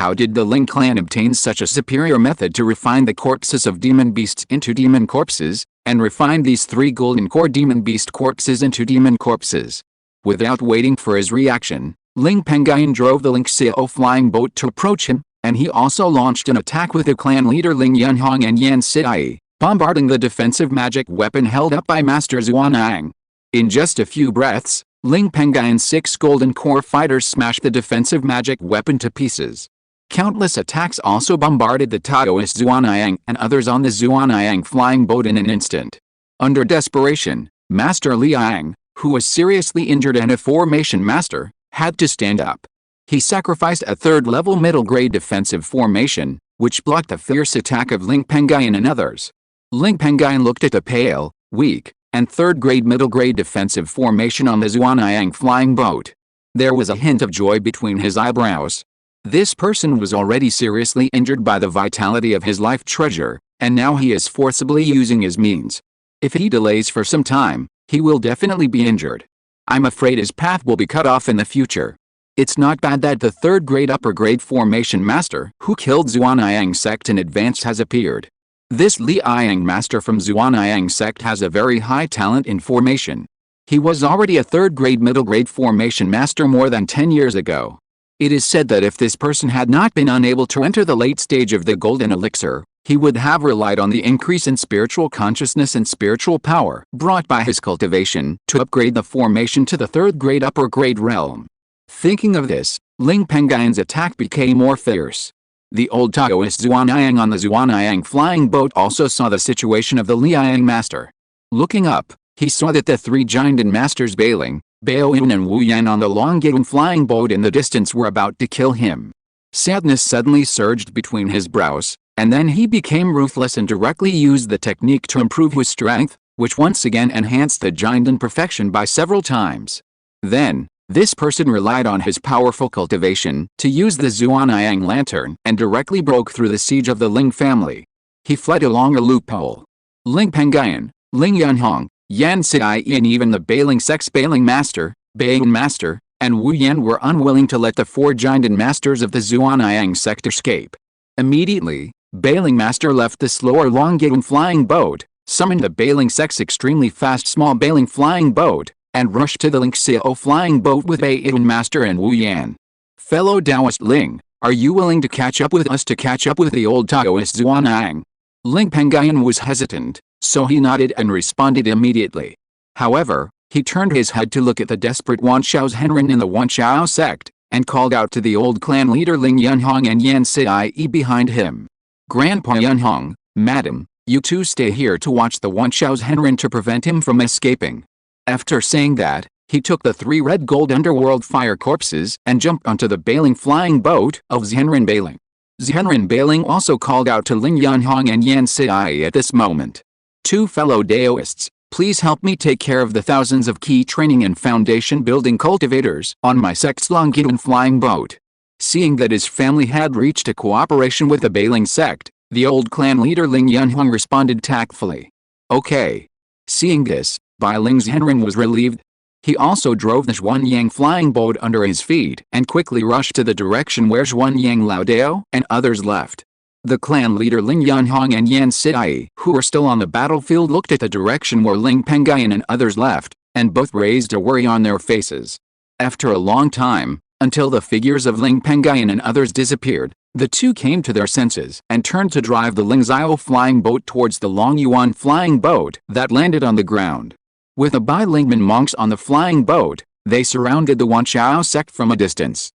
How did the Ling clan obtain such a superior method to refine the corpses of demon beasts into demon corpses, and refine these 3 golden core demon beast corpses into demon corpses? Without waiting for his reaction, Ling Pengyun drove the Lingxiao flying boat to approach him, and he also launched an attack with the clan leader Ling Yunhong and Yan Siai, bombarding the defensive magic weapon held up by Master Xuanyang. In just a few breaths, Ling Pengyun's 6 golden core fighters smashed the defensive magic weapon to pieces. Countless attacks also bombarded the Taoist Xuanyang and others on the Xuanyang flying boat in an instant. Under desperation, Master Liang, who was seriously injured and a formation master, had to stand up. He sacrificed a 3rd-level middle-grade defensive formation, which blocked the fierce attack of Ling Pengyun and others. Ling Pengyun looked at the pale, weak, and 3rd-grade middle-grade defensive formation on the Xuanyang flying boat. There was a hint of joy between his eyebrows. This person was already seriously injured by the vitality of his life treasure, and now he is forcibly using his means. If he delays for some time, he will definitely be injured. I'm afraid his path will be cut off in the future. It's not bad that the 3rd-grade upper-grade formation master who killed Xuanyang sect in advance has appeared. This Liang master from Xuanyang sect has a very high talent in formation. He was already a 3rd-grade middle-grade formation master more than 10 years ago. It is said that if this person had not been unable to enter the late stage of the golden elixir, he would have relied on the increase in spiritual consciousness and spiritual power brought by his cultivation to upgrade the formation to the 3rd-grade upper-grade realm. Thinking of this, Ling Pengyun's attack became more fierce. The old Taoist Xuanyang on the Xuanyang flying boat also saw the situation of the Liang master. Looking up, he saw that the 3 giant masters Bailing, Baoyun and Wu Yan on the Longyan flying boat in the distance were about to kill him. Sadness suddenly surged between his brows, and then he became ruthless and directly used the technique to improve his strength, which once again enhanced the giant perfection by several times. Then, this person relied on his powerful cultivation to use the Xuanyang lantern and directly broke through the siege of the Ling family. He fled along a loophole. Ling Pengyun, Ling Yunhong, Yan Siai and even the Bailing sect's Bailing master, Baoyun master, and Wu Yan were unwilling to let the 4 giant masters of the Xuanyang sect escape. Immediately, Bailing master left the slower Longyan flying boat, summoned the Bailing sect's extremely fast small Bailing flying boat, and rushed to the Lingxiao flying boat with Baoyun master and Wu Yan. Fellow Taoist Ling, are you willing to catch up with us to catch up with the old Taoist Xuanyang? Ling Pengyun was hesitant, so he nodded and responded immediately. However, he turned his head to look at the desperate Wanxiao's Henren in the Wanxiao sect, and called out to the old clan leader Ling Yunhong and Yan Siai behind him. Grandpa Yunhong, madam, you two stay here to watch the Wanxiao's Henren to prevent him from escaping. After saying that, he took the 3 red gold underworld fire corpses and jumped onto the Bailing flying boat of Zhenren Bailing. Zhenren Bailing also called out to Ling Yunhong and Yan Siai at this moment. 2 fellow Taoists, please help me take care of the thousands of key training and foundation building cultivators on my sect's Longyan flying boat. Seeing that his family had reached a cooperation with the Bailing sect, the old clan leader Ling Yunhong responded tactfully. Okay. Seeing this, Bai Ling's Henren was relieved. He also drove the Xuanyang flying boat under his feet and quickly rushed to the direction where Xuanyang Laodao and others left. The clan leader Ling Yunhong and Yan Siai, who were still on the battlefield, looked at the direction where Ling Pengyun and others left, and both raised a worry on their faces. After a long time, until the figures of Ling Pengyun and others disappeared, the two came to their senses and turned to drive the Lingxiao flying boat towards the Longyuan flying boat that landed on the ground. With the Bai Lingman monks on the flying boat, they surrounded the Wanxiao sect from a distance.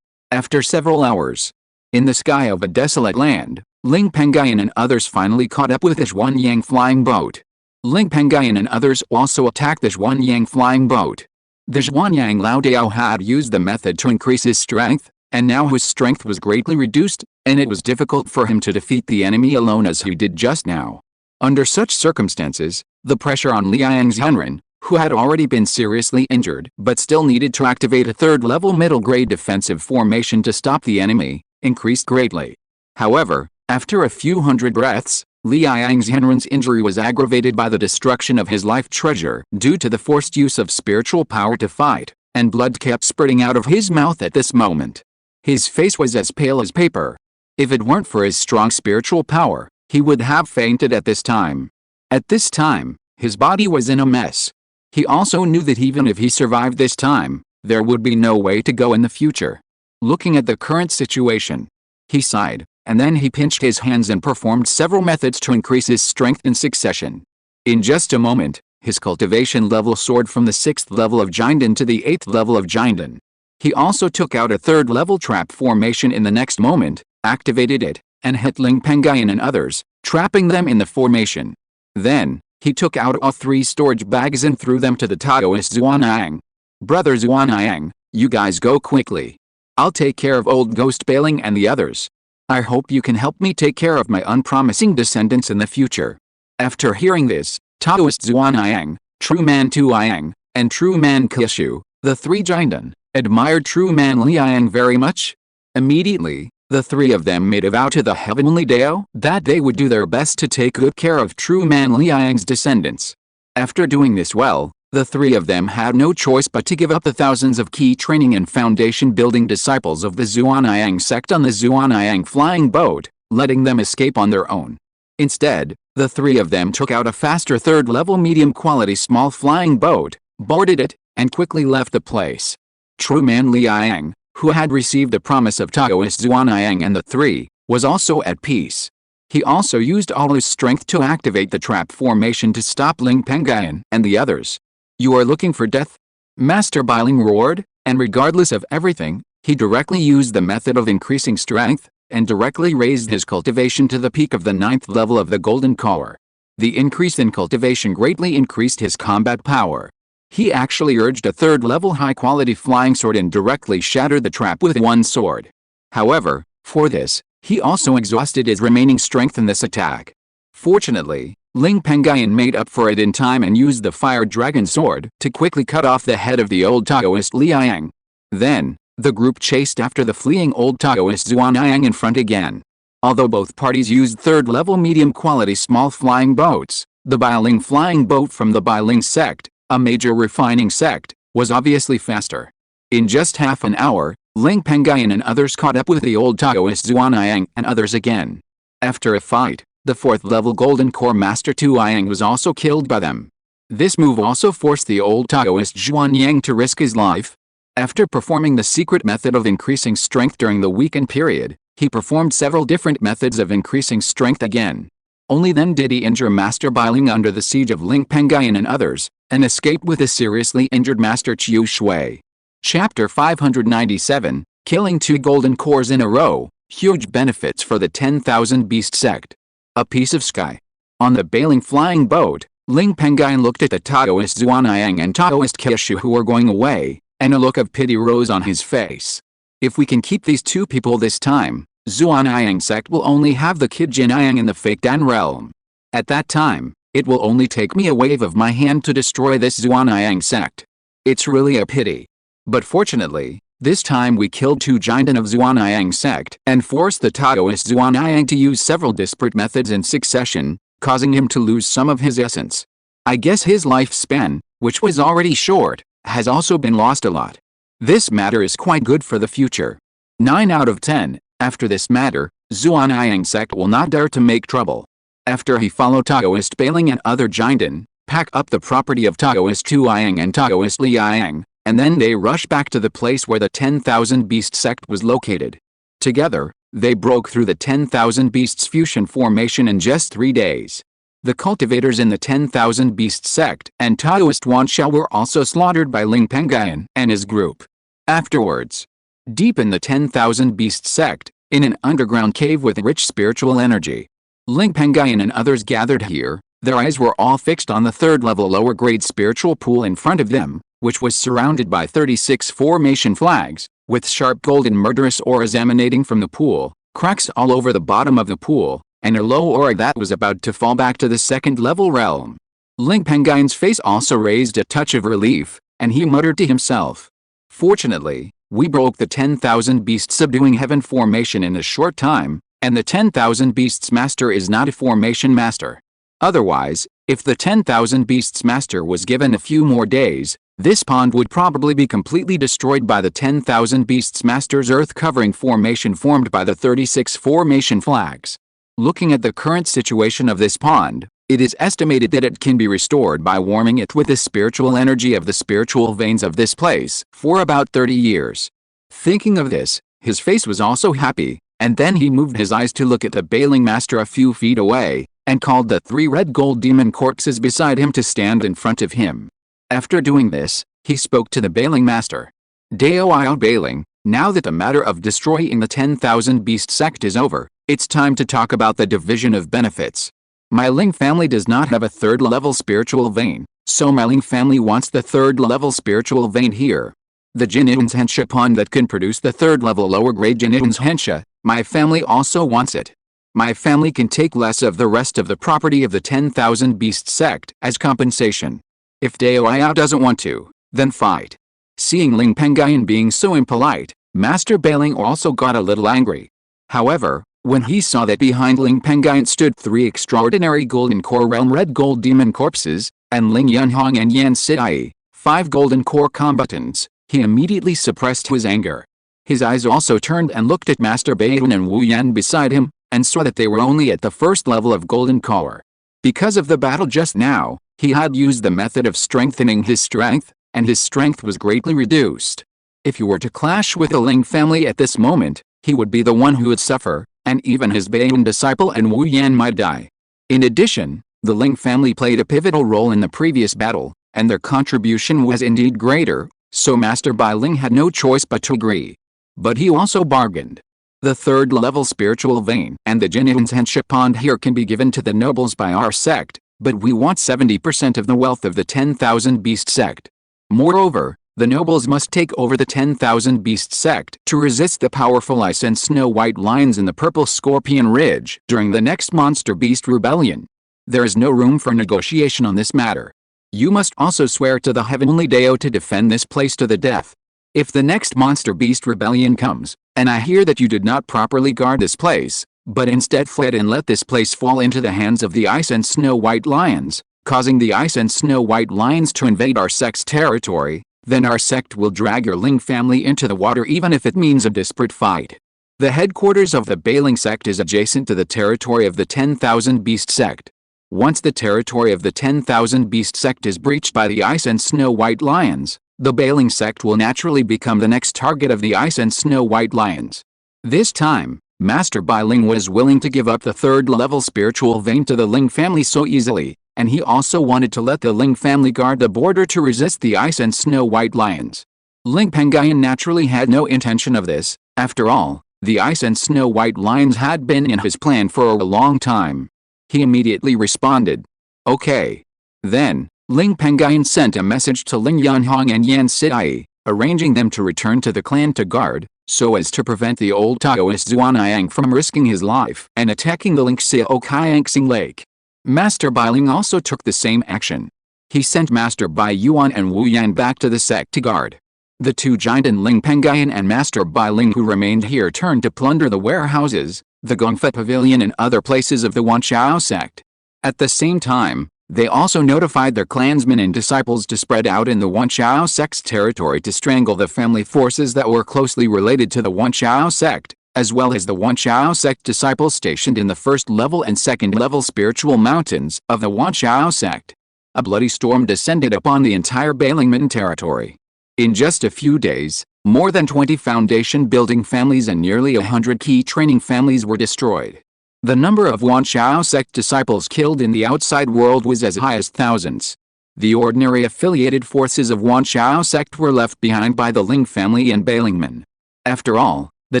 After several hours, in the sky of a desolate land, Ling Pengyun and others finally caught up with the Xuanyang flying boat. Ling Pengyun and others also attacked the Xuanyang flying boat. The Xuanyang Laodao had used the method to increase his strength, and now his strength was greatly reduced, and it was difficult for him to defeat the enemy alone as he did just now. Under such circumstances, the pressure on Liang's Henren, who had already been seriously injured but still needed to activate a 3rd-level middle-grade defensive formation to stop the enemy, increased greatly. However, after a few hundred breaths, Liang's Henren's injury was aggravated by the destruction of his life treasure due to the forced use of spiritual power to fight, and blood kept spurting out of his mouth at this moment. His face was as pale as paper. If it weren't for his strong spiritual power, he would have fainted at this time. At this time, his body was in a mess. He also knew that even if he survived this time, there would be no way to go in the future. Looking at the current situation, he sighed, and then he pinched his hands and performed several methods to increase his strength in succession. In just a moment, his cultivation level soared from the 6th level of Jinden to the 8th level of Jinden. He also took out a 3rd level trap formation in the next moment, activated it, and hit Ling Pengyun and others, trapping them in the formation. Then, he took out all 3 storage bags and threw them to the Taoist Xuanyang. Brother Xuanyang, you guys go quickly. I'll take care of old Ghost Bailing and the others. I hope you can help me take care of my unpromising descendants in the future. After hearing this, Taoist Xuanyang, True Man Tuiyang, and True Man Kishu, the 3 Jinden, admired True Man Liang very much. Immediately, the 3 of them made a vow to the Heavenly Dao that they would do their best to take good care of True Man Liang's descendants. After doing this well, the 3 of them had no choice but to give up the thousands of key training and foundation building disciples of the Xuanyang sect on the Xuanyang flying boat, letting them escape on their own. Instead, the 3 of them took out a faster 3rd level medium quality small flying boat, boarded it, and quickly left the place. True Man Liang, who had received the promise of Taoist Xuanyang and the 3, was also at peace. He also used all his strength to activate the trap formation to stop Ling Pengyun and the others. You are looking for death? Master Bailing roared, and regardless of everything, he directly used the method of increasing strength, and directly raised his cultivation to the peak of the 9th level of the Golden Core. The increase in cultivation greatly increased his combat power. He actually urged a 3rd level high-quality flying sword and directly shattered the trap with one sword. However, for this, he also exhausted his remaining strength in this attack. Fortunately, Ling Pengyun made up for it in time and used the Fire Dragon Sword to quickly cut off the head of the old Taoist Liang. Then, the group chased after the fleeing old Taoist Xuanyang in front again. Although both parties used 3rd level medium quality small flying boats, the Bailing flying boat from the Bailing sect, a major refining sect, was obviously faster. In just half an hour, Ling Pengyun and others caught up with the old Taoist Xuanyang and others again. After a fight, the 4th level Golden Core Master Tuiyang was also killed by them. This move also forced the old Taoist Xuanyang to risk his life. After performing the secret method of increasing strength during the weekend period, he performed several different methods of increasing strength again. Only then did he injure Master Bailing under the siege of Ling Pengyun and others, and escape with a seriously injured Master Chiu Shui. Chapter 597, Killing 2 Golden Cores in a Row, Huge Benefits for the 10,000 Beast Sect. A piece of sky. On the Bailing flying boat, Ling Pengyun looked at the Taoist Xuanyang and Taoist Kishu who were going away, and a look of pity rose on his face. If we can keep these 2 people this time, Xuanyang sect will only have the Kid Jinyang in the fake Dan realm. At that time, it will only take me a wave of my hand to destroy this Xuanyang sect. It's really a pity. But fortunately, this time we killed 2 Jinden of Xuanyang sect and forced the Taoist Xuanyang to use several disparate methods in succession, causing him to lose some of his essence. I guess his lifespan, which was already short, has also been lost a lot. This matter is quite good for the future. 9 out of 10, after this matter, Xuanyang sect will not dare to make trouble. After he followed Taoist Bailing and other Jinden, pack up the property of Taoist Tuiyang and Taoist Liang, and then they rushed back to the place where the 10,000 Beast sect was located. Together, they broke through the 10,000 Beasts fusion formation in just 3 days. The cultivators in the 10,000 Beast sect and Taoist Wanshao were also slaughtered by Ling Pengyun and his group. Afterwards, deep in the 10,000 Beast sect, in an underground cave with rich spiritual energy, Ling Pengyun and others gathered here. Their eyes were all fixed on the 3rd level lower grade spiritual pool in front of them, which was surrounded by 36 formation flags, with sharp golden murderous auras emanating from the pool, cracks all over the bottom of the pool, and a low aura that was about to fall back to the 2nd level realm. Ling Pengyun's face also raised a touch of relief, and he muttered to himself. Fortunately, we broke the 10,000 Beasts subduing heaven formation in a short time, and the 10,000 Beasts master is not a formation master. Otherwise, if the 10,000 Beasts master was given a few more days, This pond would probably be completely destroyed by the 10,000 Beasts Master's earth-covering formation formed by the 36 formation flags. Looking at the current situation of this pond, it is estimated that it can be restored by warming it with the spiritual energy of the spiritual veins of this place for about 30 years. Thinking of this, his face was also happy, and then he moved his eyes to look at the bailing master a few feet away, and called the 3 red gold demon corpses beside him to stand in front of him. After doing this, he spoke to the bailing master. Dao bailing, now that the matter of destroying the 10,000 beast sect is over, it's time to talk about the division of benefits. My Ling family does not have a 3rd level spiritual vein, so my Ling family wants the 3rd level spiritual vein here. The Jin'in's Hensha pond that can produce the 3rd level lower grade Jin'in's Hensha, my family also wants it. My family can take less of the rest of the property of the 10,000 beast sect as compensation. If Dao doesn't want to, then fight. Seeing Ling Pengyun being so impolite, Master Bailing also got a little angry. However, when he saw that behind Ling Pengyun stood 3 extraordinary golden core realm red gold demon corpses, and Ling Yunhong and Yan Sidai, 5 golden core combatants, he immediately suppressed his anger. His eyes also turned and looked at Master Baiyun and Wu Yan beside him, and saw that they were only at the 1st level of golden core. Because of the battle just now, he had used the method of strengthening his strength, and his strength was greatly reduced. If he were to clash with the Ling family at this moment, he would be the one who would suffer, and even his Baiyun disciple and Wu Yan might die. In addition, the Ling family played a pivotal role in the previous battle, and their contribution was indeed greater, so Master Bai Ling had no choice but to agree. But he also bargained. The 3rd level spiritual vein and the Jin'in's Hensha pond here can be given to the nobles by our sect, but we want 70% of the wealth of the 10,000 beast sect. Moreover, the nobles must take over the 10,000 beast sect to resist the powerful ice and snow white lions in the purple scorpion ridge during the next monster beast rebellion. There is no room for negotiation on this matter. You must also swear to the heavenly Dao to defend this place to the death. If the next monster beast rebellion comes, and I hear that you did not properly guard this place, but instead fled and let this place fall into the hands of the ice and snow white lions, causing the ice and snow white lions to invade our sect's territory, then our sect will drag your Ling family into the water even if it means a desperate fight. The headquarters of the Bailing sect is adjacent to the territory of the 10,000 beast sect. Once the territory of the 10,000 beast sect is breached by the ice and snow white lions, the Bailing sect will naturally become the next target of the ice and snow white lions. This time, Master Bai Ling was willing to give up the 3rd level spiritual vein to the Ling family so easily, and he also wanted to let the Ling family guard the border to resist the ice and snow white lions. Ling Pengyun naturally had no intention of this. After all, the ice and snow white lions had been in his plan for a long time. He immediately responded. Okay. Then, Ling Pengyun sent a message to Ling Yunhong and Yan Sidai, arranging them to return to the clan to guard, so as to prevent the old Taoist Zuanayang from risking his life and attacking the Lingxiao Maturation Lake. Master Bai Ling also took the same action. He sent Master Bai Yuan and Wu Yan back to the sect to guard. The 2 giant and Ling Pengyun and Master Bai Ling who remained here turned to plunder the warehouses, the Gongfa Pavilion and other places of the Wanchao sect. At the same time, they also notified their clansmen and disciples to spread out in the Wanchao sect's territory to strangle the family forces that were closely related to the Wanchao sect, as well as the Wanchao sect disciples stationed in the 1st level and 2nd level spiritual mountains of the Wanchao sect. A bloody storm descended upon the entire Bailingman territory. In just a few days, more than 20 foundation building families and nearly 100 key training families were destroyed. The number of Wanchao sect disciples killed in the outside world was as high as thousands. The ordinary affiliated forces of Wanchao sect were left behind by the Ling family and Bailingman. After all, the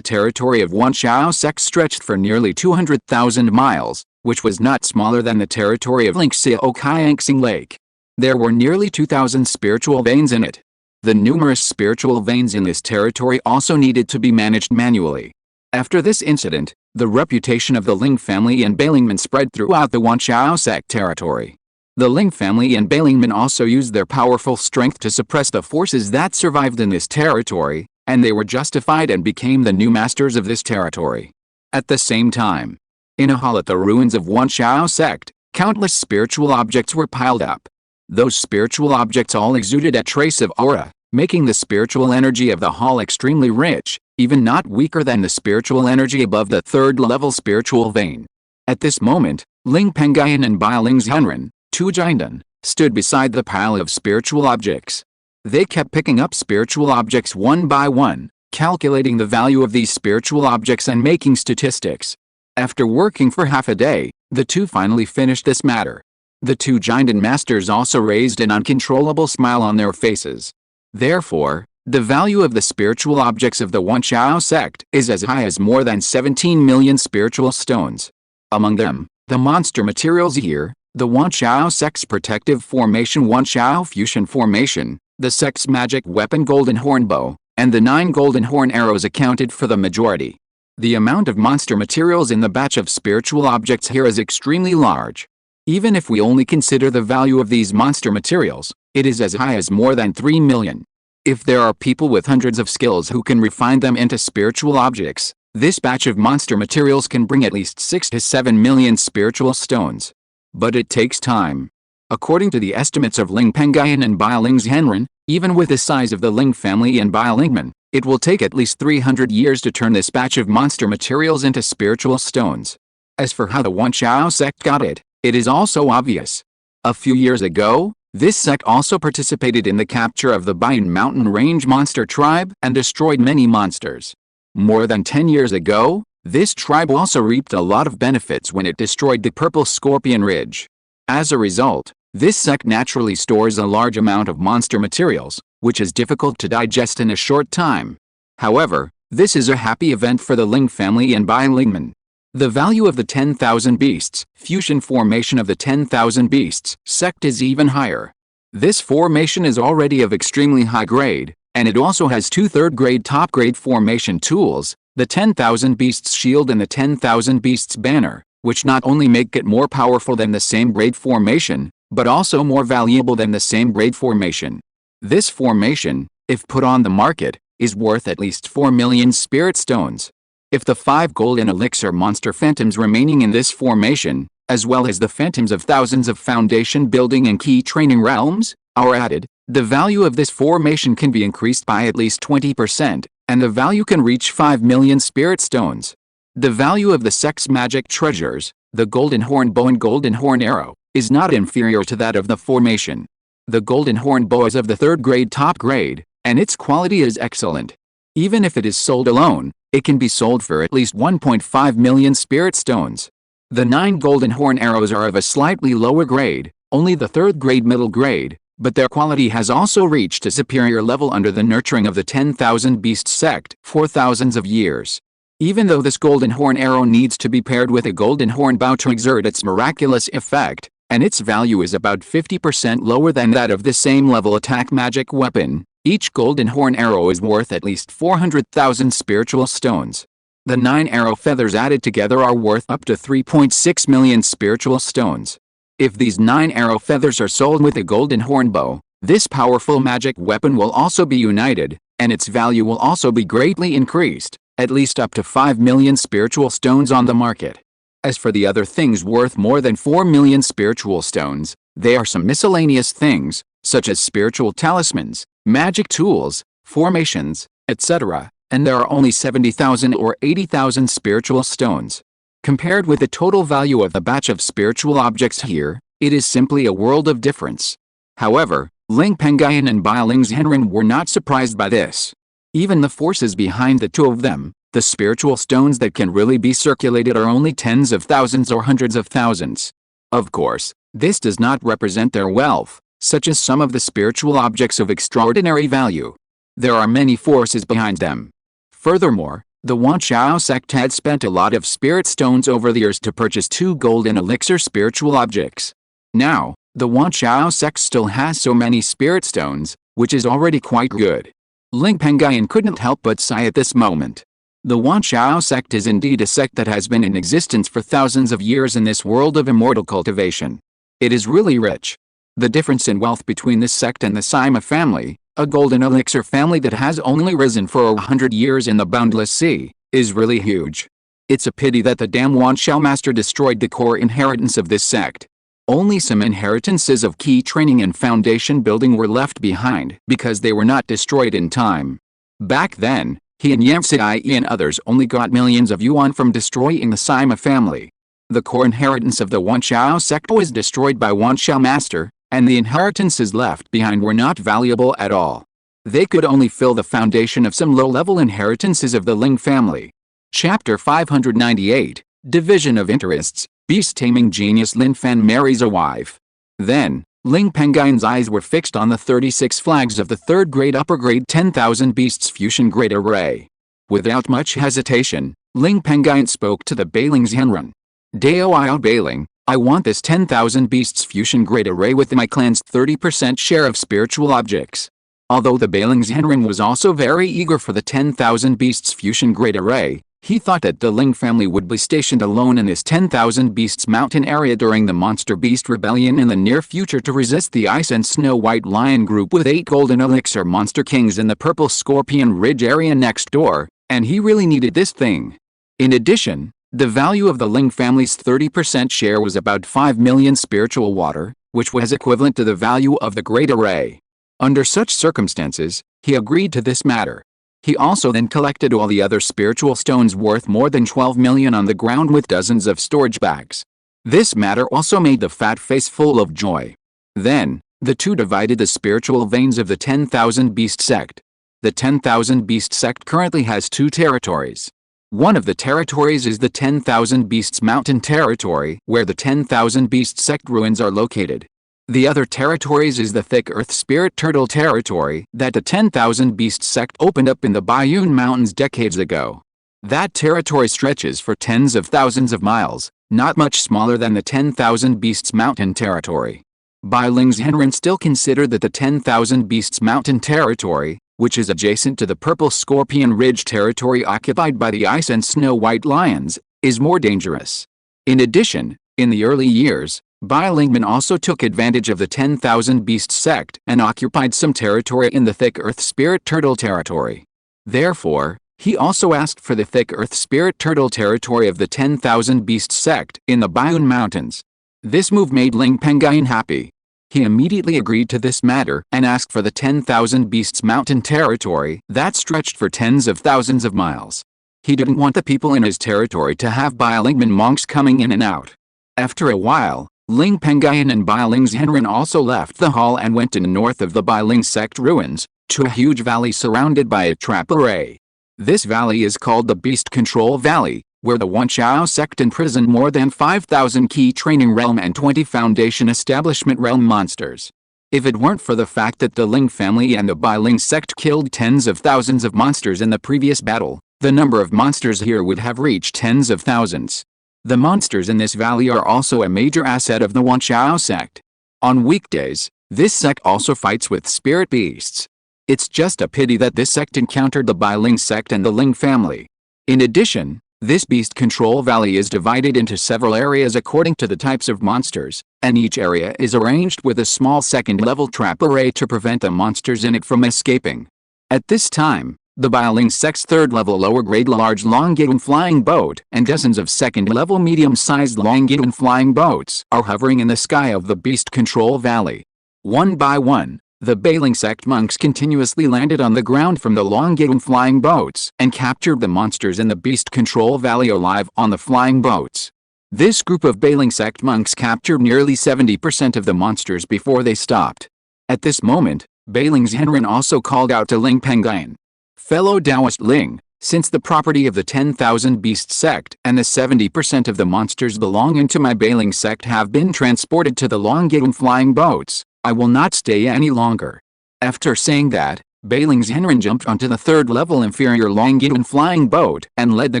territory of Wanchao sect stretched for nearly 200,000 miles, which was not smaller than the territory of Lingxiao Maturation Lake. There were nearly 2,000 spiritual veins in it. The numerous spiritual veins in this territory also needed to be managed manually. After this incident, the reputation of the Ling family and Bailingman spread throughout the Wanchao sect territory. The Ling family and Bailingman also used their powerful strength to suppress the forces that survived in this territory, and they were justified and became the new masters of this territory. At the same time, in a hall at the ruins of Wanchao sect, countless spiritual objects were piled up. Those spiritual objects all exuded a trace of aura, making the spiritual energy of the hall extremely rich, even not weaker than the spiritual energy above the third-level spiritual vein. At this moment, Ling Pengyun and Bai Lingxiao, two Jinden, stood beside the pile of spiritual objects. They kept picking up spiritual objects one by one, calculating the value of these spiritual objects and making statistics. After working for half a day, the two finally finished this matter. The two Jinden masters also raised an uncontrollable smile on their faces. Therefore, the value of the spiritual objects of the Wanqiao sect is as high as more than 17 million spiritual stones. Among them, the monster materials here, the Wanqiao sect's protective formation Wanqiao fusion formation, the sect's magic weapon golden horn bow, and the 9 golden horn arrows accounted for the majority. The amount of monster materials in the batch of spiritual objects here is extremely large. Even if we only consider the value of these monster materials, it is as high as more than 3 million. If there are people with hundreds of skills who can refine them into spiritual objects, this batch of monster materials can bring at least 6 to 7 million spiritual stones. But it takes time. According to the estimates of Ling Pengyun and Bai Lingxiao, even with the size of the Ling family and Bai Lingman, it will take at least 300 years to turn this batch of monster materials into spiritual stones. As for how the Wanqiao sect got it, it is also obvious. A few years ago, this sect also participated in the capture of the Banished mountain range monster tribe and destroyed many monsters. More than 10 years ago, this tribe also reaped a lot of benefits when it destroyed the Purple Scorpion Ridge. As a result, this sect naturally stores a large amount of monster materials, which is difficult to digest in a short time. However, this is a happy event for the Ling family and Bai Lingman. The value of the 10,000 beasts, fusion formation of the 10,000 beasts sect is even higher. This formation is already of extremely high grade, and it also has 2 third-grade top-grade formation tools, the 10,000 beasts shield and the 10,000 beasts banner, which not only make it more powerful than the same grade formation, but also more valuable than the same grade formation. This formation, if put on the market, is worth at least 4 million spirit stones. If the 5 golden elixir monster phantoms remaining in this formation, as well as the phantoms of thousands of foundation building and key training realms, are added, the value of this formation can be increased by at least 20%, and the value can reach 5 million spirit stones. The value of the sect's magic treasures, the golden horn bow and golden horn arrow, is not inferior to that of the formation. The golden horn bow is of the 3rd grade top grade, and its quality is excellent. Even if it is sold alone, it can be sold for at least 1.5 million spirit stones. The 9 golden horn arrows are of a slightly lower grade, only the 3rd grade middle grade, but their quality has also reached a superior level under the nurturing of the 10,000 beast sect for thousands of years. Even though this golden horn arrow needs to be paired with a golden horn bow to exert its miraculous effect, and its value is about 50% lower than that of the same level attack magic weapon, each golden horn arrow is worth at least 400,000 spiritual stones. The 9 arrow feathers added together are worth up to 3.6 million spiritual stones. If these 9 arrow feathers are sold with a golden horn bow, this powerful magic weapon will also be united, and its value will also be greatly increased, at least up to 5 million spiritual stones on the market. As for the other things worth more than 4 million spiritual stones, they are some miscellaneous things, such as spiritual talismans, magic tools, formations, etc., and there are only 70,000 or 80,000 spiritual stones. Compared with the total value of the batch of spiritual objects here, it is simply a world of difference. However, Ling Pengyun and Bai Lingxiao were not surprised by this. Even the forces behind the two of them, the spiritual stones that can really be circulated, are only tens of thousands or hundreds of thousands. Of course, this does not represent their wealth, such as some of the spiritual objects of extraordinary value. There are many forces behind them. Furthermore, the Wanqiao sect had spent a lot of spirit stones over the years to purchase 2 golden elixir spiritual objects. Now, the Wanqiao sect still has so many spirit stones, which is already quite good. Ling Pengyun couldn't help but sigh at this moment. The Wanqiao sect is indeed a sect that has been in existence for thousands of years in this world of immortal cultivation. It is really rich. The difference in wealth between this sect and the Sima family, a golden elixir family that has only risen for 100 years in the boundless sea, is really huge. It's a pity that the damn Wanqiao master destroyed the core inheritance of this sect. Only some inheritances of key training and foundation building were left behind because they were not destroyed in time. Back then, he and Yamsi and others only got millions of yuan from destroying the Sima family. The core inheritance of the Wanqiao sect was destroyed by Wanqiao master, and the inheritances left behind were not valuable at all. They could only fill the foundation of some low-level inheritances of the Ling family. Chapter 598, Division of Interests, Beast-taming genius Lin Fan marries a wife. Then, Ling Pengyun's eyes were fixed on the 36 flags of the 3rd grade upper grade 10,000 beasts fusion grade array. Without much hesitation, Ling Pengyun spoke to the Bailing's Henrun. Dao Bailing, I want this 10,000 beasts fusion grade array with my clan's 30% share of spiritual objects. Although the Bailing's Henrun was also very eager for the 10,000 beasts fusion grade array, he thought that the Ling family would be stationed alone in this 10,000 beasts mountain area during the Monster Beast Rebellion in the near future to resist the Ice and Snow White Lion group with 8 golden elixir monster kings in the Purple Scorpion Ridge area next door, and he really needed this thing. In addition, the value of the Ling family's 30% share was about 5 million spiritual water, which was equivalent to the value of the Great Array. Under such circumstances, he agreed to this matter. He also then collected all the other spiritual stones worth more than 12 million on the ground with dozens of storage bags. This matter also made the fat face full of joy. Then, the two divided the spiritual veins of the 10,000 Beast sect. The 10,000 Beast sect currently has 2 territories. One of the territories is the 10,000 Beasts Mountain territory, where the 10,000 Beast sect ruins are located. The other territories is the Thick Earth Spirit Turtle territory that the 10,000 Beast sect opened up in the Bayun Mountains decades ago. That territory stretches for tens of thousands of miles, not much smaller than the 10,000 Beasts Mountain territory. Bai Ling's Henren still considered that the 10,000 Beasts Mountain territory, which is adjacent to the Purple Scorpion Ridge territory occupied by the Ice and Snow White Lions, is more dangerous. In addition, in the early years, Bai Lingman also took advantage of the 10,000 Beast sect and occupied some territory in the Thick Earth Spirit Turtle territory. Therefore, he also asked for the Thick Earth Spirit Turtle territory of the 10,000 Beast sect in the Bayun Mountains. This move made Ling Pengyun happy. He immediately agreed to this matter and asked for the 10,000 Beasts Mountain territory that stretched for tens of thousands of miles. He didn't want the people in his territory to have Bai Lingman monks coming in and out. After a while, Ling Pengyun and Bai Ling's Henren also left the hall and went to the north of the Bai Ling sect ruins, to a huge valley surrounded by a trap array. This valley is called the Beast Control Valley, where the Wanqiao sect imprisoned more than 5,000 key training realm and 20 foundation establishment realm monsters. If it weren't for the fact that the Ling family and the Bai Ling sect killed tens of thousands of monsters in the previous battle, the number of monsters here would have reached tens of thousands. The monsters in this valley are also a major asset of the Wanqiao sect. On weekdays, this sect also fights with spirit beasts. It's just a pity that this sect encountered the Bai Ling sect and the Ling family. In addition, this Beast Control Valley is divided into several areas according to the types of monsters, and each area is arranged with a small second-level trap array to prevent the monsters in it from escaping. At this time, the Bai Ling sect's third-level lower-grade large Longian flying boat and dozens of second-level medium-sized Longian flying boats are hovering in the sky of the Beast Control Valley. One by one, the Bai Ling sect monks continuously landed on the ground from the Longian flying boats and captured the monsters in the Beast Control Valley alive on the flying boats. This group of Bai Ling sect monks captured nearly 70% of the monsters before they stopped. At this moment, Bai Ling's Henren also called out to Ling Pengyun. Fellow Taoist Ling, since the property of the 10,000 Beast sect and the 70% of the monsters belonging to my Bai Ling sect have been transported to the Longian flying boats, I will not stay any longer. After saying that, Bai Ling's Henren jumped onto the third-level inferior Longian flying boat and led the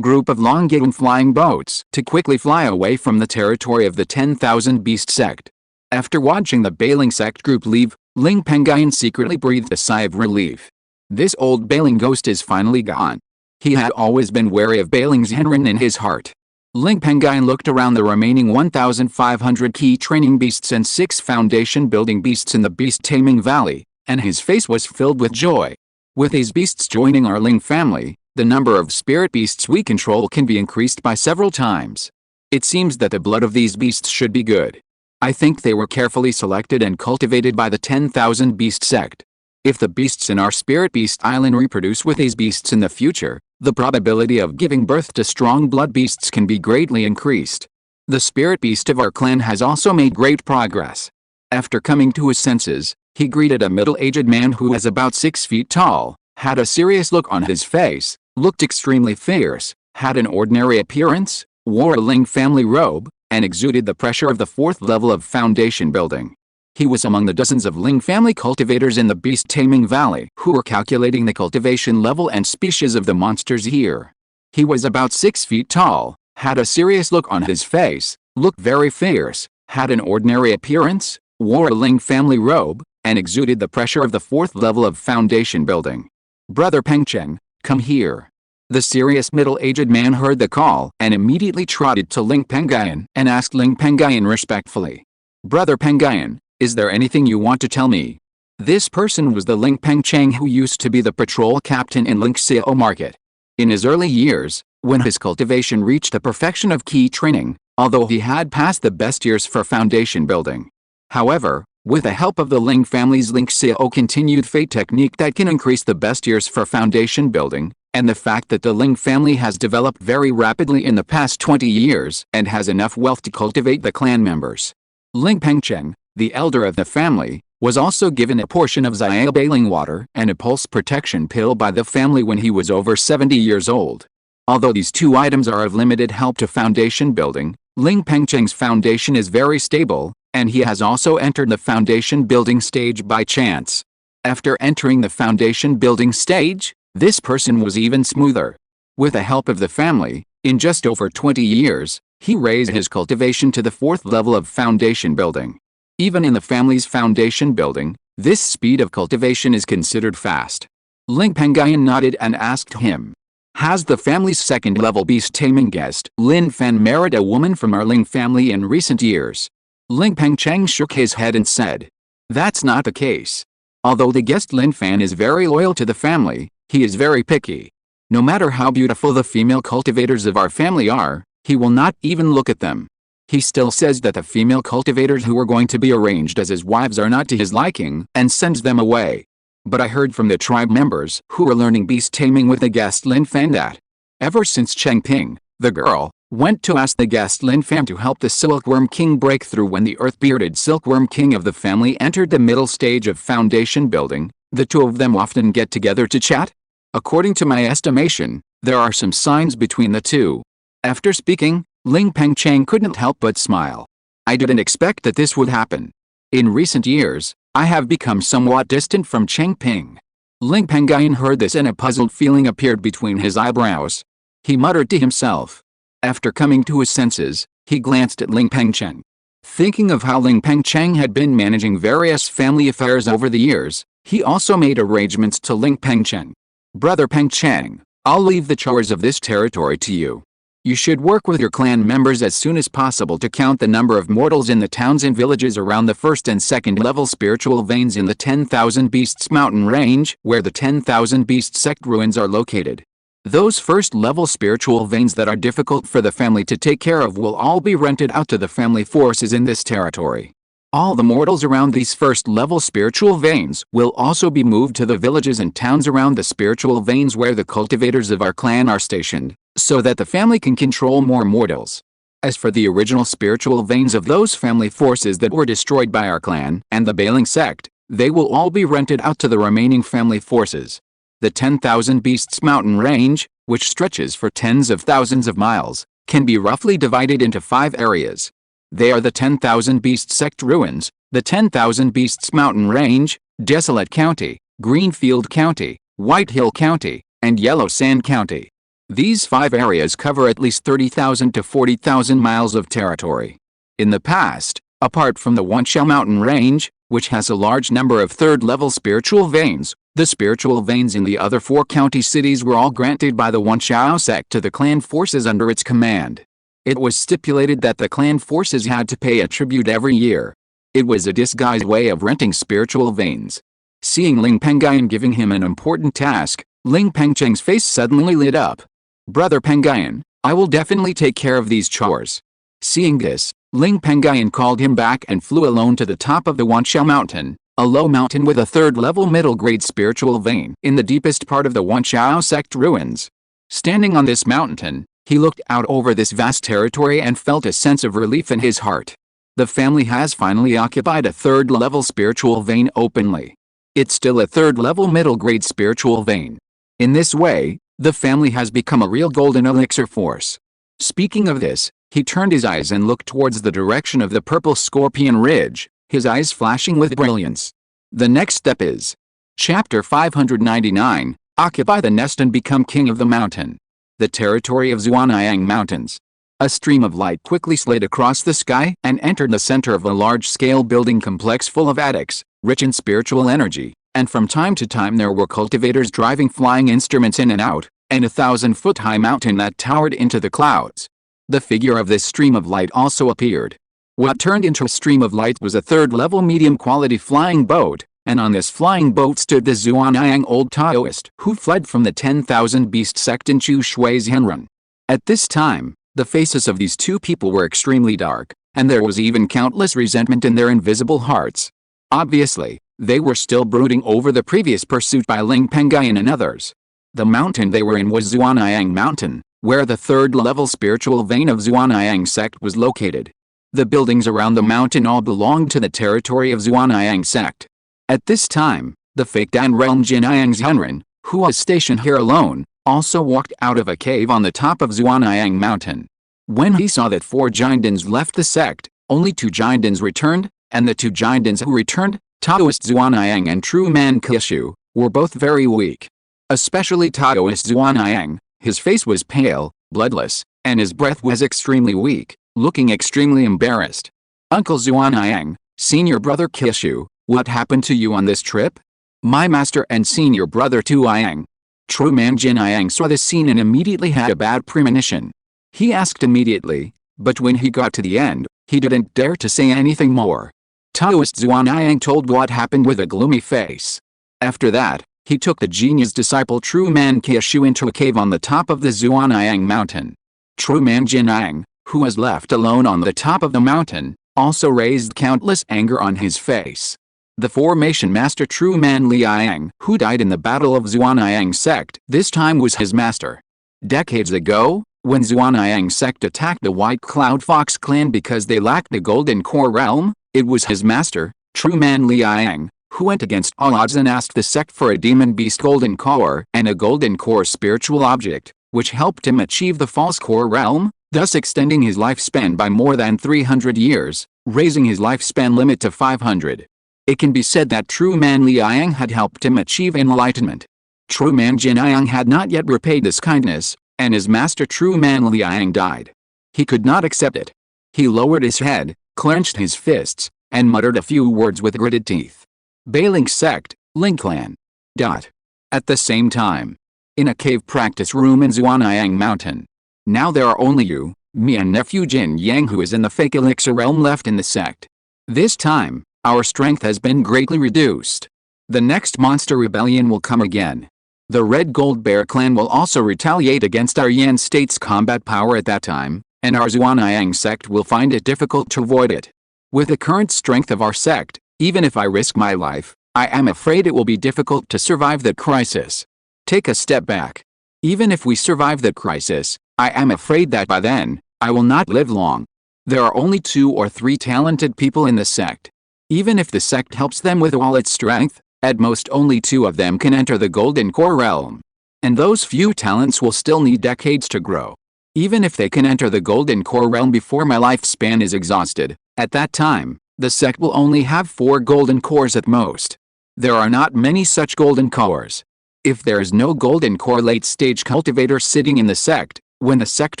group of Longian flying boats to quickly fly away from the territory of the 10,000 Beast sect. After watching the Bai Ling sect group leave, Ling Pengyun secretly breathed a sigh of relief. This old Bai Ling ghost is finally gone. He had always been wary of Bai Ling's Henren in his heart. Ling Pengyun looked around the remaining 1,500 key training beasts and 6 foundation building beasts in the beast taming valley, and his face was filled with joy. With these beasts joining our Ling family, the number of spirit beasts we control can be increased by several times. It seems that the blood of these beasts should be good. I think they were carefully selected and cultivated by the 10,000 Beast sect. If the beasts in our Spirit Beast Island reproduce with these beasts in the future, the probability of giving birth to strong blood beasts can be greatly increased. The Spirit Beast of our clan has also made great progress. After coming to his senses, he greeted a middle-aged man who was about 6 feet tall, had a serious look on his face, looked extremely fierce, had an ordinary appearance, wore a Ling family robe, and exuded the pressure of the 4th level of foundation building. He was among the dozens of Ling family cultivators in the Beast Taming Valley who were calculating the cultivation level and species of the monsters here. He was about 6 feet tall, had a serious look on his face, looked very fierce, had an ordinary appearance, wore a Ling family robe, and exuded the pressure of the 4th level of foundation building. "Brother Pengcheng, come here." The serious middle-aged man heard the call and immediately trotted to Ling Pengyun and asked Ling Pengyun respectfully, "Brother Pengyun, is there anything you want to tell me?" This person was the Ling Pengcheng who used to be the patrol captain in Lingxiao Market. In his early years, when his cultivation reached the perfection of key training, although he had passed the best years for foundation building. However, with the help of the Ling family's Lingxiao continued fate technique that can increase the best years for foundation building, and the fact that the Ling family has developed very rapidly in the past 20 years and has enough wealth to cultivate the clan members. Ling Pengcheng, the elder of the family, was also given a portion of Xiao Bailing water and a pulse protection pill by the family when he was over 70 years old. Although these two items are of limited help to foundation building, Ling Pengcheng's foundation is very stable, and he has also entered the foundation building stage by chance. After entering the foundation building stage, this person was even smoother. With the help of the family, in just over 20 years, he raised his cultivation to the 4th level of foundation building. Even in the family's foundation building, this speed of cultivation is considered fast. Ling Pengyun nodded and asked him, "Has the family's 2nd level beast taming guest, Lin Fan, married a woman from our Ling family in recent years?" Ling Pengcheng shook his head and said, "That's not the case. Although the guest Lin Fan is very loyal to the family, he is very picky. No matter how beautiful the female cultivators of our family are, he will not even look at them. He still says that the female cultivators who are going to be arranged as his wives are not to his liking and sends them away. But I heard from the tribe members who are learning beast taming with the guest Lin Fan that, ever since Cheng Ping, the girl, went to ask the guest Lin Fan to help the Silkworm King break through when the earth-bearded Silkworm King of the family entered the middle stage of foundation building, the two of them often get together to chat. According to my estimation, there are some signs between the two." After speaking, Ling Pengcheng couldn't help but smile. "I didn't expect that this would happen. In recent years, I have become somewhat distant from Cheng Ping." Ling Pengyun heard this and a puzzled feeling appeared between his eyebrows. He muttered to himself. After coming to his senses, he glanced at Ling Pengcheng. Thinking of how Ling Pengcheng had been managing various family affairs over the years, he also made arrangements to Ling Pengcheng. "Brother Pengcheng, I'll leave the chores of this territory to you. You should work with your clan members as soon as possible to count the number of mortals in the towns and villages around the 1st and 2nd level spiritual veins in the 10,000 Beasts mountain range where the 10,000 Beast sect ruins are located. Those 1st level spiritual veins that are difficult for the family to take care of will all be rented out to the family forces in this territory. All the mortals around these 1st level spiritual veins will also be moved to the villages and towns around the spiritual veins where the cultivators of our clan are stationed, so that the family can control more mortals. As for the original spiritual veins of those family forces that were destroyed by our clan and the Bailing sect, they will all be rented out to the remaining family forces. The 10,000 Beasts mountain range, which stretches for tens of thousands of miles, can be roughly divided into 5 areas. They are the 10,000 Beast sect ruins, the 10,000 Beasts mountain range, Desolate County, Greenfield County, White Hill County, and Yellow Sand County. These 5 areas cover at least 30,000 to 40,000 miles of territory. In the past, apart from the Qingshi Mountain range, which has a large number of 3rd-level spiritual veins, the spiritual veins in the other 4 county cities were all granted by the Lingxiao sect to the clan forces under its command. It was stipulated that the clan forces had to pay a tribute every year. It was a disguised way of renting spiritual veins. Seeing Ling Pengyun giving him an important task, Ling Pengcheng's face suddenly lit up. "Brother Pengyun, I will definitely take care of these chores." Seeing this, Ling Pengyun called him back and flew alone to the top of the Lingxiao Mountain, a low mountain with a third-level middle-grade spiritual vein in the deepest part of the Lingxiao sect ruins. Standing on this mountain, he looked out over this vast territory and felt a sense of relief in his heart. The family has finally occupied a third-level spiritual vein openly. It's still a third-level middle-grade spiritual vein. In this way, the family has become a real golden elixir force. Speaking of this, he turned his eyes and looked towards the direction of the purple scorpion ridge, his eyes flashing with brilliance. The next step is Chapter 599, Occupy the Nest and Become King of the Mountain. The territory of Xuanyang Mountains. A stream of light quickly slid across the sky and entered the center of a large-scale building complex full of attics, rich in spiritual energy, and from time to time there were cultivators driving flying instruments in and out, and a 1,000-foot-high mountain that towered into the clouds. The figure of this stream of light also appeared. What turned into a stream of light was a third-level medium-quality flying boat, and on this flying boat stood the Xuanyang old Taoist who fled from the 10,000 Beast sect in Chu Shui's Henrun. At this time, the faces of these two people were extremely dark, and there was even countless resentment in their invisible hearts. Obviously, they were still brooding over the previous pursuit by Ling Pengyun and others. The mountain they were in was Xuanyang Mountain, where the third-level spiritual vein of Xuanyang sect was located. The buildings around the mountain all belonged to the territory of Xuanyang sect. At this time, the fake Dan realm Jinyang's Henren, who was stationed here alone, also walked out of a cave on the top of Xuanyang Mountain. When he saw that 4 Jindans left the sect, only 2 Jindans returned, and the 2 Jindans who returned, Taoist Xuanyang and True Man Qishu, were both very weak. Especially Taoist Xuanyang, his face was pale, bloodless, and his breath was extremely weak, looking extremely embarrassed. Uncle Xuanyang, senior brother Qishu, what happened to you on this trip? My master and senior brother Tuiyang. True Man Jinyang saw this scene and immediately had a bad premonition. He asked immediately, but when he got to the end, he didn't dare to say anything more. Taoist Xuanyang told what happened with a gloomy face. After that, he took the genius disciple True Man Qishu into a cave on the top of the Xuanyang Mountain. True Man Jinyang, who was left alone on the top of the mountain, also raised countless anger on his face. The formation master True Man Liang, who died in the battle of Xuanyang sect, this time was his master. Decades ago, when Xuanyang sect attacked the White Cloud Fox clan because they lacked the Golden Core realm, it was his master, True Man Liang, who went against all odds and asked the sect for a demon beast Golden Core and a Golden Core spiritual object, which helped him achieve the False Core realm, thus extending his lifespan by more than 300 years, raising his lifespan limit to 500. It can be said that True Man Liang had helped him achieve enlightenment. True Man Jinyang had not yet repaid this kindness, and his master True Man Liang died. He could not accept it. He lowered his head, clenched his fists, and muttered a few words with gritted teeth. Bailing sect, Ling clan. At the same time, in a cave practice room in Xuanyang Mountain. Now there are only you, me and nephew Jin Yang who is in the fake elixir realm left in the sect. This time, our strength has been greatly reduced. The next monster rebellion will come again. The Red Gold Bear clan will also retaliate against our Yan state's combat power at that time, and our Xuanyang sect will find it difficult to avoid it. With the current strength of our sect, even if I risk my life, I am afraid it will be difficult to survive that crisis. Take a step back. Even if we survive that crisis, I am afraid that by then, I will not live long. There are only 2 or 3 talented people in the sect. Even if the sect helps them with all its strength, at most only 2 of them can enter the Golden Core realm. And those few talents will still need decades to grow. Even if they can enter the Golden Core realm before my lifespan is exhausted, at that time, the sect will only have 4 Golden Cores at most. There are not many such Golden Cores. If there is no Golden Core late-stage cultivator sitting in the sect, when the sect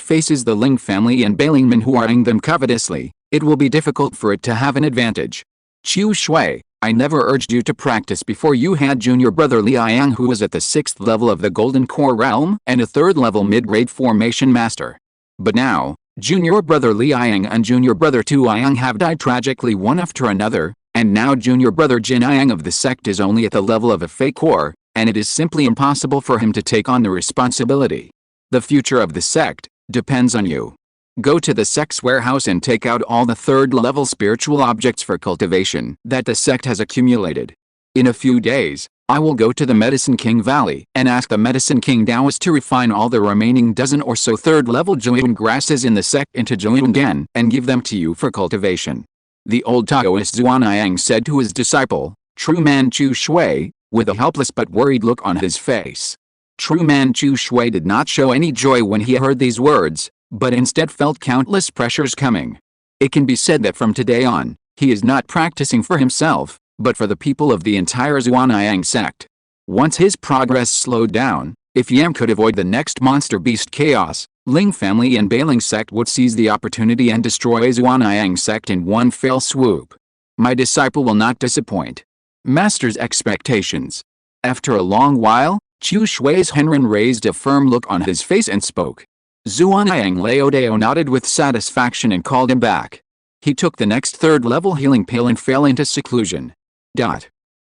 faces the Ling family and bailing men who are eyeing them covetously, it will be difficult for it to have an advantage. Chu Shui, I never urged you to practice before you had junior brother Liang who was at the 6th level of the Golden Core realm and a 3rd level mid-grade formation master. But now, junior brother Liang and junior brother Tuiyang have died tragically one after another, and now junior brother Jinyang of the sect is only at the level of a fake core, and it is simply impossible for him to take on the responsibility. The future of the sect depends on you. Go to the sect's warehouse and take out all the third-level spiritual objects for cultivation that the sect has accumulated. In a few days, I will go to the Medicine King Valley and ask the Medicine King Taoist to refine all the remaining dozen or so third-level Zhuang grasses in the sect into Zhuang and give them to you for cultivation. The old Taoist Zhuang said to his disciple, True Manchu Shui, with a helpless but worried look on his face. True Manchu Shui did not show any joy when he heard these words, but instead felt countless pressures coming. It can be said that from today on, he is not practicing for himself, but for the people of the entire Zhuang sect. Once his progress slowed down, if Yam could avoid the next monster beast chaos, Ling family and Bailing sect would seize the opportunity and destroy Zhuang sect in one fell swoop. My disciple will not disappoint Master's expectations. After a long while, Chu Shui's Henren raised a firm look on his face and spoke. Zhuang Laodao nodded with satisfaction and called him back. He took the next third-level healing pill and fell into seclusion.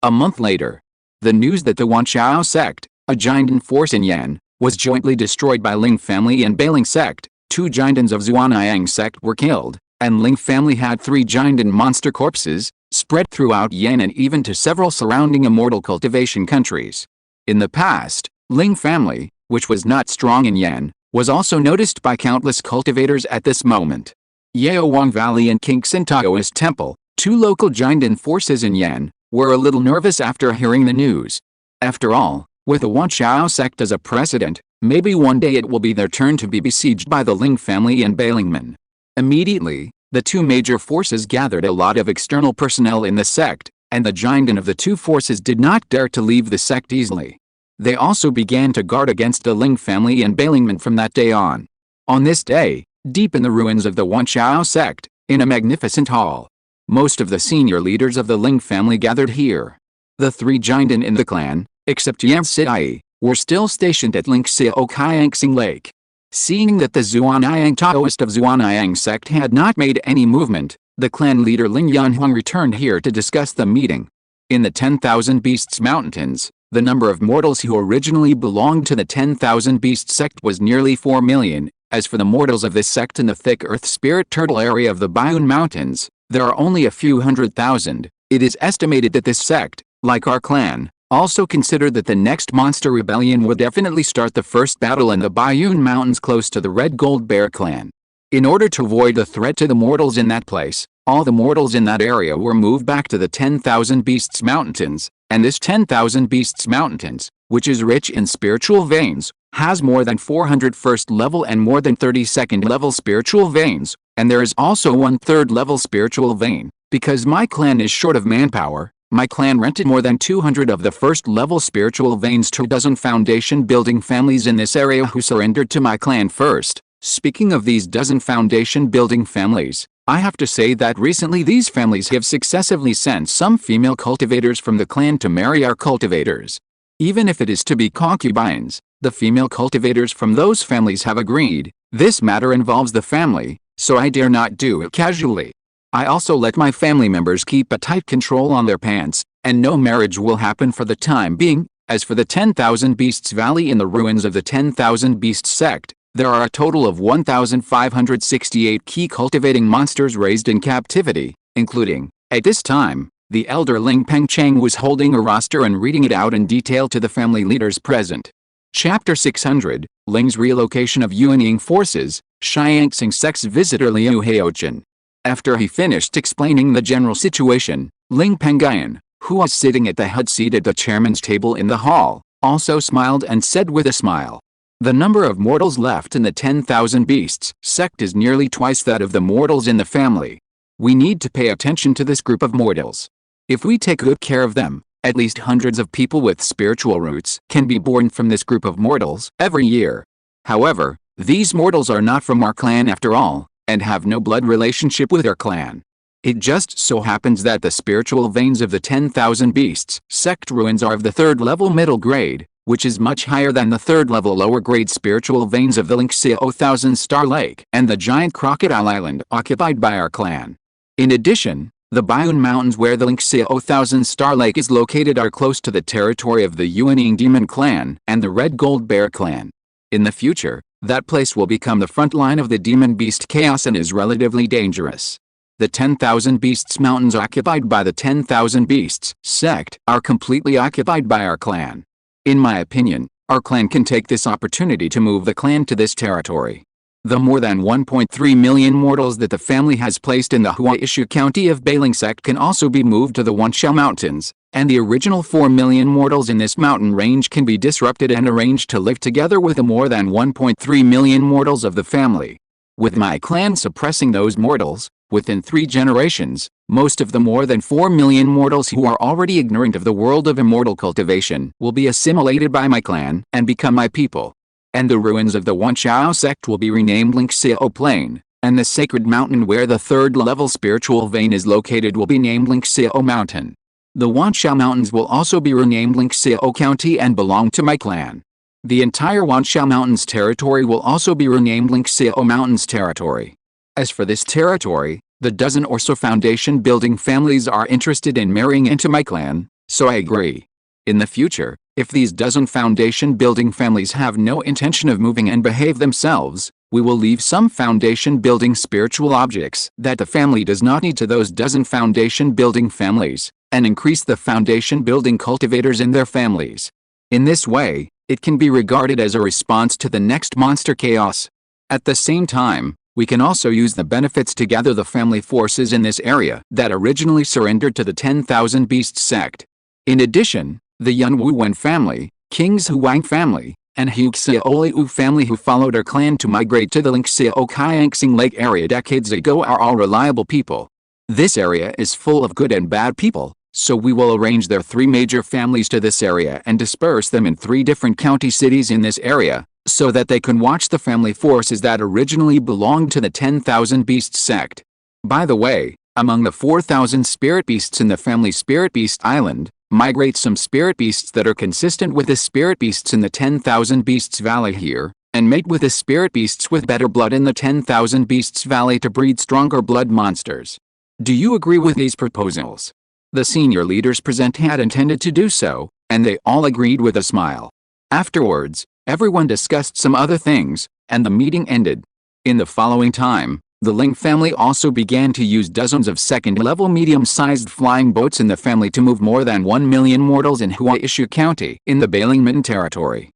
A month later, the news that the Wanchao sect, a giant force in Yan, was jointly destroyed by Ling family and Bailing sect. 2 giants of Zhuang sect were killed, and Ling family had 3 giant monster corpses, spread throughout Yan and even to several surrounding Immortal Cultivation countries. In the past, Ling family, which was not strong in Yan, was also noticed by countless cultivators at this moment. Yaowang Valley and Qingshi Taoist Temple, 2 local giant forces in Yan, were a little nervous after hearing the news. After all, with the Wanchao sect as a precedent, maybe one day it will be their turn to be besieged by the Ling family and Bailingmen. Immediately, the 2 major forces gathered a lot of external personnel in the sect, and the giant of the 2 forces did not dare to leave the sect easily. They also began to guard against the Ling family and Bailingmen from that day on. On this day, deep in the ruins of the Wanchao sect, in a magnificent hall, most of the senior leaders of the Ling family gathered here. The 3 giant in the clan, except Yang Sidai, were still stationed at Lingxiao Qiangxing Lake. Seeing that the Zhuang Taoist of Zhuang sect had not made any movement, the clan leader Ling Yanhuang returned here to discuss the meeting. In the 10,000 Beasts Mountains, the number of mortals who originally belonged to the 10,000 Beast sect was nearly 4 million. As for the mortals of this sect in the thick earth spirit turtle area of the Bayun Mountains, there are only a few 100,000. It is estimated that this sect, like our clan, also considered that the next monster rebellion would definitely start the first battle in the Bayun Mountains close to the Red Gold Bear clan. In order to avoid the threat to the mortals in that place, all the mortals in that area were moved back to the 10,000 Beasts Mountains, and this 10,000 Beasts Mountains, which is rich in spiritual veins, has more than 400 first level and more than 30 second level spiritual veins, and there is also 1/3 level spiritual vein. Because my clan is short of manpower, my clan rented more than 200 of the first level spiritual veins to a dozen foundation building families in this area who surrendered to my clan first. Speaking of these dozen foundation building families, I have to say that recently these families have successively sent some female cultivators from the clan to marry our cultivators. Even if it is to be concubines, the female cultivators from those families have agreed. This matter involves the family, so I dare not do it casually. I also let my family members keep a tight control on their pants, and no marriage will happen for the time being. As for the 10,000 Beasts Valley in the ruins of the 10,000 Beasts sect, there are a total of 1,568 key cultivating monsters raised in captivity, including, at this time, the elder Ling Pengyun was holding a roster and reading it out in detail to the family leaders present. Chapter 600, Ling's relocation of Yuanying forces, Qiangxing sect's visitor Liu Haochen. After he finished explaining the general situation, Ling Pengyun, who was sitting at the head seat at the chairman's table in the hall, also smiled and said with a smile, "The number of mortals left in the 10,000 Beasts sect is nearly twice that of the mortals in the family. We need to pay attention to this group of mortals. If we take good care of them, at least hundreds of people with spiritual roots can be born from this group of mortals every year. However, these mortals are not from our clan after all, and have no blood relationship with our clan. It just so happens that the spiritual veins of the 10,000 Beasts sect ruins are of the 3rd level middle grade, which is much higher than the 3rd level lower grade spiritual veins of the Lingxiao Thousand Star Lake and the giant crocodile island occupied by our clan. In addition, the Bayun Mountains where the Lingxiao Thousand Star Lake is located are close to the territory of the Yuanying Demon clan and the Red Gold Bear clan. In the future, That place will become the front line of the demon beast chaos and is relatively dangerous. The 10,000 Beasts Mountains occupied by the 10,000 Beasts sect are completely occupied by our clan. In my opinion, our clan can take this opportunity to move the clan to this territory. The more than 1.3 million mortals that the family has placed in the Huaishu County of Bailing sect can also be moved to the Lingxiao Mountains, and the original 4 million mortals in this mountain range can be disrupted and arranged to live together with the more than 1.3 million mortals of the family. With my clan suppressing those mortals, within 3 generations, most of the more than 4 million mortals who are already ignorant of the world of immortal cultivation will be assimilated by my clan and become my people. And the ruins of the Lingxiao sect will be renamed Lingxiao Plain, and the sacred mountain where the 3rd level spiritual vein is located will be named Lingxiao Mountain. The Lingxiao Mountains will also be renamed Lingxiao County and belong to my clan. The entire Lingxiao Mountains territory will also be renamed Lingxiao Mountains territory. As for this territory, the dozen or so foundation building families are interested in marrying into my clan, so I agree. In the future, if these dozen foundation building families have no intention of moving and behave themselves, we will leave some foundation building spiritual objects that the family does not need to those dozen foundation building families, and increase the foundation building cultivators in their families. In this way, it can be regarded as a response to the next monster chaos. At the same time, we can also use the benefits to gather the family forces in this area that originally surrendered to the 10,000 Beasts sect. In addition, the Yun Wu Wen family, King's Huang family, and Huxiaoliu family who followed our clan to migrate to the Lingxiao Kaiangxing Lake area decades ago are all reliable people. This area is full of good and bad people, so we will arrange their 3 major families to this area and disperse them in 3 different county cities in this area, so that they can watch the family forces that originally belonged to the 10,000 Beasts sect. By the way, among the 4,000 spirit beasts in the family Spirit Beast Island, migrate some spirit beasts that are consistent with the spirit beasts in the 10,000 Beasts Valley here, and mate with the spirit beasts with better blood in the 10,000 Beasts Valley to breed stronger blood monsters. Do you agree with these proposals? The senior leaders present had intended to do so, and they all agreed with a smile. Afterwards, everyone discussed some other things, and the meeting ended. In the following time, the Ling family also began to use dozens of second-level medium-sized flying boats in the family to move more than 1 million mortals in Huaishu County in the Bailingmen territory.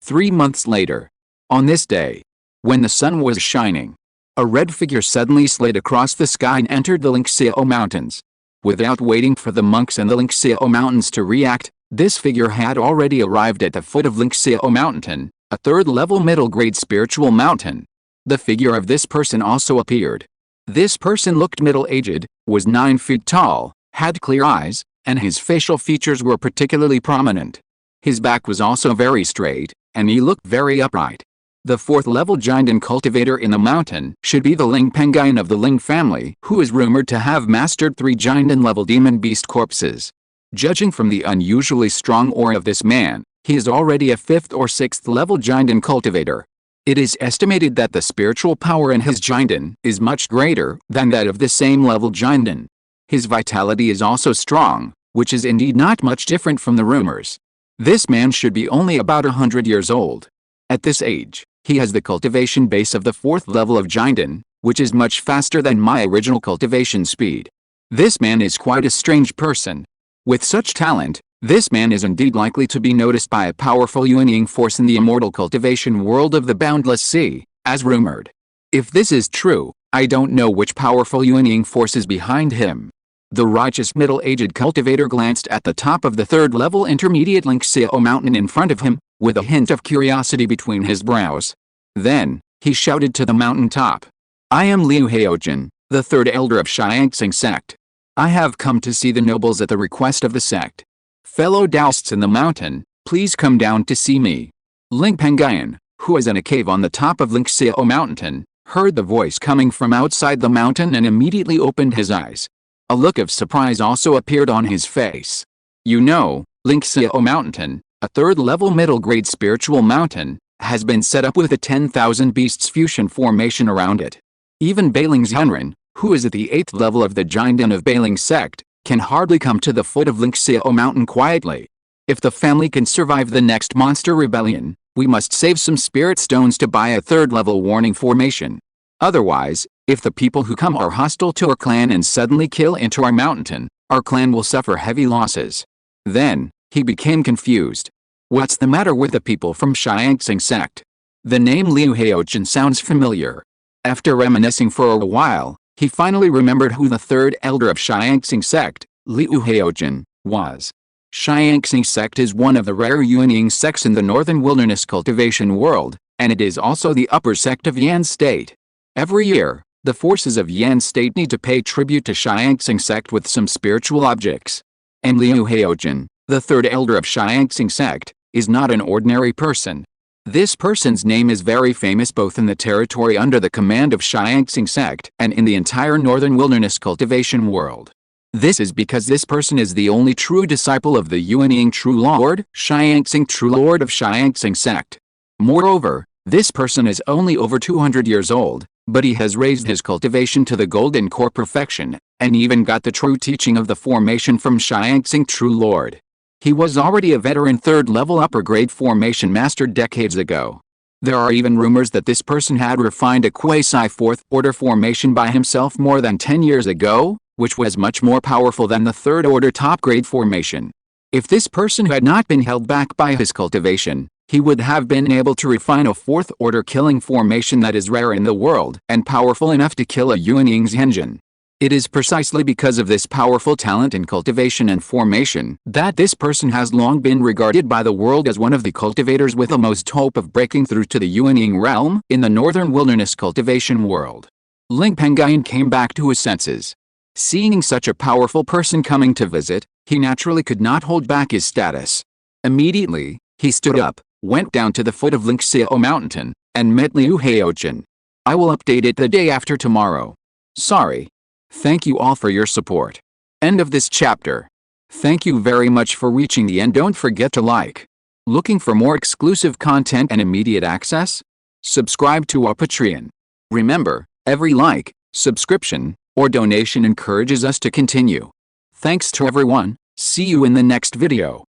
3 months later. On this day, when the sun was shining, a red figure suddenly slid across the sky and entered the Lingxiao Mountains. Without waiting for the monks and the Lingxiao Mountains to react, this figure had already arrived at the foot of Lingxiao Mountain, a 3rd-level middle-grade spiritual mountain. The figure of this person also appeared. This person looked middle-aged, was 9 feet tall, had clear eyes, and his facial features were particularly prominent. His back was also very straight, and he looked very upright. The 4th-level giant and cultivator in the mountain should be the Ling Pengyun of the Ling family, who is rumored to have mastered 3 giant and level demon beast corpses. Judging from the unusually strong aura of this man, he is already a 5th or 6th level giant and cultivator. It is estimated that the spiritual power in his giantin is much greater than that of the same level giantin. His vitality is also strong, which is indeed not much different from the rumors. This man should be only about 100 years old. At this age, he has the cultivation base of the 4th level of giantin, which is much faster than my original cultivation speed. This man is quite a strange person. With such talent, this man is indeed likely to be noticed by a powerful Yin-Yang force in the immortal cultivation world of the Boundless Sea, as rumored. If this is true, I don't know which powerful Yin-Yang force is behind him. The righteous middle-aged cultivator glanced at the top of the 3rd-level intermediate Lingxiao Mountain in front of him, with a hint of curiosity between his brows. Then, he shouted to the mountain top. I am Liu Haojin, the 3rd elder of Xiangxing sect. I have come to see the nobles at the request of the sect. Fellow Taoists in the mountain, please come down to see me. Ling Pengyun, who is in a cave on the top of Lingxiao Mountain, heard the voice coming from outside the mountain and immediately opened his eyes. A look of surprise also appeared on his face. You know, Lingxiao Mountain, a 3rd-level middle-grade spiritual mountain, has been set up with a 10,000 beasts fusion formation around it. Even Bailing's Yunren, who is at the 8th level of the Jiandan of Bailing sect, can hardly come to the foot of Lingxiao Mountain quietly. If the family can survive the next monster rebellion, We must save some spirit stones to buy a third-level warning formation. Otherwise, if the people who come are hostile to our clan and suddenly kill into our mountain, our clan will suffer heavy losses. Then, he became confused. What's the matter with the people from Xiangxing sect? The name Liu Haojin sounds familiar. After reminiscing for a while, he finally remembered who the third elder of Xiangxing sect, Liu Haojin, was. Xiangxing sect is one of the rare Yuanying sects in the northern wilderness cultivation world, and it is also the upper sect of Yan State. Every year, the forces of Yan State need to pay tribute to Xiangxing sect with some spiritual objects. And Liu Haojin, the third elder of Xiangxing sect, is not an ordinary person. This person's name is very famous both in the territory under the command of Xiangxing sect and in the entire northern wilderness cultivation world. This is because this person is the only true disciple of the Yuanying True Lord, Xiangxing True Lord of Xiangxing sect. Moreover, this person is only over 200 years old, but he has raised his cultivation to the golden core perfection, and even got the true teaching of the formation from Xiangxing True Lord. He was already a veteran third-level upper-grade formation master decades ago. There are even rumors that this person had refined a quasi-fourth-order formation by himself more than 10 years ago, which was much more powerful than the third-order top-grade formation. If this person had not been held back by his cultivation, he would have been able to refine a fourth-order killing formation that is rare in the world and powerful enough to kill a Yuanying's engine. It is precisely because of this powerful talent in cultivation and formation that this person has long been regarded by the world as one of the cultivators with the most hope of breaking through to the Yuanying realm in the northern wilderness cultivation world. Ling Pengyun came back to his senses. Seeing such a powerful person coming to visit, he naturally could not hold back his status. Immediately, he stood up, went down to the foot of Lingxiao Mountain, and met Liu Haojin. I will update it the day after tomorrow. Sorry. Thank you all for your support. End of this chapter. Thank you very much for reaching the end. Don't forget to like. Looking for more exclusive content and immediate access? Subscribe to our Patreon. Remember, every like, subscription, or donation encourages us to continue. Thanks to everyone. See you in the next video.